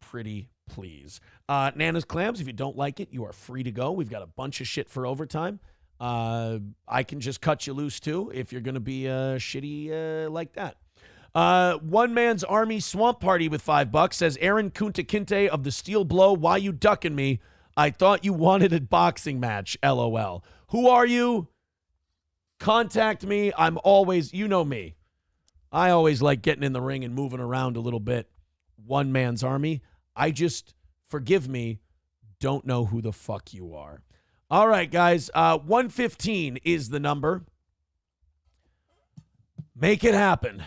please. Nana's Clams, if you don't like it, you are free to go. We've got a bunch of shit for overtime. I can just cut you loose, too, if you're going to be shitty like that. One Man's Army Swamp Party with $5 says, Aaron Kunta Kinte of the Steel Blow, why you ducking me? I thought you wanted a boxing match, LOL. Who are you? Contact me. I'm always, you know me. I always like getting in the ring and moving around a little bit. One Man's Army. I just, forgive me, don't know who the fuck you are. All right, guys. 115 is the number. Make it happen.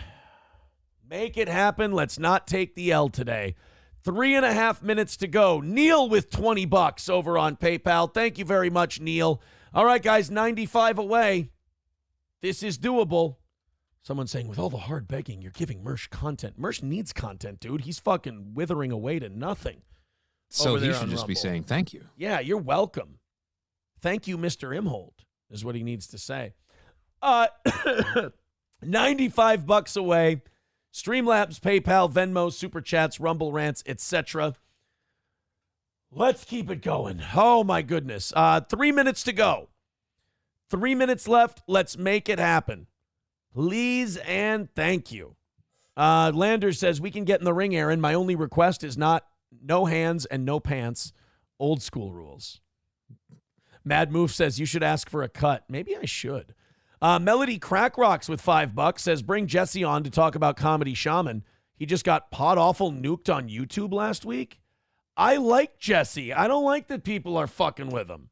Make it happen. Let's not take the L today. 3.5 minutes to go. Neil with $20 over on PayPal. Thank you very much, Neil. All right, guys, 95 away. This is doable. Someone saying, with all the hard begging, you're giving Mersh content. Mersh needs content, dude. He's fucking withering away to nothing. So he should just be saying thank you. Yeah, you're welcome. Thank you, Mr. Imhold, is what he needs to say. $95 away. Streamlabs, PayPal, Venmo, Super Chats, Rumble Rants, etc. Let's keep it going. Oh, my goodness. 3 minutes to go. 3 minutes left. Let's make it happen. Please and thank you. Lander says, we can get in the ring, Aaron. My only request is no hands and no pants. Old school rules. Mad Move says, you should ask for a cut. Maybe I should. Melody Crack Rocks with $5 says, bring Jesse on to talk about Comedy Shaman. He just got pod awful nuked on YouTube last week. I like Jesse. I don't like that people are fucking with him.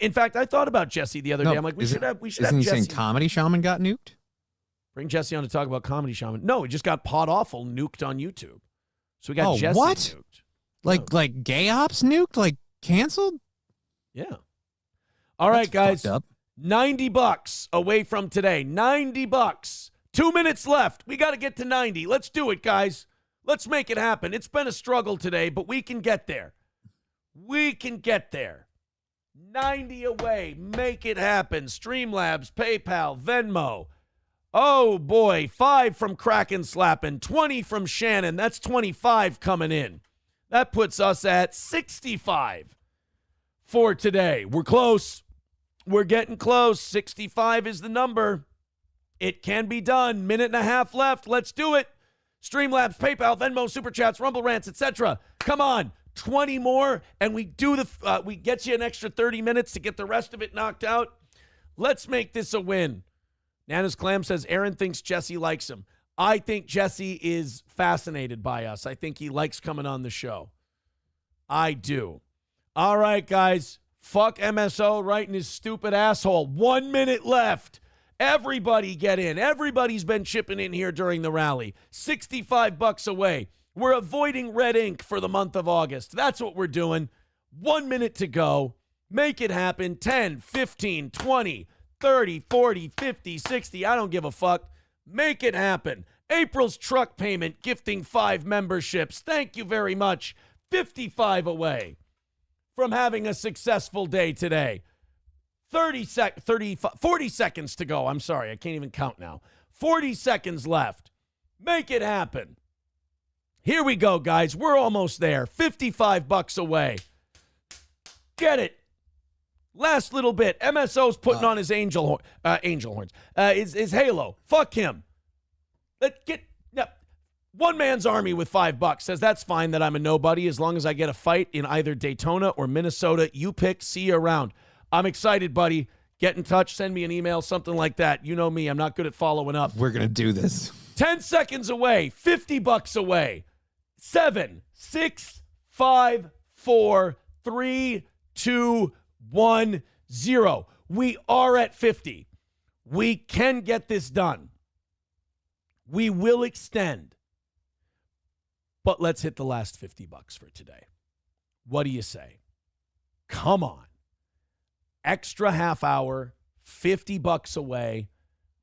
In fact, I thought about Jesse the other day. I'm like, we should have Jesse. Isn't he saying Comedy Shaman got nuked? Bring Jesse on to talk about Comedy Shaman. No, he just got pod awful nuked on YouTube. So we got Jesse nuked. Like gay ops nuked? Like canceled? Yeah. All right, guys. $90 away from today. $90. 2 minutes left. We got to get to 90. Let's do it, guys. Let's make it happen. It's been a struggle today, but we can get there. We can get there. 90 away. Make it happen. Streamlabs, PayPal, Venmo. Oh, boy. 5 from Kraken Slappin'. 20 from Shannon. That's 25 coming in. That puts us at 65 for today. We're close. We're getting close. 65 is the number. It can be done. Minute and a half left. Let's do it. Streamlabs, PayPal, Venmo, Super Chats, Rumble Rants, etc. Come on. 20 more, and we get you an extra 30 minutes to get the rest of it knocked out. Let's make this a win. Nana's Clam says, Aaron thinks Jesse likes him. I think Jesse is fascinated by us. I think he likes coming on the show. I do. All right, guys. Fuck MSO right in his stupid asshole. 1 minute left. Everybody get in. Everybody's been chipping in here during the rally. $65 away. We're avoiding red ink for the month of August. That's what we're doing. 1 minute to go. Make it happen. 10, 15, 20, 30, 40, 50, 60. I don't give a fuck. Make it happen. April's truck payment, gifting 5 memberships. Thank you very much. 55 away from having a successful day today. 40 seconds to go. I'm sorry. I can't even count now. 40 seconds left. Make it happen. Here we go, guys. We're almost there. $55 away. Get it. Last little bit. MSO's putting on his angel horns. His halo. Fuck him. One Man's Army with $5 says, that's fine that I'm a nobody as long as I get a fight in either Daytona or Minnesota. You pick. See you around. I'm excited, buddy. Get in touch. Send me an email, something like that. You know me. I'm not good at following up. We're going to do this. 10 seconds away. $50 away. 7, 6, 5, 4, 3, 2, 1, 0. We are at 50. We can get this done. We will extend. But let's hit the last $50 for today. What do you say? Come on. Extra half hour, $50 away.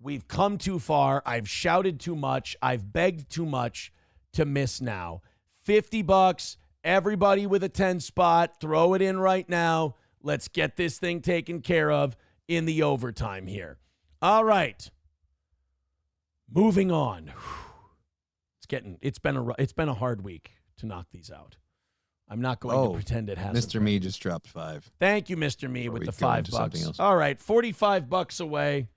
We've come too far. I've shouted too much. I've begged too much to miss now. $50, everybody with a 10 spot, throw it in right now. Let's get this thing taken care of in the overtime here. All right. Moving on. It's been a hard week, to knock these out. I'm not going to pretend it hasn't. Mr. Me just dropped 5. Thank you, Mr. Me, with the $5. Else. All right, $45 away.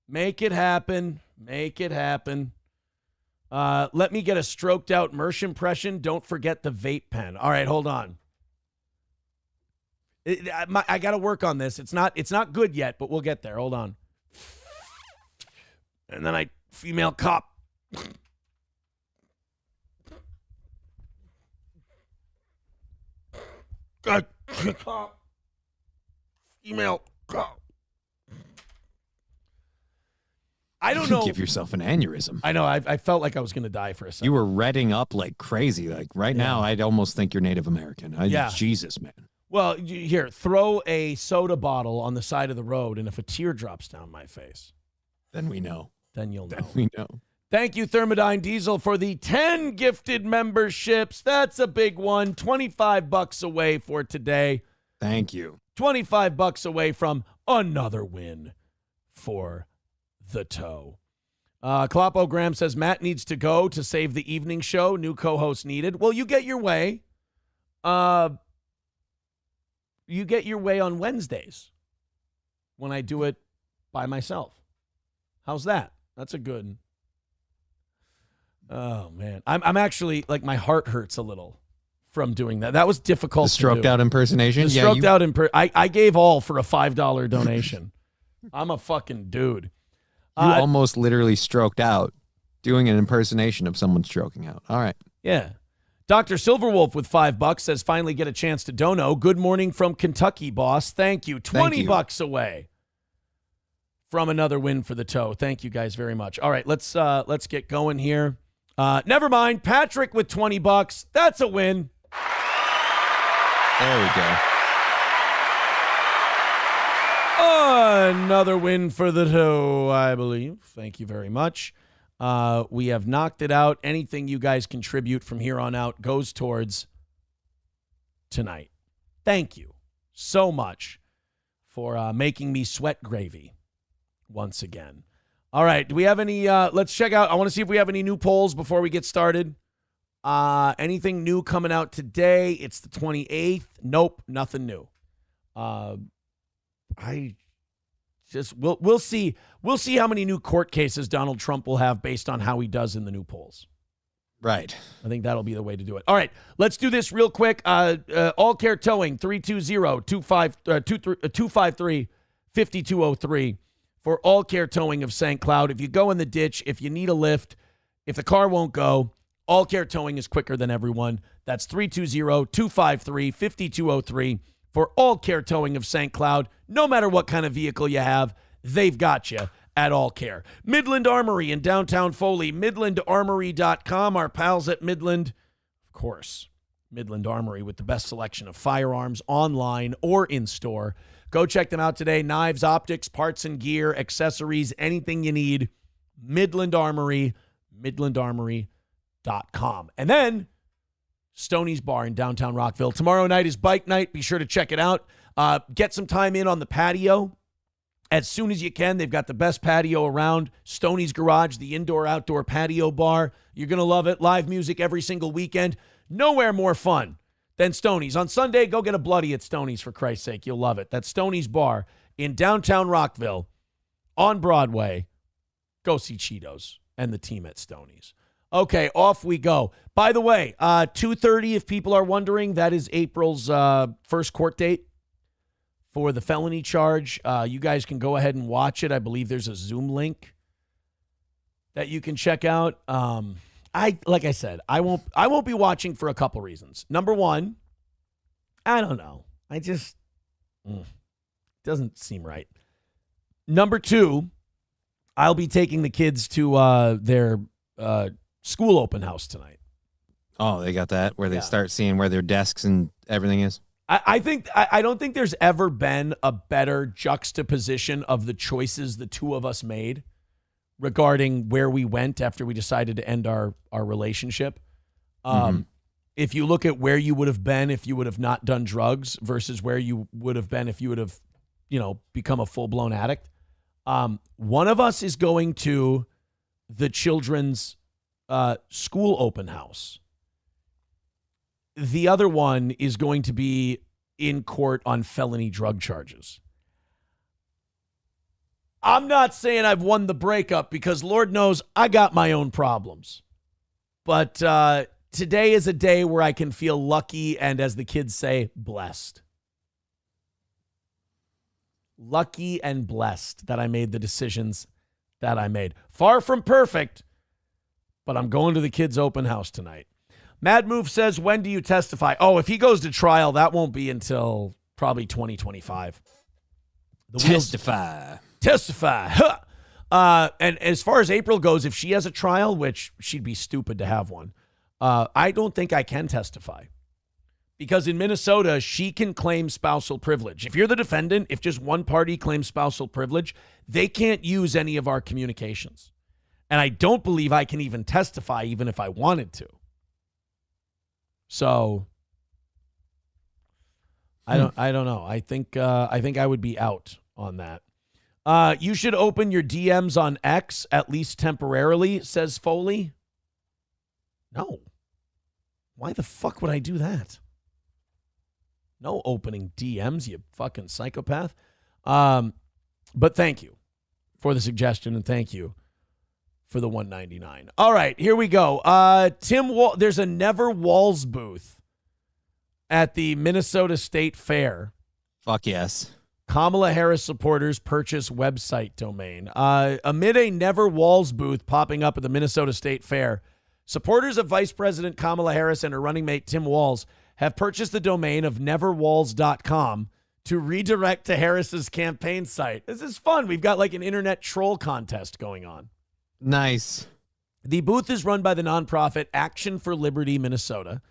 Make it happen. Make it happen. Let me get a stroked out Mersh impression. Don't forget the vape pen. All right, hold on. I got to work on this. It's not good yet, but we'll get there. Hold on. And then female cop. Cop. Female cop. I don't know. Give yourself an aneurysm. I know. I felt like I was going to die for a second. You were redding up like crazy. Like right now, I'd almost think you're Native American. Jesus, man. Well, here, throw a soda bottle on the side of the road, and if a tear drops down my face, then we know. Then you'll know. Then we know. Thank you, Thermodyne Diesel, for the 10 gifted memberships. That's a big one. $25 away for today. Thank you. $25 away from another win for the toe. Klopo Graham says Matt needs to go to save the evening show. New co-host needed. Well, you get your way. You get your way on Wednesdays when I do it by myself. How's that? That's a good. Oh man, I'm actually like my heart hurts a little from doing that. That was difficult. The stroked out impersonation. The stroked out I gave all for a $5 donation. I'm a fucking dude. You almost literally stroked out doing an impersonation of someone stroking out. All right. Yeah. Dr. Silverwolf with $5 says, finally get a chance to dono. Good morning from Kentucky, boss. Thank you. $20 away from another win for the toe. Thank you guys very much. All right, let's get going here. Never mind. Patrick with $20. That's a win. There we go. Another win for the toe, I believe. Thank you very much. We have knocked it out. Anything you guys contribute from here on out goes towards tonight. Thank you so much for making me sweat gravy once again. All right. Do we have any? Let's check out. I want to see if we have any new polls before we get started. Anything new coming out today? It's the 28th. Nope. Nothing new. We'll see. We'll see how many new court cases Donald Trump will have based on how he does in the new polls. Right. I think that'll be the way to do it. All right, let's do this real quick. All Care Towing, 320-253-5203 for All Care Towing of St. Cloud. If you go in the ditch, if you need a lift, if the car won't go, All Care Towing is quicker than everyone. That's 320-253-5203 for All Care Towing of St. Cloud. No matter what kind of vehicle you have, they've got you at All Care. Midland Armory in downtown Foley, midlandarmory.com. Our pals at Midland, of course, Midland Armory with the best selection of firearms online or in store. Go check them out today. Knives, optics, parts and gear, accessories, anything you need. Midland Armory, midlandarmory.com. And then Stoney's Bar in downtown Rockville. Tomorrow night is bike night. Be sure to check it out. Get some time in on the patio as soon as you can. They've got the best patio around. Stoney's Garage, the indoor-outdoor patio bar. You're going to love it. Live music every single weekend. Nowhere more fun than Stoney's. On Sunday, go get a bloody at Stoney's, for Christ's sake. You'll love it. That's Stoney's Bar in downtown Rockville on Broadway. Go see Cheetos and the team at Stoney's. Okay, off we go. By the way, 2:30, if people are wondering, that is April's first court date for the felony charge. You guys can go ahead and watch it. I believe there's a Zoom link that you can check out. Like I said, I won't be watching for a couple reasons. Number one, I don't know. Doesn't seem right. Number two, I'll be taking the kids to their school open house tonight. Oh, they got that where they start seeing where their desks and everything is. I don't think there's ever been a better juxtaposition of the choices the two of us made regarding where we went after we decided to end our relationship. If you look at where you would have been if you would have not done drugs versus where you would have been if you would have, become a full-blown addict. One of us is going to the children's school open house. the other one is going to be in court on felony drug charges. I'm not saying I've won the breakup because Lord knows I got my own problems. But today is a day where I can feel lucky and, as the kids say, blessed. Lucky and blessed that I made the decisions that I made. Far from perfect, but I'm going to the kids' open house tonight. Mad Move says, when do you testify? Oh, if he goes to trial, that won't be until probably 2025. Testify. Huh. And as far as April goes, if she has a trial, which she'd be stupid to have one, I don't think I can testify. Because in Minnesota, she can claim spousal privilege. If you're the defendant, if just one party claims spousal privilege, they can't use any of our communications. And I don't believe I can even testify, even if I wanted to. So I don't know. I think I would be out on that. You should open your DMs on X, at least temporarily, says Foley. No. Why the fuck would I do that? No opening DMs, you fucking psychopath. But thank you for the suggestion, and thank you for the $1.99. All right, here we go. There's a Never Walls booth at the Minnesota State Fair. Fuck yes. Kamala Harris supporters purchase website domain. Amid a Never Walls booth popping up at the Minnesota State Fair, supporters of Vice President Kamala Harris and her running mate Tim Walz have purchased the domain of neverwalls.com to redirect to Harris's campaign site. This is fun. We've got like an internet troll contest going on. Nice. The booth is run by the nonprofit Action for Liberty Minnesota.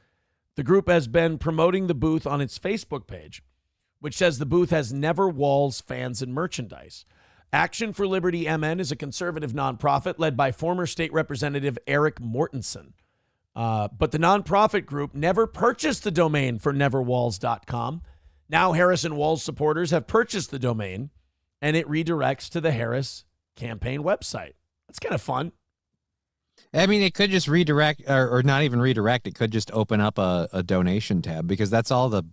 The group has been promoting the booth on its Facebook page, which says the booth has Never Walls fans and merchandise. Action for Liberty MN is a conservative nonprofit led by former state representative Eric Mortensen. But the nonprofit group never purchased the domain for neverwalls.com. Now Harris and Walz supporters have purchased the domain, and it redirects to the Harris campaign website. That's kind of fun. I mean, it could just redirect, or not even redirect. It could just open up a donation tab, because that's all the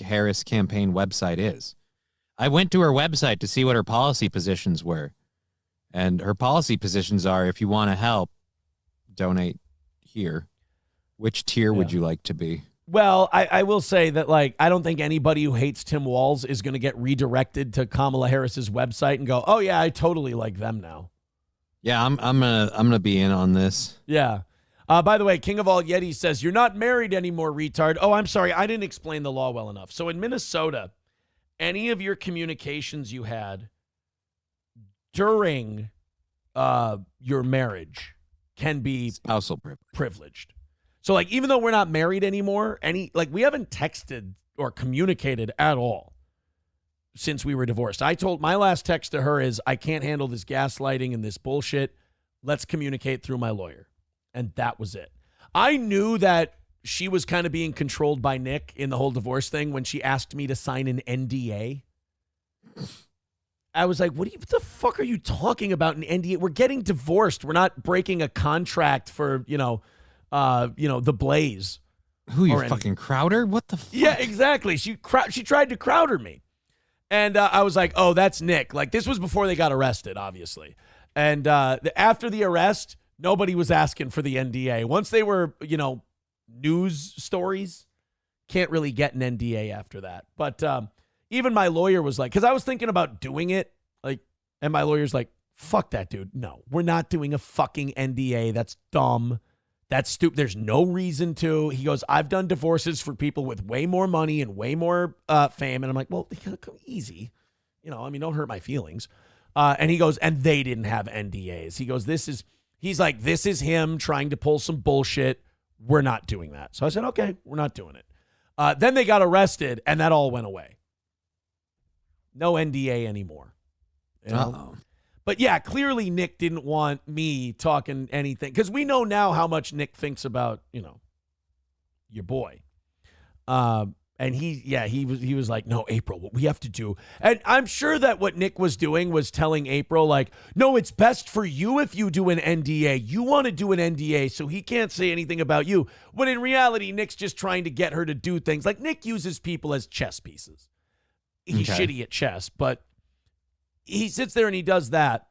Harris campaign website is. I went to her website to see what her policy positions were, and her policy positions are: if you want to help, donate here. Which tier would you like to be? Well, I will say that, I don't think anybody who hates Tim Walz is going to get redirected to Kamala Harris's website and go, oh yeah, I totally like them now. Yeah, I'm gonna be in on this. Yeah. By the way, King of All Yeti says, you're not married anymore, retard. Oh, I'm sorry. I didn't explain the law well enough. So in Minnesota, any of your communications you had during your marriage can be spousal privileged. So even though we're not married anymore, we haven't texted or communicated at all since we were divorced. I told my last text to her is, I can't handle this gaslighting and this bullshit. Let's communicate through my lawyer. And that was it. I knew that she was kind of being controlled by Nick in the whole divorce thing when she asked me to sign an NDA. I was like, what the fuck are you talking about, an NDA? We're getting divorced. We're not breaking a contract for, the Blaze. Who, you fucking Crowder? What the fuck? Yeah, exactly. She tried to Crowder me. And I was like, oh, that's Nick. This was before they got arrested, obviously. And after the arrest, nobody was asking for the NDA. Once they were, news stories, can't really get an NDA after that. But even my lawyer was like, because I was thinking about doing it, and my lawyer's like, fuck that, dude. No, we're not doing a fucking NDA. That's dumb. That's stupid. There's no reason to. He goes, I've done divorces for people with way more money and way more fame. And I'm like, well, easy. Don't hurt my feelings. And he goes, and they didn't have NDAs. He goes, this is him trying to pull some bullshit. We're not doing that. So I said, okay, we're not doing it. Then they got arrested, and that all went away. No NDA anymore. Uh-oh. But yeah, clearly Nick didn't want me talking anything, because we know now how much Nick thinks about, your boy. And And he was like, no, April, what we have to do. And I'm sure that what Nick was doing was telling April, like, no, it's best for you if you do an NDA. You want to do an NDA, so he can't say anything about you. When in reality, Nick's just trying to get her to do things. Like, Nick uses people as chess pieces. He's shitty at chess, but he sits there and he does that.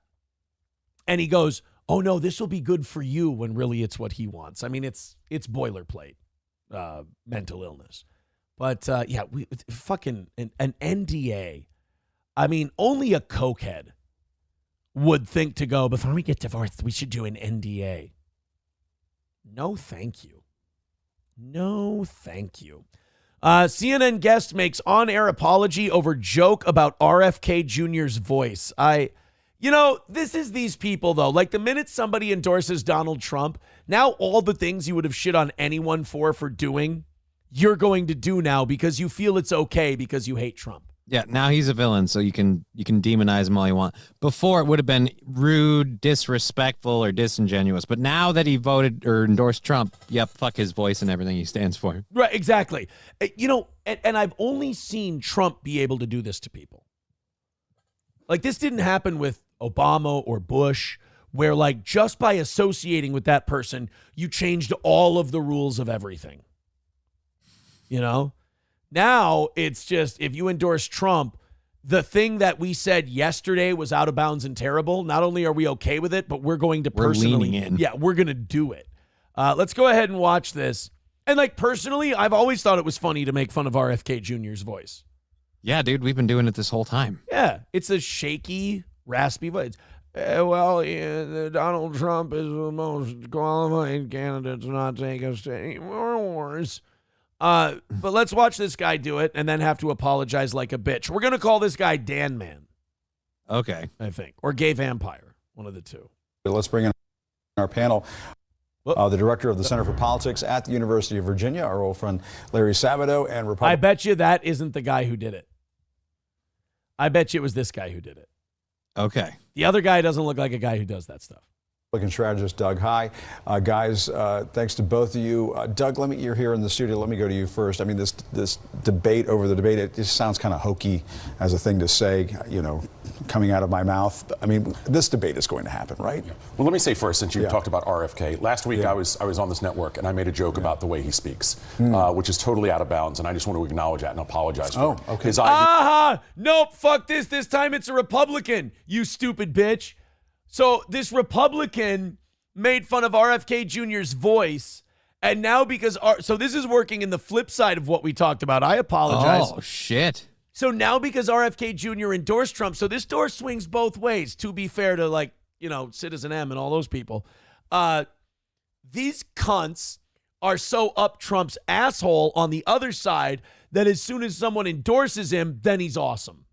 And he goes, oh, no, this will be good for you, when really it's what he wants. I mean, it's boilerplate mental illness. But, fucking an NDA. I mean, only a cokehead would think to go, before we get divorced, we should do an NDA. No, thank you. No, thank you. CNN guest makes on-air apology over joke about RFK Jr.'s voice. This is these people, though. Like, the minute somebody endorses Donald Trump, now all the things you would have shit on anyone for doing, you're going to do now because you feel it's okay because you hate Trump. Yeah, now he's a villain, so you can demonize him all you want. Before, it would have been rude, disrespectful, or disingenuous. But now that he voted or endorsed Trump, yep, fuck his voice and everything he stands for. Right, exactly. And I've only seen Trump be able to do this to people. Like, this didn't happen with Obama or Bush, where, like, just by associating with that person, you changed all of the rules of everything. Now it's just, if you endorse Trump, the thing that we said yesterday was out of bounds and terrible. Not only are we okay with it, but we're going to personally, leaning in. Yeah, we're going to do it. Let's go ahead and watch this. And, like, personally, I've always thought it was funny to make fun of RFK Jr.'s voice. Yeah, dude, we've been doing it this whole time. Yeah, it's a shaky, raspy voice. Donald Trump is the most qualified candidate to not take us to any more wars. But let's watch this guy do it and then have to apologize like a bitch. We're going to call this guy Dan Man. Okay. I think. Or Gay Vampire. One of the two. Let's bring in our panel. The director of the Center for Politics at the University of Virginia, our old friend Larry Sabato, and I bet you that isn't the guy who did it. I bet you it was this guy who did it. Okay. The other guy doesn't look like a guy who does that stuff. Republican strategist Doug High. Guys, thanks to both of you. Doug, you're here in the studio. Let me go to you first. I mean, this debate over the debate, it just sounds kind of hokey as a thing to say, coming out of my mouth. I mean, this debate is going to happen, right? Well, let me say first, since you talked about RFK, last week I was on this network and I made a joke about the way he speaks, which is totally out of bounds, and I just want to acknowledge that and apologize for it. Okay. Nope, fuck this. This time it's a Republican, you stupid bitch. So this Republican made fun of RFK Jr.'s voice, and now so this is working in the flip side of what we talked about. I apologize. Oh, shit. So now because RFK Jr. endorsed Trump, so this door swings both ways, to be fair to, Citizen M and all those people. These cunts are so up Trump's asshole on the other side that as soon as someone endorses him, then he's awesome.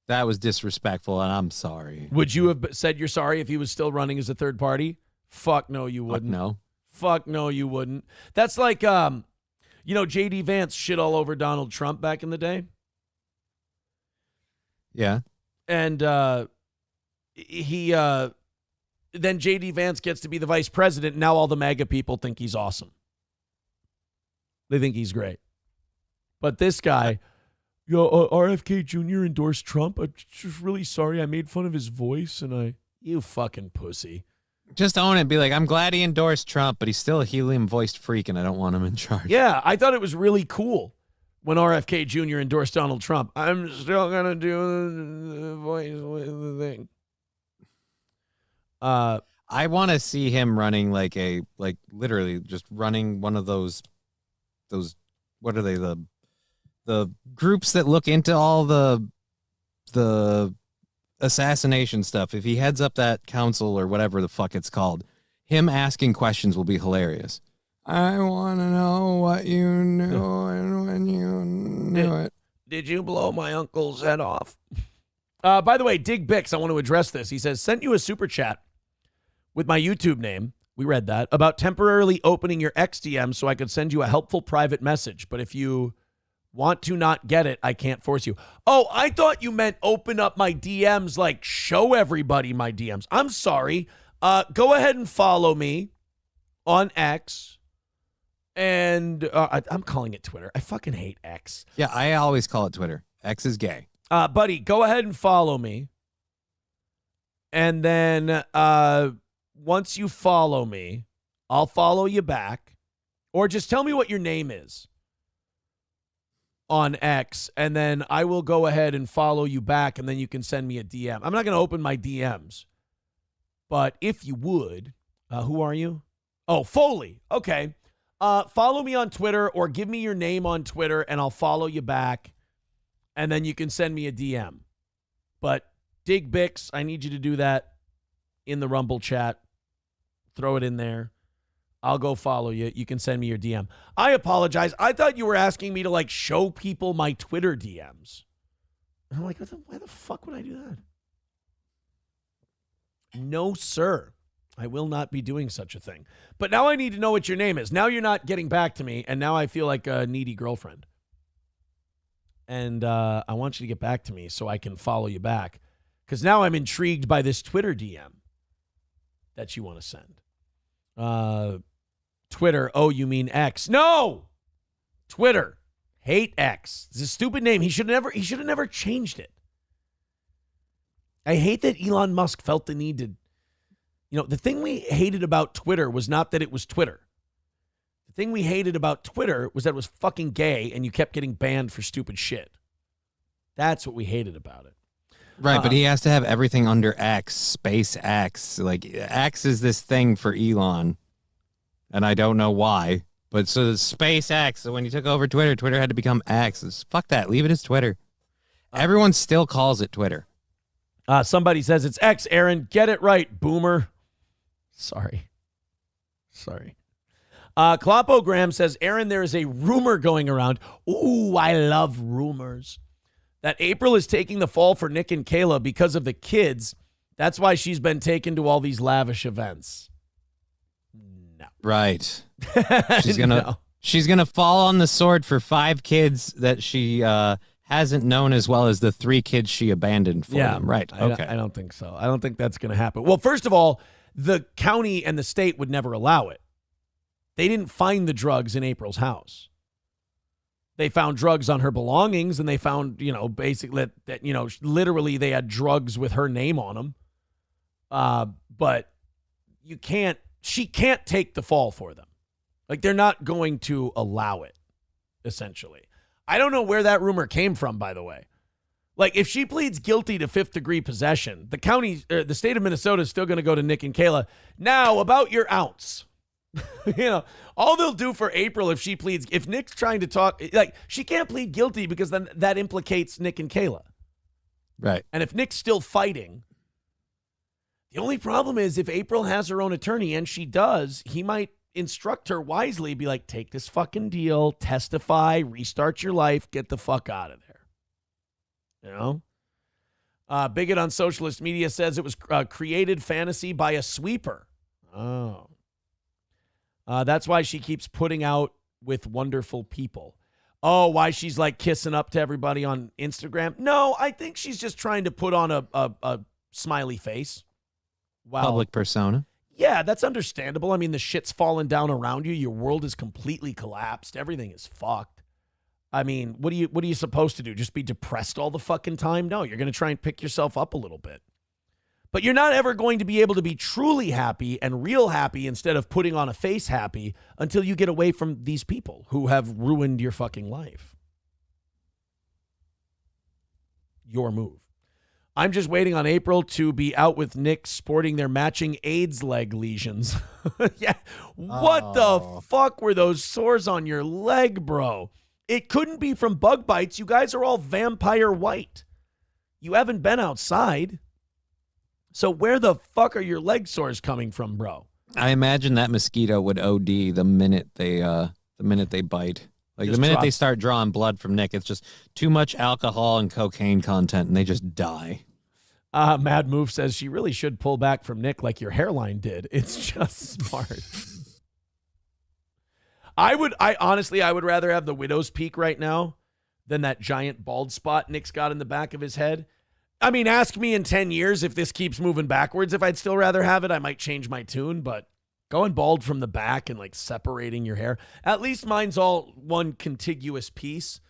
That was disrespectful, and I'm sorry. Would you have said you're sorry if he was still running as a third party? Fuck no, you wouldn't. No. Fuck no, you wouldn't. That's like, J.D. Vance shit all over Donald Trump back in the day. Yeah. And then J.D. Vance gets to be the vice president. And now all the MAGA people think he's awesome. They think he's great. But this guy... RFK Jr. endorsed Trump. I'm just really sorry. I made fun of his voice, and you fucking pussy. Just own it and be like, I'm glad he endorsed Trump, but he's still a helium-voiced freak, and I don't want him in charge. Yeah, I thought it was really cool when RFK Jr. endorsed Donald Trump. I'm still going to do the voice with the thing. I want to see him running literally just running one of those, what are they, the groups that look into all the assassination stuff. If he heads up that council or whatever the fuck it's called, him asking questions will be hilarious. I want to know what you knew and when you knew it. Did you blow my uncle's head off? By the way, Dig Bix, I want to address this. He says, sent you a super chat with my YouTube name. We read that. About temporarily opening your XDM so I could send you a helpful private message. But if you want to not get it, I can't force you. Oh, I thought you meant open up my DMs, like show everybody my DMs. I'm sorry. Go ahead and follow me on X. And I'm calling it Twitter. I fucking hate X. Yeah, I always call it Twitter. X is gay. Buddy, go ahead and follow me. And then once you follow me, I'll follow you back. Or just tell me what your name is on X, and then I will go ahead and follow you back, and then you can send me a DM. I'm not going to open my DMs. But if you would, who are you? Oh, Foley. Okay. Follow me on Twitter or give me your name on Twitter and I'll follow you back. And then you can send me a DM. But Dig Bix, I need you to do that in the Rumble chat. Throw it in there. I'll go follow you. You can send me your DM. I apologize. I thought you were asking me to like show people my Twitter DMs. And I'm like, why the fuck would I do that? No, sir. I will not be doing such a thing. But now I need to know what your name is. Now you're not getting back to me, and now I feel like a needy girlfriend. And I want you to get back to me so I can follow you back. Because now I'm intrigued by this Twitter DM that you want to send. Twitter. Oh, you mean X. No! Twitter. Hate X. It's a stupid name. He should have never changed it. I hate that Elon Musk felt the need to. You know, the thing we hated about Twitter was not that it was Twitter. The thing we hated about Twitter was that it was fucking gay and you kept getting banned for stupid shit. That's what we hated about it. Right, but he has to have everything under X, space X. Like, X is this thing for Elon, and I don't know why. But so the space X, so when you took over Twitter, Twitter had to become X. Fuck that. Leave it as Twitter. Everyone still calls it Twitter. Somebody says it's X, Aaron. Get it right, boomer. Sorry. Klopogram says, Aaron, there is a rumor going around. Ooh, I love rumors. That April is taking the fall for Nick and Kayla because of the kids. That's why she's been taken to all these lavish events. No. Right. She's gonna fall on the sword for 5 kids that she hasn't known as well as the 3 kids she abandoned for them. Right. Okay. I don't think so. I don't think that's going to happen. Well, first of all, the county and the state would never allow it. They didn't find the drugs in April's house. They found drugs on her belongings, and they found, basically that literally they had drugs with her name on them. But she can't take the fall for them. Like, they're not going to allow it, essentially. I don't know where that rumor came from, by the way. Like, if she pleads guilty to 5th-degree possession, the state of Minnesota is still going to go to Nick and Kayla. Now, about your ounce. All they'll do for April if Nick's trying to talk, like, she can't plead guilty because then that implicates Nick and Kayla. Right. And if Nick's still fighting, the only problem is if April has her own attorney, and she does, he might instruct her wisely, be like, take this fucking deal, testify, restart your life, get the fuck out of there. Bigot on socialist media says it was created fantasy by a sweeper. Oh. That's why she keeps putting out with wonderful people. Oh, why she's like kissing up to everybody on Instagram? No, I think she's just trying to put on a smiley face. Wow. Public persona. Yeah, that's understandable. I mean, the shit's falling down around you. Your world is completely collapsed. Everything is fucked. I mean, what are you supposed to do? Just be depressed all the fucking time? No, you're going to try and pick yourself up a little bit. But you're not ever going to be able to be truly happy and real happy instead of putting on a face happy until you get away from these people who have ruined your fucking life. Your move. I'm just waiting on April to be out with Nick sporting their matching AIDS leg lesions. Yeah. What the fuck were those sores on your leg, bro? It couldn't be from bug bites. You guys are all vampire white. You haven't been outside. So where the fuck are your leg sores coming from, bro? I imagine that mosquito would OD the minute they bite. Like, the minute they start drawing blood from Nick, it's just too much alcohol and cocaine content, and they just die. Mad Move says she really should pull back from Nick like your hairline did. It's just smart. I would rather have the widow's peak right now than that giant bald spot Nick's got in the back of his head. I mean, ask me in 10 years if this keeps moving backwards. If I'd still rather have it, I might change my tune, but Going bald from the back and like separating your hair. At least mine's all one contiguous piece.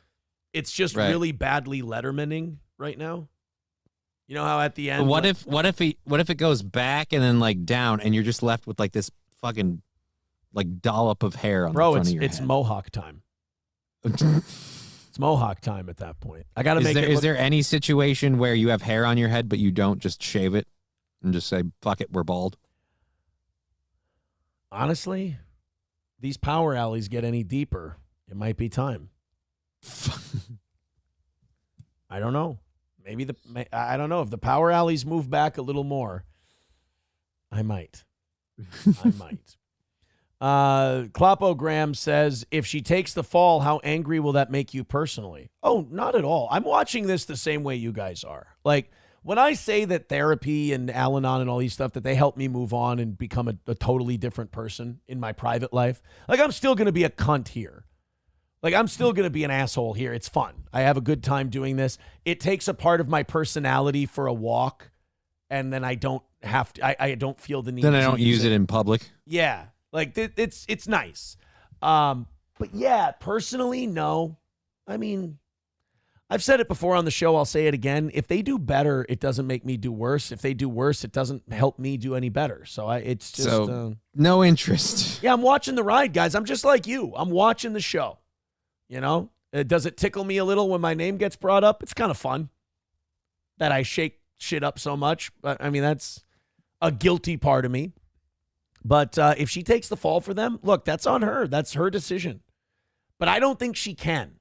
It's just really badly Lettermaning right now. You know how at the end. What if it goes back and then like down, and you're just left with like this fucking like dollop of hair on the front of your head? It's mohawk time. It's mohawk time at that point. I got to make it. Is there any situation where you have hair on your head but you don't just shave it and just say fuck it, we're bald? Honestly, these power alleys get any deeper, it might be time. I don't know. I don't know. If the power alleys move back a little more, I might. Kloppo Graham says, if she takes the fall, how angry will that make you personally? Oh, not at all. I'm watching this the same way you guys are. Like, when I say that therapy and Al-Anon and all these stuff, that they help me move on and become a totally different person in my private life, like, I'm still going to be a cunt here. Like, I'm still going to be an asshole here. It's fun. I have a good time doing this. It takes a part of my personality for a walk, and then I don't have to, I don't feel the need Then to I don't use it in public. Yeah. Like, it's nice. But yeah, personally, no. I mean, I've said it before on the show. I'll say it again. If they do better, it doesn't make me do worse. If they do worse, it doesn't help me do any better. So it's just no interest. Yeah, I'm watching the ride, guys. I'm just like you. I'm watching the show. You know, does it tickle me a little when my name gets brought up? It's kind of fun that I shake shit up so much. But I mean, that's a guilty part of me. But if she takes the fall for them, look, that's on her. That's her decision. But I don't think she can.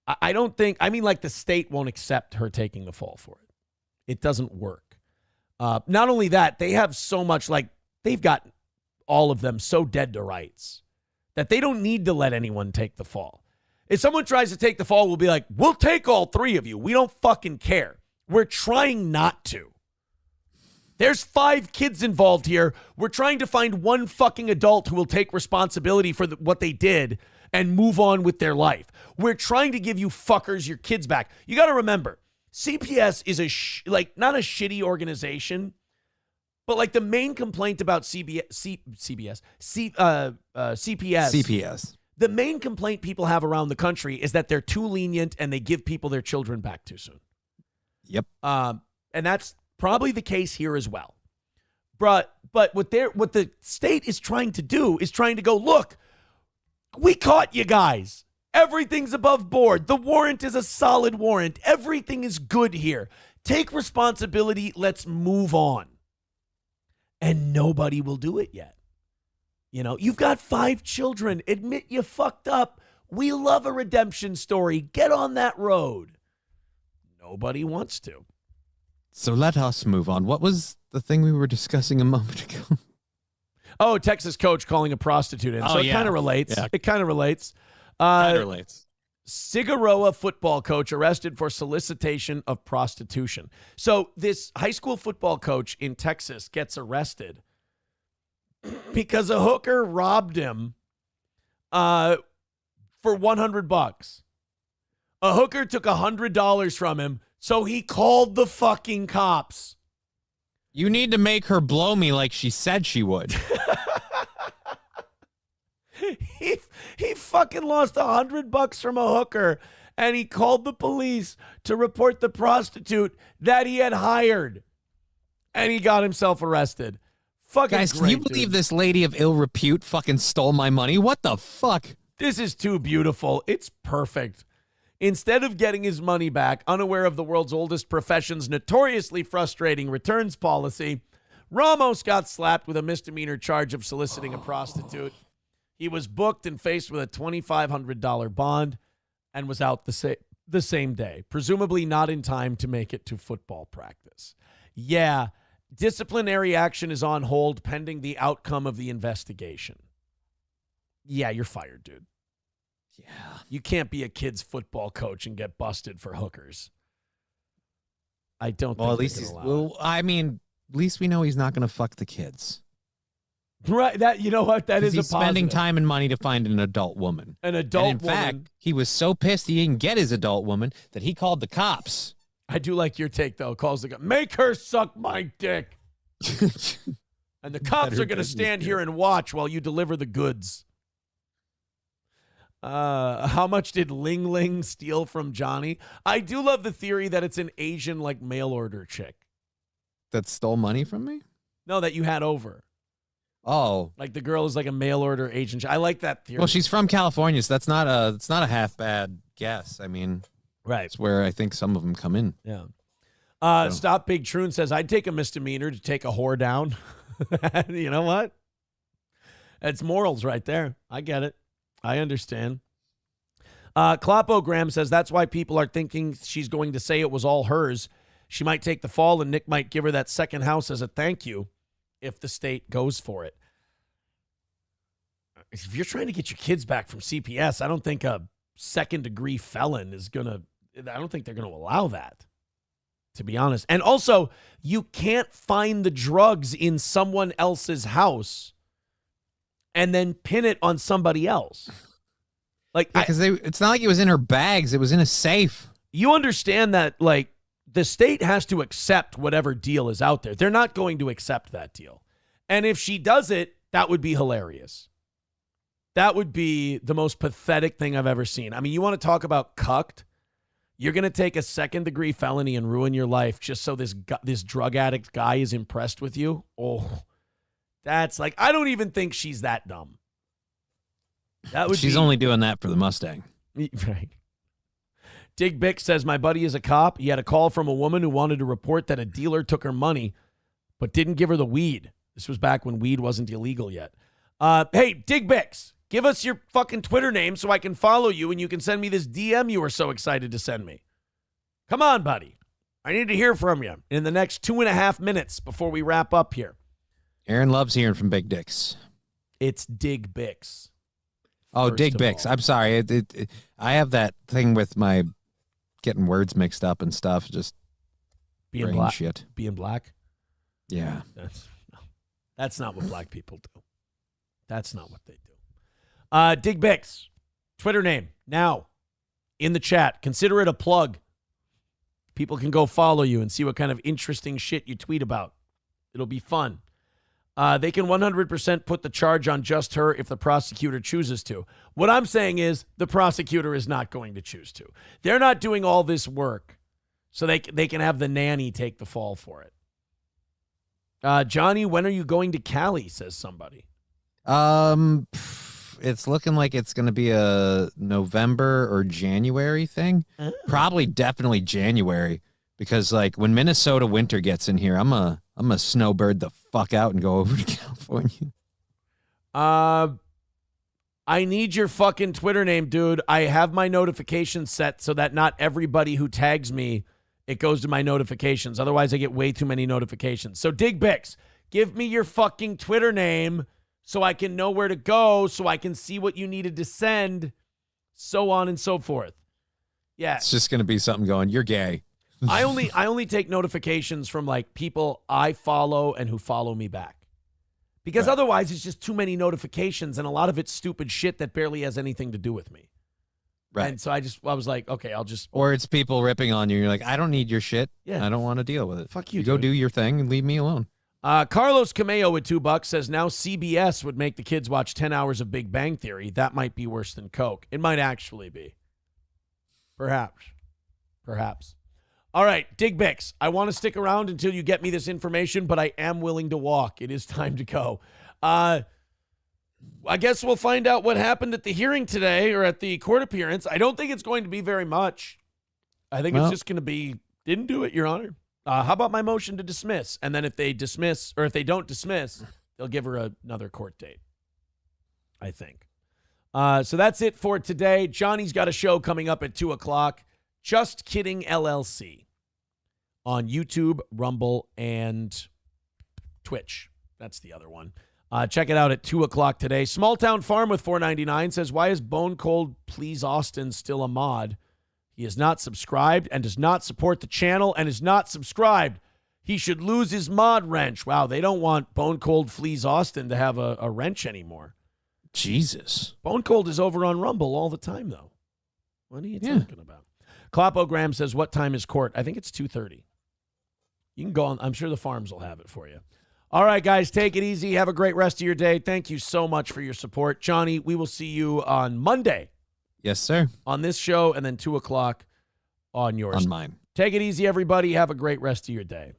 Like the state won't accept her taking the fall for it. It doesn't work. Not only that, they have so much, like, they've got all of them so dead to rights that they don't need to let anyone take the fall. If someone tries to take the fall, we'll be like, we'll take all three of you. We don't fucking care. We're trying not to. There's 5 kids involved here. We're trying to find one fucking adult who will take responsibility for what they did and move on with their life. We're trying to give you fuckers your kids back. You got to remember, CPS is not a shitty organization, but like the main complaint about CPS, the main complaint people have around the country is that they're too lenient and they give people their children back too soon. Yep. And that's probably the case here as well. But what the state is trying to do is trying to go, look, we caught you guys. Everything's above board. The warrant is a solid warrant. Everything is good here. Take responsibility. Let's move on. And nobody will do it yet. You know, you've got 5 children. Admit you fucked up. We love a redemption story. Get on that road. Nobody wants to. So let us move on. What was the thing we were discussing a moment ago? Oh, Texas coach calling a prostitute in. So it kind of relates. Yeah. It kind of relates. Figueroa football coach arrested for solicitation of prostitution. So this high school football coach in Texas gets arrested because a hooker robbed him for $100. A hooker took $100 from him, so he called the fucking cops. You need to make her blow me like she said she would. He fucking lost $100 from a hooker, and he called the police to report the prostitute that he had hired, and he got himself arrested. Fucking guys, great, can you believe dude. this lady of ill repute fucking stole my money? What the fuck? This is too beautiful. It's perfect. Instead of getting his money back, unaware of the world's oldest profession's notoriously frustrating returns policy, Ramos got slapped with a misdemeanor charge of soliciting a prostitute. He was booked and faced with a $2,500 bond and was out the same day, presumably not in time to make it to football practice. Yeah, disciplinary action is on hold pending the outcome of the investigation. Yeah, you're fired, dude. Yeah. You can't be a kid's football coach and get busted for hookers. I don't think at least he's, I mean, at least we know he's not going to fuck the kids. Right. That, you know what? That is he's a positive. spending time and money to find an adult woman. An adult and in woman. fact, he was so pissed he didn't get his adult woman that he called the cops. I do like your take, though. Calls the guy. Make her suck my dick. And the cops are going to stand here and watch while you deliver the goods. How much did Ling Ling steal from Johnny? I do love the theory that it's an Asian, like, mail order chick. That stole money from me? No, that you had over. Oh. Like the girl is like a mail order agent. I like that theory. Well, she's from California, so that's not a half bad guess. I mean, right. It's where I think some of them come in. Yeah. Stop Big Troon says, I'd take a misdemeanor to take a whore down. You know what? It's morals right there. I get it. I understand. Clopogram says, that's why people are thinking she's going to say it was all hers. She might take the fall and Nick might give her that second house as a thank you if the state goes for it. If you're trying to get your kids back from CPS, I don't think a second-degree felon is going to, I don't think they're going to allow that, to be honest. And also, you can't find the drugs in someone else's house and then pin it on somebody else. Like, because it's not like it was in her bags. It was in a safe. You understand that, like, the state has to accept whatever deal is out there. They're not going to accept that deal. And if she does it, that would be hilarious. That would be the most pathetic thing I've ever seen. I mean, you want to talk about cucked? You're going to take a second-degree felony and ruin your life just so this drug addict guy is impressed with you? Oh, that's like, I don't even think she's that dumb. She's only doing that for the Mustang. Right. Dig Bick says, my buddy is a cop. He had a call from a woman who wanted to report that a dealer took her money but didn't give her the weed. This was back when weed wasn't illegal yet. Hey, Dig Bicks, give us your fucking Twitter name so I can follow you and you can send me this DM you were so excited to send me. Come on, buddy. I need to hear from you in the next 2.5 minutes before we wrap up here. Aaron loves hearing from big dicks. It's Dig Bicks. Oh, Dig Bicks. I'm sorry. I have that thing with my getting words mixed up and stuff. Just being black. Shit. Being black? Yeah. That's not what black people do. That's not what they do. Dig Bicks, Twitter name, now, in the chat. Consider it a plug. People can go follow you and see what kind of interesting shit you tweet about. It'll be fun. They can 100% put the charge on just her if the prosecutor chooses to. What I'm saying is the prosecutor is not going to choose to. They're not doing all this work so they can have the nanny take the fall for it. Johnny, when are you going to Cali, says somebody. It's looking like it's going to be a November or January thing. Probably definitely January because like when Minnesota winter gets in here, I'm a snowbird the fuck out and go over to California. I need your fucking Twitter name, dude. I have my notifications set so that not everybody who tags me, it goes to my notifications. Otherwise, I get way too many notifications. So Dig Bicks, give me your fucking Twitter name so I can know where to go, so I can see what you needed to send, so on and so forth. Yeah. It's just going to be something going, you're gay. I only take notifications from like people I follow and who follow me back. Because otherwise it's just too many notifications and a lot of it's stupid shit that barely has anything to do with me. Right. And so I was like, okay, I'll just. Or it's people ripping on you. You're like, I don't need your shit. Yeah. I don't want to deal with it. Fuck you. Go do your thing and leave me alone. Carlos Cameo with $2 says now CBS would make the kids watch 10 hours of Big Bang Theory. That might be worse than Coke. It might actually be. Perhaps. All right, Dig Bicks, I want to stick around until you get me this information, but I am willing to walk. It is time to go. I guess we'll find out what happened at the hearing today or at the court appearance. I don't think it's going to be very much. I think it's just going to be, didn't do it, Your Honor. How about my motion to dismiss? And then if they dismiss, or if they don't dismiss, they'll give her another court date, I think. So that's it for today. Johnny's got a show coming up at 2 o'clock. Just Kidding LLC on YouTube, Rumble, and Twitch. That's the other one. Check it out at 2 o'clock today. Small Town Farm with $4.99 says, why is Bone Cold Please Austin still a mod? He is not subscribed and does not support the channel and is not subscribed. He should lose his mod wrench. Wow, they don't want Bone Cold Fleas Austin to have a wrench anymore. Jesus. Bone Cold is over on Rumble all the time, though. What are you talking about? Clopogram says, what time is court? I think it's 2:30. You can go on. I'm sure the farms will have it for you. All right, guys, take it easy. Have a great rest of your day. Thank you so much for your support. Johnny, we will see you on Monday. Yes, sir. On this show, and then 2 o'clock on yours. On mine. Take it easy, everybody. Have a great rest of your day.